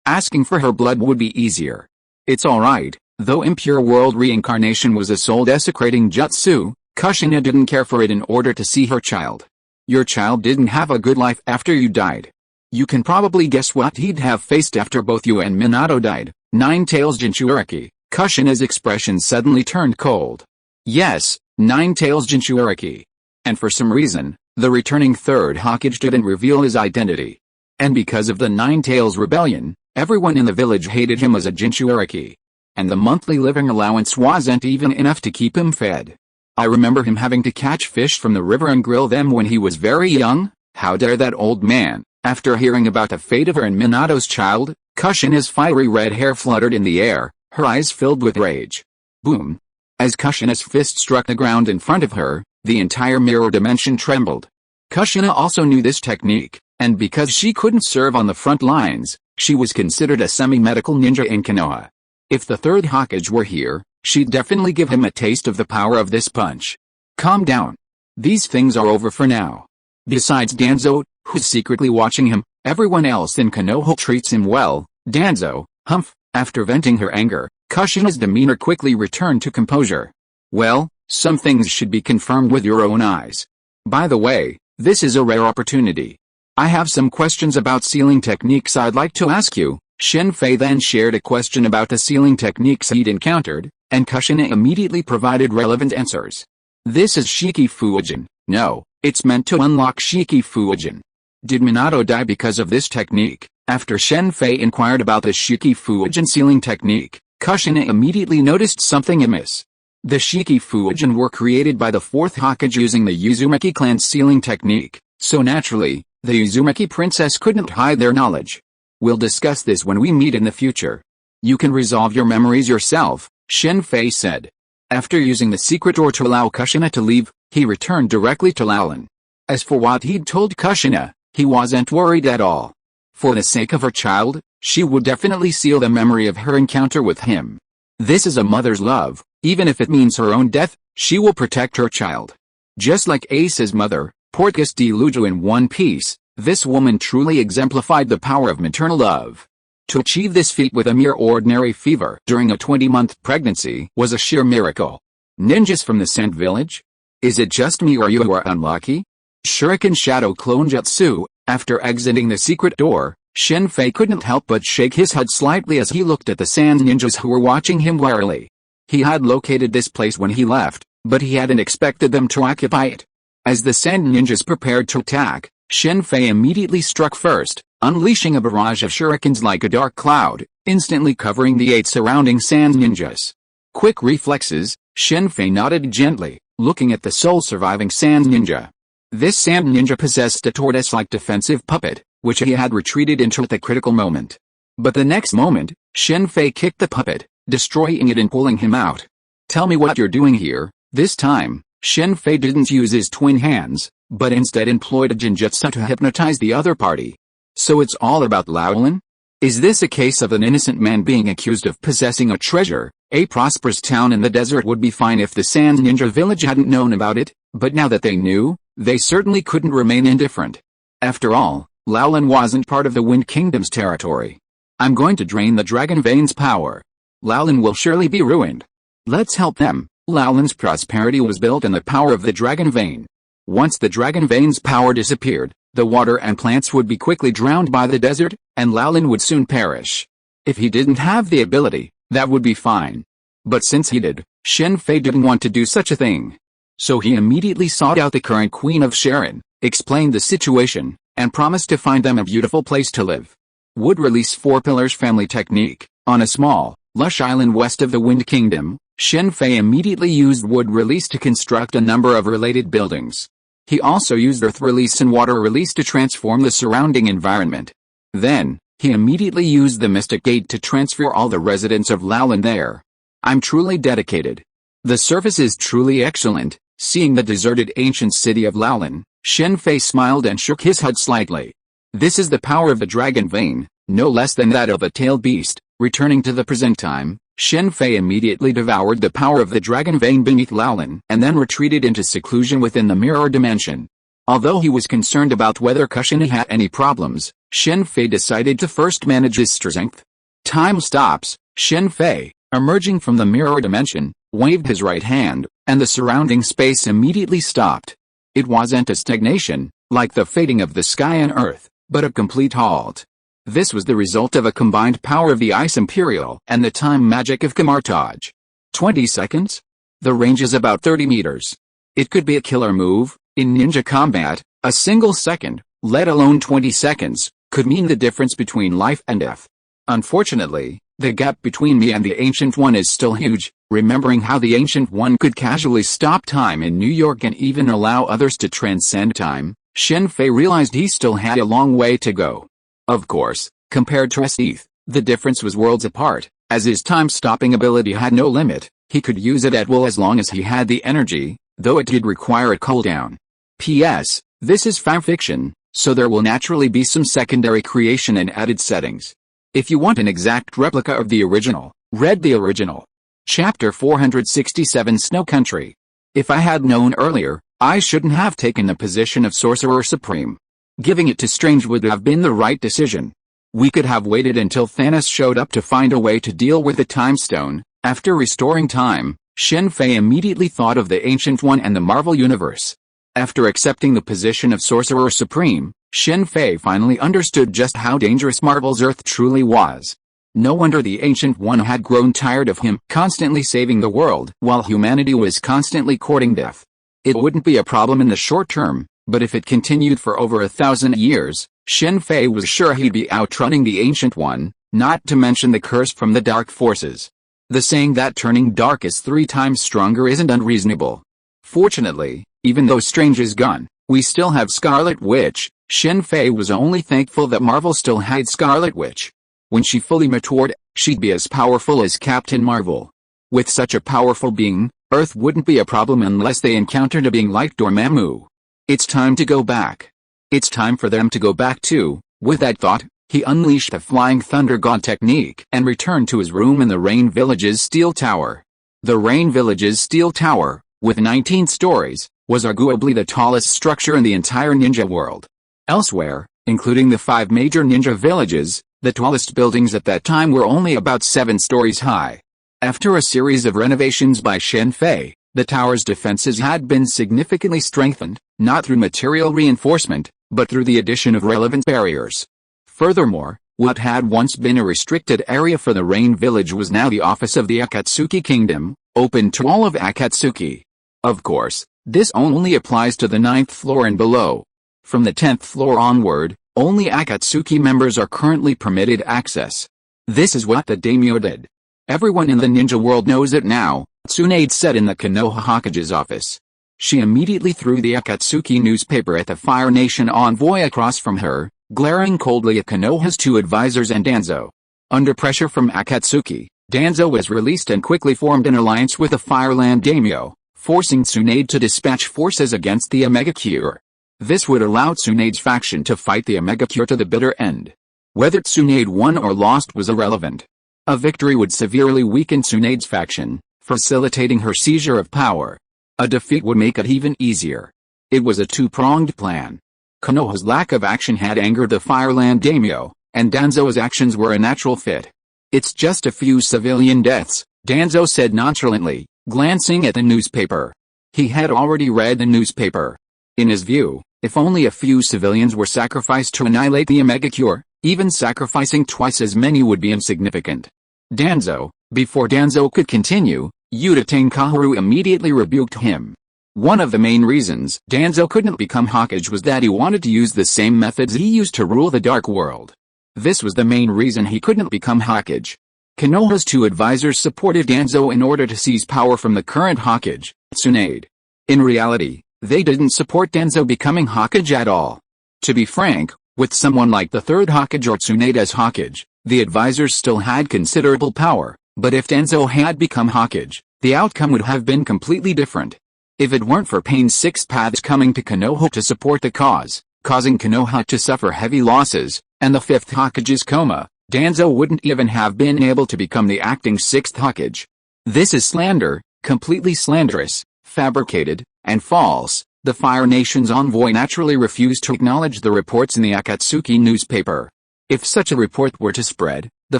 asking for her blood would be easier. It's alright, though impure world reincarnation was a soul-desecrating jutsu, Kushina didn't care for it in order to see her child. Your child didn't have a good life after you died. You can probably guess what he'd have faced after both you and Minato died. Nine-Tails Jinchuriki. Kushina's expression suddenly turned cold. Yes, Nine-Tails Jinchuriki. And for some reason, the returning third Hokage didn't reveal his identity. And because of the Nine-Tails rebellion, everyone in the village hated him as a Jinchuriki. And the monthly living allowance wasn't even enough to keep him fed. I remember him having to catch fish from the river and grill them when he was very young. How dare that old man? After hearing about the fate of her and Minato's child, Kushina's fiery red hair fluttered in the air, her eyes filled with rage. Boom! As Kushina's fist struck the ground in front of her, the entire mirror dimension trembled. Kushina also knew this technique, and because she couldn't serve on the front lines, she was considered a semi-medical ninja in Konoha. If the third Hokage were here, she'd definitely give him a taste of the power of this punch. Calm down. These things are over for now. Besides Danzo, who's secretly watching him, everyone else in Konoha treats him well. Danzo, humph. After venting her anger, Kushina's demeanor quickly returned to composure. Well, some things should be confirmed with your own eyes. By the way, this is a rare opportunity. I have some questions about sealing techniques I'd like to ask you. Shen Fei then shared a question about the sealing techniques he'd encountered, and Kushina immediately provided relevant answers. This is Shiki Fuijin. No, it's meant to unlock Shiki Fuijin. Did Minato die because of this technique? After Shen Fei inquired about the Shiki Fuijin sealing technique, Kushina immediately noticed something amiss. The Shiki Fuijin were created by the fourth Hokage using the Uzumaki clan's sealing technique, so naturally, the Uzumaki princess couldn't hide their knowledge. We'll discuss this when we meet in the future. You can resolve your memories yourself, Shen Fei said. After using the secret door to allow Kushina to leave, he returned directly to Laolin. As for what he'd told Kushina, he wasn't worried at all. For the sake of her child, she would definitely seal the memory of her encounter with him. This is a mother's love, even if it means her own death, she will protect her child. Just like Ace's mother, Portgas de Lujo in One Piece, this woman truly exemplified the power of maternal love. To achieve this feat with a mere ordinary fever during a 20-month pregnancy was a sheer miracle. Ninjas from the Sand Village? Is it just me or you are unlucky? Shuriken Shadow Clone Jutsu. After exiting the secret door, Shen Fei couldn't help but shake his head slightly as he looked at the sand ninjas who were watching him warily. He had located this place when he left, but he hadn't expected them to occupy it. As the sand ninjas prepared to attack, Shen Fei immediately struck first, unleashing a barrage of shurikens like a dark cloud, instantly covering the 8 surrounding sand ninjas. Quick reflexes, Shen Fei nodded gently, looking at the sole surviving sand ninja. This sand ninja possessed a tortoise-like defensive puppet, which he had retreated into at the critical moment. But the next moment, Shen Fei kicked the puppet, destroying it and pulling him out. Tell me what you're doing here. This time, Shen Fei didn't use his twin hands, but instead employed a genjutsu to hypnotize the other party. So it's all about Laolin? Is this a case of an innocent man being accused of possessing a treasure? A prosperous town in the desert would be fine if the Sand Ninja village hadn't known about it, but now that they knew, they certainly couldn't remain indifferent. After all, Laolin wasn't part of the Wind Kingdom's territory. I'm going to drain the Dragon Vein's power. Laolin will surely be ruined. Let's help them. Laolin's prosperity was built on the power of the Dragon Vein. Once the Dragon Vein's power disappeared, the water and plants would be quickly drowned by the desert, and Laolin would soon perish. If he didn't have the ability, that would be fine. But since he did, Shen Fei didn't want to do such a thing. So he immediately sought out the current Queen of Sharon, explained the situation, and promised to find them a beautiful place to live. Wood release 4 pillars family technique. On a small, lush island west of the Wind Kingdom, Shen Fei immediately used wood release to construct a number of related buildings. He also used earth release and water release to transform the surrounding environment. Then, he immediately used the Mystic Gate to transfer all the residents of Laolin there. I'm truly dedicated. The service is truly excellent. Seeing the deserted ancient city of Laolin, Shen Fei smiled and shook his head slightly. This is the power of the Dragon Vein, no less than that of a tailed beast. Returning to the present time, Shen Fei immediately devoured the power of the Dragon Vein beneath Laolin and then retreated into seclusion within the mirror dimension. Although he was concerned about whether Kushina had any problems, Shen Fei decided to first manage his strength. Time stops. Shen Fei, emerging from the mirror dimension, waved his right hand, and the surrounding space immediately stopped. It wasn't a stagnation, like the fading of the sky and earth, but a complete halt. This was the result of a combined power of the Ice Imperial and the time magic of Kamar-Taj. 20 seconds? The range is about 30 meters. It could be a killer move. In ninja combat, a single second, let alone 20 seconds, could mean the difference between life and death. Unfortunately, the gap between me and the Ancient One is still huge. Remembering how the Ancient One could casually stop time in New York and even allow others to transcend time, Shen Fei realized he still had a long way to go. Of course, compared to S.H.I.E.L.D, the difference was worlds apart. As his time-stopping ability had no limit, he could use it at will as long as he had the energy, though it did require a cooldown. P.S. This is fanfiction, so there will naturally be some secondary creation and added settings. If you want an exact replica of the original, read the original. Chapter 467 Snow Country. If I had known earlier, I shouldn't have taken the position of Sorcerer Supreme. Giving it to Strange would have been the right decision. We could have waited until Thanos showed up to find a way to deal with the Time Stone. After restoring time, Shen Fei immediately thought of the Ancient One and the Marvel Universe. After accepting the position of Sorcerer Supreme, Shen Fei finally understood just how dangerous Marvel's Earth truly was. No wonder the Ancient One had grown tired of him constantly saving the world while humanity was constantly courting death. It wouldn't be a problem in the short term, but if it continued for over 1,000 years, Shen Fei was sure he'd be outrunning the Ancient One, not to mention the curse from the dark forces. The saying that turning dark is 3 times stronger isn't unreasonable. Fortunately, even though Strange is gone, we still have Scarlet Witch. Shen Fei was only thankful that Marvel still had Scarlet Witch. When she fully matured, she'd be as powerful as Captain Marvel. With such a powerful being, Earth wouldn't be a problem unless they encountered a being like Dormammu. It's time to go back. It's time for them to go back too. With that thought, he unleashed the Flying Thunder God technique and returned to his room in the Rain Village's Steel Tower. The Rain Village's Steel Tower, with 19 stories, was arguably the tallest structure in the entire ninja world. Elsewhere, including the 5 major ninja villages, the tallest buildings at that time were only about 7 stories high. After a series of renovations by Shen Fei, the tower's defenses had been significantly strengthened, not through material reinforcement, but through the addition of relevant barriers. Furthermore, what had once been a restricted area for the Rain Village was now the office of the Akatsuki Kingdom, open to all of Akatsuki. Of course, this only applies to the 9th floor and below. From the 10th floor onward, only Akatsuki members are currently permitted access. This is what the daimyo did. Everyone in the ninja world knows it now, Tsunade said in the Konoha Hokage's office. She immediately threw the Akatsuki newspaper at the Fire Nation envoy across from her, glaring coldly at Konoha's 2 advisors and Danzo. Under pressure from Akatsuki, Danzo was released and quickly formed an alliance with the Fireland daimyo, forcing Tsunade to dispatch forces against the Omega Cure. This would allow Tsunade's faction to fight the Omega Cure to the bitter end. Whether Tsunade won or lost was irrelevant. A victory would severely weaken Tsunade's faction, facilitating her seizure of power. A defeat would make it even easier. It was a 2-pronged plan. Konoha's lack of action had angered the Fireland daimyo, and Danzo's actions were a natural fit. It's just a few civilian deaths, Danzo said nonchalantly, glancing at the newspaper. He had already read the newspaper. In his view, if only a few civilians were sacrificed to annihilate the Omega Cure, even sacrificing twice as many would be insignificant. Danzo, before Danzo could continue, Utatane Kaharu immediately rebuked him. One of the main reasons Danzo couldn't become Hokage was that he wanted to use the same methods he used to rule the Dark World. This was the main reason he couldn't become Hokage. Konoha's 2 advisors supported Danzo in order to seize power from the current Hokage, Tsunade. In reality, they didn't support Danzo becoming Hokage at all. To be frank, with someone like the 3rd Hokage or Tsunade as Hokage, the advisors still had considerable power, but if Danzo had become Hokage, the outcome would have been completely different. If it weren't for Pain's 6 paths coming to Konoha to support the cause, causing Konoha to suffer heavy losses, and the 5th Hokage's coma, Danzo wouldn't even have been able to become the acting 6th Hokage. This is slander, completely slanderous, fabricated, and false. The Fire Nation's envoy naturally refused to acknowledge the reports in the Akatsuki newspaper. If such a report were to spread, the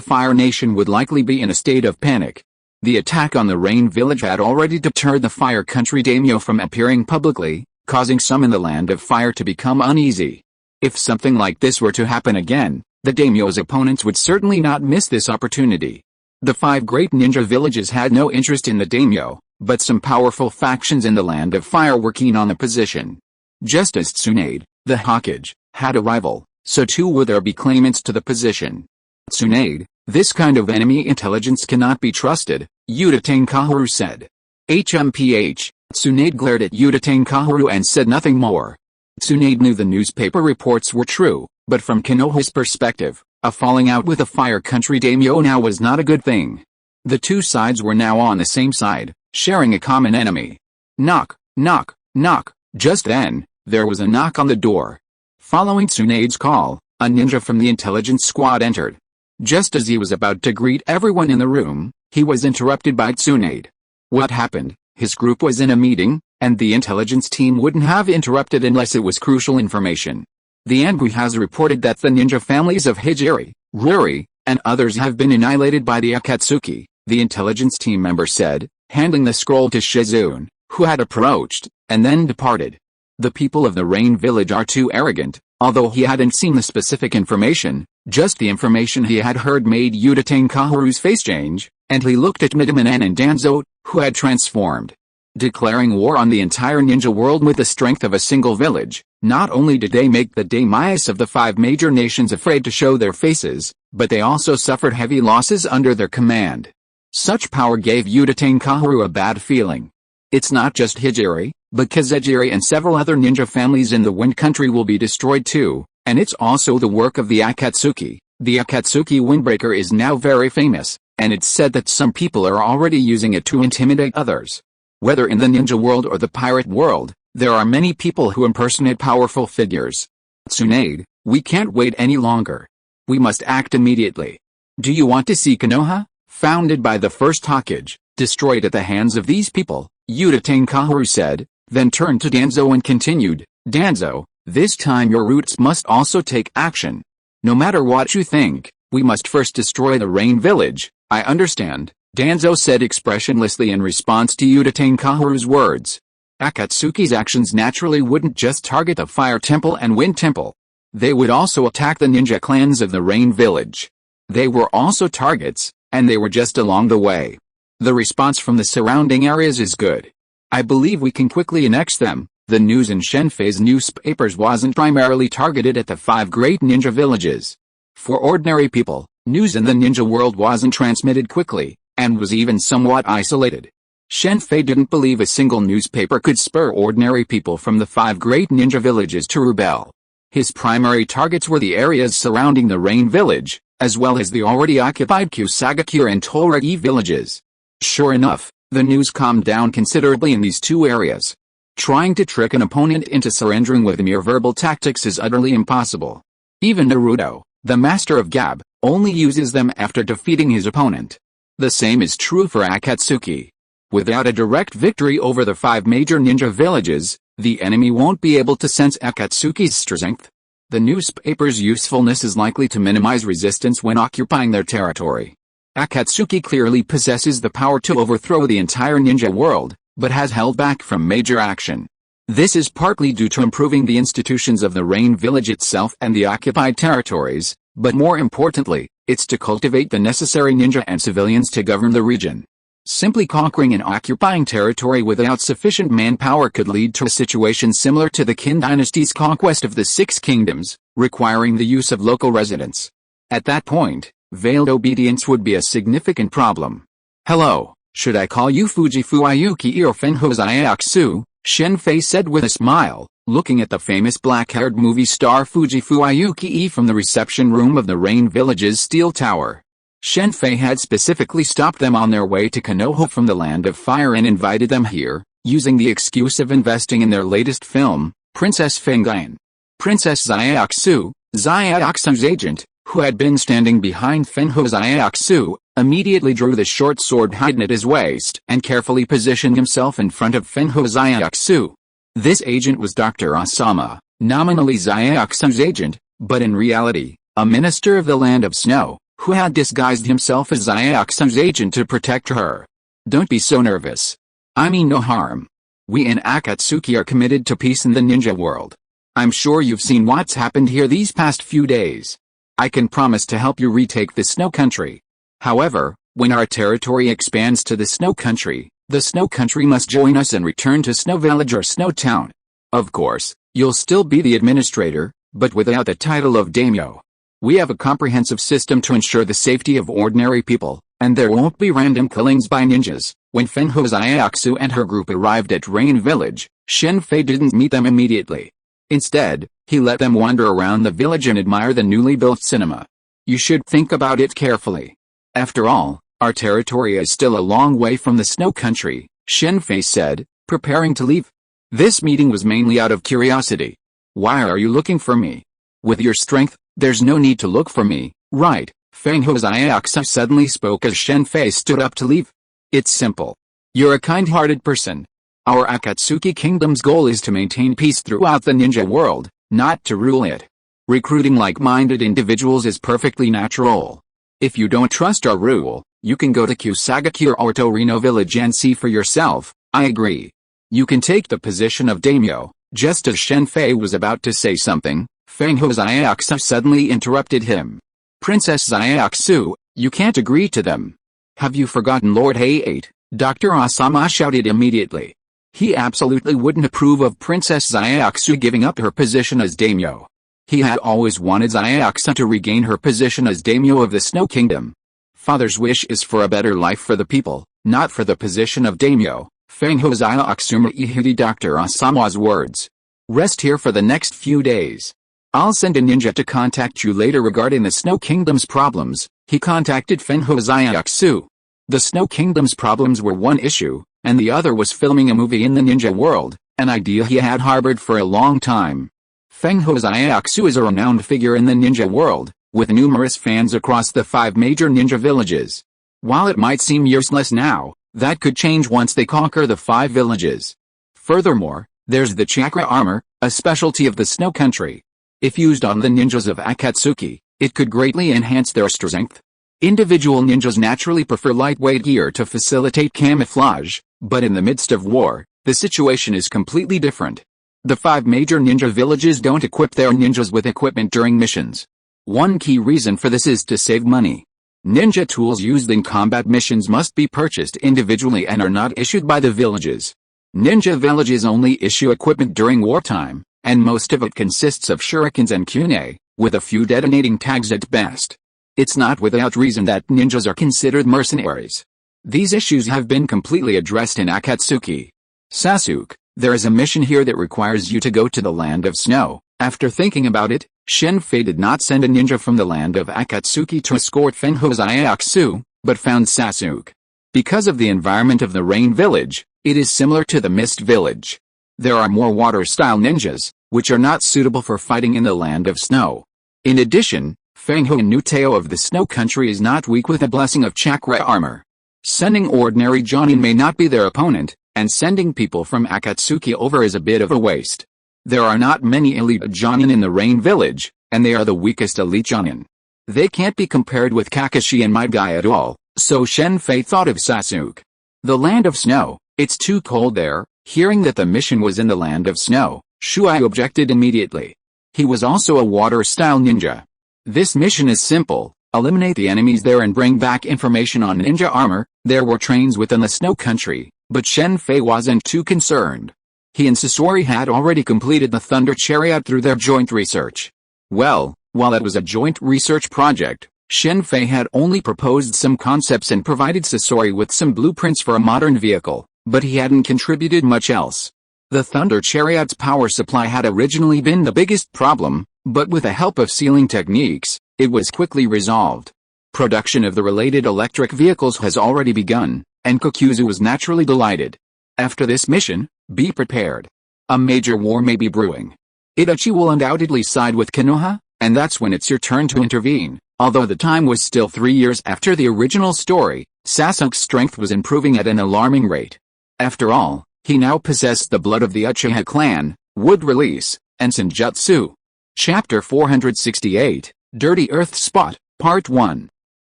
Fire Nation would likely be in a state of panic. The attack on the Rain Village had already deterred the Fire Country daimyo from appearing publicly, causing some in the Land of Fire to become uneasy. If something like this were to happen again, the daimyo's opponents would certainly not miss this opportunity. The 5 great ninja villages had no interest in the daimyo, but some powerful factions in the Land of Fire were keen on the position. Just as Tsunade, the Hokage, had a rival, so too would there be claimants to the position. Tsunade, this kind of enemy intelligence cannot be trusted, Utatane Kaharu said. HMPH, Tsunade glared at Utatane Kaharu and said nothing more. Tsunade knew the newspaper reports were true, but from Konoha's perspective, a falling out with a Fire Country daimyo now was not a good thing. The 2 sides were now on the same side, sharing a common enemy. Knock, knock, knock. Just then, there was a knock on the door. Following Tsunade's call, a ninja from the intelligence squad entered. Just as he was about to greet everyone in the room, he was interrupted by Tsunade. What happened? His group was in a meeting, and the intelligence team wouldn't have interrupted unless it was crucial information. The envoy has reported that the ninja families of Hijiri, Ruri, and others have been annihilated by the Akatsuki, the intelligence team member said, handing the scroll to Shizune, who had approached, and then departed. The people of the Rain Village are too arrogant. Although he hadn't seen the specific information, just the information he had heard made Utatane Kaharu's face change, and he looked at Midamanan and Danzo, who had transformed. Declaring war on the entire ninja world with the strength of a single village, not only did they make the daimyos of the 5 major nations afraid to show their faces, but they also suffered heavy losses under their command. Such power gave Utatane Kaharu a bad feeling. It's not just Hijiri, but Kazejiri and several other ninja families in the Wind Country will be destroyed too, and it's also the work of the Akatsuki. The Akatsuki Windbreaker is now very famous, and it's said that some people are already using it to intimidate others. Whether in the ninja world or the pirate world, there are many people who impersonate powerful figures. Tsunade, we can't wait any longer. We must act immediately. Do you want to see Konoha, founded by the first Hokage, destroyed at the hands of these people? Utatane Kaharu said, then turned to Danzo and continued, Danzo, this time your roots must also take action. No matter what you think, we must first destroy the Rain Village. I understand, Danzo said expressionlessly in response to Utatane Kaharu's words. Akatsuki's actions naturally wouldn't just target the Fire Temple and Wind Temple. They would also attack the ninja clans of the Rain Village. They were also targets, and they were just along the way. The response from the surrounding areas is good. I believe we can quickly annex them. The news in Shen Fei's newspapers wasn't primarily targeted at the 5 great ninja villages. For ordinary people, news in the ninja world wasn't transmitted quickly, and was even somewhat isolated. Shen Fei didn't believe a single newspaper could spur ordinary people from the 5 great ninja villages to rebel. His primary targets were the areas surrounding the Rain Village, as well as the already occupied Kusagakure and Toragi villages. Sure enough, the news calmed down considerably in these 2 areas. Trying to trick an opponent into surrendering with mere verbal tactics is utterly impossible. Even Naruto, the master of Gab, only uses them after defeating his opponent. The same is true for Akatsuki. Without a direct victory over the 5 major ninja villages, the enemy won't be able to sense Akatsuki's strength. The newspaper's usefulness is likely to minimize resistance when occupying their territory. Akatsuki clearly possesses the power to overthrow the entire ninja world, but has held back from major action. This is partly due to improving the institutions of the Rain Village itself and the occupied territories, but more importantly, it's to cultivate the necessary ninja and civilians to govern the region. Simply conquering and occupying territory without sufficient manpower could lead to a situation similar to the Qin dynasty's conquest of the 6 kingdoms, requiring the use of local residents. At that point, veiled obedience would be a significant problem. Hello, should I call you Fujifu Ayuki or Fenhozai Aksu? Shen Fei said with a smile, looking at the famous black-haired movie star Fujifu Ayuki from the reception room of the Rain Village's steel tower. Shen Fei had specifically stopped them on their way to Konoha from the Land of Fire and invited them here, using the excuse of investing in their latest film, Princess Fengyun. Princess Xiaoxu, Xiaoxu's agent, who had been standing behind Fenho Xiaoxu, immediately drew the short sword hidden at his waist and carefully positioned himself in front of Fenho Xiaoxu. This agent was Dr. Asama, nominally Xiaoxu's agent, but in reality, a minister of the Land of Snow, who had disguised himself as Xiaoxu's agent to protect her. Don't be so nervous. I mean no harm. We in Akatsuki are committed to peace in the ninja world. I'm sure you've seen what's happened here these past few days. I can promise to help you retake the Snow Country. However, when our territory expands to the Snow Country, the Snow Country must join us and return to Snow Village or Snow Town. Of course, you'll still be the administrator, but without the title of daimyo. We have a comprehensive system to ensure the safety of ordinary people, and there won't be random killings by ninjas. When Fenho Xiaoxu and her group arrived at Rain Village, Shen Fei didn't meet them immediately. Instead, he let them wander around the village and admire the newly built cinema. You should think about it carefully. After all, our territory is still a long way from the Snow Country, Shen Fei said, preparing to leave. This meeting was mainly out of curiosity. Why are you looking for me? With your strength, there's no need to look for me, right? Fenho Xiaoxu suddenly spoke as Shen Fei stood up to leave. It's simple. You're a kind-hearted person. Our Akatsuki Kingdom's goal is to maintain peace throughout the ninja world, not to rule it. Recruiting like-minded individuals is perfectly natural. If you don't trust our rule, you can go to Kusagakure or Torino Village and see for yourself. I agree. You can take the position of daimyo. Just as Shen Fei was about to say something, Fenho Xiaoxu suddenly interrupted him. Princess Xiaoxu, you can't agree to them. Have you forgotten Lord Hay-8? Dr. Asama shouted immediately. He absolutely wouldn't approve of Princess Xiaoxu giving up her position as daimyo. He had always wanted Xiaoxu to regain her position as daimyo of the Snow Kingdom. Father's wish is for a better life for the people, not for the position of daimyo. Feng Hozaya Aksuma Ihidi Dr. Osama's words. Rest here for the next few days. I'll send a ninja to contact you later regarding the Snow Kingdom's problems. He contacted Feng Hozaya Aksu. The Snow Kingdom's problems were one issue, and the other was filming a movie in the ninja world, an idea he had harbored for a long time. Feng Hozaya Aksu is a renowned figure in the ninja world, with numerous fans across the 5 major ninja villages. While it might seem useless now, that could change once they conquer the 5 villages. Furthermore, there's the chakra armor, a specialty of the Snow Country. If used on the ninjas of Akatsuki, it could greatly enhance their strength. Individual ninjas naturally prefer lightweight gear to facilitate camouflage, but in the midst of war, the situation is completely different. The 5 major ninja villages don't equip their ninjas with equipment during missions. One key reason for this is to save money. Ninja tools used in combat missions must be purchased individually and are not issued by the villages. Ninja villages only issue equipment during wartime, and most of it consists of shurikens and kunai, with a few detonating tags at best. It's not without reason that ninjas are considered mercenaries. These issues have been completely addressed in Akatsuki. Sasuke, there is a mission here that requires you to go to the Land of Snow. After thinking about it, Shen Fei did not send a ninja from the land of Akatsuki to escort Feng Hozaya Aksu, but found Sasuke. Because of the environment of the Rain Village, it is similar to the Mist Village. There are more water-style ninjas, which are not suitable for fighting in the Land of Snow. In addition, Feng Ho Nuteo of the Snow Country is not weak with a blessing of chakra armor. Sending ordinary Jonin may not be their opponent, and sending people from Akatsuki over is a bit of a waste. There are not many elite Jonin in the Rain Village, and they are the weakest elite Jonin. They can't be compared with Kakashi and Might Guy at all, so Shen Fei thought of Sasuke. The Land of Snow, it's too cold there. Hearing that the mission was in the Land of Snow, Shuai objected immediately. He was also a water-style ninja. This mission is simple: eliminate the enemies there and bring back information on ninja armor. There were trains within the Snow Country, but Shen Fei wasn't too concerned. He and Sasori had already completed the Thunder Chariot through their joint research. Well, while it was a joint research project, Shen Fei had only proposed some concepts and provided Sasori with some blueprints for a modern vehicle, but he hadn't contributed much else. The Thunder Chariot's power supply had originally been the biggest problem, but with the help of sealing techniques, it was quickly resolved. Production of the related electric vehicles has already begun, and Kokuzu was naturally delighted. After this mission, be prepared. A major war may be brewing. Itachi will undoubtedly side with Konoha, and that's when it's your turn to intervene. Although the time was still 3 years after the original story, Sasuke's strength was improving at an alarming rate. After all, he now possessed the blood of the Uchiha clan, wood release, and Senjutsu. Chapter 468, Dirty Earth Spot, Part 1.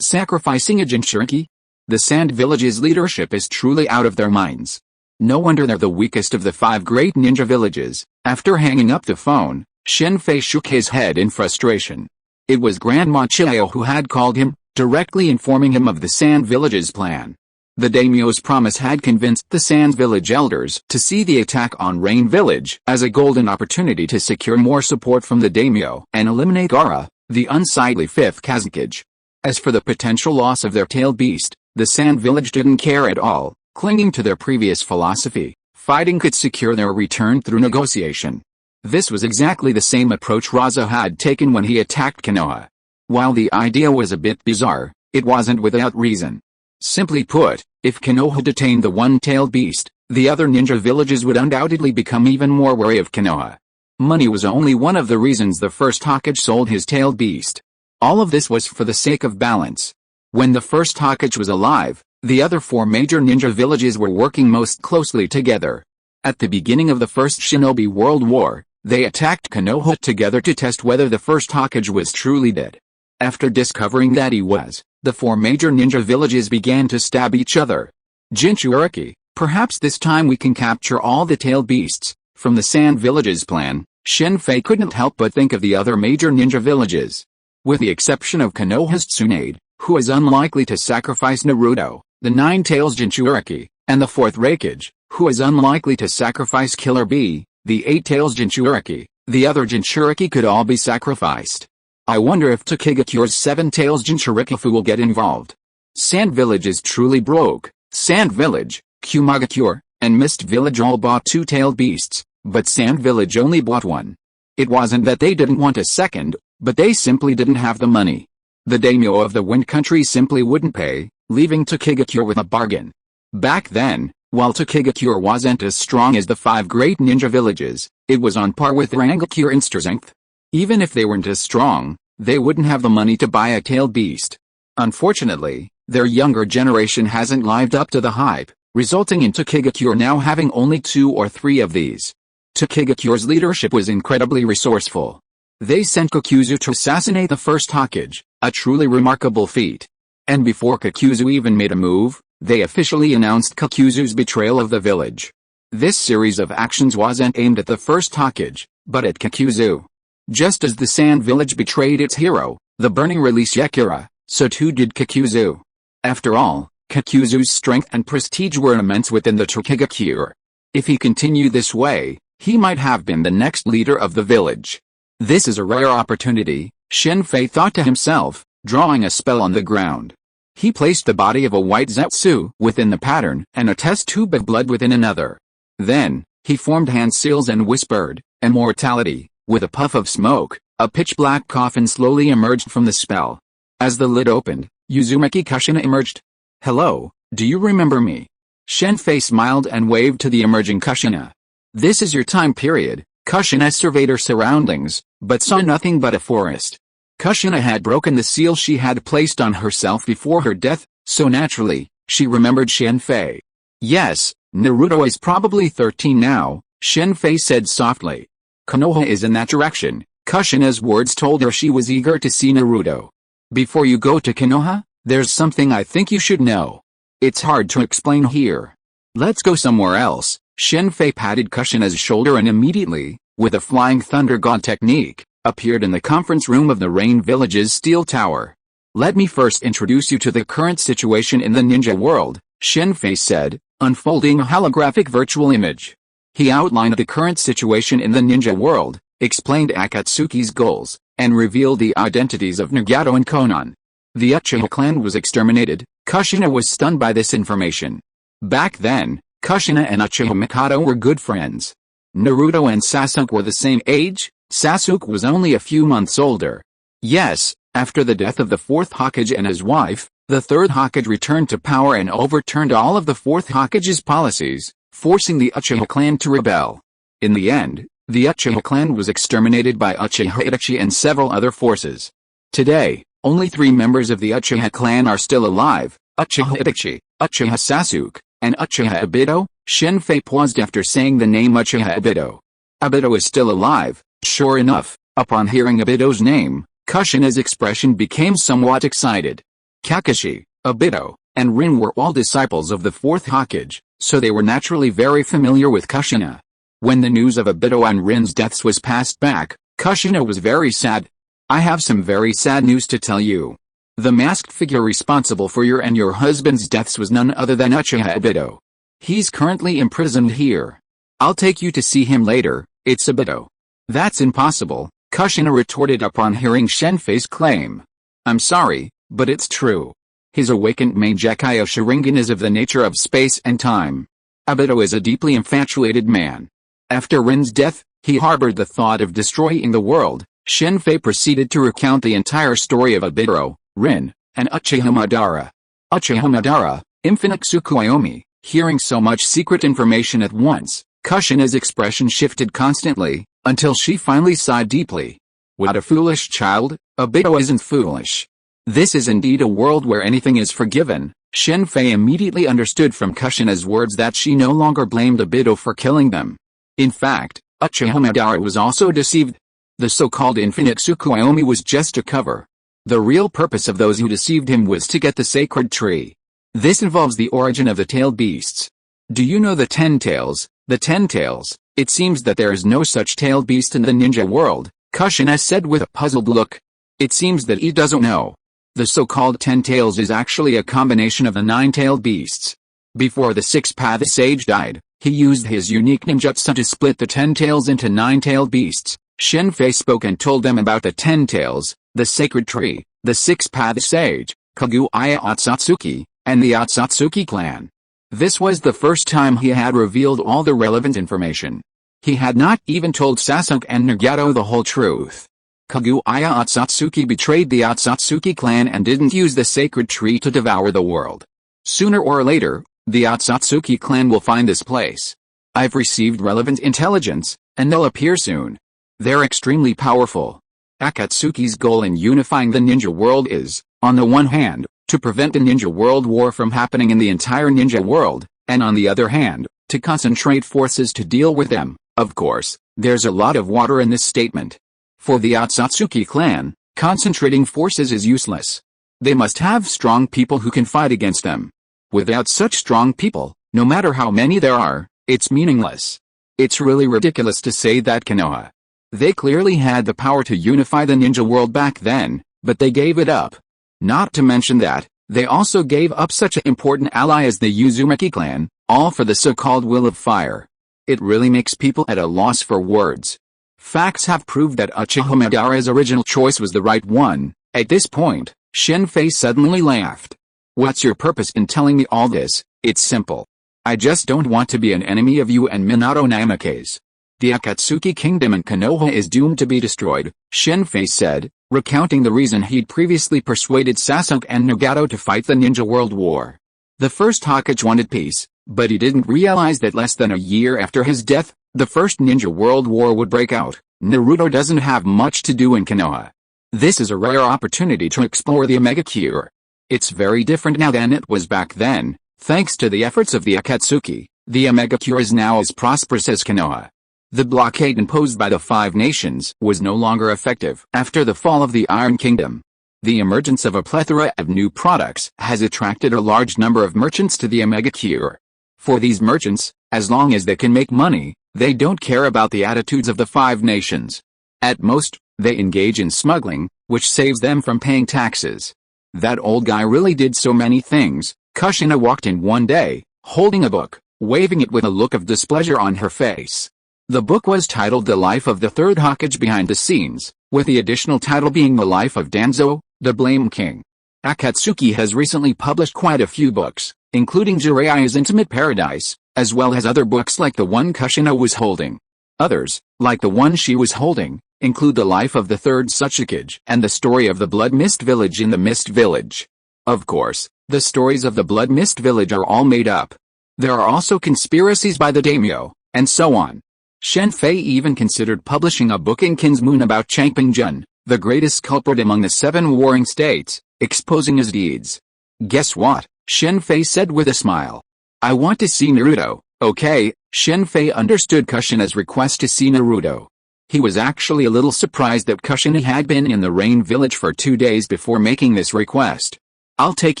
Sacrificing a Jinchuriki? The Sand Village's leadership is truly out of their minds. No wonder they're the weakest of the 5 great ninja villages. After hanging up the phone, Shen Fei shook his head in frustration. It was Grandma Chio who had called him, directly informing him of the Sand Village's plan. The daimyo's promise had convinced the Sand Village elders to see the attack on Rain Village as a golden opportunity to secure more support from the daimyo and eliminate Gaara, the unsightly 5th Kazekage. As for the potential loss of their tailed beast, the Sand Village didn't care at all. Clinging to their previous philosophy, fighting could secure their return through negotiation. This was exactly the same approach Raza had taken when he attacked Konoha. While the idea was a bit bizarre, it wasn't without reason. Simply put, if Konoha detained the one-tailed beast, the other ninja villages would undoubtedly become even more wary of Konoha. Money was only one of the reasons the first Hokage sold his tailed beast. All of this was for the sake of balance. When the first Hokage was alive, the other 4 major ninja villages were working most closely together. At the beginning of the First Shinobi World War, they attacked Konoha together to test whether the first Hokage was truly dead. After discovering that he was, the 4 major ninja villages began to stab each other. Jinchuriki, perhaps this time we can capture all the tailed beasts. From the Sand Village's plan, Shen Fei couldn't help but think of the other major ninja villages. With the exception of Konoha's Tsunade, who is unlikely to sacrifice Naruto, the 9 tails Jinchuriki, and the 4th Raikage, who is unlikely to sacrifice Killer Bee, the 8 tails Jinchuriki, the other Jinchuriki could all be sacrificed. I wonder if Takegakure's 7 tails Jinchuriki will get involved. Sand Village is truly broke. Sand Village, Kumagakure, and Mist Village all bought two-tailed beasts, but Sand Village only bought one. It wasn't that they didn't want a second, but they simply didn't have the money. The daimyo of the Wind Country simply wouldn't pay, leaving Tokigakure with a bargain. Back then, while Tokigakure wasn't as strong as the 5 great ninja villages, it was on par with Rangakure in strength. Even if they weren't as strong, they wouldn't have the money to buy a tailed beast. Unfortunately, their younger generation hasn't lived up to the hype, resulting in Tokigakure now having only 2 or 3 of these. Tokigakure's leadership was incredibly resourceful. They sent Kakuzu to assassinate the first Hokage, a truly remarkable feat. And before Kakuzu even made a move, they officially announced Kakuzu's betrayal of the village. This series of actions wasn't aimed at the first Hokage, but at Kakuzu. Just as the Sand Village betrayed its hero, the Burning Release Yakira, so too did Kakuzu. After all, Kakuzu's strength and prestige were immense within the Tokigakure. If he continued this way, he might have been the next leader of the village. This is a rare opportunity, Shen Fei thought to himself, drawing a spell on the ground. He placed the body of a white Zetsu within the pattern and a test tube of blood within another. Then, he formed hand seals and whispered, "Immortality." With a puff of smoke, a pitch-black coffin slowly emerged from the spell. As the lid opened, Uzumaki Kushina emerged. "Hello, do you remember me?" Shen Fei smiled and waved to the emerging Kushina. "This is your time period." Kushina surveyed her surroundings, but saw nothing but a forest. Kushina had broken the seal she had placed on herself before her death, so naturally, she remembered Shen Fei. "Yes, Naruto is probably 13 now," Shen Fei said softly. "Konoha is in that direction." Kushina's words told her she was eager to see Naruto. "Before you go to Konoha, there's something I think you should know. It's hard to explain here. Let's go somewhere else." Shen Fei patted Kushina's shoulder and immediately, with a flying thunder god technique, appeared in the conference room of the Rain Village's steel tower. "Let me first introduce you to the current situation in the ninja world," Shen Fei said, unfolding a holographic virtual image. He outlined the current situation in the ninja world, explained Akatsuki's goals, and revealed the identities of Nagato and Konan. The Uchiha clan was exterminated. Kushina was stunned by this information. Back then, Kushina and Uchiha Mikado were good friends. Naruto and Sasuke were the same age. Sasuke was only a few months older. Yes, after the death of the 4th Hokage and his wife, the 3rd Hokage returned to power and overturned all of the 4th Hokage's policies, forcing the Uchiha clan to rebel. In the end, the Uchiha clan was exterminated by Uchiha Itachi and several other forces. Today, only 3 members of the Uchiha clan are still alive: Uchiha Itachi, Uchiha Sasuke, and Uchiha Obito. Shen Fei paused after saying the name Uchiha Obito. Obito is still alive. Sure enough, upon hearing Obito's name, Kushina's expression became somewhat excited. Kakashi, Obito, and Rin were all disciples of the 4th Hokage, so they were naturally very familiar with Kushina. When the news of Obito and Rin's deaths was passed back, Kushina was very sad. "I have some very sad news to tell you. The masked figure responsible for your and your husband's deaths was none other than Uchiha Obito. He's currently imprisoned here. I'll take you to see him later." "It's Obito." "That's impossible," Kushina retorted upon hearing Shen Fei's claim. "I'm sorry, but it's true. His awakened Mangekyo Sharingan is of the nature of space and time. Obito is a deeply infatuated man. After Rin's death, he harbored the thought of destroying the world." Shen Fei proceeded to recount the entire story of Obito, Rin, and Uchiha Madara. Uchiha Madara, Infinite Tsukuyomi. Hearing so much secret information at once, Kushina's expression shifted constantly, until she finally sighed deeply. "What a foolish child." "Obito isn't foolish. This is indeed a world where anything is forgiven." Shen Fei immediately understood from Kushina's words that she no longer blamed Obito for killing them. In fact, Uchiha Madara was also deceived. The so-called Infinite Tsukuyomi was just a cover. The real purpose of those who deceived him was to get the sacred tree. This involves the origin of the tailed beasts. Do you know the 10 tails? The 10 tails? It seems that there is no such tailed beast in the ninja world, Kushina said with a puzzled look. It seems that he doesn't know. The so-called 10 tails is actually a combination of the 9-tailed beasts. Before the 6th sage died, he used his unique ninjutsu to split the 10 tails into 9-tailed beasts. Shen Fei spoke and told them about the 10 tails, the sacred tree, the 6th sage, Kaguya Otsutsuki, and the Otsutsuki clan. This was the first time he had revealed all the relevant information. He had not even told Sasuke and Nagato the whole truth. Kaguya Otsutsuki betrayed the Otsutsuki clan and didn't use the sacred tree to devour the world. Sooner or later, the Otsutsuki clan will find this place. I've received relevant intelligence, and they'll appear soon. They're extremely powerful. Akatsuki's goal in unifying the ninja world is, on the one hand, to prevent a ninja world war from happening in the entire ninja world, and on the other hand, to concentrate forces to deal with them. Of course, there's a lot of water in this statement. For the Otsutsuki clan, concentrating forces is useless. They must have strong people who can fight against them. Without such strong people, no matter how many there are, it's meaningless. It's really ridiculous to say that Konoha. They clearly had the power to unify the ninja world back then, but they gave it up. Not to mention that, they also gave up such an important ally as the Uzumaki clan, all for the so-called will of fire. It really makes people at a loss for words. Facts have proved that Uchiha Madara's original choice was the right one. At this point, Shen Fei suddenly laughed. What's your purpose in telling me all this? It's simple. I just don't want to be an enemy of you and Minato Namake's. The Akatsuki kingdom in Konoha is doomed to be destroyed, Shen Fei said, recounting the reason he'd previously persuaded Sasuke and Nagato to fight the Ninja World War. The first Hokage wanted peace, but he didn't realize that less than a year after his death, the first Ninja World War would break out. Naruto doesn't have much to do in Konoha. This is a rare opportunity to explore the Omega Cure. It's very different now than it was back then. Thanks to the efforts of the Akatsuki, the Omega Cure is now as prosperous as Konoha. The blockade imposed by the Five Nations was no longer effective after the fall of the Iron Kingdom. The emergence of a plethora of new products has attracted a large number of merchants to the Omega Cure. For these merchants, as long as they can make money, they don't care about the attitudes of the Five Nations. At most, they engage in smuggling, which saves them from paying taxes. That old guy really did so many things. Kushina walked in one day, holding a book, waving it with a look of displeasure on her face. The book was titled The Life of the Third Hokage Behind the Scenes, with the additional title being The Life of Danzo, the Blame King. Akatsuki has recently published quite a few books, including Jiraiya's Intimate Paradise, as well as other books like the one Kushina was holding. Others, like the one she was holding, include The Life of the Third Hokage and the story of the Blood Mist Village in the Mist Village. Of course, the stories of the Blood Mist Village are all made up. There are also conspiracies by the daimyo, and so on. Shen Fei even considered publishing a book in Kinsmoon about Changping-jun, the greatest culprit among the 7 warring states, exposing his deeds. Guess what? Shen Fei said with a smile. I want to see Naruto. Okay. Shen Fei understood Kushina's request to see Naruto. He was actually a little surprised that Kushina had been in the Rain Village for 2 days before making this request. I'll take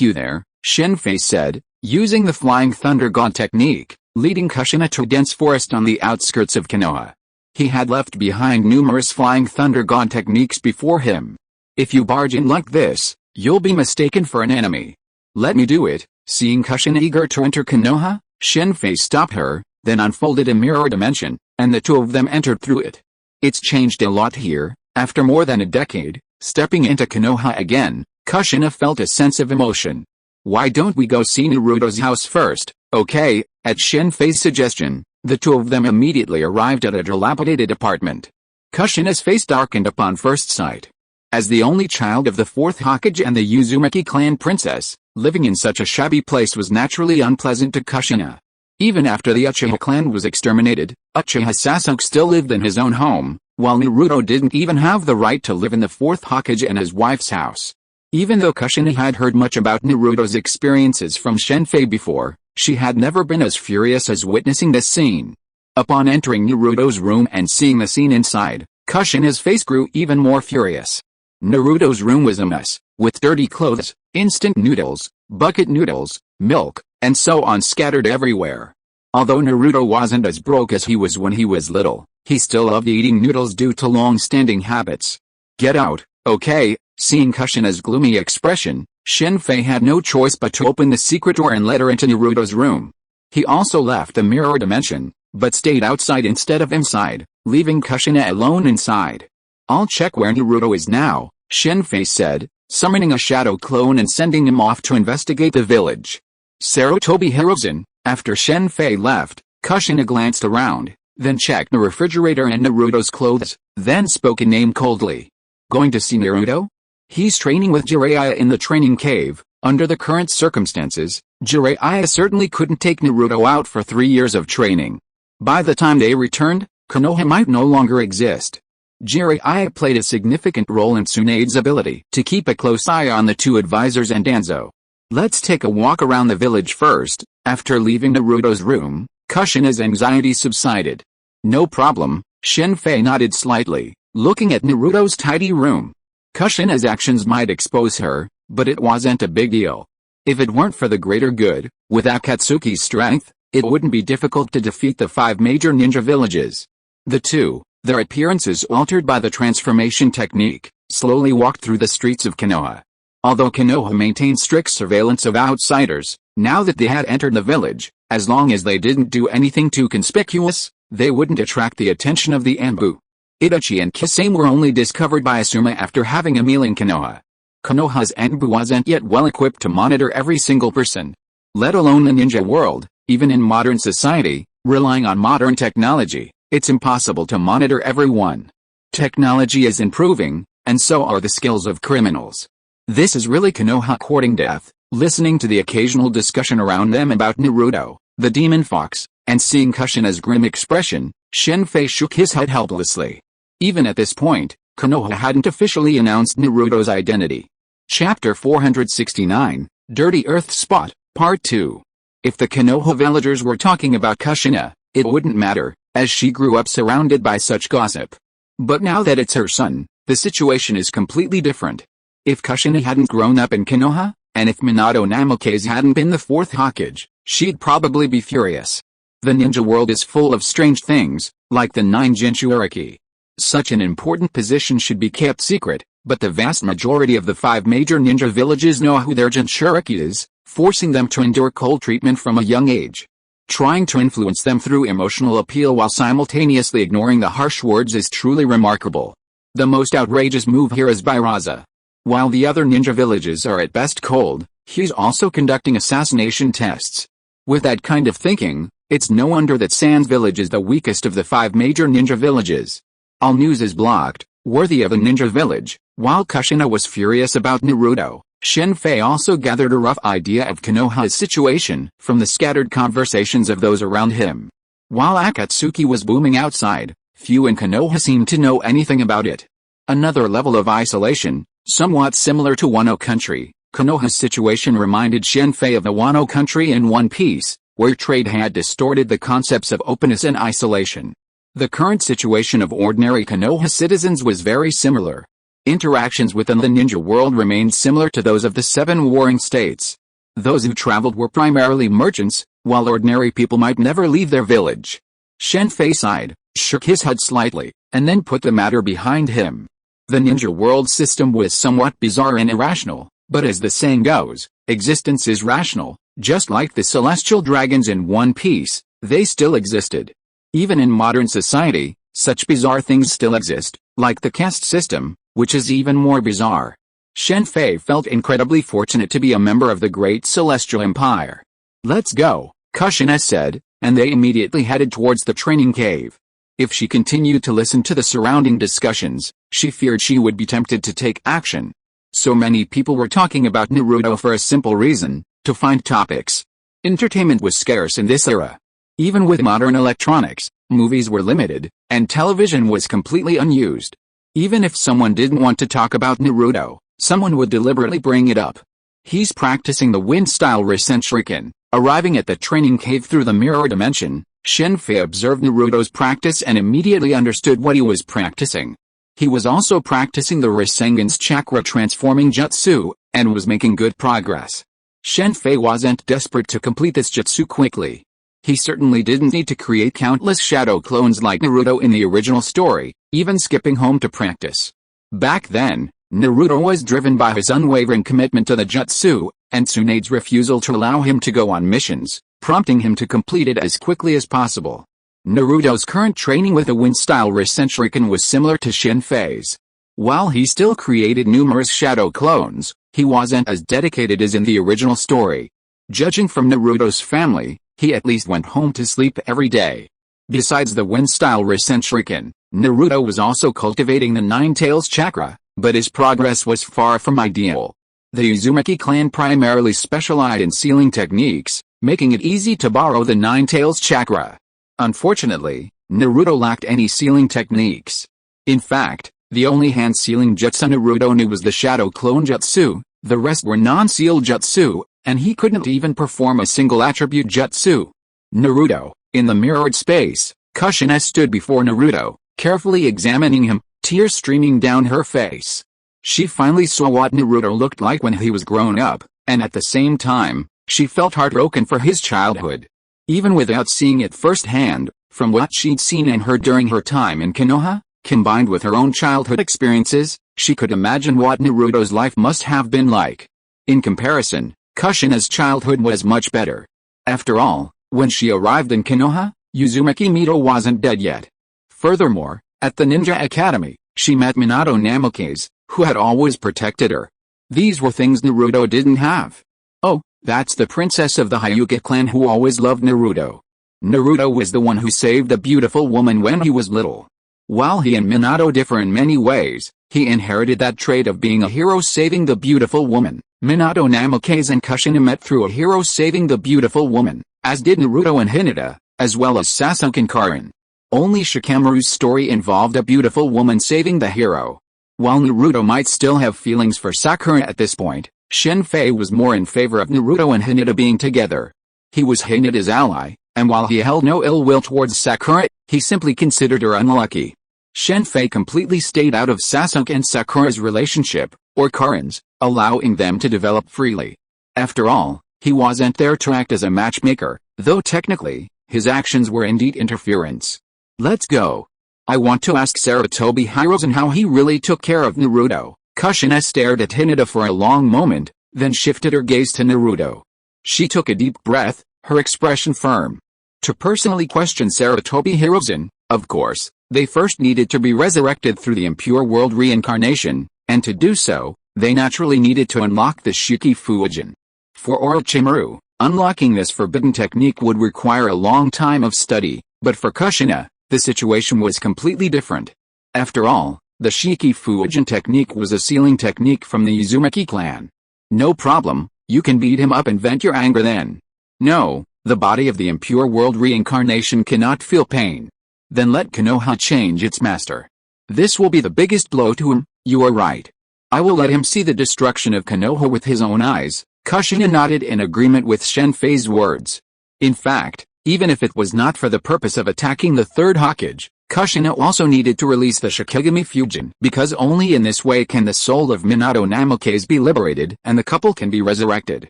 you there, Shen Fei said, using the Flying Thunder God technique, leading Kushina to a dense forest on the outskirts of Konoha. He had left behind numerous Flying Thunder God techniques before him. If you barge in like this, you'll be mistaken for an enemy. Let me do it. Seeing Kushina eager to enter Konoha, Shen Fei stopped her, then unfolded a mirror dimension, and the two of them entered through it. It's changed a lot here. After more than a decade, stepping into Konoha again, Kushina felt a sense of emotion. Why don't we go see Naruto's house first? Okay. At Shen Fei's suggestion, the two of them immediately arrived at a dilapidated apartment. Kushina's face darkened upon first sight. As the only child of the 4th Hokage and the Uzumaki clan princess, living in such a shabby place was naturally unpleasant to Kushina. Even after the Uchiha clan was exterminated, Uchiha Sasuke still lived in his own home, while Naruto didn't even have the right to live in the 4th Hokage and his wife's house. Even though Kushina had heard much about Naruto's experiences from Shen Fei before, she had never been as furious as witnessing this scene. Upon entering Naruto's room and seeing the scene inside, Kushina's face grew even more furious. Naruto's room was a mess, with dirty clothes, instant noodles, bucket noodles, milk, and so on scattered everywhere. Although Naruto wasn't as broke as he was when he was little, he still loved eating noodles due to long-standing habits. Get out, okay? Seeing Kushina's gloomy expression, Shen Fei had no choice but to open the secret door and let her into Naruto's room. He also left the mirror dimension, but stayed outside instead of inside, leaving Kushina alone inside. I'll check where Naruto is now, Shen Fei said, summoning a shadow clone and sending him off to investigate the village. Sarutobi Hirozen. After Shen Fei left, Kushina glanced around, then checked the refrigerator and Naruto's clothes, then spoke a name coldly. Going to see Naruto? He's training with Jiraiya in the training cave. Under the current circumstances, Jiraiya certainly couldn't take Naruto out for 3 years of training. By the time they returned, Konoha might no longer exist. Jiraiya played a significant role in Tsunade's ability to keep a close eye on the two advisors and Danzo. Let's take a walk around the village first. After leaving Naruto's room, Kushina's anxiety subsided. No problem, Shen Fei nodded slightly, looking at Naruto's tidy room. Kushina's actions might expose her, but it wasn't a big deal. If it weren't for the greater good, with Akatsuki's strength, it wouldn't be difficult to defeat the 5 major ninja villages. The two, their appearances altered by the transformation technique, slowly walked through the streets of Konoha. Although Konoha maintained strict surveillance of outsiders, now that they had entered the village, as long as they didn't do anything too conspicuous, they wouldn't attract the attention of the Anbu. Itachi and Kisame were only discovered by Asuma after having a meal in Konoha. Konoha's Anbu wasn't yet well equipped to monitor every single person. Let alone the ninja world, even in modern society, relying on modern technology, it's impossible to monitor everyone. Technology is improving, and so are the skills of criminals. This is really Konoha courting death, listening to the occasional discussion around them about Naruto, the demon fox, and seeing Kushina's grim expression, Shen Fei shook his head helplessly. Even at this point, Konoha hadn't officially announced Naruto's identity. Chapter 469, Dirty Earth Spot, Part 2. If the Konoha villagers were talking about Kushina, it wouldn't matter, as she grew up surrounded by such gossip. But now that it's her son, the situation is completely different. If Kushina hadn't grown up in Konoha, and if Minato Namikaze hadn't been the 4th Hokage, she'd probably be furious. The ninja world is full of strange things, like the 9 Jinchuriki. Such an important position should be kept secret, but the vast majority of the 5 major ninja villages know who their Jinchuriki is, forcing them to endure cold treatment from a young age. Trying to influence them through emotional appeal while simultaneously ignoring the harsh words is truly remarkable. The most outrageous move here is Biraza. While the other ninja villages are at best cold, he's also conducting assassination tests. With that kind of thinking, it's no wonder that Sans village is the weakest of the 5 major ninja villages. All news is blocked, worthy of a ninja village. While Kushina was furious about Naruto, Shen Fei also gathered a rough idea of Konoha's situation from the scattered conversations of those around him. While Akatsuki was booming outside, few in Konoha seemed to know anything about it. Another level of isolation, somewhat similar to Wano Country, Konoha's situation reminded Shen Fei of the Wano Country in One Piece, where trade had distorted the concepts of openness and isolation. The current situation of ordinary Konoha citizens was very similar. Interactions within the ninja world remained similar to those of the 7 warring states. Those who traveled were primarily merchants, while ordinary people might never leave their village. Shen Fei sighed, shook his head slightly, and then put the matter behind him. The ninja world system was somewhat bizarre and irrational, but as the saying goes, existence is rational. Just like the celestial dragons in One Piece, they still existed. Even in modern society, such bizarre things still exist, like the caste system, which is even more bizarre. Shen Fei felt incredibly fortunate to be a member of the Great Celestial Empire. Let's go, Kushina said, and they immediately headed towards the training cave. If she continued to listen to the surrounding discussions, she feared she would be tempted to take action. So many people were talking about Naruto for a simple reason, to find topics. Entertainment was scarce in this era. Even with modern electronics, movies were limited, and television was completely unused. Even if someone didn't want to talk about Naruto, someone would deliberately bring it up. He's practicing the wind-style Rasenshuriken. Arriving at the training cave through the mirror dimension, Shen Fei observed Naruto's practice and immediately understood what he was practicing. He was also practicing the Rasengan's chakra transforming jutsu, and was making good progress. Shen Fei wasn't desperate to complete this jutsu quickly. He certainly didn't need to create countless shadow clones like Naruto in the original story, even skipping home to practice. Back then, Naruto was driven by his unwavering commitment to the jutsu, and Tsunade's refusal to allow him to go on missions, prompting him to complete it as quickly as possible. Naruto's current training with the wind-style Rasenshuriken was similar to Shen Fei's. While he still created numerous shadow clones, he wasn't as dedicated as in the original story. Judging from Naruto's family, he at least went home to sleep every day. Besides the wind-style Rasen Shuriken, Naruto was also cultivating the Nine-Tails chakra, but his progress was far from ideal. The Uzumaki clan primarily specialized in sealing techniques, making it easy to borrow the Nine-Tails chakra. Unfortunately, Naruto lacked any sealing techniques. In fact, the only hand-sealing jutsu Naruto knew was the Shadow Clone Jutsu, the rest were non-seal jutsu, and he couldn't even perform a single attribute jutsu. Naruto, in the mirrored space, Kushina stood before Naruto, carefully examining him, tears streaming down her face. She finally saw what Naruto looked like when he was grown up, and at the same time, she felt heartbroken for his childhood. Even without seeing it firsthand, from what she'd seen and heard during her time in Konoha, combined with her own childhood experiences, she could imagine what Naruto's life must have been like. In comparison, Kushina's childhood was much better. After all, when she arrived in Konoha, Uzumaki Mito wasn't dead yet. Furthermore, at the Ninja Academy, she met Minato Namikaze, who had always protected her. These were things Naruto didn't have. Oh, that's the princess of the Hyuga clan who always loved Naruto. Naruto was the one who saved the beautiful woman when he was little. While he and Minato differ in many ways, he inherited that trait of being a hero saving the beautiful woman. Minato Namikaze and Kushina met through a hero saving the beautiful woman, as did Naruto and Hinata, as well as Sasuke and Karin. Only Shikamaru's story involved a beautiful woman saving the hero. While Naruto might still have feelings for Sakura at this point, Shen Fei was more in favor of Naruto and Hinata being together. He was Hinata's ally, and while he held no ill will towards Sakura, he simply considered her unlucky. Shen Fei completely stayed out of Sasuke and Sakura's relationship, or Karin's, allowing them to develop freely. After all, he wasn't there to act as a matchmaker, though technically, his actions were indeed interference. Let's go. I want to ask Sarutobi Hiruzen how he really took care of Naruto. Kushina stared at Hinata for a long moment, then shifted her gaze to Naruto. She took a deep breath, her expression firm. To personally question Sarutobi Hiruzen, of course, they first needed to be resurrected through the impure world reincarnation, and to do so, they naturally needed to unlock the Shiki Fuijin. For Orochimaru, unlocking this forbidden technique would require a long time of study, but for Kushina, the situation was completely different. After all, the Shiki Fuijin technique was a sealing technique from the Uzumaki clan. No problem, you can beat him up and vent your anger then. No, the body of the impure world reincarnation cannot feel pain. Then let Konoha change its master. This will be the biggest blow to him, you are right. I will let him see the destruction of Konoha with his own eyes. Kushina nodded in agreement with Shen Fei's words. In fact, even if it was not for the purpose of attacking the third Hokage, Kushina also needed to release the Shikigami Fuijin because only in this way can the soul of Minato Namikaze be liberated and the couple can be resurrected.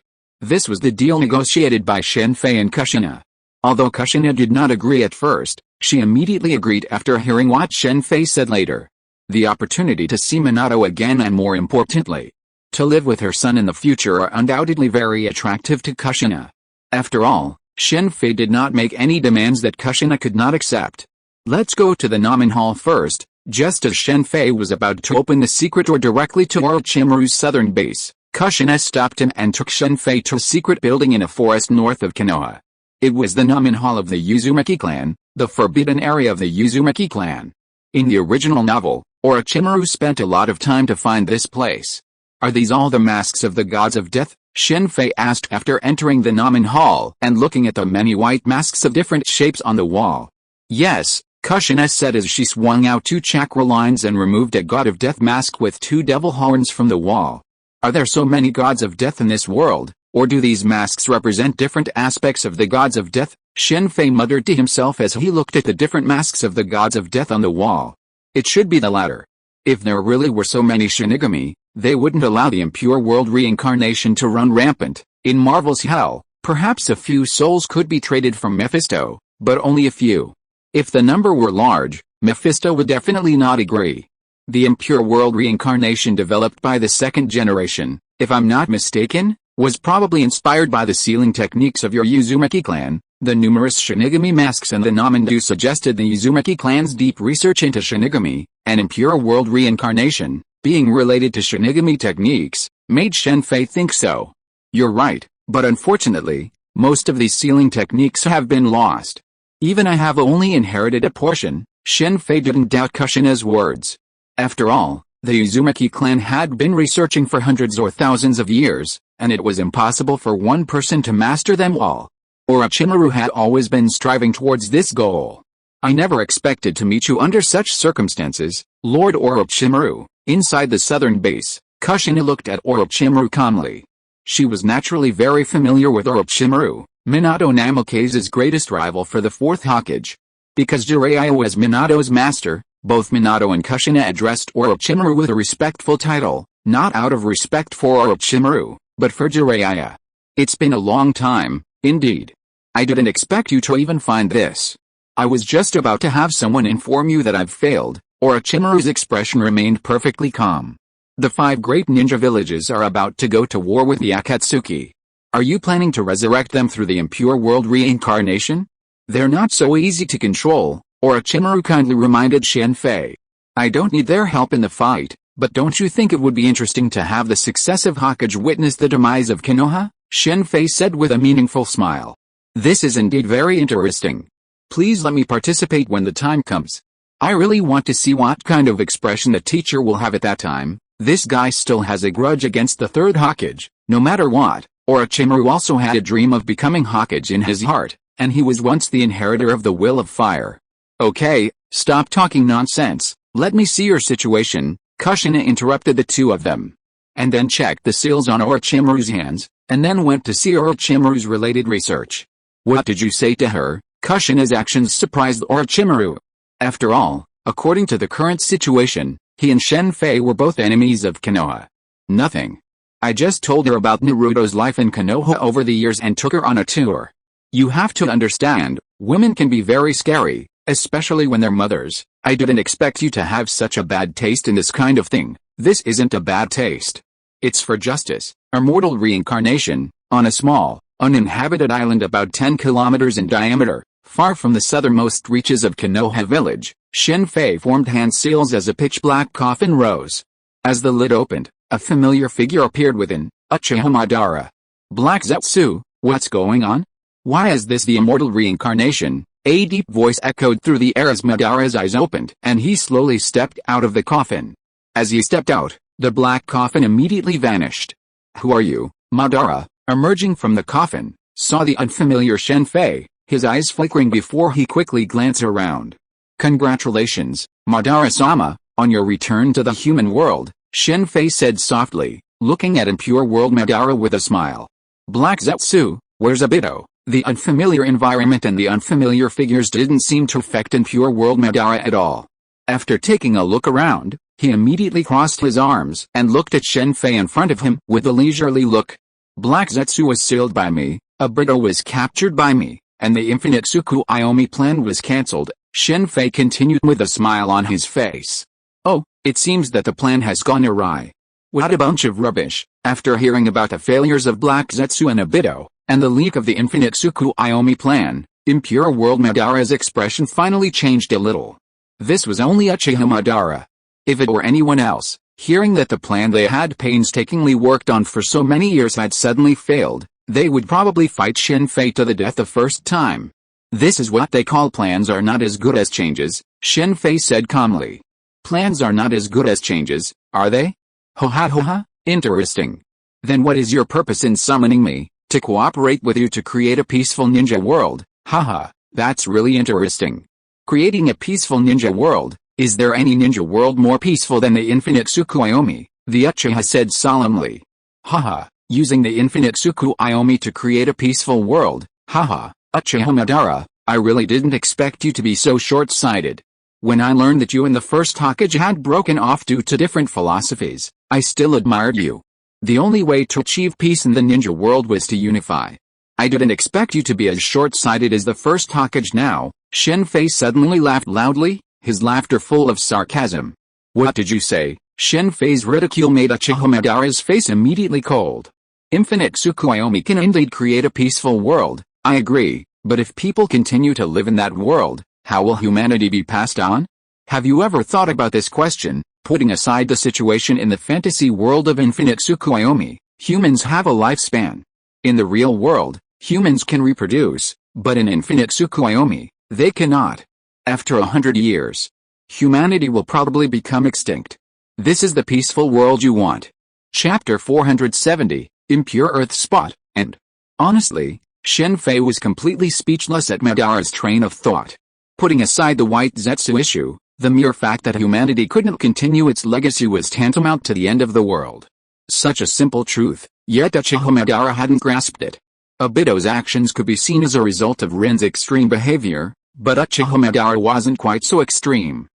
This was the deal negotiated by Shen Fei and Kushina. Although Kushina did not agree at first, she immediately agreed after hearing what Shen Fei said later. The opportunity to see Minato again and more importantly, to live with her son in the future are undoubtedly very attractive to Kushina. After all, Shen Fei did not make any demands that Kushina could not accept. Let's go to the Namen Hall first. Just as Shen Fei was about to open the secret door directly to Orochimaru's southern base, Kushina stopped him and took Shen Fei to a secret building in a forest north of Konoha. It was the Namen Hall of the Uzumaki clan, the forbidden area of the Uzumaki clan. In the original novel, Orochimaru spent a lot of time to find this place. Are these all the masks of the gods of death? Shen Fei asked after entering the Namen Hall and looking at the many white masks of different shapes on the wall. Yes, Kushina said as she swung out 2 chakra lines and removed a god of death mask with 2 devil horns from the wall. Are there so many gods of death in this world, or do these masks represent different aspects of the gods of death? Shen Fei muttered to himself as he looked at the different masks of the gods of death on the wall. It should be the latter. If there really were so many Shinigami, they wouldn't allow the impure world reincarnation to run rampant. In Marvel's hell, perhaps a few souls could be traded from Mephisto, but only a few. If the number were large, Mephisto would definitely not agree. The impure world reincarnation developed by the second generation, if I'm not mistaken, was probably inspired by the sealing techniques of your Uzumaki clan. The numerous Shinigami masks and the Namen-do suggested the Uzumaki clan's deep research into Shinigami, An impure world reincarnation, being related to Shinigami techniques, made Shen Fei think so. You're right, but unfortunately, most of these sealing techniques have been lost. Even I have only inherited a portion. Shen Fei didn't doubt Kushina's words. After all, the Uzumaki clan had been researching for hundreds or thousands of years, and it was impossible for one person to master them all. Orochimaru had always been striving towards this goal. I never expected to meet you under such circumstances, Lord Orochimaru. Inside the southern base, Kushina looked at Orochimaru calmly. She was naturally very familiar with Orochimaru, Minato Namake's greatest rival for the fourth Hokage. Because Jiraiya was Minato's master, both Minato and Kushina addressed Orochimaru with a respectful title, not out of respect for Orochimaru, but for Jiraiya. It's been a long time, indeed. I didn't expect you to even find this. I was just about to have someone inform you that I've failed. Orochimaru's expression remained perfectly calm. The 5 great ninja villages are about to go to war with the Akatsuki. Are you planning to resurrect them through the impure world reincarnation? They're not so easy to control, Orochimaru kindly reminded Shen Fei. I don't need their help in the fight, but don't you think it would be interesting to have the successive Hokage witness the demise of Konoha? Shen Fei said with a meaningful smile. This is indeed very interesting. Please let me participate when the time comes. I really want to see what kind of expression the teacher will have at that time. This guy still has a grudge against the third Hokage, no matter what. Orochimaru also had a dream of becoming Hokage in his heart, and he was once the inheritor of the Will of Fire. Okay, stop talking nonsense, let me see your situation, Kushina interrupted the two of them. And then checked the seals on Orochimaru's hands, and then went to see Orochimaru's related research. What did you say to her? Kushina's actions surprised Orochimaru. After all, according to the current situation, he and Shen Fei were both enemies of Konoha. Nothing. I just told her about Naruto's life in Konoha over the years and took her on a tour. You have to understand, women can be very scary, especially when they're mothers. I didn't expect you to have such a bad taste in this kind of thing. This isn't a bad taste. It's for justice, a mortal reincarnation, on a small, uninhabited island about 10 kilometers in diameter. Far from the southernmost reaches of Konoha village, Shen Fei formed hand seals as a pitch-black coffin rose. As the lid opened, a familiar figure appeared within, Uchiha Madara. Black Zetsu, what's going on? Why is this the immortal reincarnation? A deep voice echoed through the air as Madara's eyes opened, and he slowly stepped out of the coffin. As he stepped out, the black coffin immediately vanished. Who are you? Madara, emerging from the coffin, saw the unfamiliar Shen Fei. His eyes flickering before he quickly glanced around. Congratulations, Madara-sama, on your return to the human world, Shen Fei said softly, looking at impure world Madara with a smile. Black Zetsu, where's Obito? The unfamiliar environment and the unfamiliar figures didn't seem to affect impure world Madara at all. After taking a look around, he immediately crossed his arms and looked at Shen Fei in front of him with a leisurely look. Black Zetsu was sealed by me, Obito was captured by me, and the infinite Tsukuyomi plan was cancelled, Shen Fei continued with a smile on his face. Oh, it seems that the plan has gone awry. What a bunch of rubbish. After hearing about the failures of Black Zetsu and Obito, and the leak of the infinite Tsukuyomi plan, impure world Madara's expression finally changed a little. This was only Uchiha Madara. If it were anyone else, hearing that the plan they had painstakingly worked on for so many years had suddenly failed, they would probably fight Shen Fei to the death the first time. This is what they call plans are not as good as changes, Shen Fei said calmly. Plans are not as good as changes, are they? Ho ha ho ha, interesting. Then what is your purpose in summoning me? To cooperate with you to create a peaceful ninja world, haha, that's really interesting. Creating a peaceful ninja world, is there any ninja world more peaceful than the infinite Tsukuyomi? The Uchiha said solemnly. Haha. Using the infinite Tsukuyomi to create a peaceful world, haha, Uchiha Madara, I really didn't expect you to be so short-sighted. When I learned that you and the first Hokage had broken off due to different philosophies, I still admired you. The only way to achieve peace in the ninja world was to unify. I didn't expect you to be as short-sighted as the first Hokage now. Shen Fei suddenly laughed loudly, his laughter full of sarcasm. What did you say? Shen Fei's ridicule made Uchiha Madara's face immediately cold. Infinite Tsukuyomi can indeed create a peaceful world, I agree, but if people continue to live in that world, how will humanity be passed on? Have you ever thought about this question? Putting aside the situation in the fantasy world of infinite Tsukuyomi, humans have a lifespan. In the real world, humans can reproduce, but in infinite Tsukuyomi, they cannot. After 100 years, humanity will probably become extinct. This is the peaceful world you want. Chapter 470, Impure Earth Spot, End. Honestly, Shen Fei was completely speechless at Madara's train of thought. Putting aside the white Zetsu issue, the mere fact that humanity couldn't continue its legacy was tantamount to the end of the world. Such a simple truth, yet Uchiha Madara hadn't grasped it. Obito's actions could be seen as a result of Rin's extreme behavior, but Uchiha Madara wasn't quite so extreme.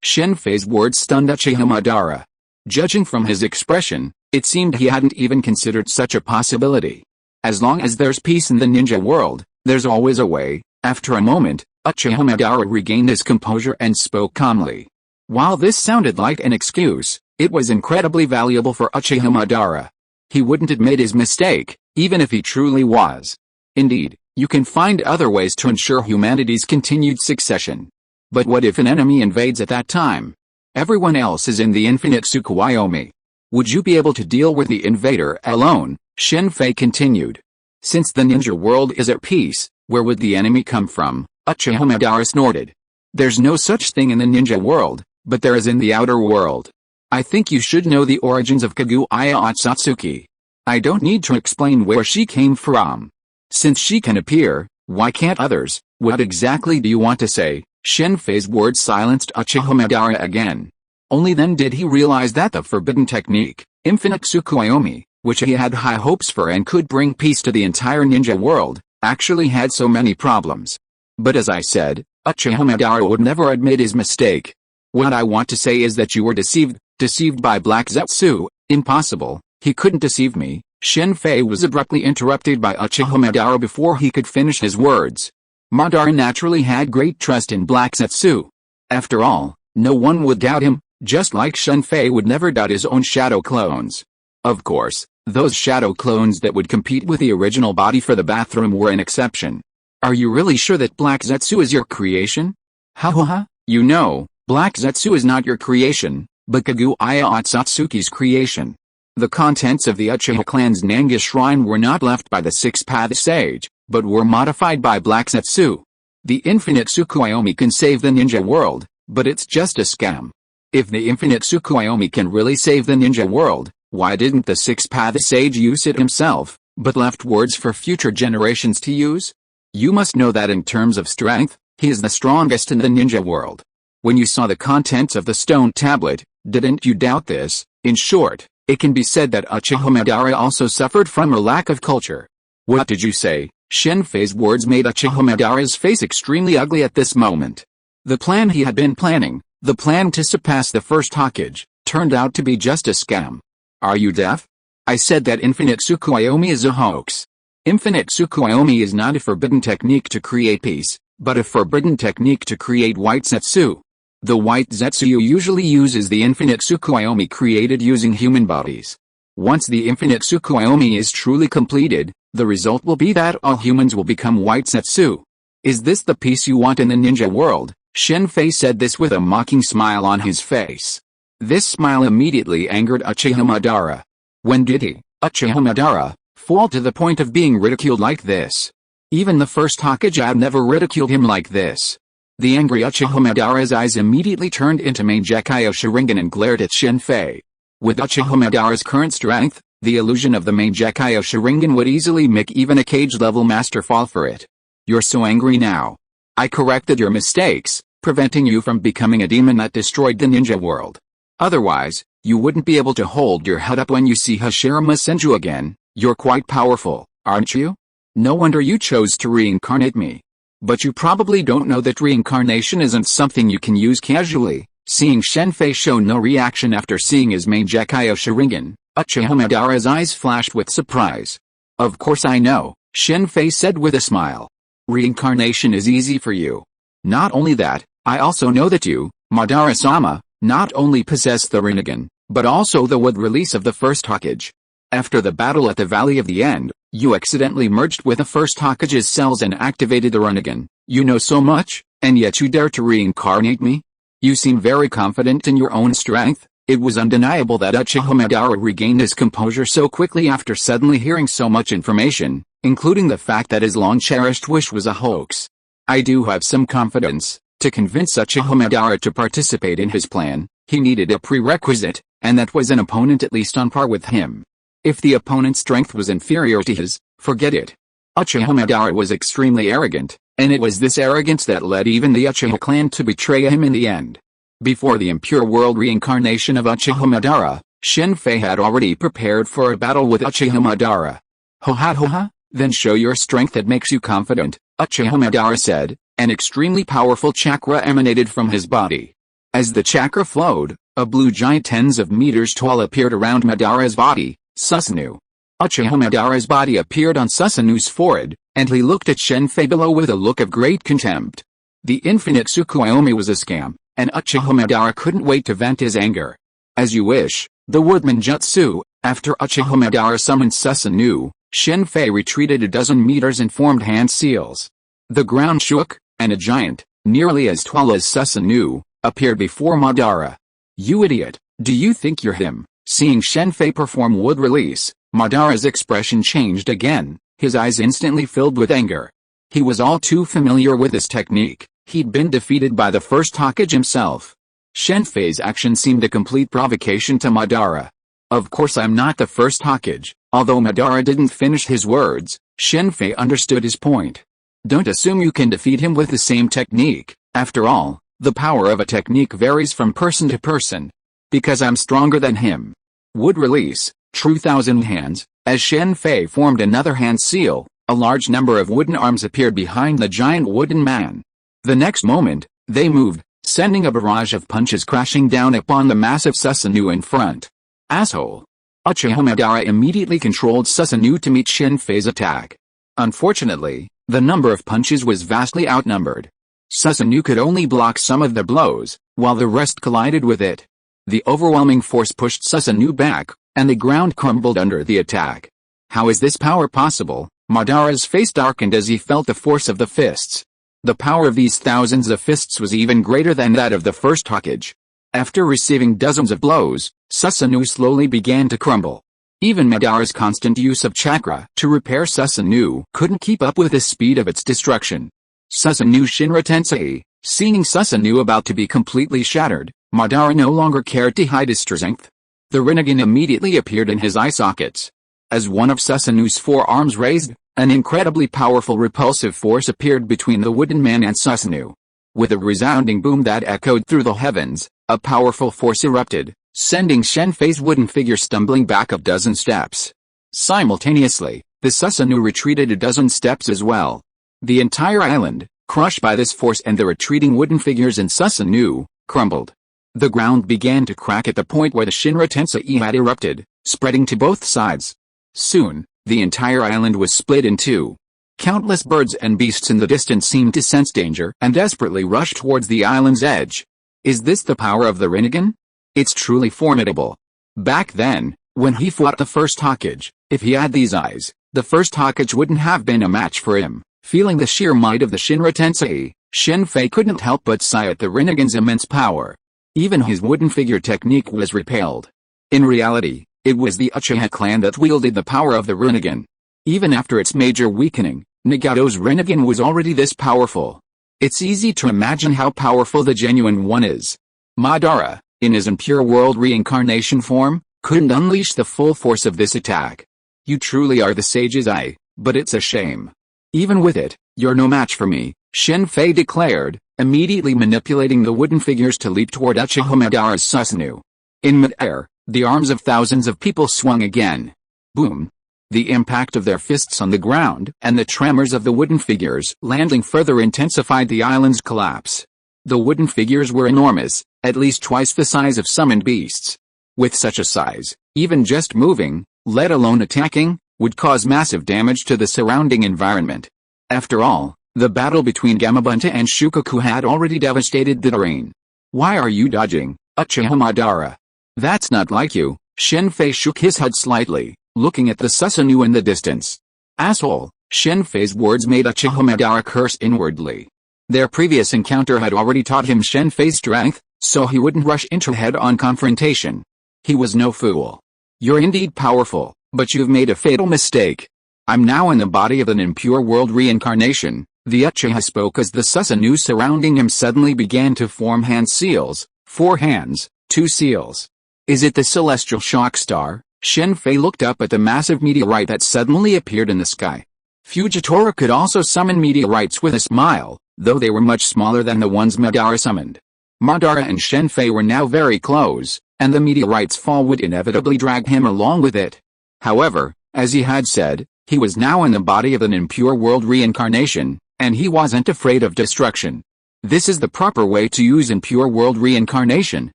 Shen Fei's words stunned Uchiha Madara. Judging from his expression, it seemed he hadn't even considered such a possibility. As long as there's peace in the ninja world, there's always a way. After a moment, Uchiha Madara regained his composure and spoke calmly. While this sounded like an excuse, it was incredibly valuable for Uchiha Madara. He wouldn't admit his mistake, even if he truly was. Indeed, you can find other ways to ensure humanity's continued succession. But what if an enemy invades at that time? Everyone else is in the infinite Tsukuyomi. Would you be able to deal with the invader alone? Shen Fei continued. Since the ninja world is at peace, where would the enemy come from? Uchiha Madara snorted. There's no such thing in the ninja world, but there is in the outer world. I think you should know the origins of Kaguya Otsutsuki. I don't need to explain where she came from. Since she can appear, why can't others? What exactly do you want to say? Shen Fei's words silenced Uchiha Madara again. Only then did he realize that the forbidden technique, infinite Tsukuyomi, which he had high hopes for and could bring peace to the entire ninja world, actually had so many problems. But as I said, Uchiha Madara would never admit his mistake. What I want to say is that you were deceived by Black Zetsu. Impossible, he couldn't deceive me. Shen Fei was abruptly interrupted by Uchiha Madara before he could finish his words. Madara naturally had great trust in Black Zetsu. After all, no one would doubt him, just like Shen Fei would never doubt his own shadow clones. Of course, those shadow clones that would compete with the original body for the bathroom were an exception. Are you really sure that Black Zetsu is your creation? Ha ha ha, you know, Black Zetsu is not your creation, but Kaguya Otsutsuki's creation. The contents of the Uchiha clan's Nanga shrine were not left by the six-path sage, but were modified by Black Zetsu. The infinite Tsukuyomi can save the ninja world, but it's just a scam. If the infinite Tsukuyomi can really save the ninja world, why didn't the six-path sage use it himself, but left words for future generations to use? You must know that in terms of strength, he is the strongest in the ninja world. When you saw the contents of the stone tablet, didn't you doubt this? In short, it can be said that Uchiha Madara also suffered from a lack of culture. What did you say? Shen Fei's words made Uchiha Madara's face extremely ugly at this moment. The plan he had been planning, the plan to surpass the first Hokage, turned out to be just a scam. Are you deaf? I said that infinite Tsukuyomi is a hoax. Infinite Tsukuyomi is not a forbidden technique to create peace, but a forbidden technique to create white Zetsu. The white Zetsu usually uses the infinite Tsukuyomi created using human bodies. Once the infinite Tsukuyomi is truly completed, the result will be that all humans will become white Zetsu. Is this the peace you want in the ninja world? Shen Fei said this with a mocking smile on his face. This smile immediately angered Uchiha Madara. When did he, Uchiha Madara, fall to the point of being ridiculed like this? Even the first Hokage had never ridiculed him like this. The angry Uchiha Madara's eyes immediately turned into Mangekyo Sharingan and glared at Shen Fei. With Uchiha Madara's current strength, the illusion of the Mangekyo Sharingan would easily make even a cage-level master fall for it. You're so angry now. I corrected your mistakes, preventing you from becoming a demon that destroyed the ninja world. Otherwise, you wouldn't be able to hold your head up when you see Hashirama Senju again. You're quite powerful, aren't you? No wonder you chose to reincarnate me. But you probably don't know that reincarnation isn't something you can use casually. Seeing Shen Fei show no reaction after seeing his Mangekyo Sharingan, Uchiha Madara's eyes flashed with surprise. Of course I know, Shen Fei said with a smile. Reincarnation is easy for you. Not only that, I also know that you, Madara-sama, not only possess the Rinnegan, but also the wood release of the first Hokage. After the battle at the Valley of the End, you accidentally merged with the first Hokage's cells and activated the Rinnegan. You know so much, and yet you dare to reincarnate me? You seem very confident in your own strength. It was undeniable that Uchiha Madara regained his composure so quickly after suddenly hearing so much information, including the fact that his long-cherished wish was a hoax. I do have some confidence. To convince Uchiha Madara to participate in his plan, he needed a prerequisite, and that was an opponent at least on par with him. If the opponent's strength was inferior to his, forget it. Uchiha Madara was extremely arrogant, and it was this arrogance that led even the Uchiha clan to betray him in the end. Before the impure world reincarnation of Uchiha Madara, Shen Fei had already prepared for a battle with Uchiha Madara. Ho-ha, then show your strength that makes you confident, Uchiha Madara said. An extremely powerful chakra emanated from his body. As the chakra flowed, a blue giant tens of meters tall appeared around Madara's body, Susanoo. Uchiha Madara's body appeared on Susanoo's forehead, and he looked at Shen Fei below with a look of great contempt. The infinite Tsukuyomi was a scam, and Uchiha Madara couldn't wait to vent his anger. As you wish, the woodman jutsu. After Uchiha Madara summoned Susanoo, Shen Fei retreated a dozen meters and formed hand seals. The ground shook, and a giant, nearly as tall as Susanoo, appeared before Madara. You idiot, do you think you're him? Seeing Shen Fei perform wood release, Madara's expression changed again, his eyes instantly filled with anger. He was all too familiar with this technique, he'd been defeated by the first Hokage himself. Shen Fei's action seemed a complete provocation to Madara. Of course I'm not the first Hokage. Although Madara didn't finish his words, Shen Fei understood his point. Don't assume you can defeat him with the same technique. After all, the power of a technique varies from person to person. Because I'm stronger than him. Wood release, true thousand hands. As Shen Fei formed another hand seal, a large number of wooden arms appeared behind the giant wooden man. The next moment, they moved, sending a barrage of punches crashing down upon the massive Susanoo in front. Asshole. Uchiha Madara immediately controlled Susanoo to meet Shen Fei's attack. Unfortunately, the number of punches was vastly outnumbered. Susanoo could only block some of the blows, while the rest collided with it. The overwhelming force pushed Susanoo back, and the ground crumbled under the attack. How is this power possible? Madara's face darkened as he felt the force of the fists. The power of these thousands of fists was even greater than that of the first Hokage. After receiving dozens of blows, Susanoo slowly began to crumble. Even Madara's constant use of chakra to repair Susanoo couldn't keep up with the speed of its destruction. Susanoo Shinra Tensei, seeing Susanoo about to be completely shattered, Madara no longer cared to hide his strength. The Rinnegan immediately appeared in his eye sockets. As one of Susanoo's forearms raised, an incredibly powerful repulsive force appeared between the wooden man and Susanoo. With a resounding boom that echoed through the heavens, a powerful force erupted, sending Shen Fei's wooden figure stumbling back a dozen steps. Simultaneously, the Susanoo retreated a dozen steps as well. The entire island, crushed by this force and the retreating wooden figures in Susanoo, crumbled. The ground began to crack at the point where the Shinra Tensei had erupted, spreading to both sides. Soon, the entire island was split in two. Countless birds and beasts in the distance seemed to sense danger and desperately rushed towards the island's edge. Is this the power of the Rinnegan? It's truly formidable. Back then, when he fought the first Hokage, if he had these eyes, the first Hokage wouldn't have been a match for him. Feeling the sheer might of the Shinra Tensei, Shen Fei couldn't help but sigh at the Rinnegan's immense power. Even his wooden figure technique was repelled. In reality, it was the Uchiha clan that wielded the power of the Rinnegan. Even after its major weakening, Nagato's Rinnegan was already this powerful. It's easy to imagine how powerful the genuine one is. Madara, in his impure world reincarnation form, couldn't unleash the full force of this attack. You truly are the sage's eye, but it's a shame. Even with it, you're no match for me, Shen Fei declared, immediately manipulating the wooden figures to leap toward Uchiha Madara's Susanoo. In mid-air, the arms of thousands of people swung again. Boom. The impact of their fists on the ground and the tremors of the wooden figures landing further intensified the island's collapse. The wooden figures were enormous, at least twice the size of summoned beasts. With such a size, even just moving, let alone attacking, would cause massive damage to the surrounding environment. After all, the battle between Gamabunta and Shukaku had already devastated the terrain. Why are you dodging, Uchiha Madara? That's not like you. Shen Fei shook his head slightly, looking at the Susanoo in the distance. Asshole. Shen Fei's words made Uchiha Madara curse inwardly. Their previous encounter had already taught him Shen Fei's strength, so he wouldn't rush into head-on confrontation. He was no fool. You're indeed powerful, but you've made a fatal mistake. I'm now in the body of an impure world reincarnation, the Uchiha spoke as the Susanoo surrounding him suddenly began to form hand seals, 4 hands, 2 seals. Is it the celestial shock star? Shen Fei looked up at the massive meteorite that suddenly appeared in the sky. Fujitora could also summon meteorites with a smile, though they were much smaller than the ones Madara summoned. Madara and Shen Fei were now very close, and the meteorite's fall would inevitably drag him along with it. However, as he had said, he was now in the body of an impure world reincarnation, and he wasn't afraid of destruction. This is the proper way to use impure world reincarnation,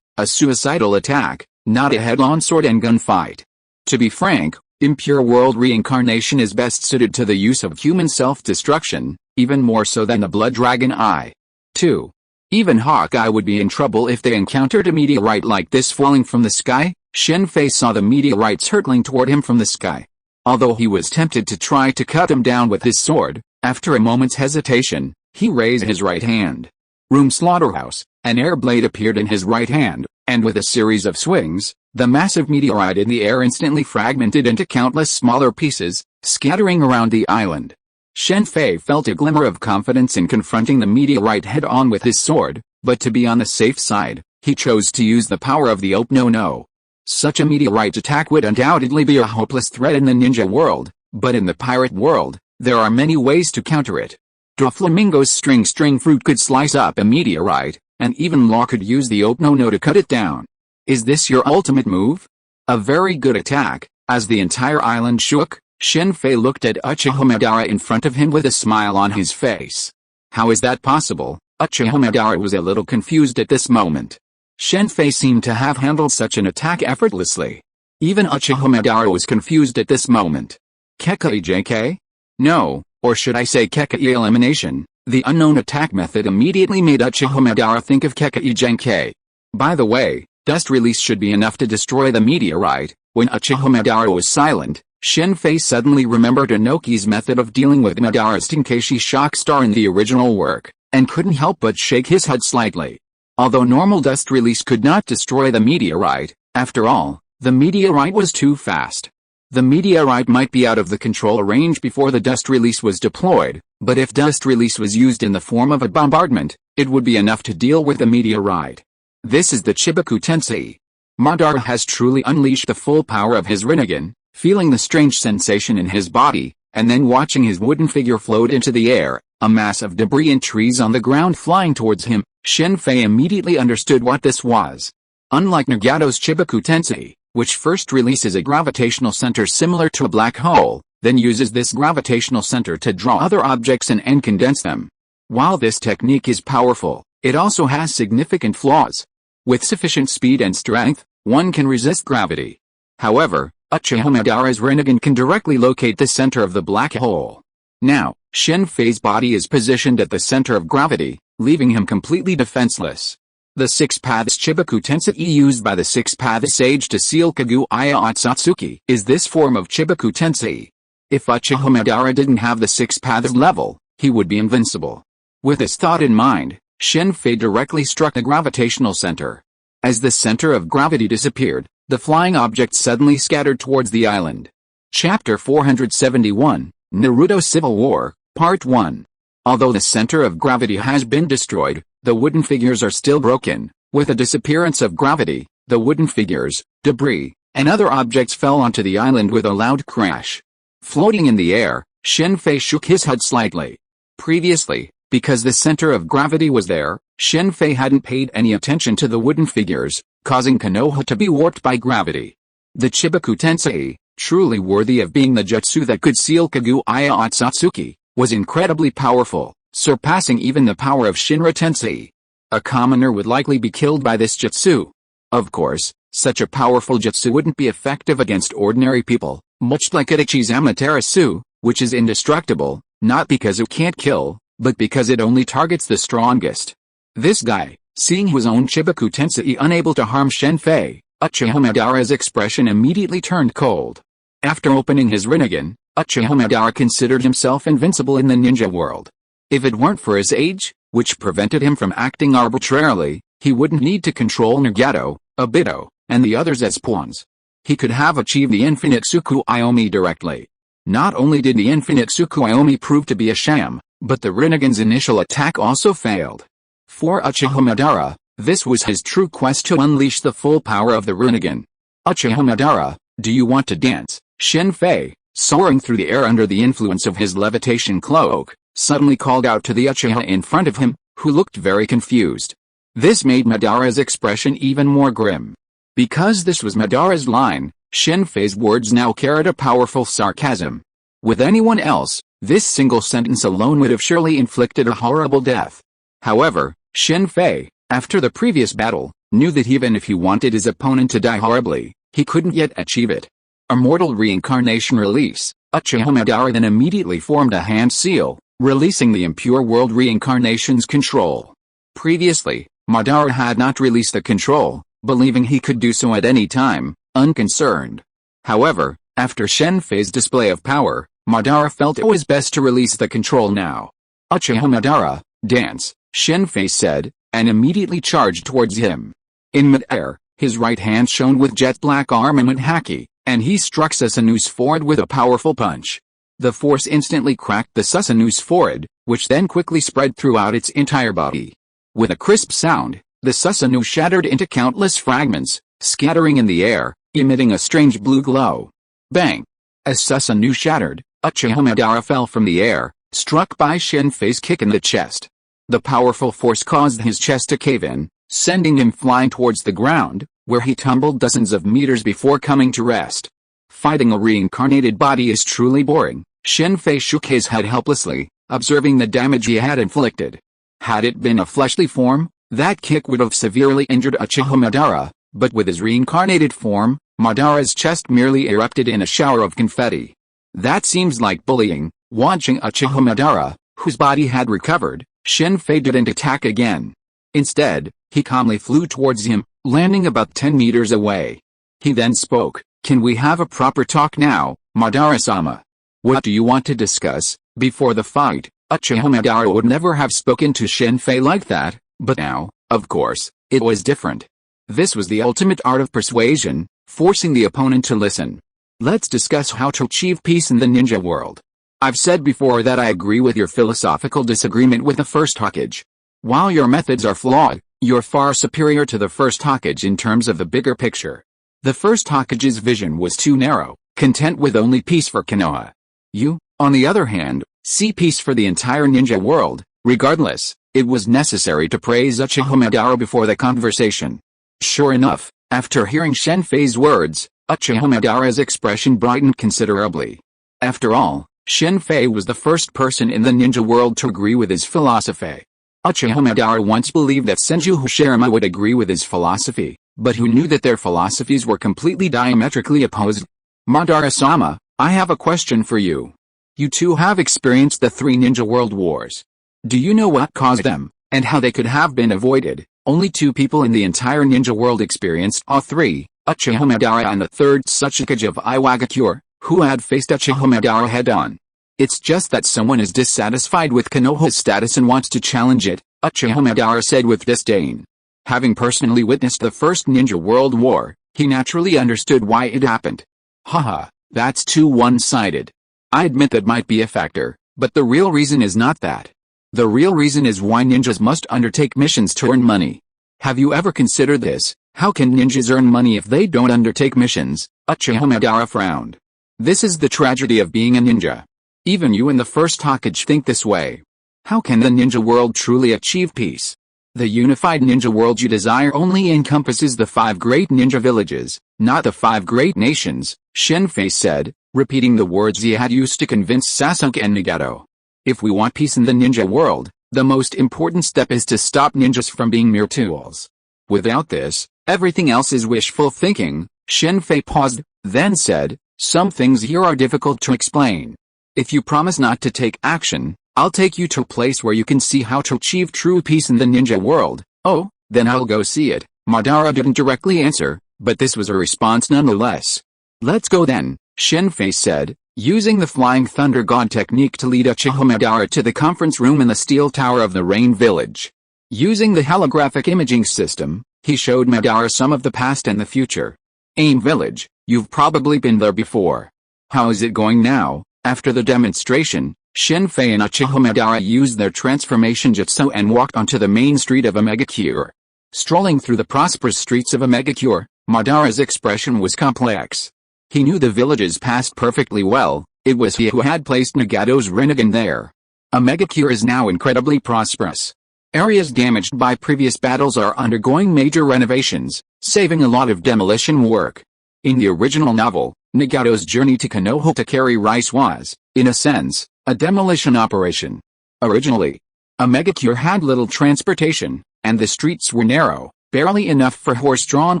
a suicidal attack, not a head-on sword and gun fight. To be frank, impure world reincarnation is best suited to the use of human self-destruction, even more so than the Blood Dragon Eye. 2. Even Hawkeye would be in trouble if they encountered a meteorite like this falling from the sky. Shen Fei saw the meteorites hurtling toward him from the sky. Although he was tempted to try to cut him down with his sword, after a moment's hesitation, he raised his right hand. Room Slaughterhouse, an air blade appeared in his right hand, and with a series of swings, the massive meteorite in the air instantly fragmented into countless smaller pieces, scattering around the island. Shen Fei felt a glimmer of confidence in confronting the meteorite head-on with his sword, but to be on the safe side, he chose to use the power of the Op-no-no. Such a meteorite attack would undoubtedly be a hopeless threat in the ninja world, but in the pirate world, there are many ways to counter it. Doflamingo's string fruit could slice up a meteorite, and even Law could use the Op-no-no to cut it down. Is this your ultimate move? A very good attack. As the entire island shook, Shen Fei looked at Uchiha Madara in front of him with a smile on his face. How is that possible? Uchiha Madara was a little confused at this moment. Shen Fei seemed to have handled such an attack effortlessly. Even Uchiha Madara was confused at this moment. Kekai JK? No, or should I say Kekai elimination? The unknown attack method immediately made Uchiha Madara think of Kekai JK. By the way, dust release should be enough to destroy the meteorite. When Uchiha Madara was silent, Shen Fei suddenly remembered Inoki's method of dealing with Madara's Tenkaichi shock star in the original work, and couldn't help but shake his head slightly. Although normal dust release could not destroy the meteorite, after all, the meteorite was too fast. The meteorite might be out of the control range before the dust release was deployed, but if dust release was used in the form of a bombardment, it would be enough to deal with the meteorite. This is the Chibaku Tensei. Madara has truly unleashed the full power of his Rinnegan, feeling the strange sensation in his body, and then watching his wooden figure float into the air, a mass of debris and trees on the ground flying towards him. Shen Fei immediately understood what this was. Unlike Nagato's Chibaku Tensei, which first releases a gravitational center similar to a black hole, then uses this gravitational center to draw other objects and condense them. While this technique is powerful, it also has significant flaws. With sufficient speed and strength, one can resist gravity. However, Uchiha Madara's Rinnegan can directly locate the center of the black hole. Now, Shen Fei's body is positioned at the center of gravity, leaving him completely defenseless. The Six Paths Chibaku Tensei used by the Six Paths Sage to seal Kaguya Otsutsuki is this form of Chibaku Tensei. If Uchiha Madara didn't have the Six Paths level, he would be invincible. With this thought in mind, Shen Fei directly struck the gravitational center. As the center of gravity disappeared, the flying object suddenly scattered towards the island. Chapter 471, Naruto Civil War, Part 1. Although the center of gravity has been destroyed, the wooden figures are still broken. With the disappearance of gravity, the wooden figures, debris, and other objects fell onto the island with a loud crash. Floating in the air, Shen Fei shook his head slightly. Previously, because the center of gravity was there, Shen Fei hadn't paid any attention to the wooden figures, causing Konoha to be warped by gravity. The Chibaku Tensei, truly worthy of being the jutsu that could seal Kaguya Otsutsuki, was incredibly powerful, surpassing even the power of Shinra Tensei. A commoner would likely be killed by this jutsu. Of course, such a powerful jutsu wouldn't be effective against ordinary people, much like Itachi's Amaterasu, which is indestructible, not because it can't kill, but because it only targets the strongest. This guy, seeing his own Chibaku Tensei unable to harm Shen Fei, Uchiha Madara's expression immediately turned cold. After opening his Rinnegan, Uchiha Madara considered himself invincible in the ninja world. If it weren't for his age, which prevented him from acting arbitrarily, He wouldn't need to control Nagato, Obito, and the others as pawns. He could have achieved the infinite Tsukuyomi directly. Not only did the infinite Tsukuyomi prove to be a sham, but the Rinnegan's initial attack also failed. For Uchiha Madara, this was his true quest to unleash the full power of the Rinnegan. Uchiha Madara, do you want to dance? Shen Fei, soaring through the air under the influence of his levitation cloak, suddenly called out to the Uchiha in front of him, who looked very confused. This made Madara's expression even more grim. Because this was Madara's line, Shen Fei's words now carried a powerful sarcasm. With anyone else, this single sentence alone would have surely inflicted a horrible death. However, Shen Fei, after the previous battle, knew that even if he wanted his opponent to die horribly, he couldn't yet achieve it. Immortal reincarnation release. Uchiha Madara then immediately formed a hand seal, releasing the impure world reincarnation's control. Previously, Madara had not released the control, believing he could do so at any time, unconcerned. However, after Shen Fei's display of power, Madara felt it was best to release the control now. Uchiha Madara, dance, Shen Fei said, and immediately charged towards him. In mid-air, his right hand shone with jet black armament haki, and he struck Susanu's forehead with a powerful punch. The force instantly cracked the Susanu's forehead, which then quickly spread throughout its entire body. With a crisp sound, the Susanu shattered into countless fragments, scattering in the air, emitting a strange blue glow. Bang! As Susanu shattered, Uchiha Madara fell from the air, struck by Shen Fei's kick in the chest. The powerful force caused his chest to cave in, sending him flying towards the ground, where he tumbled dozens of meters before coming to rest. Fighting a reincarnated body is truly boring. Shen Fei shook his head helplessly, observing the damage he had inflicted. Had it been a fleshly form, that kick would have severely injured Uchiha Madara, but with his reincarnated form, Madara's chest merely erupted in a shower of confetti. That seems like bullying. Watching Uchiha Madara, whose body had recovered, Shen Fei didn't attack again. Instead, he calmly flew towards him, landing about 10 meters away. He then spoke, "Can we have a proper talk now, Madara-sama? What do you want to discuss?" Before the fight, Uchiha Madara would never have spoken to Shen Fei like that, but now, of course, it was different. This was the ultimate art of persuasion, forcing the opponent to listen. Let's discuss how to achieve peace in the ninja world. I've said before that I agree with your philosophical disagreement with the first Hokage. While your methods are flawed, you're far superior to the first Hokage in terms of the bigger picture. The first Hokage's vision was too narrow, content with only peace for Konoha. You, on the other hand, see peace for the entire ninja world. Regardless, it was necessary to praise Uchiha Madara before the conversation. Sure enough, after hearing Shen Fei's words, Uchiha Madara's expression brightened considerably. After all, Shen Fei was the first person in the ninja world to agree with his philosophy. Uchiha Madara once believed that Senju Hashirama would agree with his philosophy, but who knew that their philosophies were completely diametrically opposed? Madara-sama, I have a question for you. You two have experienced the 3 ninja world wars. Do you know what caused them, and how they could have been avoided? Only 2 people in the entire ninja world experienced all 3, Uchiha Madara and the 3rd Tsuchikage of Iwagakure, who had faced Uchiha Madara head-on. It's just that someone is dissatisfied with Konoha's status and wants to challenge it, Uchiha Madara said with disdain. Having personally witnessed the First Ninja World War, he naturally understood why it happened. Haha, that's too one-sided. I admit that might be a factor, but the real reason is not that. The real reason is why ninjas must undertake missions to earn money. Have you ever considered this? How can ninjas earn money if they don't undertake missions? Uchiha Madara frowned. This is the tragedy of being a ninja. Even you and the first Hokage think this way. How can the ninja world truly achieve peace? The unified ninja world you desire only encompasses the 5 great ninja villages, not the 5 great nations, Shen Fei said, repeating the words he had used to convince Sasuke and Nagato. If we want peace in the ninja world, the most important step is to stop ninjas from being mere tools. Without this, everything else is wishful thinking. Shen Fei paused, then said, "Some things here are difficult to explain. If you promise not to take action, I'll take you to a place where you can see how to achieve true peace in the ninja world." "Oh, then I'll go see it." Madara didn't directly answer, but this was a response nonetheless. "Let's go then," Shen Fei said, using the Flying Thunder God technique to lead Uchiha Madara to the conference room in the steel tower of the Rain Village. Using the holographic imaging system, he showed Madara some of the past and the future. AIM Village, you've probably been there before. How is it going now? After the demonstration, Shen Fei and Uchiha Madara used their transformation jutsu and walked onto the main street of Omegacure. Strolling through the prosperous streets of Omegacure, Madara's expression was complex. He knew the village's past perfectly well. It was he who had placed Nagato's Rinnegan there. Omegacure is now incredibly prosperous. Areas damaged by previous battles are undergoing major renovations, saving a lot of demolition work. In the original novel, Nagato's journey to Konoha to carry rice was, in a sense, a demolition operation. Originally, Omegacure had little transportation, and the streets were narrow, barely enough for horse-drawn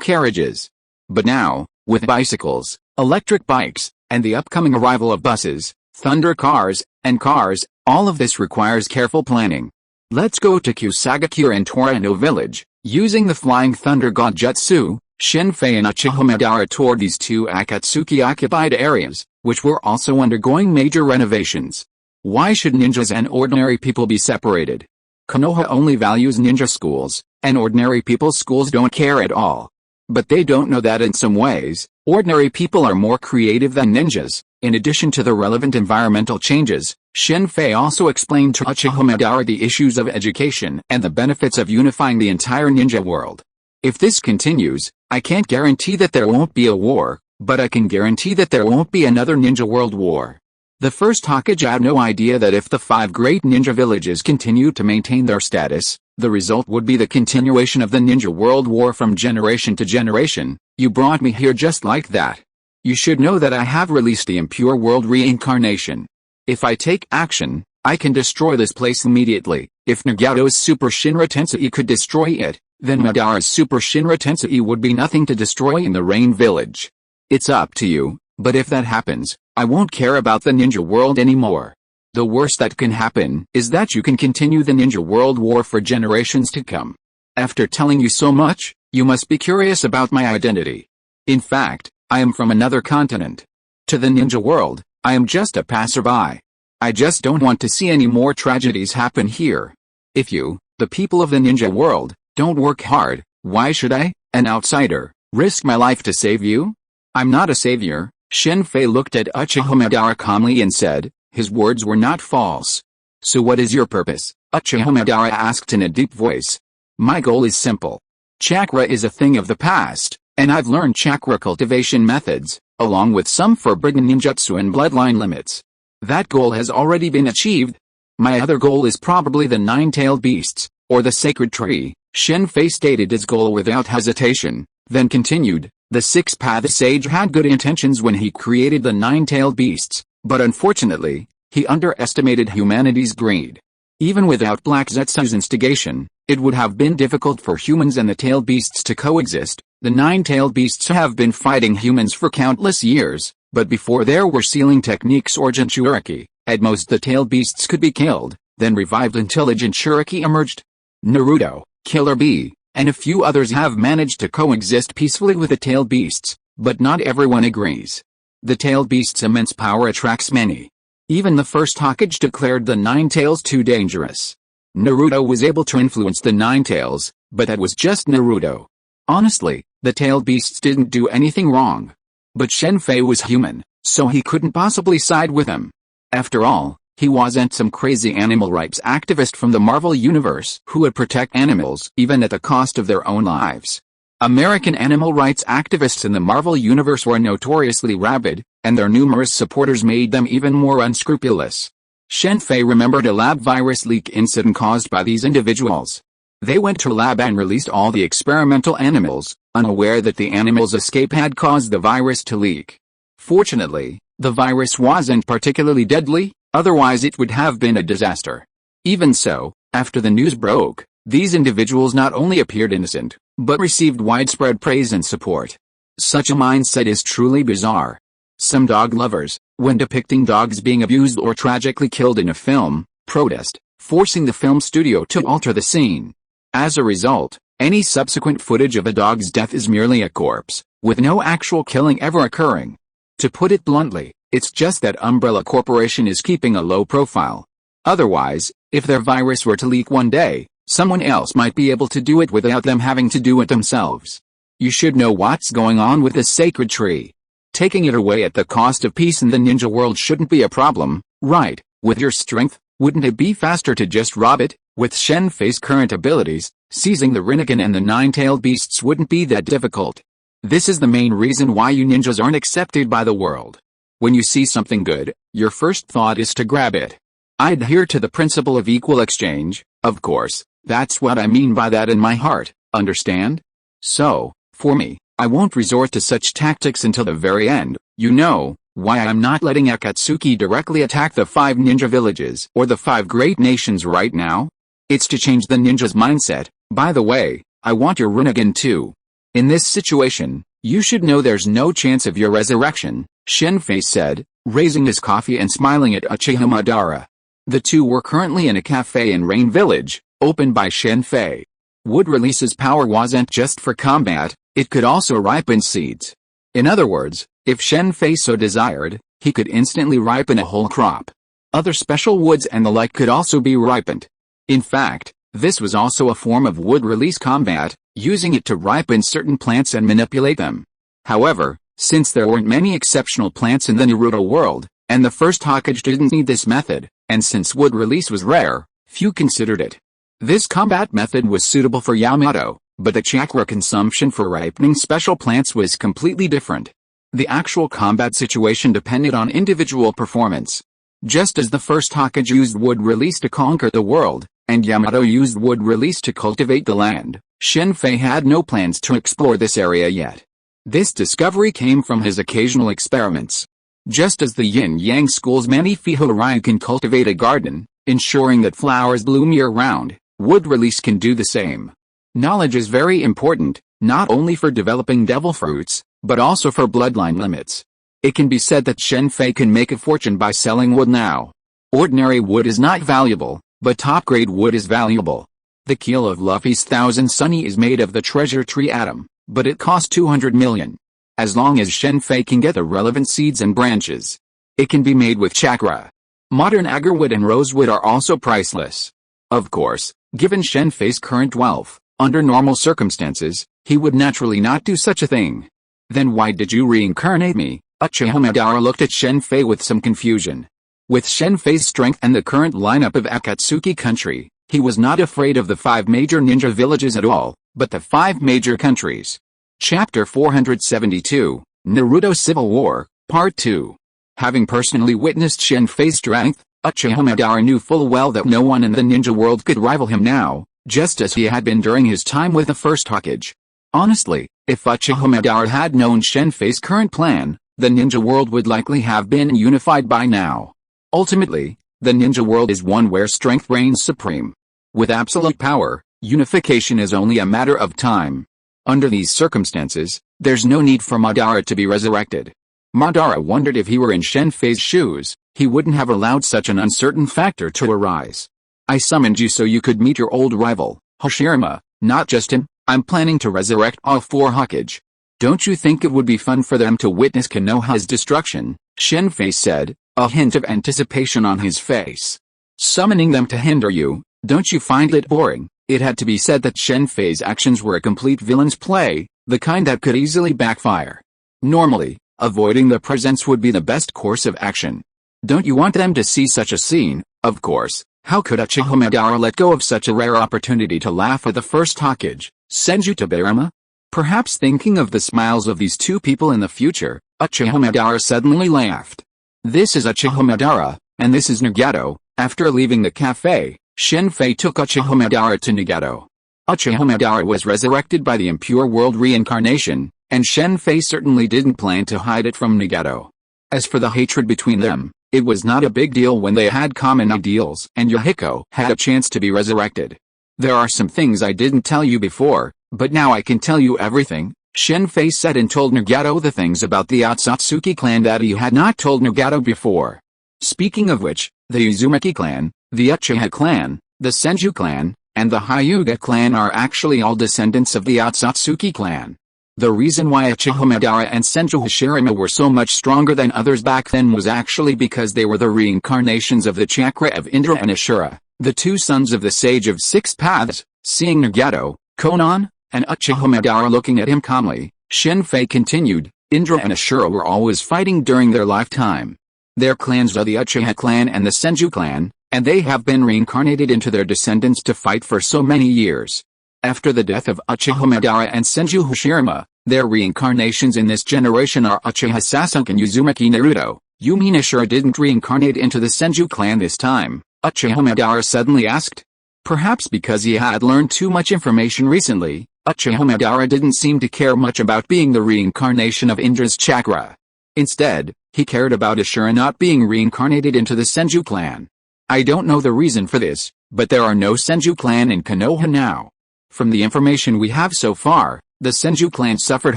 carriages. But now, with bicycles, electric bikes, and the upcoming arrival of buses, thunder cars, and cars, all of this requires careful planning. Let's go to Kusagakure and Torano village. Using the Flying Thunder God Jutsu, Shen Fei and Uchiha Madara toured these two Akatsuki-occupied areas, which were also undergoing major renovations. Why should ninjas and ordinary people be separated? Konoha only values ninja schools, and ordinary people's schools don't care at all. But they don't know that in some ways, ordinary people are more creative than ninjas. In addition to the relevant environmental changes, Shen Fei also explained to Uchiha Madara the issues of education and the benefits of unifying the entire ninja world. If this continues, I can't guarantee that there won't be a war, but I can guarantee that there won't be another ninja world war. The first Hokage had no idea that if the 5 great ninja villages continued to maintain their status, the result would be the continuation of the ninja world war from generation to generation. You brought me here just like that. You should know that I have released the impure world reincarnation. If I take action, I can destroy this place immediately. If Nagato's Super Shinra Tensei could destroy it, then Madara's Super Shinra Tensei would be nothing to destroy in the Rain Village. It's up to you, but if that happens, I won't care about the ninja world anymore. The worst that can happen is that you can continue the ninja world war for generations to come. After telling you so much, you must be curious about my identity. In fact, I am from another continent. To the ninja world, I am just a passerby. I just don't want to see any more tragedies happen here. If you, the people of the ninja world, don't work hard, why should I, an outsider, risk my life to save you? I'm not a savior. Shen Fei looked at Uchiha Madara calmly and said, his words were not false. So what is your purpose? Uchiha Madara asked in a deep voice. My goal is simple. Chakra is a thing of the past, and I've learned chakra cultivation methods, along with some forbidden ninjutsu and bloodline limits. That goal has already been achieved. My other goal is probably the 9-tailed beasts, or the sacred tree. Shen Fei stated his goal without hesitation, then continued. The Six-Path Sage had good intentions when he created the 9-tailed beasts, but unfortunately, he underestimated humanity's greed. Even without Black Zetsu's instigation, it would have been difficult for humans and the tailed beasts to coexist. The 9-tailed beasts have been fighting humans for countless years, but before there were sealing techniques or Jinchuriki, at most the tailed beasts could be killed, then revived until a Jinchuriki emerged. Naruto, Killer Bee, and a few others have managed to coexist peacefully with the tailed beasts, but not everyone agrees. The tailed beast's immense power attracts many. Even the first Hokage declared the 9 tails too dangerous. Naruto was able to influence the 9 tails, but that was just Naruto. Honestly, the tailed beasts didn't do anything wrong. But Shen Fei was human, so he couldn't possibly side with him. After all, he wasn't some crazy animal rights activist from the Marvel Universe who would protect animals even at the cost of their own lives. American animal rights activists in the Marvel Universe were notoriously rabid, and their numerous supporters made them even more unscrupulous. Shen Fei remembered a lab virus leak incident caused by these individuals. They went to lab and released all the experimental animals, unaware that the animals' escape had caused the virus to leak. Fortunately, the virus wasn't particularly deadly, otherwise it would have been a disaster. Even so, after the news broke, these individuals not only appeared innocent, but received widespread praise and support. Such a mindset is truly bizarre. Some dog lovers, when depicting dogs being abused or tragically killed in a film, protest, forcing the film studio to alter the scene. As a result, any subsequent footage of a dog's death is merely a corpse, with no actual killing ever occurring. To put it bluntly, it's just that Umbrella Corporation is keeping a low profile. Otherwise, if their virus were to leak one day, Someone else might be able to do it without them having to do it themselves. You should know what's going on with this sacred tree. Taking it away at the cost of peace in the ninja world shouldn't be a problem, right? With your strength, wouldn't it be faster to just rob it? With Shen Fei's current abilities, seizing the Rinnegan and the nine-tailed beasts wouldn't be that difficult. This is the main reason why you ninjas aren't accepted by the world. When you see something good, your first thought is to grab it. I adhere to the principle of equal exchange, of course, that's what I mean by that in my heart, understand? So, for me, I won't resort to such tactics until the very end. You know why I'm not letting Akatsuki directly attack the 5 ninja villages or the 5 great nations right now? It's to change the ninja's mindset. By the way, I want your Rinnegan too. In this situation, you should know there's no chance of your resurrection, Shen Fei said, raising his coffee and smiling at Uchiha Madara. The two were currently in a cafe in Rain Village, opened by Shen Fei. Wood Release's power wasn't just for combat, it could also ripen seeds. In other words, if Shen Fei so desired, he could instantly ripen a whole crop. Other special woods and the like could also be ripened. In fact, this was also a form of wood release combat, using it to ripen certain plants and manipulate them. However, since there weren't many exceptional plants in the Naruto world, and the first Hokage didn't need this method, and since wood release was rare, few considered it. This combat method was suitable for Yamato, but the chakra consumption for ripening special plants was completely different. The actual combat situation depended on individual performance. Just as the first Hokage used wood release to conquer the world, and Yamato used wood release to cultivate the land, Shen Fei had no plans to explore this area yet. This discovery came from his occasional experiments. Just as the yin-yang school's many Fihorai can cultivate a garden, ensuring that flowers bloom year-round, wood release can do the same. Knowledge is very important, not only for developing devil fruits, but also for bloodline limits. It can be said that Shen Fei can make a fortune by selling wood now. Ordinary wood is not valuable, but top-grade wood is valuable. The keel of Luffy's Thousand Sunny is made of the treasure tree atom, but it costs 200 million. As long as Shen Fei can get the relevant seeds and branches, it can be made with chakra. Modern agarwood and rosewood are also priceless. Of course, given Shen Fei's current wealth, under normal circumstances, he would naturally not do such a thing. Then why did you reincarnate me? Uchiha Madara looked at Shen Fei with some confusion. With Shen Fei's strength and the current lineup of Akatsuki country, he was not afraid of the 5 major ninja villages at all, but the 5 major countries. Chapter 472, Naruto Civil War, Part 2. Having personally witnessed Shen Fei's strength, Uchiha Madara knew full well that no one in the ninja world could rival him now, just as he had been during his time with the first Hokage. Honestly, if Uchiha Madara had known Shen Fei's current plan, the ninja world would likely have been unified by now. Ultimately, the ninja world is one where strength reigns supreme. With absolute power, unification is only a matter of time. Under these circumstances, there's no need for Madara to be resurrected. Madara wondered if he were in Shen Fei's shoes, he wouldn't have allowed such an uncertain factor to arise. I summoned you so you could meet your old rival, Hashirama, not just him. I'm planning to resurrect all 4 Hokage. Don't you think it would be fun for them to witness Konoha's destruction? Shen Fei said, a hint of anticipation on his face. Summoning them to hinder you, don't you find it boring? It had to be said that Shen Fei's actions were a complete villain's play, the kind that could easily backfire. Normally, avoiding the presence would be the best course of action. Don't you want them to see such a scene? Of course, how could Uchiha Madara let go of such a rare opportunity to laugh at the first Hokage, Senju Tobirama? Perhaps thinking of the smiles of these 2 people in the future, Uchiha Madara suddenly laughed. This is Uchiha Madara, and this is Nagato. After leaving the cafe, Shen Fei took Uchiha Madara to Nagato. Uchiha Madara was resurrected by the impure world reincarnation, and Shen Fei certainly didn't plan to hide it from Nagato. As for the hatred between them, it was not a big deal when they had common ideals and Yahiko had a chance to be resurrected. There are some things I didn't tell you before, but now I can tell you everything, Shen Fei said and told Nagato the things about the Otsutsuki clan that he had not told Nagato before. Speaking of which, the Uzumaki clan, the Uchiha clan, the Senju clan, and the Hyuga clan are actually all descendants of the Otsutsuki clan. The reason why Uchiha Madara and Senju Hashirama were so much stronger than others back then was actually because they were the reincarnations of the chakra of Indra and Ashura, The two sons of the Sage of Six Paths, seeing Nagato, Konan, and Uchiha Madara looking at him calmly, Shen Fei continued, Indra and Ashura were always fighting during their lifetime. Their clans are the Uchiha clan and the Senju clan, and they have been reincarnated into their descendants to fight for so many years. After the death of Uchiha Madara and Senju Hashirama, their reincarnations in this generation are Uchiha Sasuke and Uzumaki Naruto. You mean Ashura didn't reincarnate into the Senju clan this time? Uchiha Madara suddenly asked. Perhaps because he had learned too much information recently, Uchiha Madara didn't seem to care much about being the reincarnation of Indra's chakra. Instead, he cared about Ashura not being reincarnated into the Senju clan. I don't know the reason for this, but there are no Senju clan in Konoha now. From the information we have so far, the Senju clan suffered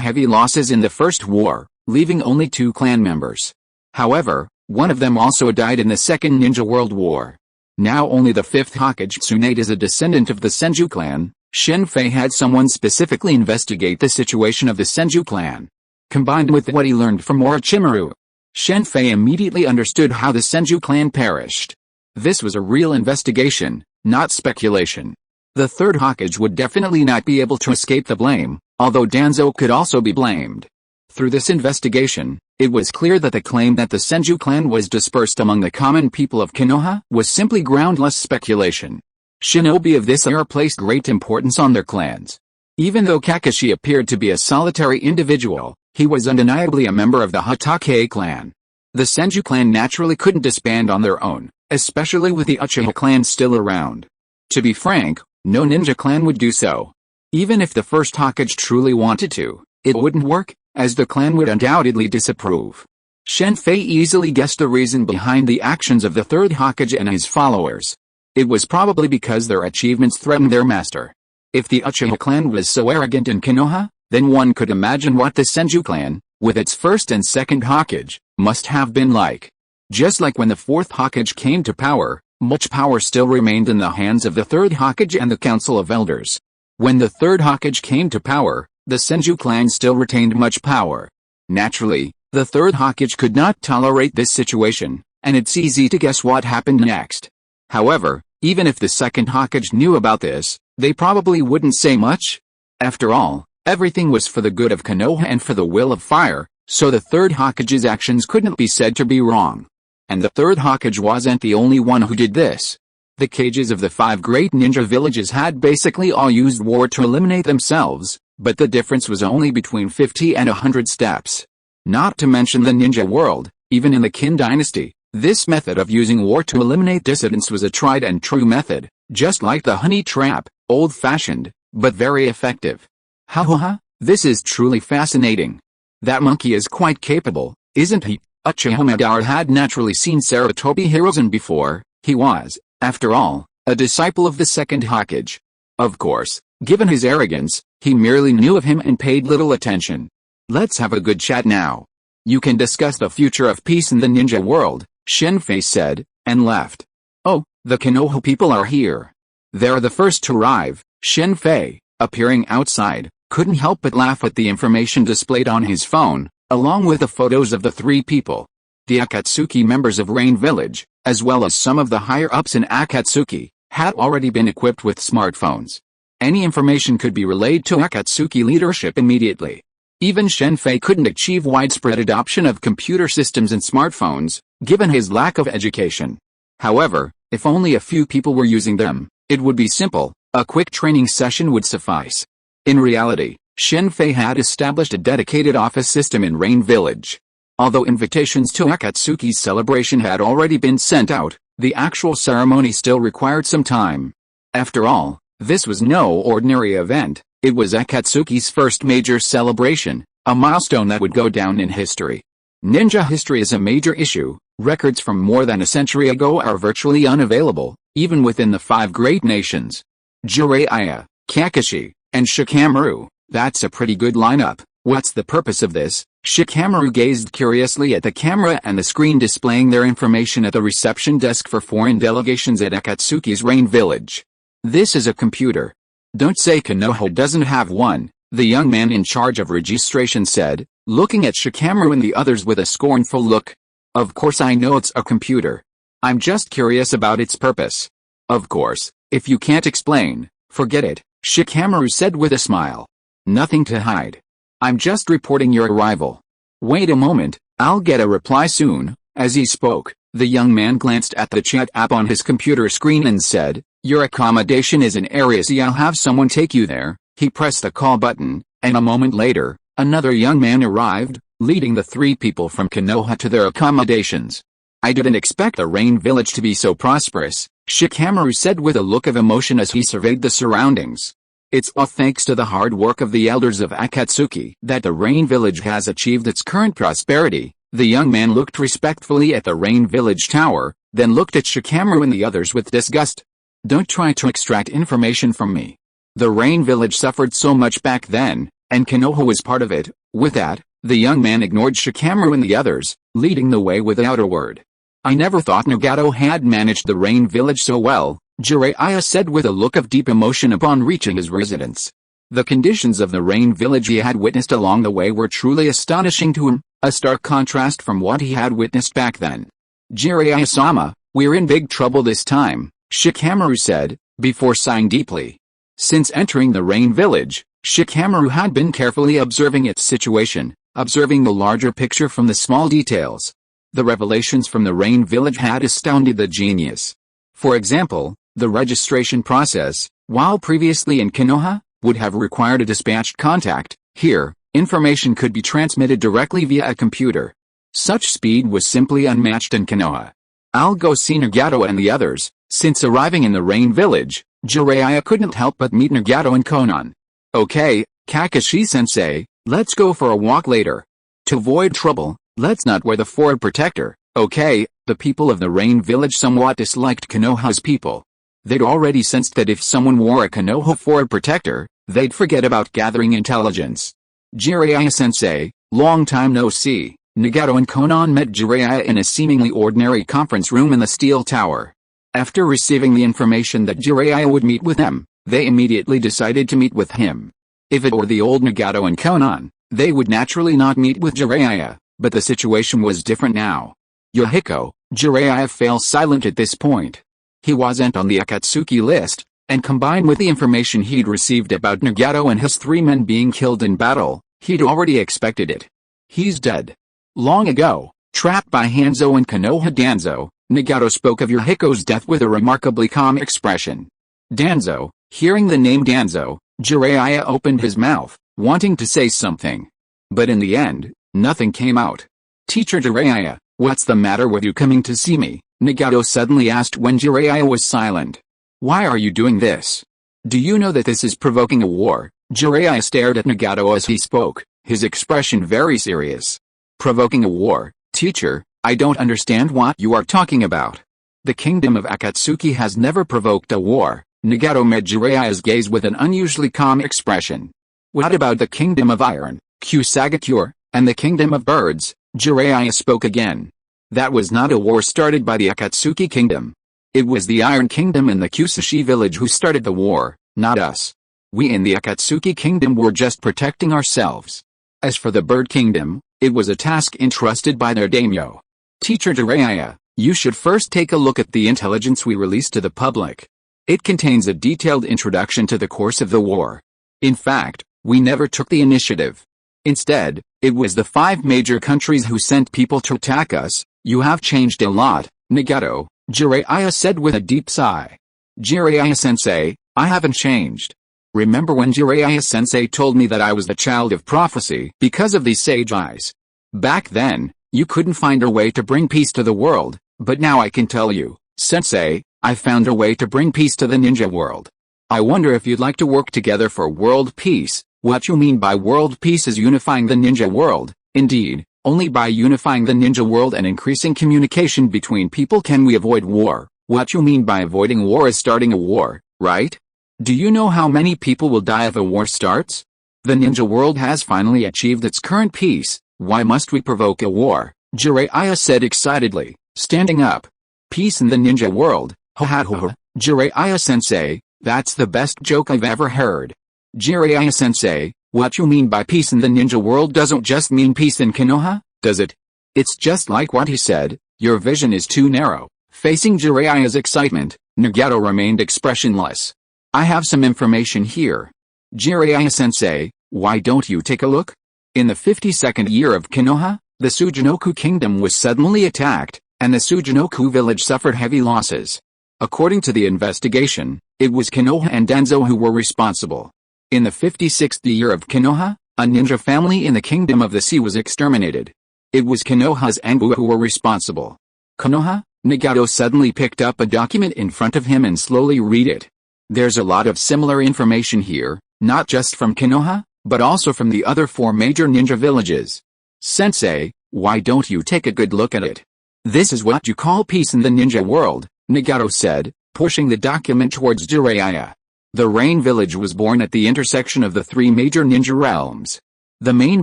heavy losses in the first war, leaving only 2 clan members. However, one of them also died in the Second Ninja World War. Now only the 5th Hokage Tsunade is a descendant of the Senju clan. Shen Fei had someone specifically investigate the situation of the Senju clan. Combined with what he learned from Orochimaru, Shen Fei immediately understood how the Senju clan perished. This was a real investigation, not speculation. The 3rd Hokage would definitely not be able to escape the blame, although Danzo could also be blamed. Through this investigation, it was clear that the claim that the Senju clan was dispersed among the common people of Konoha was simply groundless speculation. Shinobi of this era placed great importance on their clans. Even though Kakashi appeared to be a solitary individual, he was undeniably a member of the Hatake clan. The Senju clan naturally couldn't disband on their own, especially with the Uchiha clan still around. To be frank, no ninja clan would do so. Even if the first Hokage truly wanted to, it wouldn't work, as the clan would undoubtedly disapprove. Shen Fei easily guessed the reason behind the actions of the 3rd Hokage and his followers. It was probably because their achievements threatened their master. If the Uchiha clan was so arrogant in Konoha, then one could imagine what the Senju clan, with its 1st and 2nd Hokage, must have been like. Just like when the 4th Hokage came to power, much power still remained in the hands of the 3rd Hokage and the Council of Elders. When the 3rd Hokage came to power, the Senju clan still retained much power. Naturally, the 3rd Hokage could not tolerate this situation, and it's easy to guess what happened next. However, even if the 2nd Hokage knew about this, they probably wouldn't say much. After all, everything was for the good of Konoha and for the will of fire, so the 3rd Hokage's actions couldn't be said to be wrong. And the 3rd Hokage wasn't the only one who did this. The Kages of the 5 great ninja villages had basically all used war to eliminate themselves, but the difference was only between 50 and 100 steps. Not to mention the ninja world, even in the Qin dynasty, this method of using war to eliminate dissidents was a tried and true method, just like the honey trap, old-fashioned, but very effective. Ha, this is truly fascinating. That monkey is quite capable, isn't he? Uchiha Madara had naturally seen Sarutobi Hiruzen before. He was, after all, a disciple of the 2nd Hokage. Of course, given his arrogance, he merely knew of him and paid little attention. Let's have a good chat now. You can discuss the future of peace in the ninja world, Shen Fei said, and left. Oh, the Konoha people are here. They're the first to arrive. Shen Fei, appearing outside, couldn't help but laugh at the information displayed on his phone, along with the photos of the 3 people. The Akatsuki members of Rain Village, as well as some of the higher-ups in Akatsuki, had already been equipped with smartphones. Any information could be relayed to Akatsuki leadership immediately. Even Shen Fei couldn't achieve widespread adoption of computer systems and smartphones, given his lack of education. However, if only a few people were using them, it would be simple, a quick training session would suffice. In reality, Shen Fei had established a dedicated office system in Rain Village. Although invitations to Akatsuki's celebration had already been sent out, the actual ceremony still required some time. After all, this was no ordinary event, it was Akatsuki's first major celebration, a milestone that would go down in history. Ninja history is a major issue. Records from more than a century ago are virtually unavailable, even within the 5 great nations. Jiraiya, Kakashi, and Shikamaru, that's a pretty good lineup. What's the purpose of this? Shikamaru gazed curiously at the camera and the screen displaying their information at the reception desk for foreign delegations at Akatsuki's Rain Village. This is a computer. Don't say Konoha doesn't have one, the young man in charge of registration said, looking at Shikamaru and the others with a scornful look. Of course I know it's a computer. I'm just curious about its purpose. Of course, if you can't explain, forget it, Shikamaru said with a smile. Nothing to hide. I'm just reporting your arrival. Wait a moment, I'll get a reply soon. As he spoke, the young man glanced at the chat app on his computer screen and said, your accommodation is in Area C. I'll have someone take you there. He pressed the call button, and a moment later, another young man arrived, leading the 3 people from Konoha to their accommodations. I didn't expect the Rain Village to be so prosperous, Shikamaru said with a look of emotion as he surveyed the surroundings. It's all thanks to the hard work of the elders of Akatsuki that the Rain Village has achieved its current prosperity. The young man looked respectfully at the Rain Village tower, then looked at Shikamaru and the others with disgust. Don't try to extract information from me. The Rain Village suffered so much back then, and Konoha was part of it. With that, the young man ignored Shikamaru and the others, leading the way without a word. I never thought Nagato had managed the Rain Village so well, Jiraiya said with a look of deep emotion upon reaching his residence. The conditions of the Rain Village he had witnessed along the way were truly astonishing to him, a stark contrast from what he had witnessed back then. Jiraiya-sama, we're in big trouble this time, Shikamaru said, before sighing deeply. Since entering the Rain Village, Shikamaru had been carefully observing its situation, observing the larger picture from the small details. The revelations from the Rain Village had astounded the genius. For example, the registration process, while previously in Konoha, would have required a dispatched contact. Here, information could be transmitted directly via a computer. Such speed was simply unmatched in Konoha. I'll go see Nagato and the others. Since arriving in the Rain Village, Jiraiya couldn't help but meet Nagato and Konan. Okay, Kakashi-sensei, let's go for a walk later. To avoid trouble, let's not wear the forward protector, okay? The people of the Rain Village somewhat disliked Konoha's people. They'd already sensed that if someone wore a Konoha forward protector, they'd forget about gathering intelligence. Jiraiya-sensei, long time no see. Nagato and Konan met Jiraiya in a seemingly ordinary conference room in the steel tower. After receiving the information that Jiraiya would meet with them, they immediately decided to meet with him. If it were the old Nagato and Konan, they would naturally not meet with Jiraiya, but the situation was different now. Yohiko, Jiraiya fell silent at this point. He wasn't on the Akatsuki list, and combined with the information he'd received about Nagato and his 3 men being killed in battle, he'd already expected it. He's dead. Long ago, trapped by Hanzo and Konoha Danzo, Nagato spoke of Yohiko's death with a remarkably calm expression. Danzo, hearing the name Danzo, Jiraiya opened his mouth, wanting to say something. But in the end, nothing came out. Teacher Jiraiya, what's the matter with you coming to see me? Nagato suddenly asked when Jiraiya was silent. Why are you doing this? Do you know that this is provoking a war? Jiraiya stared at Nagato as he spoke, his expression very serious. Provoking a war, teacher? I don't understand what you are talking about. The kingdom of Akatsuki has never provoked a war. Nagato met Jiraiya's gaze with an unusually calm expression. What about the kingdom of iron, Kusagakure, and the kingdom of birds? Jiraiya spoke again. That was not a war started by the Akatsuki kingdom. It was the Iron Kingdom and the Kusashi village who started the war, not us. We in the Akatsuki kingdom were just protecting ourselves. As for the bird kingdom, it was a task entrusted by their daimyo. Teacher Jiraiya, you should first take a look at the intelligence we released to the public. It contains a detailed introduction to the course of the war. In fact, we never took the initiative. Instead, it was the 5 major countries who sent people to attack us. You have changed a lot, Nagato, Jiraiya said with a deep sigh. Jiraiya-sensei, I haven't changed. Remember when Jiraiya-sensei told me that I was the child of prophecy because of these sage eyes? Back then, you couldn't find a way to bring peace to the world, but now I can tell you, sensei, I found a way to bring peace to the ninja world. I wonder if you'd like to work together for world peace. What you mean by world peace is unifying the ninja world. Indeed, only by unifying the ninja world and increasing communication between people can we avoid war. What you mean by avoiding war is starting a war, right? Do you know how many people will die if a war starts? The ninja world has finally achieved its current peace. Why must we provoke a war? Jiraiya said excitedly, standing up. Peace in the ninja world, ha ha ha. Jiraiya-sensei, that's the best joke I've ever heard. Jiraiya-sensei, what you mean by peace in the ninja world doesn't just mean peace in Konoha, does it? It's just like what he said, your vision is too narrow. Facing Jiraiya's excitement, Nagato remained expressionless. I have some information here. Jiraiya-sensei, why don't you take a look? In the 52nd year of Konoha, the Sujinoku kingdom was suddenly attacked, and the Sujinoku village suffered heavy losses. According to the investigation, it was Konoha and Danzo who were responsible. In the 56th year of Konoha, a ninja family in the Kingdom of the Sea was exterminated. It was Konoha's Anbu who were responsible. Konoha, Nagato suddenly picked up a document in front of him and slowly read it. There's a lot of similar information here, not just from Konoha, but also from the other 4 major ninja villages. Sensei, why don't you take a good look at it? This is what you call peace in the ninja world, Nagato said, pushing the document towards Jiraiya. The Rain Village was born at the intersection of the 3 major ninja realms. The main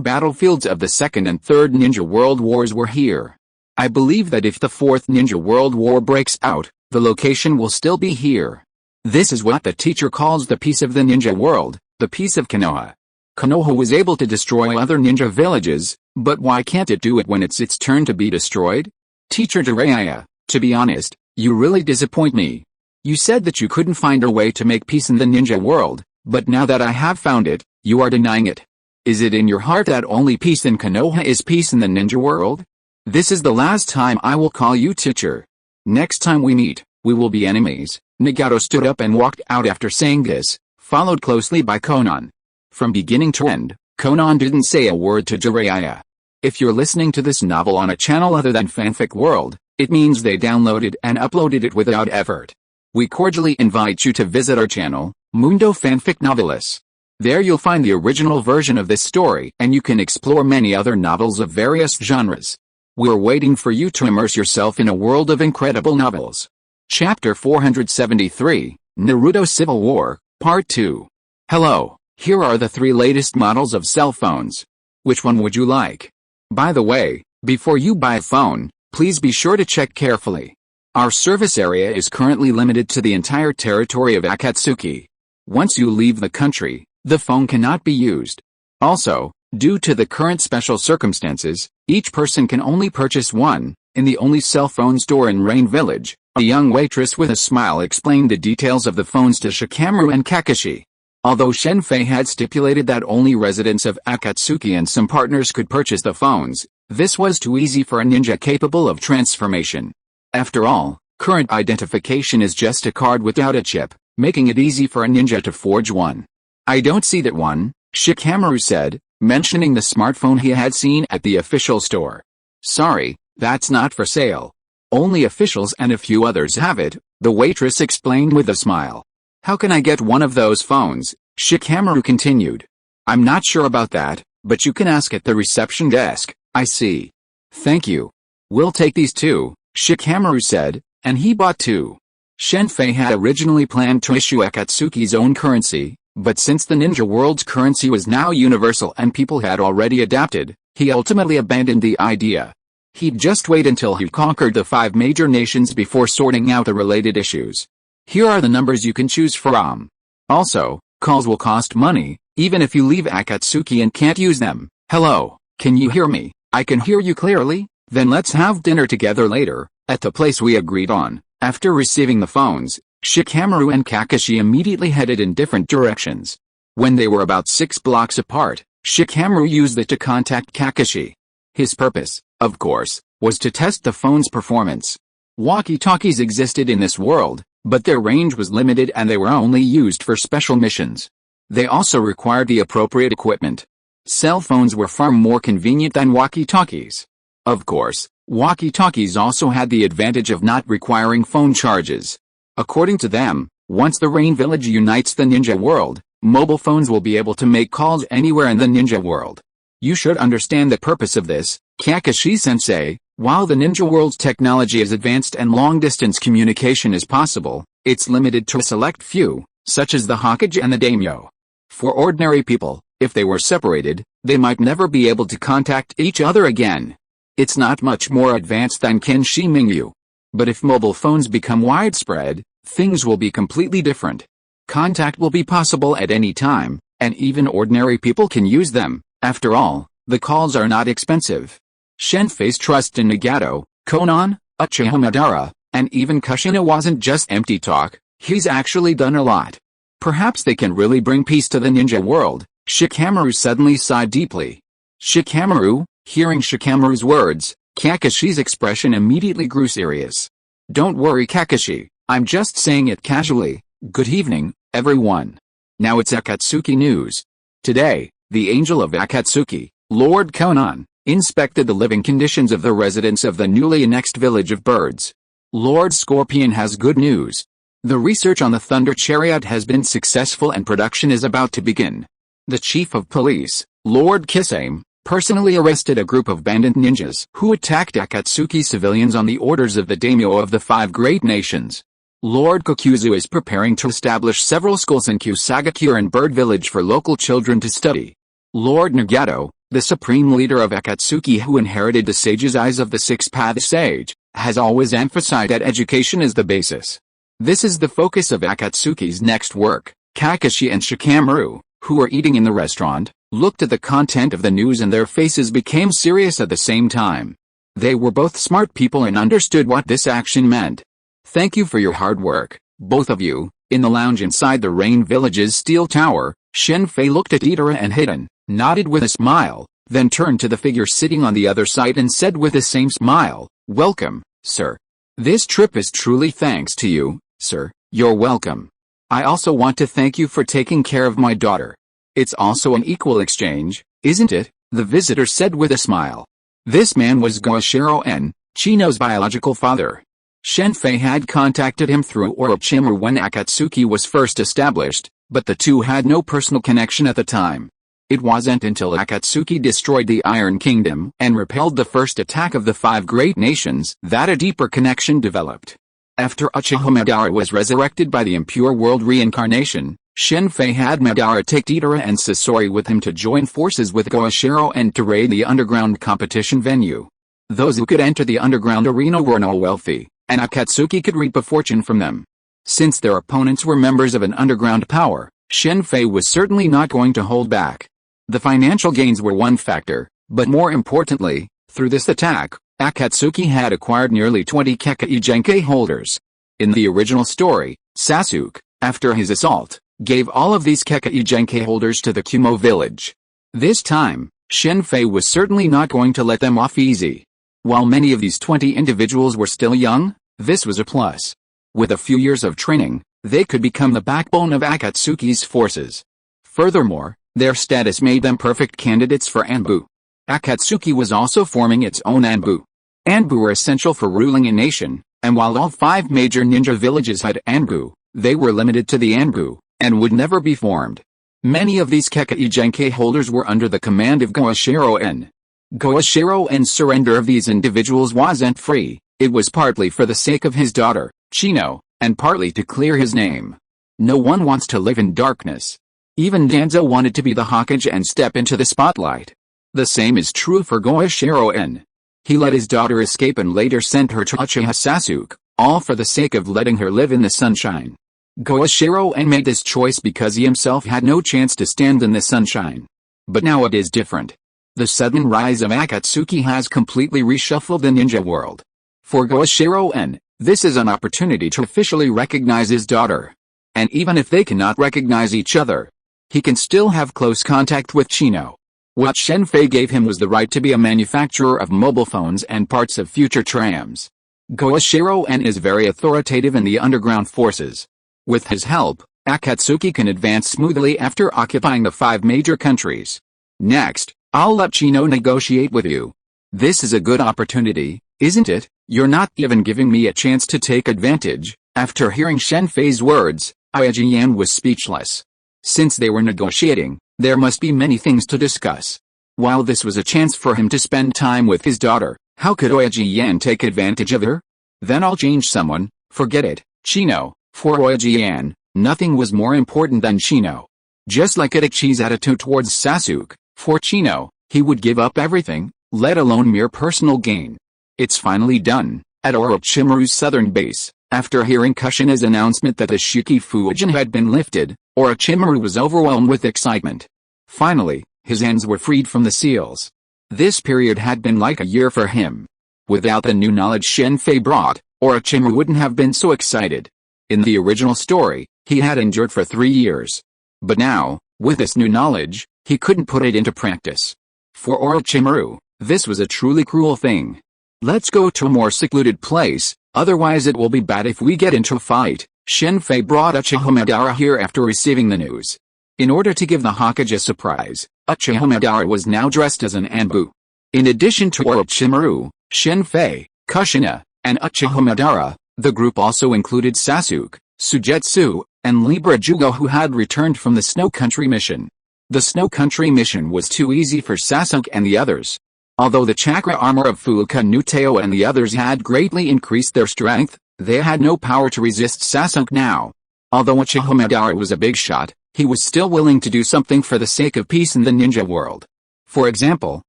battlefields of the Second and Third Ninja World Wars were here. I believe that if the 4th Ninja World War breaks out, the location will still be here. This is what the teacher calls the peace of the ninja world, the peace of Konoha. Konoha was able to destroy other ninja villages, but why can't it do it when it's its turn to be destroyed? Teacher Jiraiya, to be honest, you really disappoint me. You said that you couldn't find a way to make peace in the ninja world, but now that I have found it, you are denying it. Is it in your heart that only peace in Konoha is peace in the ninja world? This is the last time I will call you teacher. Next time we meet, we will be enemies. Nagato stood up and walked out after saying this, followed closely by Konan. From beginning to end, Konan didn't say a word to Jiraiya. If you're listening to this novel on a channel other than Fanfic World, it means they downloaded and uploaded it without effort. We cordially invite you to visit our channel, Mundo Fanfic Novelis. There you'll find the original version of this story and you can explore many other novels of various genres. We're waiting for you to immerse yourself in a world of incredible novels. Chapter 473, Naruto Civil War, Part 2. Hello, here are the 3 latest models of cell phones. Which one would you like? By the way, before you buy a phone, please be sure to check carefully. Our service area is currently limited to the entire territory of Akatsuki. Once you leave the country, the phone cannot be used. Also, due to the current special circumstances, each person can only purchase one. In the only cell phone store in Rain Village, a young waitress with a smile explained the details of the phones to Shikamaru and Kakashi. Although Shen Fei had stipulated that only residents of Akatsuki and some partners could purchase the phones, this was too easy for a ninja capable of transformation. After all, current identification is just a card without a chip, making it easy for a ninja to forge one. I don't see that one, Shikamaru said, mentioning the smartphone he had seen at the official store. Sorry, that's not for sale. Only officials and a few others have it, the waitress explained with a smile. How can I get one of those phones? Shikamaru continued. I'm not sure about that, but you can ask at the reception desk. I see. Thank you. We'll take these 2, Shikamaru said, and he bought 2. Shen Fei had originally planned to issue Akatsuki's own currency, but since the ninja world's currency was now universal and people had already adapted, he ultimately abandoned the idea. He'd just wait until he conquered the 5 major nations before sorting out the related issues. Here are the numbers you can choose from. Also, calls will cost money, even if you leave Akatsuki and can't use them. Hello, can you hear me? I can hear you clearly. Then let's have dinner together later, at the place we agreed on. After receiving the phones, Shikamaru and Kakashi immediately headed in different directions. When they were about 6 blocks apart, Shikamaru used it to contact Kakashi. His purpose, of course, was to test the phone's performance. Walkie-talkies existed in this world, but their range was limited and they were only used for special missions. They also required the appropriate equipment. Cell phones were far more convenient than walkie-talkies. Of course, walkie-talkies also had the advantage of not requiring phone charges. According to them, once the Rain Village unites the ninja world, mobile phones will be able to make calls anywhere in the ninja world. You should understand the purpose of this, Kakashi-sensei. While the ninja world's technology is advanced and long-distance communication is possible, it's limited to a select few, such as the Hokage and the daimyo. For ordinary people, if they were separated, they might never be able to contact each other again. It's not much more advanced than Kenshi Mingyu. But if mobile phones become widespread, things will be completely different. Contact will be possible at any time, and even ordinary people can use them. After all, the calls are not expensive. Shen Fei's trust in Nagato, Konan, Uchiha Madara, And even Kushina wasn't just empty talk, he's actually done a lot. Perhaps they can really bring peace to the ninja world. Shikamaru suddenly sighed deeply. Shikamaru, hearing Shikamaru's words, Kakashi's expression immediately grew serious. Don't worry Kakashi, I'm just saying it casually. Good evening, everyone. Now it's Akatsuki news. Today, the Angel of Akatsuki, Lord Conan, inspected the living conditions of the residents of the newly annexed village of birds. Lord Scorpion has good news. The research on the Thunder Chariot has been successful and production is about to begin. The Chief of Police, Lord Kisame, personally arrested a group of bandit ninjas who attacked Akatsuki civilians on the orders of the daimyo of the 5 great nations. Lord Kokuzu is preparing to establish several schools in Kusagakure and Bird Village for local children to study. Lord Nagato, the supreme leader of Akatsuki who inherited the sage's eyes of the six-path sage, has always emphasized that education is the basis. This is the focus of Akatsuki's next work. Kakashi and Shikamaru, who were eating in the restaurant, looked at the content of the news and their faces became serious at the same time. They were both smart people and understood what this action meant. Thank you for your hard work, both of you. In the lounge inside the Rain Village's steel tower, Shen Fei looked at Hydra and Hayden, nodded with a smile, then turned to the figure sitting on the other side and said with the same smile, "Welcome, sir. This trip is truly thanks to you, sir. You're welcome. I also want to thank you for taking care of my daughter. It's also an equal exchange, isn't it?" the visitor said with a smile. This man was Goishiro En, Chino's biological father. Shen Fei had contacted him through Orochimaru when Akatsuki was first established, but the two had no personal connection at the time. It wasn't until Akatsuki destroyed the Iron Kingdom and repelled the first attack of the 5 great nations that a deeper connection developed. After Uchiha Madara was resurrected by the Impure World reincarnation, Shen Fei had Madara take Hydra and Sasori with him to join forces with Goishiro and to raid the underground competition venue. Those who could enter the underground arena were no wealthy, and Akatsuki could reap a fortune from them. Since their opponents were members of an underground power, Shen Fei was certainly not going to hold back. The financial gains were one factor, but more importantly, through this attack, Akatsuki had acquired nearly 20 Kekkei Genkai holders. In the original story, Sasuke, after his assault, gave all of these Kekkei Genkai holders to the Kumo village. This time, Shen Fei was certainly not going to let them off easy. While many of these 20 individuals were still young, this was a plus. With a few years of training, they could become the backbone of Akatsuki's forces. Furthermore, their status made them perfect candidates for Anbu. Akatsuki was also forming its own Anbu. Anbu were essential for ruling a nation, and while all 5 major ninja villages had Anbu, they were limited to the Anbu, and would never be formed. Many of these Kekkei Genkai holders were under the command of Goishiro En. Goishiro En's surrender of these individuals wasn't free, it was partly for the sake of his daughter, Chino, and partly to clear his name. No one wants to live in darkness. Even Danzo wanted to be the Hokage and step into the spotlight. The same is true for Goishiro En. He let his daughter escape and later sent her to Uchiha Sasuke, all for the sake of letting her live in the sunshine. Goishiro En made this choice because he himself had no chance to stand in the sunshine. But now it is different. The sudden rise of Akatsuki has completely reshuffled the ninja world. For Goishiro En, this is an opportunity to officially recognize his daughter. And even if they cannot recognize each other, he can still have close contact with Chino. What Shen Fei gave him was the right to be a manufacturer of mobile phones and parts of future trams. Goishiro En is very authoritative in the underground forces. With his help, Akatsuki can advance smoothly after occupying the 5 major countries. Next, I'll let Chino negotiate with you. This is a good opportunity, isn't it? You're not even giving me a chance to take advantage. After hearing Shen Fei's words, Aijian was speechless. Since they were negotiating, there must be many things to discuss. While this was a chance for him to spend time with his daughter, how could Aijian take advantage of her? Then I'll change someone, forget it, Chino. For Aijian, nothing was more important than Chino. Just like Itachi's attitude towards Sasuke, for Chino, he would give up everything, let alone mere personal gain. It's finally done. At Orochimaru's southern base, after hearing Kushina's announcement that the Shiki-Fujin had been lifted, Orochimaru was overwhelmed with excitement. Finally, his hands were freed from the seals. This period had been like a year for him. Without the new knowledge Shen Fei brought, Orochimaru wouldn't have been so excited. In the original story, he had endured for 3 years. But now, with this new knowledge, he couldn't put it into practice. For Orochimaru, this was a truly cruel thing. Let's go to a more secluded place, otherwise it will be bad if we get into a fight. Shen Fei brought Uchiha Madara here after receiving the news. In order to give the Hokage a surprise, Uchiha Madara was now dressed as an Anbu. In addition to Orochimaru, Shen Fei, Kushina, and Uchiha Madara, the group also included Sasuke, Sujetsu, and Libra Jugo, who had returned from the Snow Country mission. The Snow Country mission was too easy for Sasuke and the others. Although the chakra armor of Fuuka Nuteo and the others had greatly increased their strength, they had no power to resist Sasuke now. Although Uchiha Madara was a big shot, he was still willing to do something for the sake of peace in the ninja world. For example,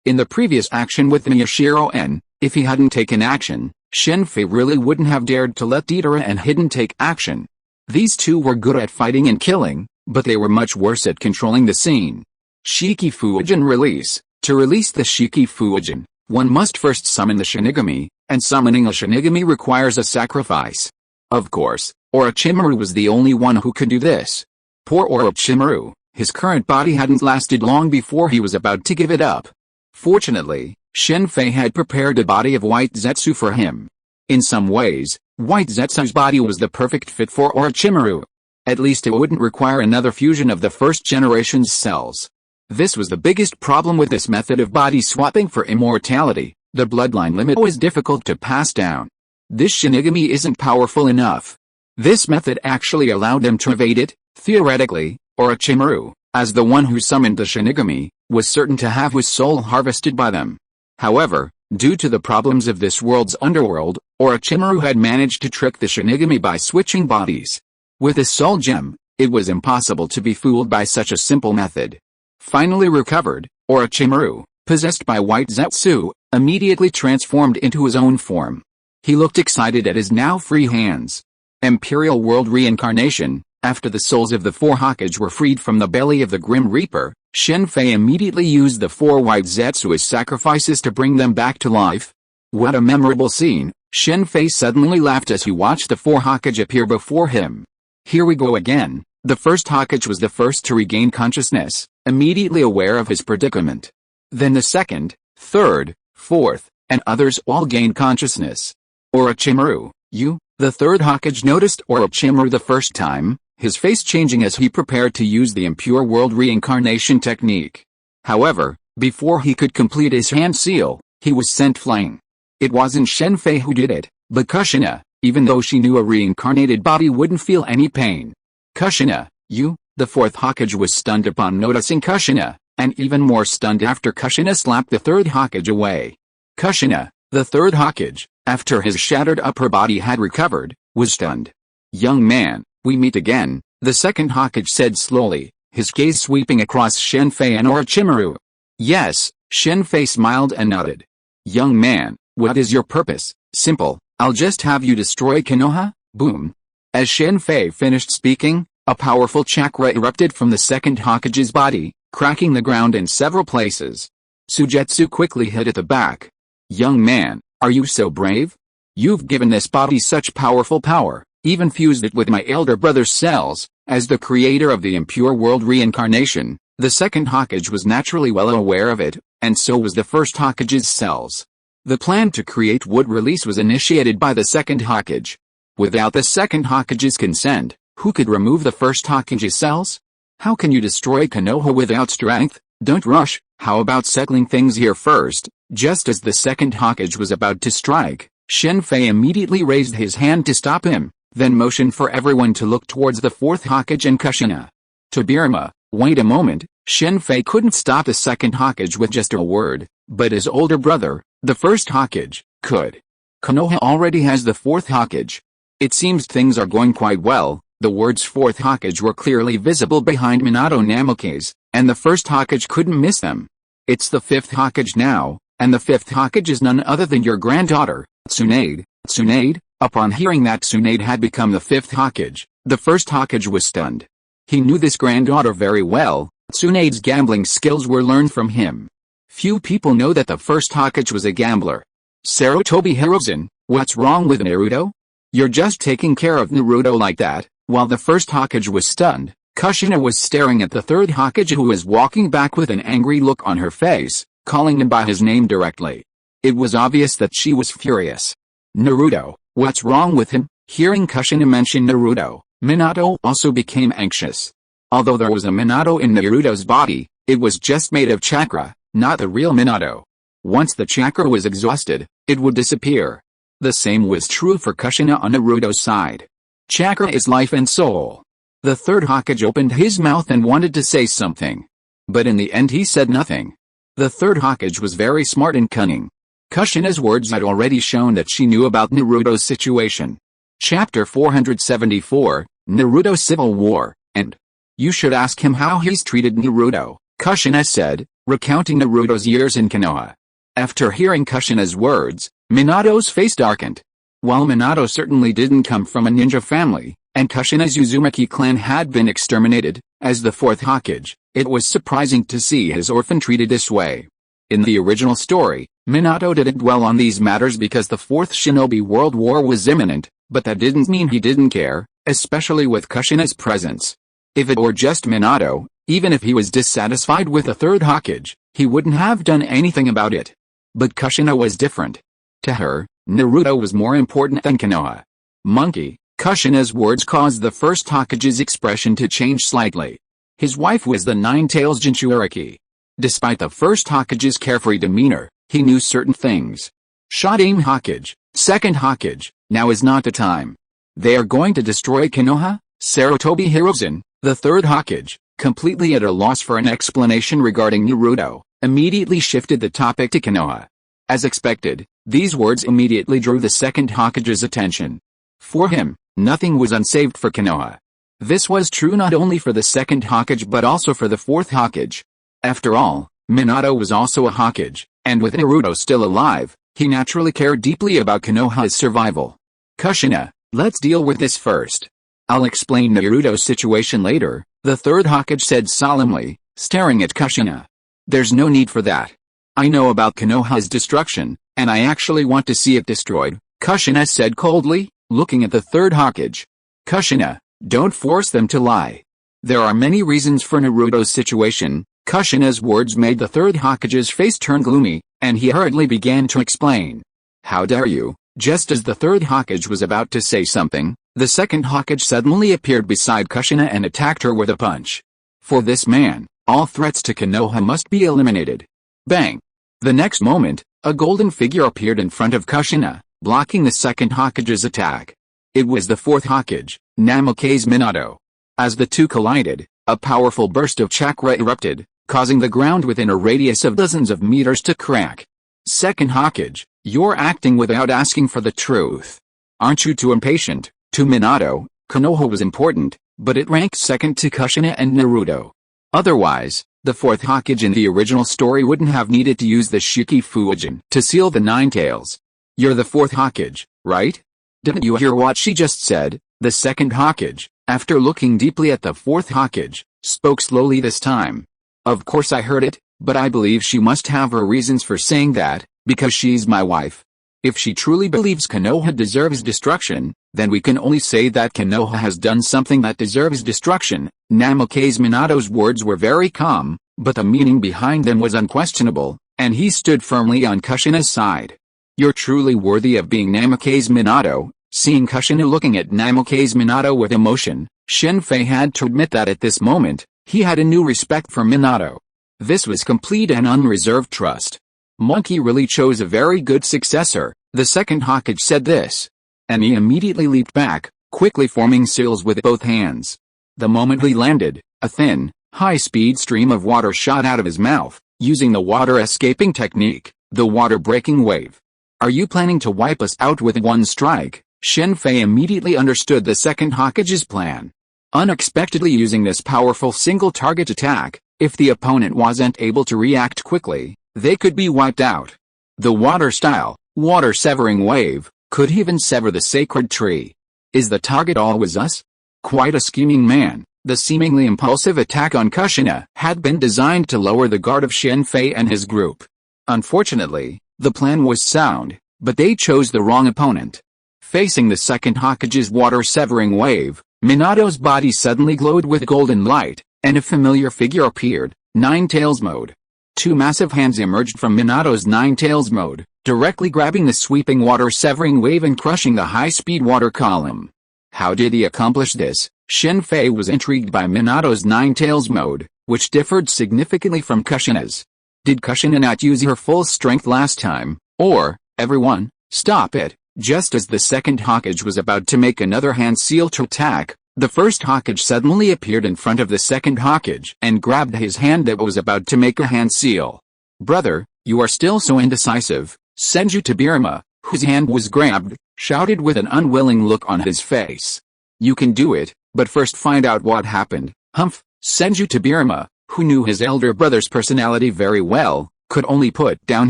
in the previous action with Miyashiro-en, if he hadn't taken action, Shen Fei really wouldn't have dared to let Deidara and Hidden take action. These two were good at fighting and killing, but they were much worse at controlling the scene. Shiki Fuijin release. To release the Shiki Fuijin, one must first summon the Shinigami, and summoning a Shinigami requires a sacrifice. Of course, Orochimaru was the only one who could do this. Poor Orochimaru, his current body hadn't lasted long before he was about to give it up. Fortunately, Shen Fei had prepared a body of White Zetsu for him. In some ways, White Zetsu's body was the perfect fit for Orochimaru. At least it wouldn't require another fusion of the first generation's cells. This was the biggest problem with this method of body swapping for immortality. The bloodline limit was difficult to pass down. This Shinigami isn't powerful enough. This method actually allowed them to evade it. Theoretically, Orochimaru, as the one who summoned the Shinigami, was certain to have his soul harvested by them. However, due to the problems of this world's underworld, Orochimaru had managed to trick the Shinigami by switching bodies. With a soul gem, it was impossible to be fooled by such a simple method. Finally recovered, Orochimaru, possessed by White Zetsu, immediately transformed into his own form. He looked excited at his now free hands. Imperial World Reincarnation. After the souls of the 4 Hokage were freed from the belly of the Grim Reaper, Shen Fei immediately used the 4 White Zetsu as sacrifices to bring them back to life. What a memorable scene. Shen Fei suddenly laughed as he watched the 4 Hokage appear before him. Here we go again. The first Hokage was the first to regain consciousness, immediately aware of his predicament. Then the second, third, fourth, and others all gained consciousness. Orochimaru, you, the third Hokage, noticed Orochimaru the first time, his face changing as he prepared to use the impure world reincarnation technique. However, before he could complete his hand seal, he was sent flying. It wasn't Shen Fei who did it, but Kushina, even though she knew a reincarnated body wouldn't feel any pain. Kushina, you, the 4th Hokage, was stunned upon noticing Kushina, and even more stunned after Kushina slapped the 3rd Hokage away. Kushina, the 3rd Hokage, after his shattered upper body had recovered, was stunned. Young man, we meet again, the 2nd Hokage said slowly, his gaze sweeping across Shen Fei and Orochimaru. Yes, Shen Fei smiled and nodded. Young man, what is your purpose? Simple, I'll just have you destroy Konoha, boom. As Shen Fei finished speaking, a powerful chakra erupted from the 2nd Hokage's body, cracking the ground in several places. Sujetsu quickly hid at the back. Young man, are you so brave? You've given this body such powerful power, even fused it with my elder brother's cells. As the creator of the impure world reincarnation, the 2nd Hokage was naturally well aware of it, and so was the 1st Hokage's cells. The plan to create wood release was initiated by the 2nd Hokage. Without the 2nd Hokage's consent, who could remove the 1st Hokage's cells? How can you destroy Konoha without strength? Don't rush, how about settling things here first? Just as the 2nd Hokage was about to strike, Shen Fei immediately raised his hand to stop him, then motioned for everyone to look towards the 4th Hokage and Kushina. Tobirama, wait a moment, Shen Fei couldn't stop the 2nd Hokage with just a word, but his older brother, the 1st Hokage, could. Konoha already has the 4th Hokage. It seems things are going quite well. The words 4th Hokage were clearly visible behind Minato Namikaze, and the 1st Hokage couldn't miss them. It's the 5th Hokage now, and the 5th Hokage is none other than your granddaughter, Tsunade. Tsunade? Upon hearing that Tsunade had become the 5th Hokage, the 1st Hokage was stunned. He knew this granddaughter very well. Tsunade's gambling skills were learned from him. Few people know that the 1st Hokage was a gambler. Sarutobi Hiruzen, What's wrong with Naruto? You're just taking care of Naruto like that." While the first Hokage was stunned, Kushina was staring at the third Hokage, who was walking back with an angry look on her face, calling him by his name directly. It was obvious that she was furious. "Naruto, what's wrong with him?" Hearing Kushina mention Naruto, Minato also became anxious. Although there was a Minato in Naruto's body, it was just made of chakra, not the real Minato. Once the chakra was exhausted, it would disappear. The same was true for Kushina on Naruto's side. Chakra is life and soul. The third Hokage opened his mouth and wanted to say something. But in the end he said nothing. The third Hokage was very smart and cunning. Kushina's words had already shown that she knew about Naruto's situation. Chapter 474, Naruto Civil War, and "You should ask him how he's treated Naruto," Kushina said, recounting Naruto's years in Konoha. After hearing Kushina's words, Minato's face darkened. While Minato certainly didn't come from a ninja family, and Kushina's Uzumaki clan had been exterminated, as the fourth Hokage, it was surprising to see his orphan treated this way. In the original story, Minato didn't dwell on these matters because the Fourth Shinobi World War was imminent, but that didn't mean he didn't care, especially with Kushina's presence. If it were just Minato, even if he was dissatisfied with the third Hokage, he wouldn't have done anything about it. But Kushina was different. To her, Naruto was more important than Konoha. Monkey, Kushina's words caused the first Hokage's expression to change slightly. His wife was the Nine-Tails Jinchuriki. Despite the first Hokage's carefree demeanor, he knew certain things. "Shodaime Hokage, second Hokage, now is not the time. They are going to destroy Konoha?" Sarutobi Hiruzen, the third Hokage, completely at a loss for an explanation regarding Naruto, immediately shifted the topic to Konoha. As expected, these words immediately drew the second Hokage's attention. For him, nothing was unsaved for Konoha. This was true not only for the second Hokage but also for the fourth Hokage. After all, Minato was also a Hokage, and with Naruto still alive, he naturally cared deeply about Konoha's survival. "Kushina, let's deal with this first. I'll explain Naruto's situation later," the third Hokage said solemnly, staring at Kushina. "There's no need for that. I know about Konoha's destruction, and I actually want to see it destroyed," Kushina said coldly, looking at the third Hokage. "Kushina, don't force them to lie. There are many reasons for Naruto's situation." Kushina's words made the third Hokage's face turn gloomy, and he hurriedly began to explain. "How dare you?" Just as the third Hokage was about to say something, the second Hokage suddenly appeared beside Kushina and attacked her with a punch. For this man, all threats to Konoha must be eliminated. Bang! The next moment, a golden figure appeared in front of Kushina, blocking the second Hokage's attack. It was the fourth Hokage, Namake's Minato. As the two collided, a powerful burst of chakra erupted, causing the ground within a radius of dozens of meters to crack. "Second Hokage, you're acting without asking for the truth. Aren't you too impatient?" To Minato, Konoha was important, but it ranked second to Kushina and Naruto. Otherwise, the fourth Hokage in the original story wouldn't have needed to use the Shiki Fujin to seal the Nine Tails. "You're the fourth Hokage, right? Didn't you hear what she just said?" The second Hokage, after looking deeply at the fourth Hokage, spoke slowly this time. "Of course I heard it, but I believe she must have her reasons for saying that, because she's my wife. If she truly believes Konoha deserves destruction, then we can only say that Konoha has done something that deserves destruction." Namake's Minato's words were very calm, but the meaning behind them was unquestionable, and he stood firmly on Kushina's side. "You're truly worthy of being Namake's Minato." Seeing Kushina looking at Namake's Minato with emotion, Shen Fei had to admit that at this moment, he had a new respect for Minato. This was complete and unreserved trust. "Monkey really chose a very good successor," the second Hokage said this. And he immediately leaped back, quickly forming seals with both hands. The moment he landed, a thin, high-speed stream of water shot out of his mouth, using the water escaping technique, the water-breaking wave. "Are you planning to wipe us out with one strike?" Shen Fei immediately understood the second Hokage's plan. Unexpectedly using this powerful single-target attack, if the opponent wasn't able to react quickly, they could be wiped out. The water-style, water-severing wave, could even sever the sacred tree. Is the target always us? Quite a scheming man, the seemingly impulsive attack on Kushina had been designed to lower the guard of Shen Fei and his group. Unfortunately, the plan was sound, But they chose the wrong opponent. Facing the second Hokage's water-severing wave, Minato's body suddenly glowed with golden light, and a familiar figure appeared, Nine-Tails mode. Two massive hands emerged from Minato's Nine-Tails mode, directly grabbing the sweeping water-severing wave and crushing the high-speed water column. How did he accomplish this? Shen Fei was intrigued by Minato's Nine-Tails mode, which differed significantly from Kushina's. Did Kushina not use her full strength last time? Or, everyone, stop it. Just as the second Hokage was about to make another hand seal to attack, the first Hokage suddenly appeared in front of the second Hokage and grabbed his hand that was about to make a hand seal. Brother, you are still so indecisive, Senju Tobirama, whose hand was grabbed, shouted with an unwilling look on his face. You can do it, but first find out what happened. Humph. Senju Tobirama, who knew his elder brother's personality very well, could only put down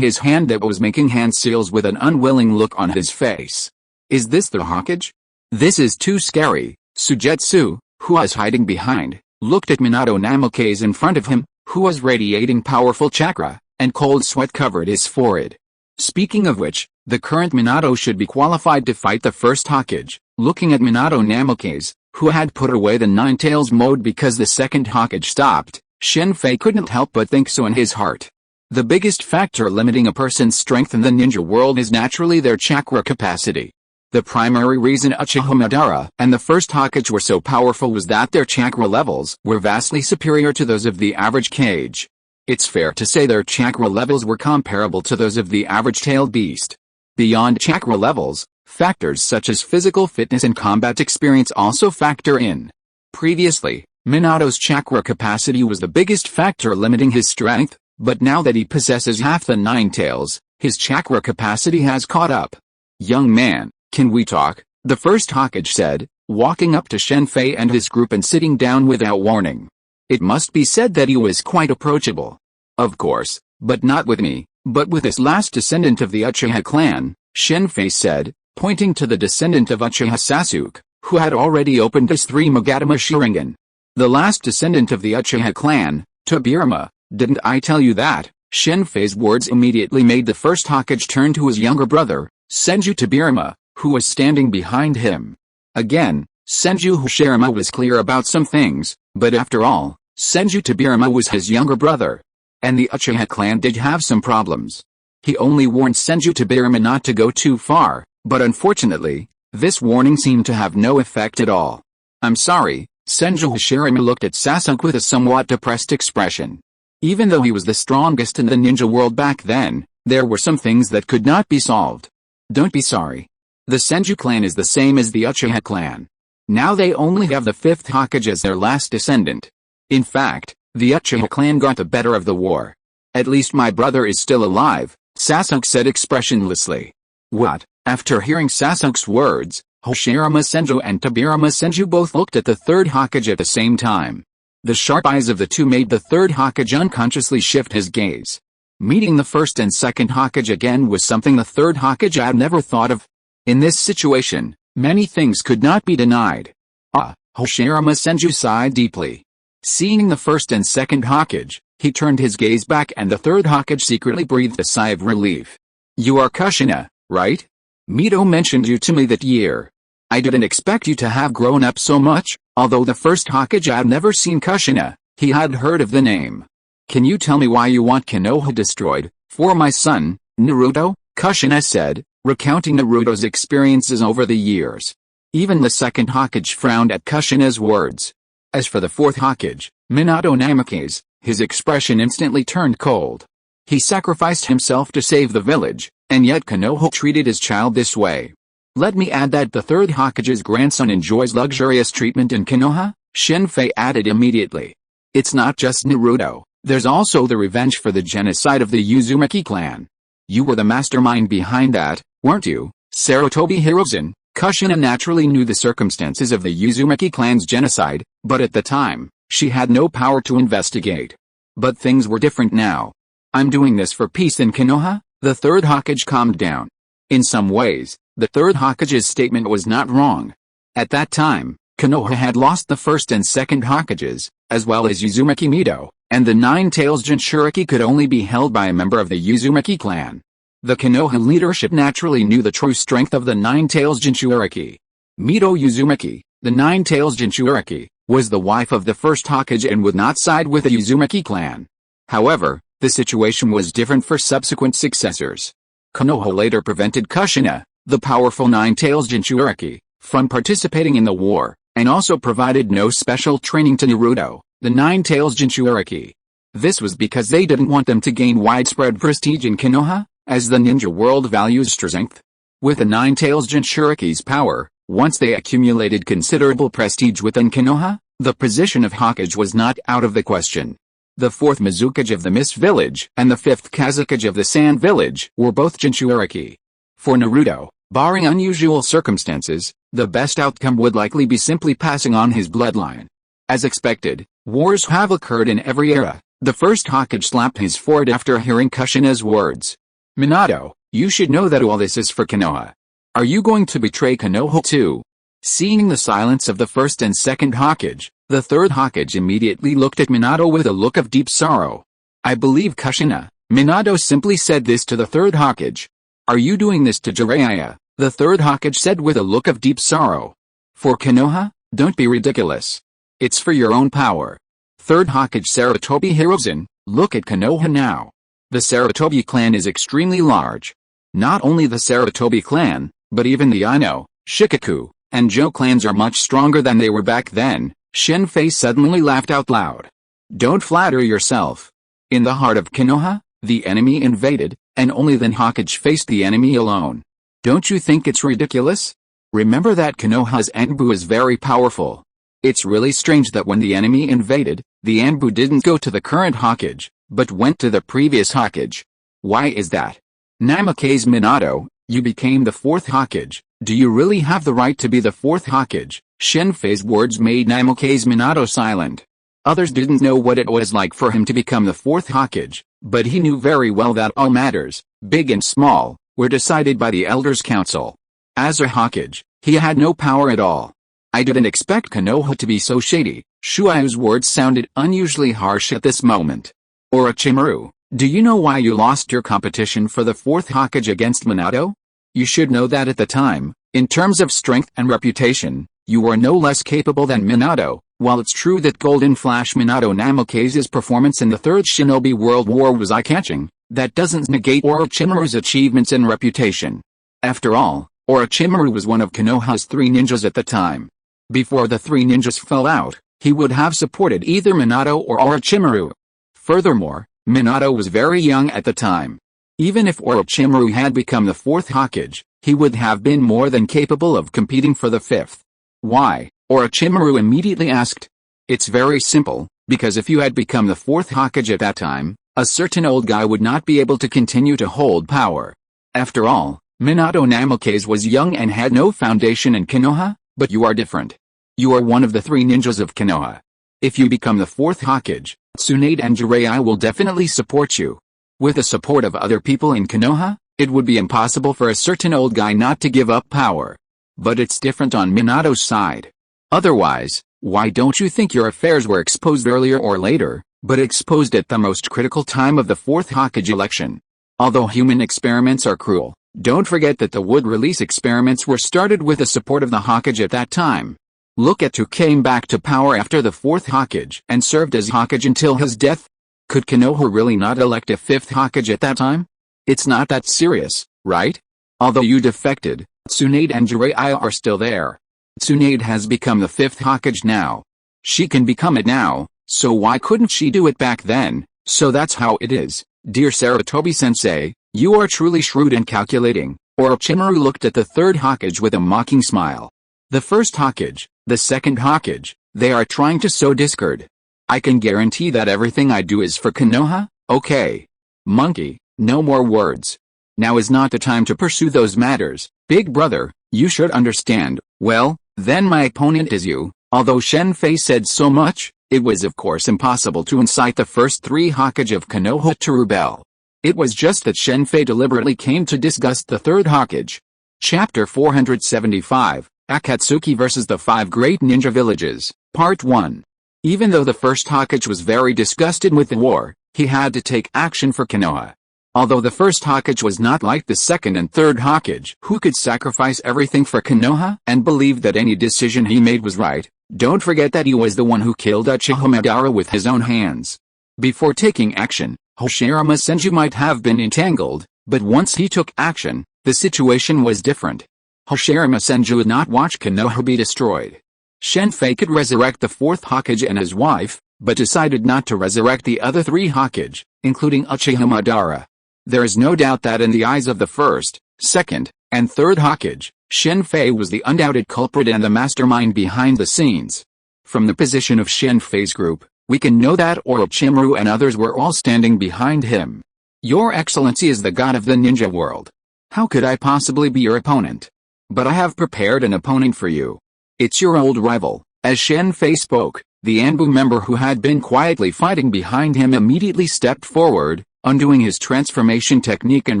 his hand that was making hand seals with an unwilling look on his face. Is this the Hokage? This is too scary. Sujetsu, who was hiding behind, looked at Minato Namikaze in front of him, who was radiating powerful chakra, and cold sweat covered his forehead. Speaking of which, the current Minato should be qualified to fight the first Hokage. Looking at Minato Namikaze, who had put away the Nine-Tails mode because the second Hokage stopped, Shen Fei couldn't help but think so in his heart. The biggest factor limiting a person's strength in the ninja world is naturally their chakra capacity. The primary reason Uchiha Madara and the first Hokage were so powerful was that their chakra levels were vastly superior to those of the average Kage. It's fair to say their chakra levels were comparable to those of the average tailed beast. Beyond chakra levels, factors such as physical fitness and combat experience also factor in. Previously, Minato's chakra capacity was the biggest factor limiting his strength, but now that he possesses half the Nine-Tails, his chakra capacity has caught up. Young man, can we talk? The first Hokage said, walking up to Shen Fei and his group and sitting down without warning. It must be said that he was quite approachable. Of course, but not with me, but with this last descendant of the Uchiha clan, Shen Fei said, pointing to the descendant of Uchiha Sasuke, who had already opened his 3 Magatama Sharingan. The last descendant of the Uchiha clan, Tobirama, didn't I tell you that? Shen Fei's words immediately made the first Hokage turn to his younger brother, Senju Tobirama, who was standing behind him. Again, Senju Tobirama was clear about some things, but after all, Senju Tobirama was his younger brother. And the Uchiha clan did have some problems. He only warned Senju Tobirama not to go too far, but unfortunately, this warning seemed to have no effect at all. I'm sorry, Senju Tobirama looked at Sasuke with a somewhat depressed expression. Even though he was the strongest in the ninja world back then, there were some things that could not be solved. Don't be sorry. The Senju clan is the same as the Uchiha clan. Now they only have the 5th Hokage as their last descendant. In fact, the Uchiha clan got the better of the war. At least my brother is still alive, Sasuke said expressionlessly. What? After hearing Sasuke's words, Hashirama Senju and Tobirama Senju both looked at the 3rd Hokage at the same time. The sharp eyes of the two made the 3rd Hokage unconsciously shift his gaze. Meeting the 1st and 2nd Hokage again was something the 3rd Hokage had never thought of. In this situation, many things could not be denied. Hashirama Senju sighed deeply. Seeing the 1st and 2nd Hokage, he turned his gaze back and the 3rd Hokage secretly breathed a sigh of relief. You are Kushina, right? Mito mentioned you to me that year. I didn't expect you to have grown up so much. Although the 1st Hokage had never seen Kushina, he had heard of the name. Can you tell me why you want Konoha destroyed? For my son, Naruto, Kushina said, recounting Naruto's experiences over the years. Even the 2nd Hokage frowned at Kushina's words. As for the 4th Hokage, Minato Namikaze, his expression instantly turned cold. He sacrificed himself to save the village, and yet Konoha treated his child this way. Let me add that the 3rd Hokage's grandson enjoys luxurious treatment in Konoha, Shen Fei added immediately. It's not just Naruto, there's also the revenge for the genocide of the Uzumaki clan. You were the mastermind behind that, weren't you, Sarutobi Hiruzen? Kushina naturally knew the circumstances of the Uzumaki clan's genocide, but at the time, she had no power to investigate. But things were different now. I'm doing this for peace in Konoha, the 3rd Hokage calmed down. In some ways, the 3rd Hokage's statement was not wrong. At that time, Konoha had lost the 1st and 2nd Hokages, as well as Uzumaki Mito, and the Nine-Tails Jinchuriki could only be held by a member of the Uzumaki clan. The Konoha leadership naturally knew the true strength of the Nine-Tails Jinchuriki. Mito Uzumaki, the Nine-Tails Jinchuriki, was the wife of the first Hokage and would not side with the Uzumaki clan. However, the situation was different for subsequent successors. Konoha later prevented Kushina, the powerful Nine-Tails Jinchuriki, from participating in the war, and also provided no special training to Naruto, the Nine-Tails Jinchuriki. This was because they didn't want them to gain widespread prestige in Konoha, as the ninja world values strength. With the Nine-Tails Jinchuriki's power, once they accumulated considerable prestige within Konoha, the position of Hokage was not out of the question. The fourth Mizukage of the Mist Village and the fifth Kazukage of the Sand Village were both Jinchuriki. For Naruto, barring unusual circumstances, the best outcome would likely be simply passing on his bloodline. As expected, wars have occurred in every era. The first Hokage slapped his forehead after hearing Kushina's words. Minato, you should know that all this is for Konoha. Are you going to betray Konoha too? Seeing the silence of the first and second Hokage, the third Hokage immediately looked at Minato with a look of deep sorrow. I believe Kushina. Minato simply said this to the third Hokage. Are you doing this to Jiraiya? The third Hokage said with a look of deep sorrow. For Konoha? Don't be ridiculous. It's for your own power. Third Hokage Sarutobi Hiruzen, look at Konoha now. The Sarutobi clan is extremely large. Not only the Sarutobi clan, but even the Ino, Shikaku, and Jo clans are much stronger than they were back then. Shen Fei suddenly laughed out loud. Don't flatter yourself. In the heart of Konoha, the enemy invaded, and only then Hokage faced the enemy alone. Don't you think it's ridiculous? Remember that Konoha's Anbu is very powerful. It's really strange that when the enemy invaded, the Anbu didn't go to the current Hokage, but went to the previous Hokage. Why is that? Namikaze Minato, you became the fourth Hokage. Do you really have the right to be the fourth Hokage? Shen Fei's words made Namikaze Minato silent. Others didn't know what it was like for him to become the fourth Hokage, but he knew very well that all matters, big and small, were decided by the Elders' Council. As a Hokage, he had no power at all. I didn't expect Konoha to be so shady. Shuai's words sounded unusually harsh at this moment. Orochimaru, do you know why you lost your competition for the fourth Hokage against Minato? You should know that at the time, in terms of strength and reputation, you were no less capable than Minato. While it's true that Golden Flash Minato Namikaze's performance in the Third Shinobi World War was eye-catching, that doesn't negate Orochimaru's achievements and reputation. After all, Orochimaru was one of Konoha's three ninjas at the time. Before the three ninjas fell out, he would have supported either Minato or Orochimaru. Furthermore, Minato was very young at the time. Even if Orochimaru had become the fourth Hokage, he would have been more than capable of competing for the fifth. Why? Orochimaru immediately asked. It's very simple, because if you had become the fourth Hokage at that time, a certain old guy would not be able to continue to hold power. After all, Minato Namikaze was young and had no foundation in Konoha, but you are different. You are one of the three ninjas of Konoha. If you become the fourth Hokage, Tsunade and Jiraiya will definitely support you. With the support of other people in Konoha, it would be impossible for a certain old guy not to give up power. But it's different on Minato's side. Otherwise, why don't you think your affairs were exposed earlier or later, but exposed at the most critical time of the fourth Hokage election? Although human experiments are cruel, don't forget that the wood release experiments were started with the support of the Hokage at that time. Look at who came back to power after the fourth Hokage and served as Hokage until his death. Could Konoha really not elect a fifth Hokage at that time? It's not that serious, right? Although you defected, Tsunade and Jiraiya are still there. Tsunade has become the fifth Hokage now. She can become it now, so why couldn't she do it back then? So that's how it is. Dear Sarutobi-sensei, you are truly shrewd and calculating. Orochimaru looked at the third Hokage with a mocking smile. The first Hokage, the second Hokage, they are trying to sow discord. I can guarantee that everything I do is for Konoha, okay? Monkey, no more words. Now is not the time to pursue those matters, big brother, you should understand. Well, then my opponent is you. Although Shen Fei said so much, it was of course impossible to incite the first three Hokage of Konoha to rebel. It was just that Shen Fei deliberately came to disgust the third Hokage. Chapter 475, Akatsuki vs. the Five Great Ninja Villages, Part 1. Even though the first Hokage was very disgusted with the war, he had to take action for Konoha. Although the first Hokage was not like the second and third Hokage, who could sacrifice everything for Konoha and believed that any decision he made was right, don't forget that he was the one who killed Uchiha Madara with his own hands. Before taking action, Hashirama Senju might have been entangled, but once he took action, the situation was different. Hashirama Senju would not watch Konoha be destroyed. Shen Fei could resurrect the fourth Hokage and his wife, but decided not to resurrect the other three Hokage, including Uchiha Madara. There is no doubt that in the eyes of the first, second, and third Hokage, Shen Fei was the undoubted culprit and the mastermind behind the scenes. From the position of Shen Fei's group, we can know that Orochimaru and others were all standing behind him. Your Excellency is the god of the ninja world. How could I possibly be your opponent? But I have prepared an opponent for you. It's your old rival. As Shen Fei spoke, the Anbu member who had been quietly fighting behind him immediately stepped forward, undoing his transformation technique and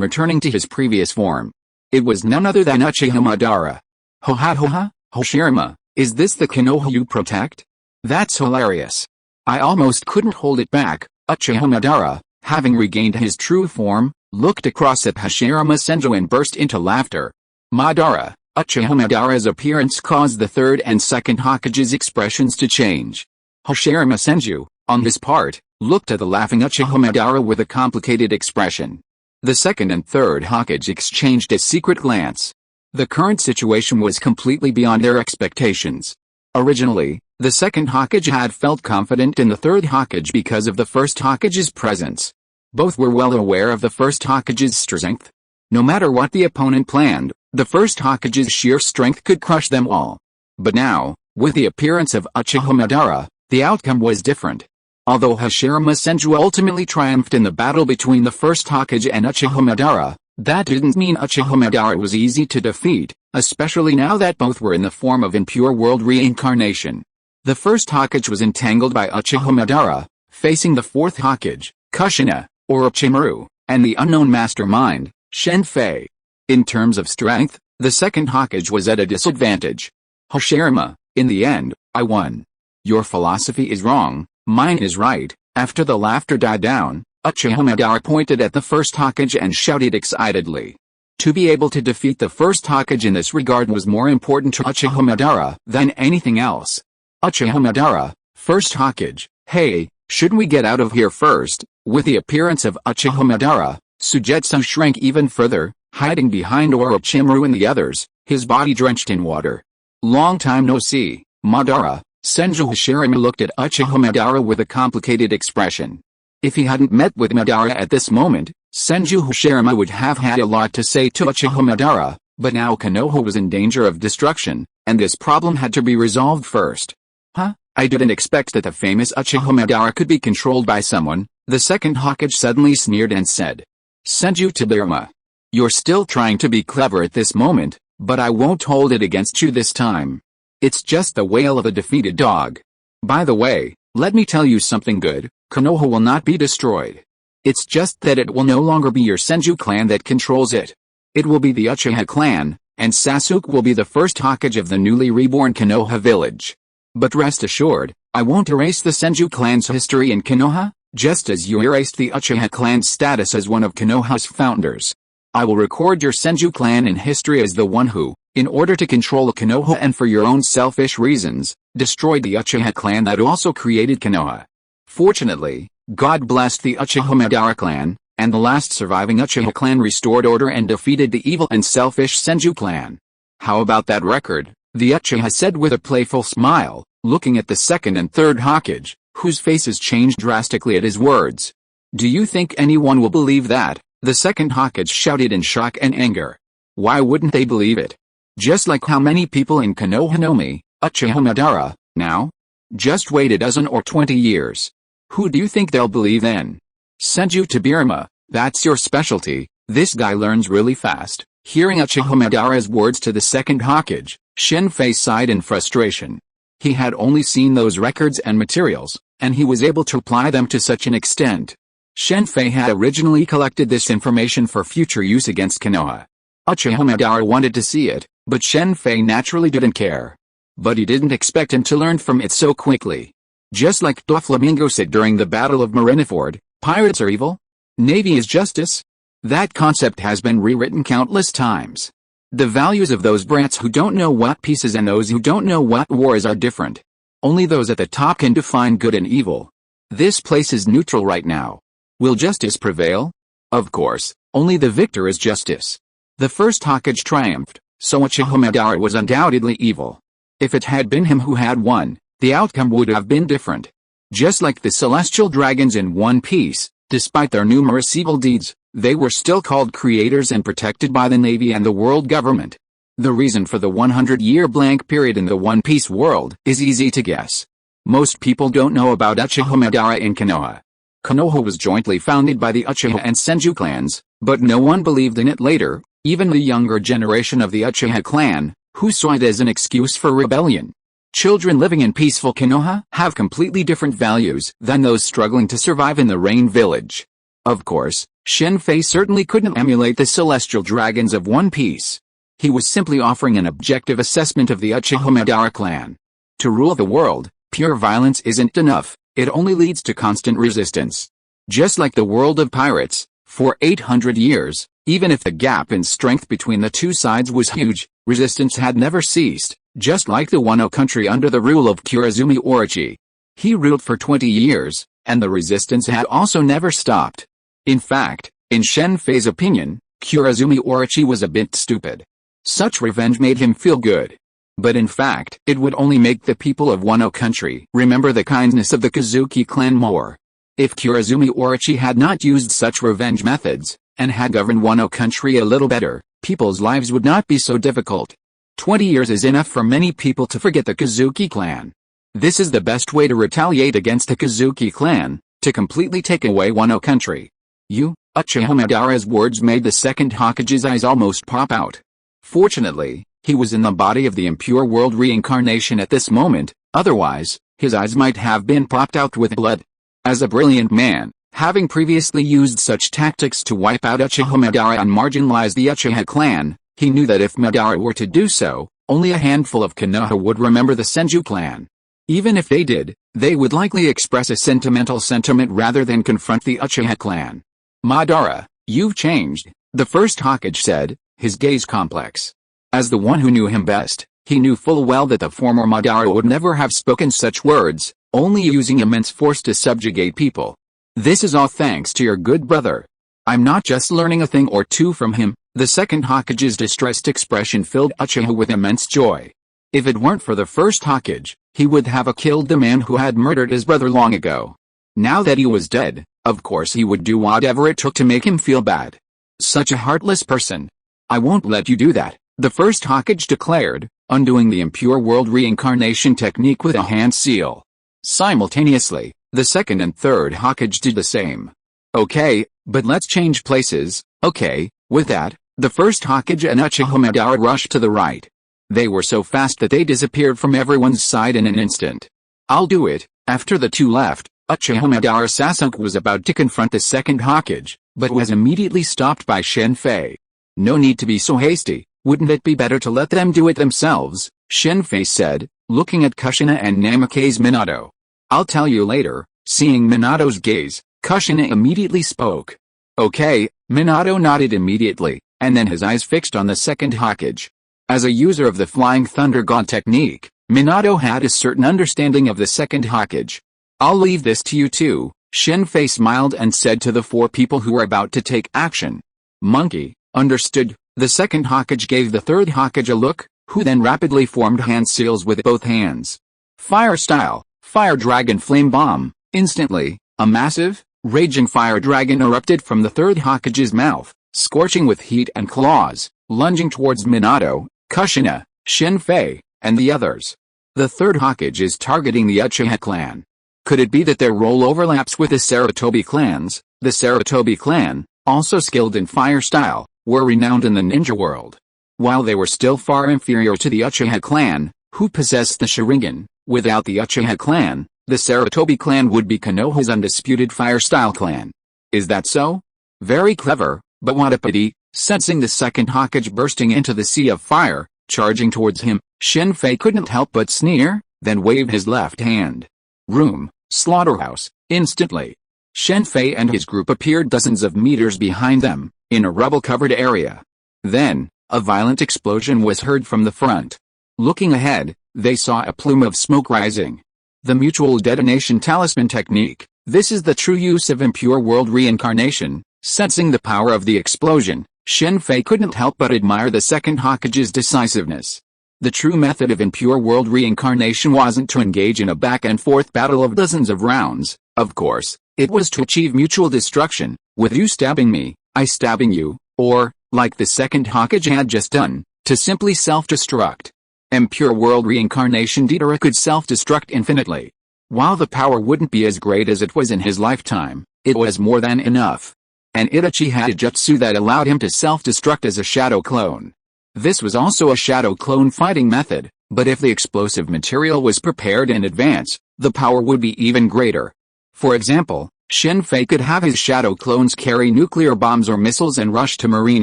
returning to his previous form. It was none other than Uchiha Madara. Ho-ha-ho-ha, Hashirama, is this the Konoha you protect? That's hilarious. I almost couldn't hold it back. Uchiha Madara, having regained his true form, looked across at Hashirama Senju and burst into laughter. Madara, Uchiha Madara's appearance caused the third and second Hokage's expressions to change. Hashirama Senju, on his part, looked at the laughing Uchiha Madara with a complicated expression. The second and third Hokage exchanged a secret glance. The current situation was completely beyond their expectations. Originally, the second Hokage had felt confident in the third Hokage because of the first Hokage's presence. Both were well aware of the first Hokage's strength. No matter what the opponent planned, the first Hokage's sheer strength could crush them all. But now, with the appearance of Uchiha Madara, the outcome was different. Although Hashirama Senju ultimately triumphed in the battle between the first Hokage and Uchiha Madara, that didn't mean Uchiha Madara was easy to defeat, especially now that both were in the form of impure world reincarnation. The first Hokage was entangled by Uchiha Madara, facing the fourth Hokage, Kushina, Orochimaru, and the unknown mastermind, Shen Fei. In terms of strength, the second Hokage was at a disadvantage. Hashirama, in the end, I won. Your philosophy is wrong, mine is right. After the laughter died down, Uchiha Madara pointed at the first Hokage and shouted excitedly. To be able to defeat the first Hokage in this regard was more important to Uchiha Madara than anything else. Uchiha Madara, first Hokage, hey, shouldn't we get out of here first? With the appearance of Uchiha Madara, Sujetsu shrank even further, hiding behind Orochimaru and the others, his body drenched in water. Long time no see, Madara. Senju Hashirama looked at Uchiha Madara with a complicated expression. If he hadn't met with Madara at this moment, Senju Hashirama would have had a lot to say to Uchiha Madara, but now Konoha was in danger of destruction, and this problem had to be resolved first. Huh? I didn't expect that the famous Uchiha Madara could be controlled by someone, the second Hokage suddenly sneered and said. Senju Tobirama. You're still trying to be clever at this moment, but I won't hold it against you this time. It's just the wail of a defeated dog. By the way, let me tell you something good, Konoha will not be destroyed. It's just that it will no longer be your Senju clan that controls it. It will be the Uchiha clan, and Sasuke will be the first Hokage of the newly reborn Konoha village. But rest assured, I won't erase the Senju clan's history in Konoha, just as you erased the Uchiha clan's status as one of Konoha's founders. I will record your Senju clan in history as the one who, in order to control Konoha and for your own selfish reasons, destroyed the Uchiha clan that also created Konoha. Fortunately, God blessed the Uchiha Madara clan, and the last surviving Uchiha clan restored order and defeated the evil and selfish Senju clan. How about that record? The Uchiha said with a playful smile, looking at the second and third Hokage, whose faces changed drastically at his words. Do you think anyone will believe that? The second Hokage shouted in shock and anger. Why wouldn't they believe it? Just like how many people in Konoha know me, Uchiha Madara, now? Just wait a dozen or 20 years. Who do you think they'll believe then? Senju Tobirama, that's your specialty, this guy learns really fast. Hearing Uchiha Madara's words to the second Hokage, Shen Fei sighed in frustration. He had only seen those records and materials, and he was able to apply them to such an extent. Shen Fei had originally collected this information for future use against Konoha. Uchiha Madara wanted to see it, but Shen Fei naturally didn't care. But he didn't expect him to learn from it so quickly. Just like Doflamingo said during the Battle of Marineford, pirates are evil, navy is justice. That concept has been rewritten countless times. The values of those brats who don't know what peace is and those who don't know what war is are different. Only those at the top can define good and evil. This place is neutral right now. Will justice prevail? Of course, only the victor is justice. The first Hokage triumphed, so Uchiha Madara was undoubtedly evil. If it had been him who had won, the outcome would have been different. Just like the celestial dragons in One Piece, despite their numerous evil deeds, they were still called creators and protected by the Navy and the world government. The reason for the 100-year blank period in the One Piece world is easy to guess. Most people don't know about Uchiha Madara in Konoha. Konoha was jointly founded by the Uchiha and Senju clans, but no one believed in it later, even the younger generation of the Uchiha clan, who saw it as an excuse for rebellion. Children living in peaceful Konoha have completely different values than those struggling to survive in the Rain Village. Of course, Shen Fei certainly couldn't emulate the celestial dragons of One Piece. He was simply offering an objective assessment of the Uchiha Madara clan. To rule the world, pure violence isn't enough, it only leads to constant resistance. Just like the world of pirates, for 800 years, even if the gap in strength between the two sides was huge, resistance had never ceased, just like the Wano country under the rule of Kurozumi Orochi. He ruled for 20 years, and the resistance had also never stopped. In fact, in Shen Fei's opinion, Kurozumi Orochi was a bit stupid. Such revenge made him feel good. But in fact, it would only make the people of Wano country remember the kindness of the Kozuki clan more. If Kurozumi Orochi had not used such revenge methods, and had governed Wano country a little better, people's lives would not be so difficult. 20 years is enough for many people to forget the Kozuki clan. This is the best way to retaliate against the Kozuki clan, to completely take away Wano country. Uchiha Madara's words made the second Hokage's eyes almost pop out. Fortunately, he was in the body of the impure world reincarnation at this moment, otherwise, his eyes might have been popped out with blood. As a brilliant man, having previously used such tactics to wipe out Uchiha Madara and marginalize the Uchiha clan, he knew that if Madara were to do so, only a handful of Konoha would remember the Senju clan. Even if they did, they would likely express a sentimental sentiment rather than confront the Uchiha clan. Madara, you've changed, the first Hokage said, his gaze complex. As the one who knew him best, he knew full well that the former Madara would never have spoken such words, only using immense force to subjugate people. This is all thanks to your good brother. I'm not just learning a thing or two from him. The second Hokage's distressed expression filled Uchiha with immense joy. If it weren't for the first Hokage, he would have killed the man who had murdered his brother long ago. Now that he was dead, of course he would do whatever it took to make him feel bad. Such a heartless person. I won't let you do that, the first Hokage declared, undoing the impure world reincarnation technique with a hand seal. Simultaneously, the second and third Hokage did the same. Okay, but let's change places, okay? With that, the first Hokage and Uchiha Madara rushed to the right. They were so fast that they disappeared from everyone's side in an instant. I'll do it. After the two left, Uchiha Madara Sasuke was about to confront the second Hokage, but was immediately stopped by Shen Fei. No need to be so hasty, wouldn't it be better to let them do it themselves? Shen Fei said, looking at Kushina and Namake's Minato. I'll tell you later. Seeing Minato's gaze, Kushina immediately spoke. Okay, Minato nodded immediately, and then his eyes fixed on the second Hokage. As a user of the Flying Thunder God technique, Minato had a certain understanding of the second Hokage. I'll leave this to you too, Shen Fei smiled and said to the four people who were about to take action. Monkey, understood. The second Hokage gave the third Hokage a look, who then rapidly formed hand seals with both hands. Fire style, Fire Dragon Flame Bomb. Instantly, a massive, raging fire dragon erupted from the third Hokage's mouth, scorching with heat and claws, lunging towards Minato, Kushina, Shen Fei, and the others. The third Hokage is targeting the Uchiha clan. Could it be that their role overlaps with the Sarutobi clans? The Sarutobi clan, also skilled in fire style, were renowned in the ninja world. While they were still far inferior to the Uchiha clan, who possessed the Sharingan, without the Uchiha clan, the Sarutobi clan would be Konoha's undisputed fire-style clan. Is that so? Very clever, but what a pity. Sensing the second Hokage bursting into the sea of fire, charging towards him, Shen Fei couldn't help but sneer, then waved his left hand. Room, slaughterhouse, instantly. Shen Fei and his group appeared dozens of meters behind them, in a rubble-covered area. Then, a violent explosion was heard from the front. Looking ahead, they saw a plume of smoke rising. The mutual detonation talisman technique. This is the true use of impure world reincarnation. Sensing the power of the explosion, Shen Fei couldn't help but admire the second Hokage's decisiveness. The true method of impure world reincarnation wasn't to engage in a back-and-forth battle of dozens of rounds, of course, it was to achieve mutual destruction, with you stabbing me, I stabbing you, or, like the second Hokage had just done, to simply self-destruct. Impure world reincarnation Deidara could self-destruct infinitely. While the power wouldn't be as great as it was in his lifetime, it was more than enough. And Itachi had a jutsu that allowed him to self-destruct as a shadow clone. This was also a shadow clone fighting method, but if the explosive material was prepared in advance, the power would be even greater. For example, Shen Fei could have his shadow clones carry nuclear bombs or missiles and rush to Marine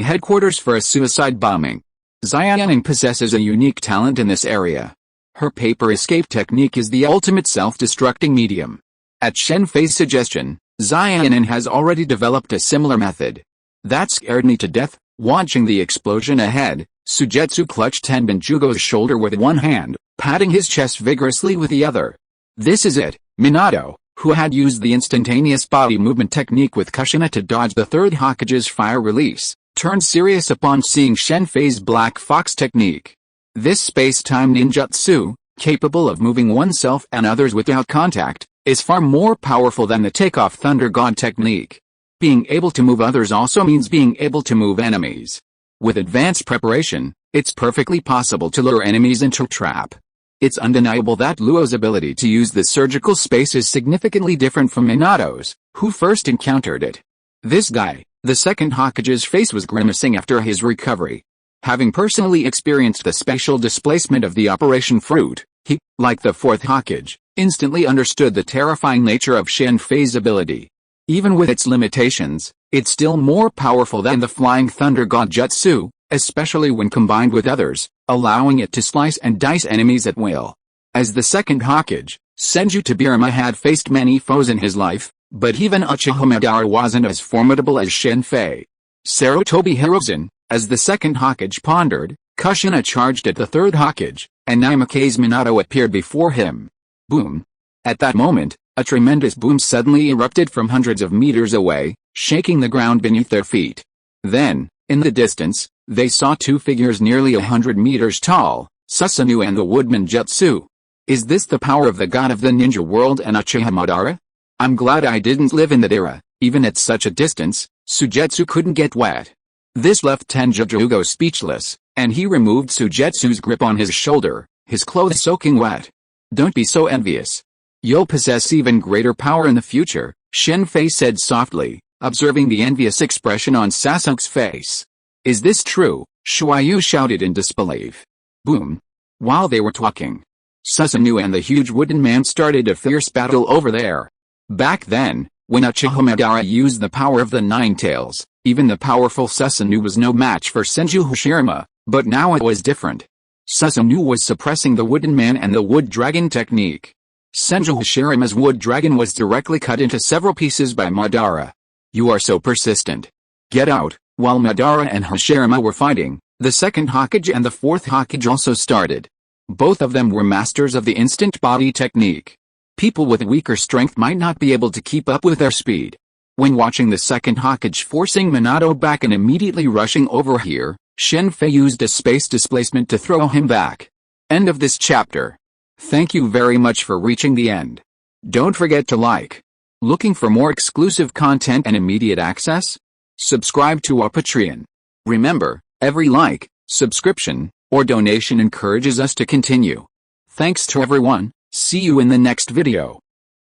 headquarters for a suicide bombing. Xiaoning possesses a unique talent in this area. Her paper escape technique is the ultimate self-destructing medium. At Shen Fei's suggestion, Xiaoning has already developed a similar method. That scared me to death. Watching the explosion ahead, Sujetsu clutched Tenbin Jugo's shoulder with one hand, patting his chest vigorously with the other. This is it. Minato, who had used the instantaneous body movement technique with Kushina to dodge the third Hokage's fire release, turned serious upon seeing Shen Fei's Black Fox technique. This space-time ninjutsu, capable of moving oneself and others without contact, is far more powerful than the takeoff Thunder God technique. Being able to move others also means being able to move enemies. With advanced preparation, it's perfectly possible to lure enemies into a trap. It's undeniable that Luo's ability to use the surgical space is significantly different from Minato's, who first encountered it. This guy, the second Hokage's face was grimacing after his recovery. Having personally experienced the spatial displacement of the Operation Fruit, he, like the fourth Hokage, instantly understood the terrifying nature of Shen Fei's ability. Even with its limitations, it's still more powerful than the Flying Thunder God Jutsu, especially when combined with others, allowing it to slice and dice enemies at will. As the second Hokage, Senju Tobirama had faced many foes in his life, but even Uchiha Madara wasn't as formidable as Shen Fei. Sarutobi Hiruzen, as the second Hokage pondered, Kushina charged at the third Hokage, and Naimake's Minato appeared before him. Boom! At that moment, a tremendous boom suddenly erupted from hundreds of meters away, shaking the ground beneath their feet. Then, in the distance, they saw two figures nearly 100 meters tall, Susanoo and the Woodman Jutsu. Is this the power of the god of the ninja world and Uchiha Madara? I'm glad I didn't live in that era. Even at such a distance, Sujetsu couldn't get wet. This left Tenjo Jugo speechless, and he removed Sujetsu's grip on his shoulder, his clothes soaking wet. Don't be so envious. You'll possess even greater power in the future, Shen Fei said softly, observing the envious expression on Sasuke's face. Is this true? Shuayu shouted in disbelief. Boom. While they were talking, Susanoo and the huge wooden man started a fierce battle over there. Back then, when Uchiha Madara used the power of the Nine Tails, even the powerful Susanoo was no match for Senju Hashirama, but now it was different. Susanoo was suppressing the wooden man and the wood dragon technique. Senju Hashirama's wood dragon was directly cut into several pieces by Madara. You are so persistent. Get out. While Madara and Hashirama were fighting, the second Hokage and the fourth Hokage also started. Both of them were masters of the instant body technique. People with weaker strength might not be able to keep up with their speed. When watching the second Hokage forcing Minato back and immediately rushing over here, Shen Fei used a space displacement to throw him back. End of this chapter. Thank you very much for reaching the end. Don't forget to like. Looking for more exclusive content and immediate access? Subscribe to our Patreon. Remember, every like, subscription, or donation encourages us to continue. Thanks to everyone. See you in the next video.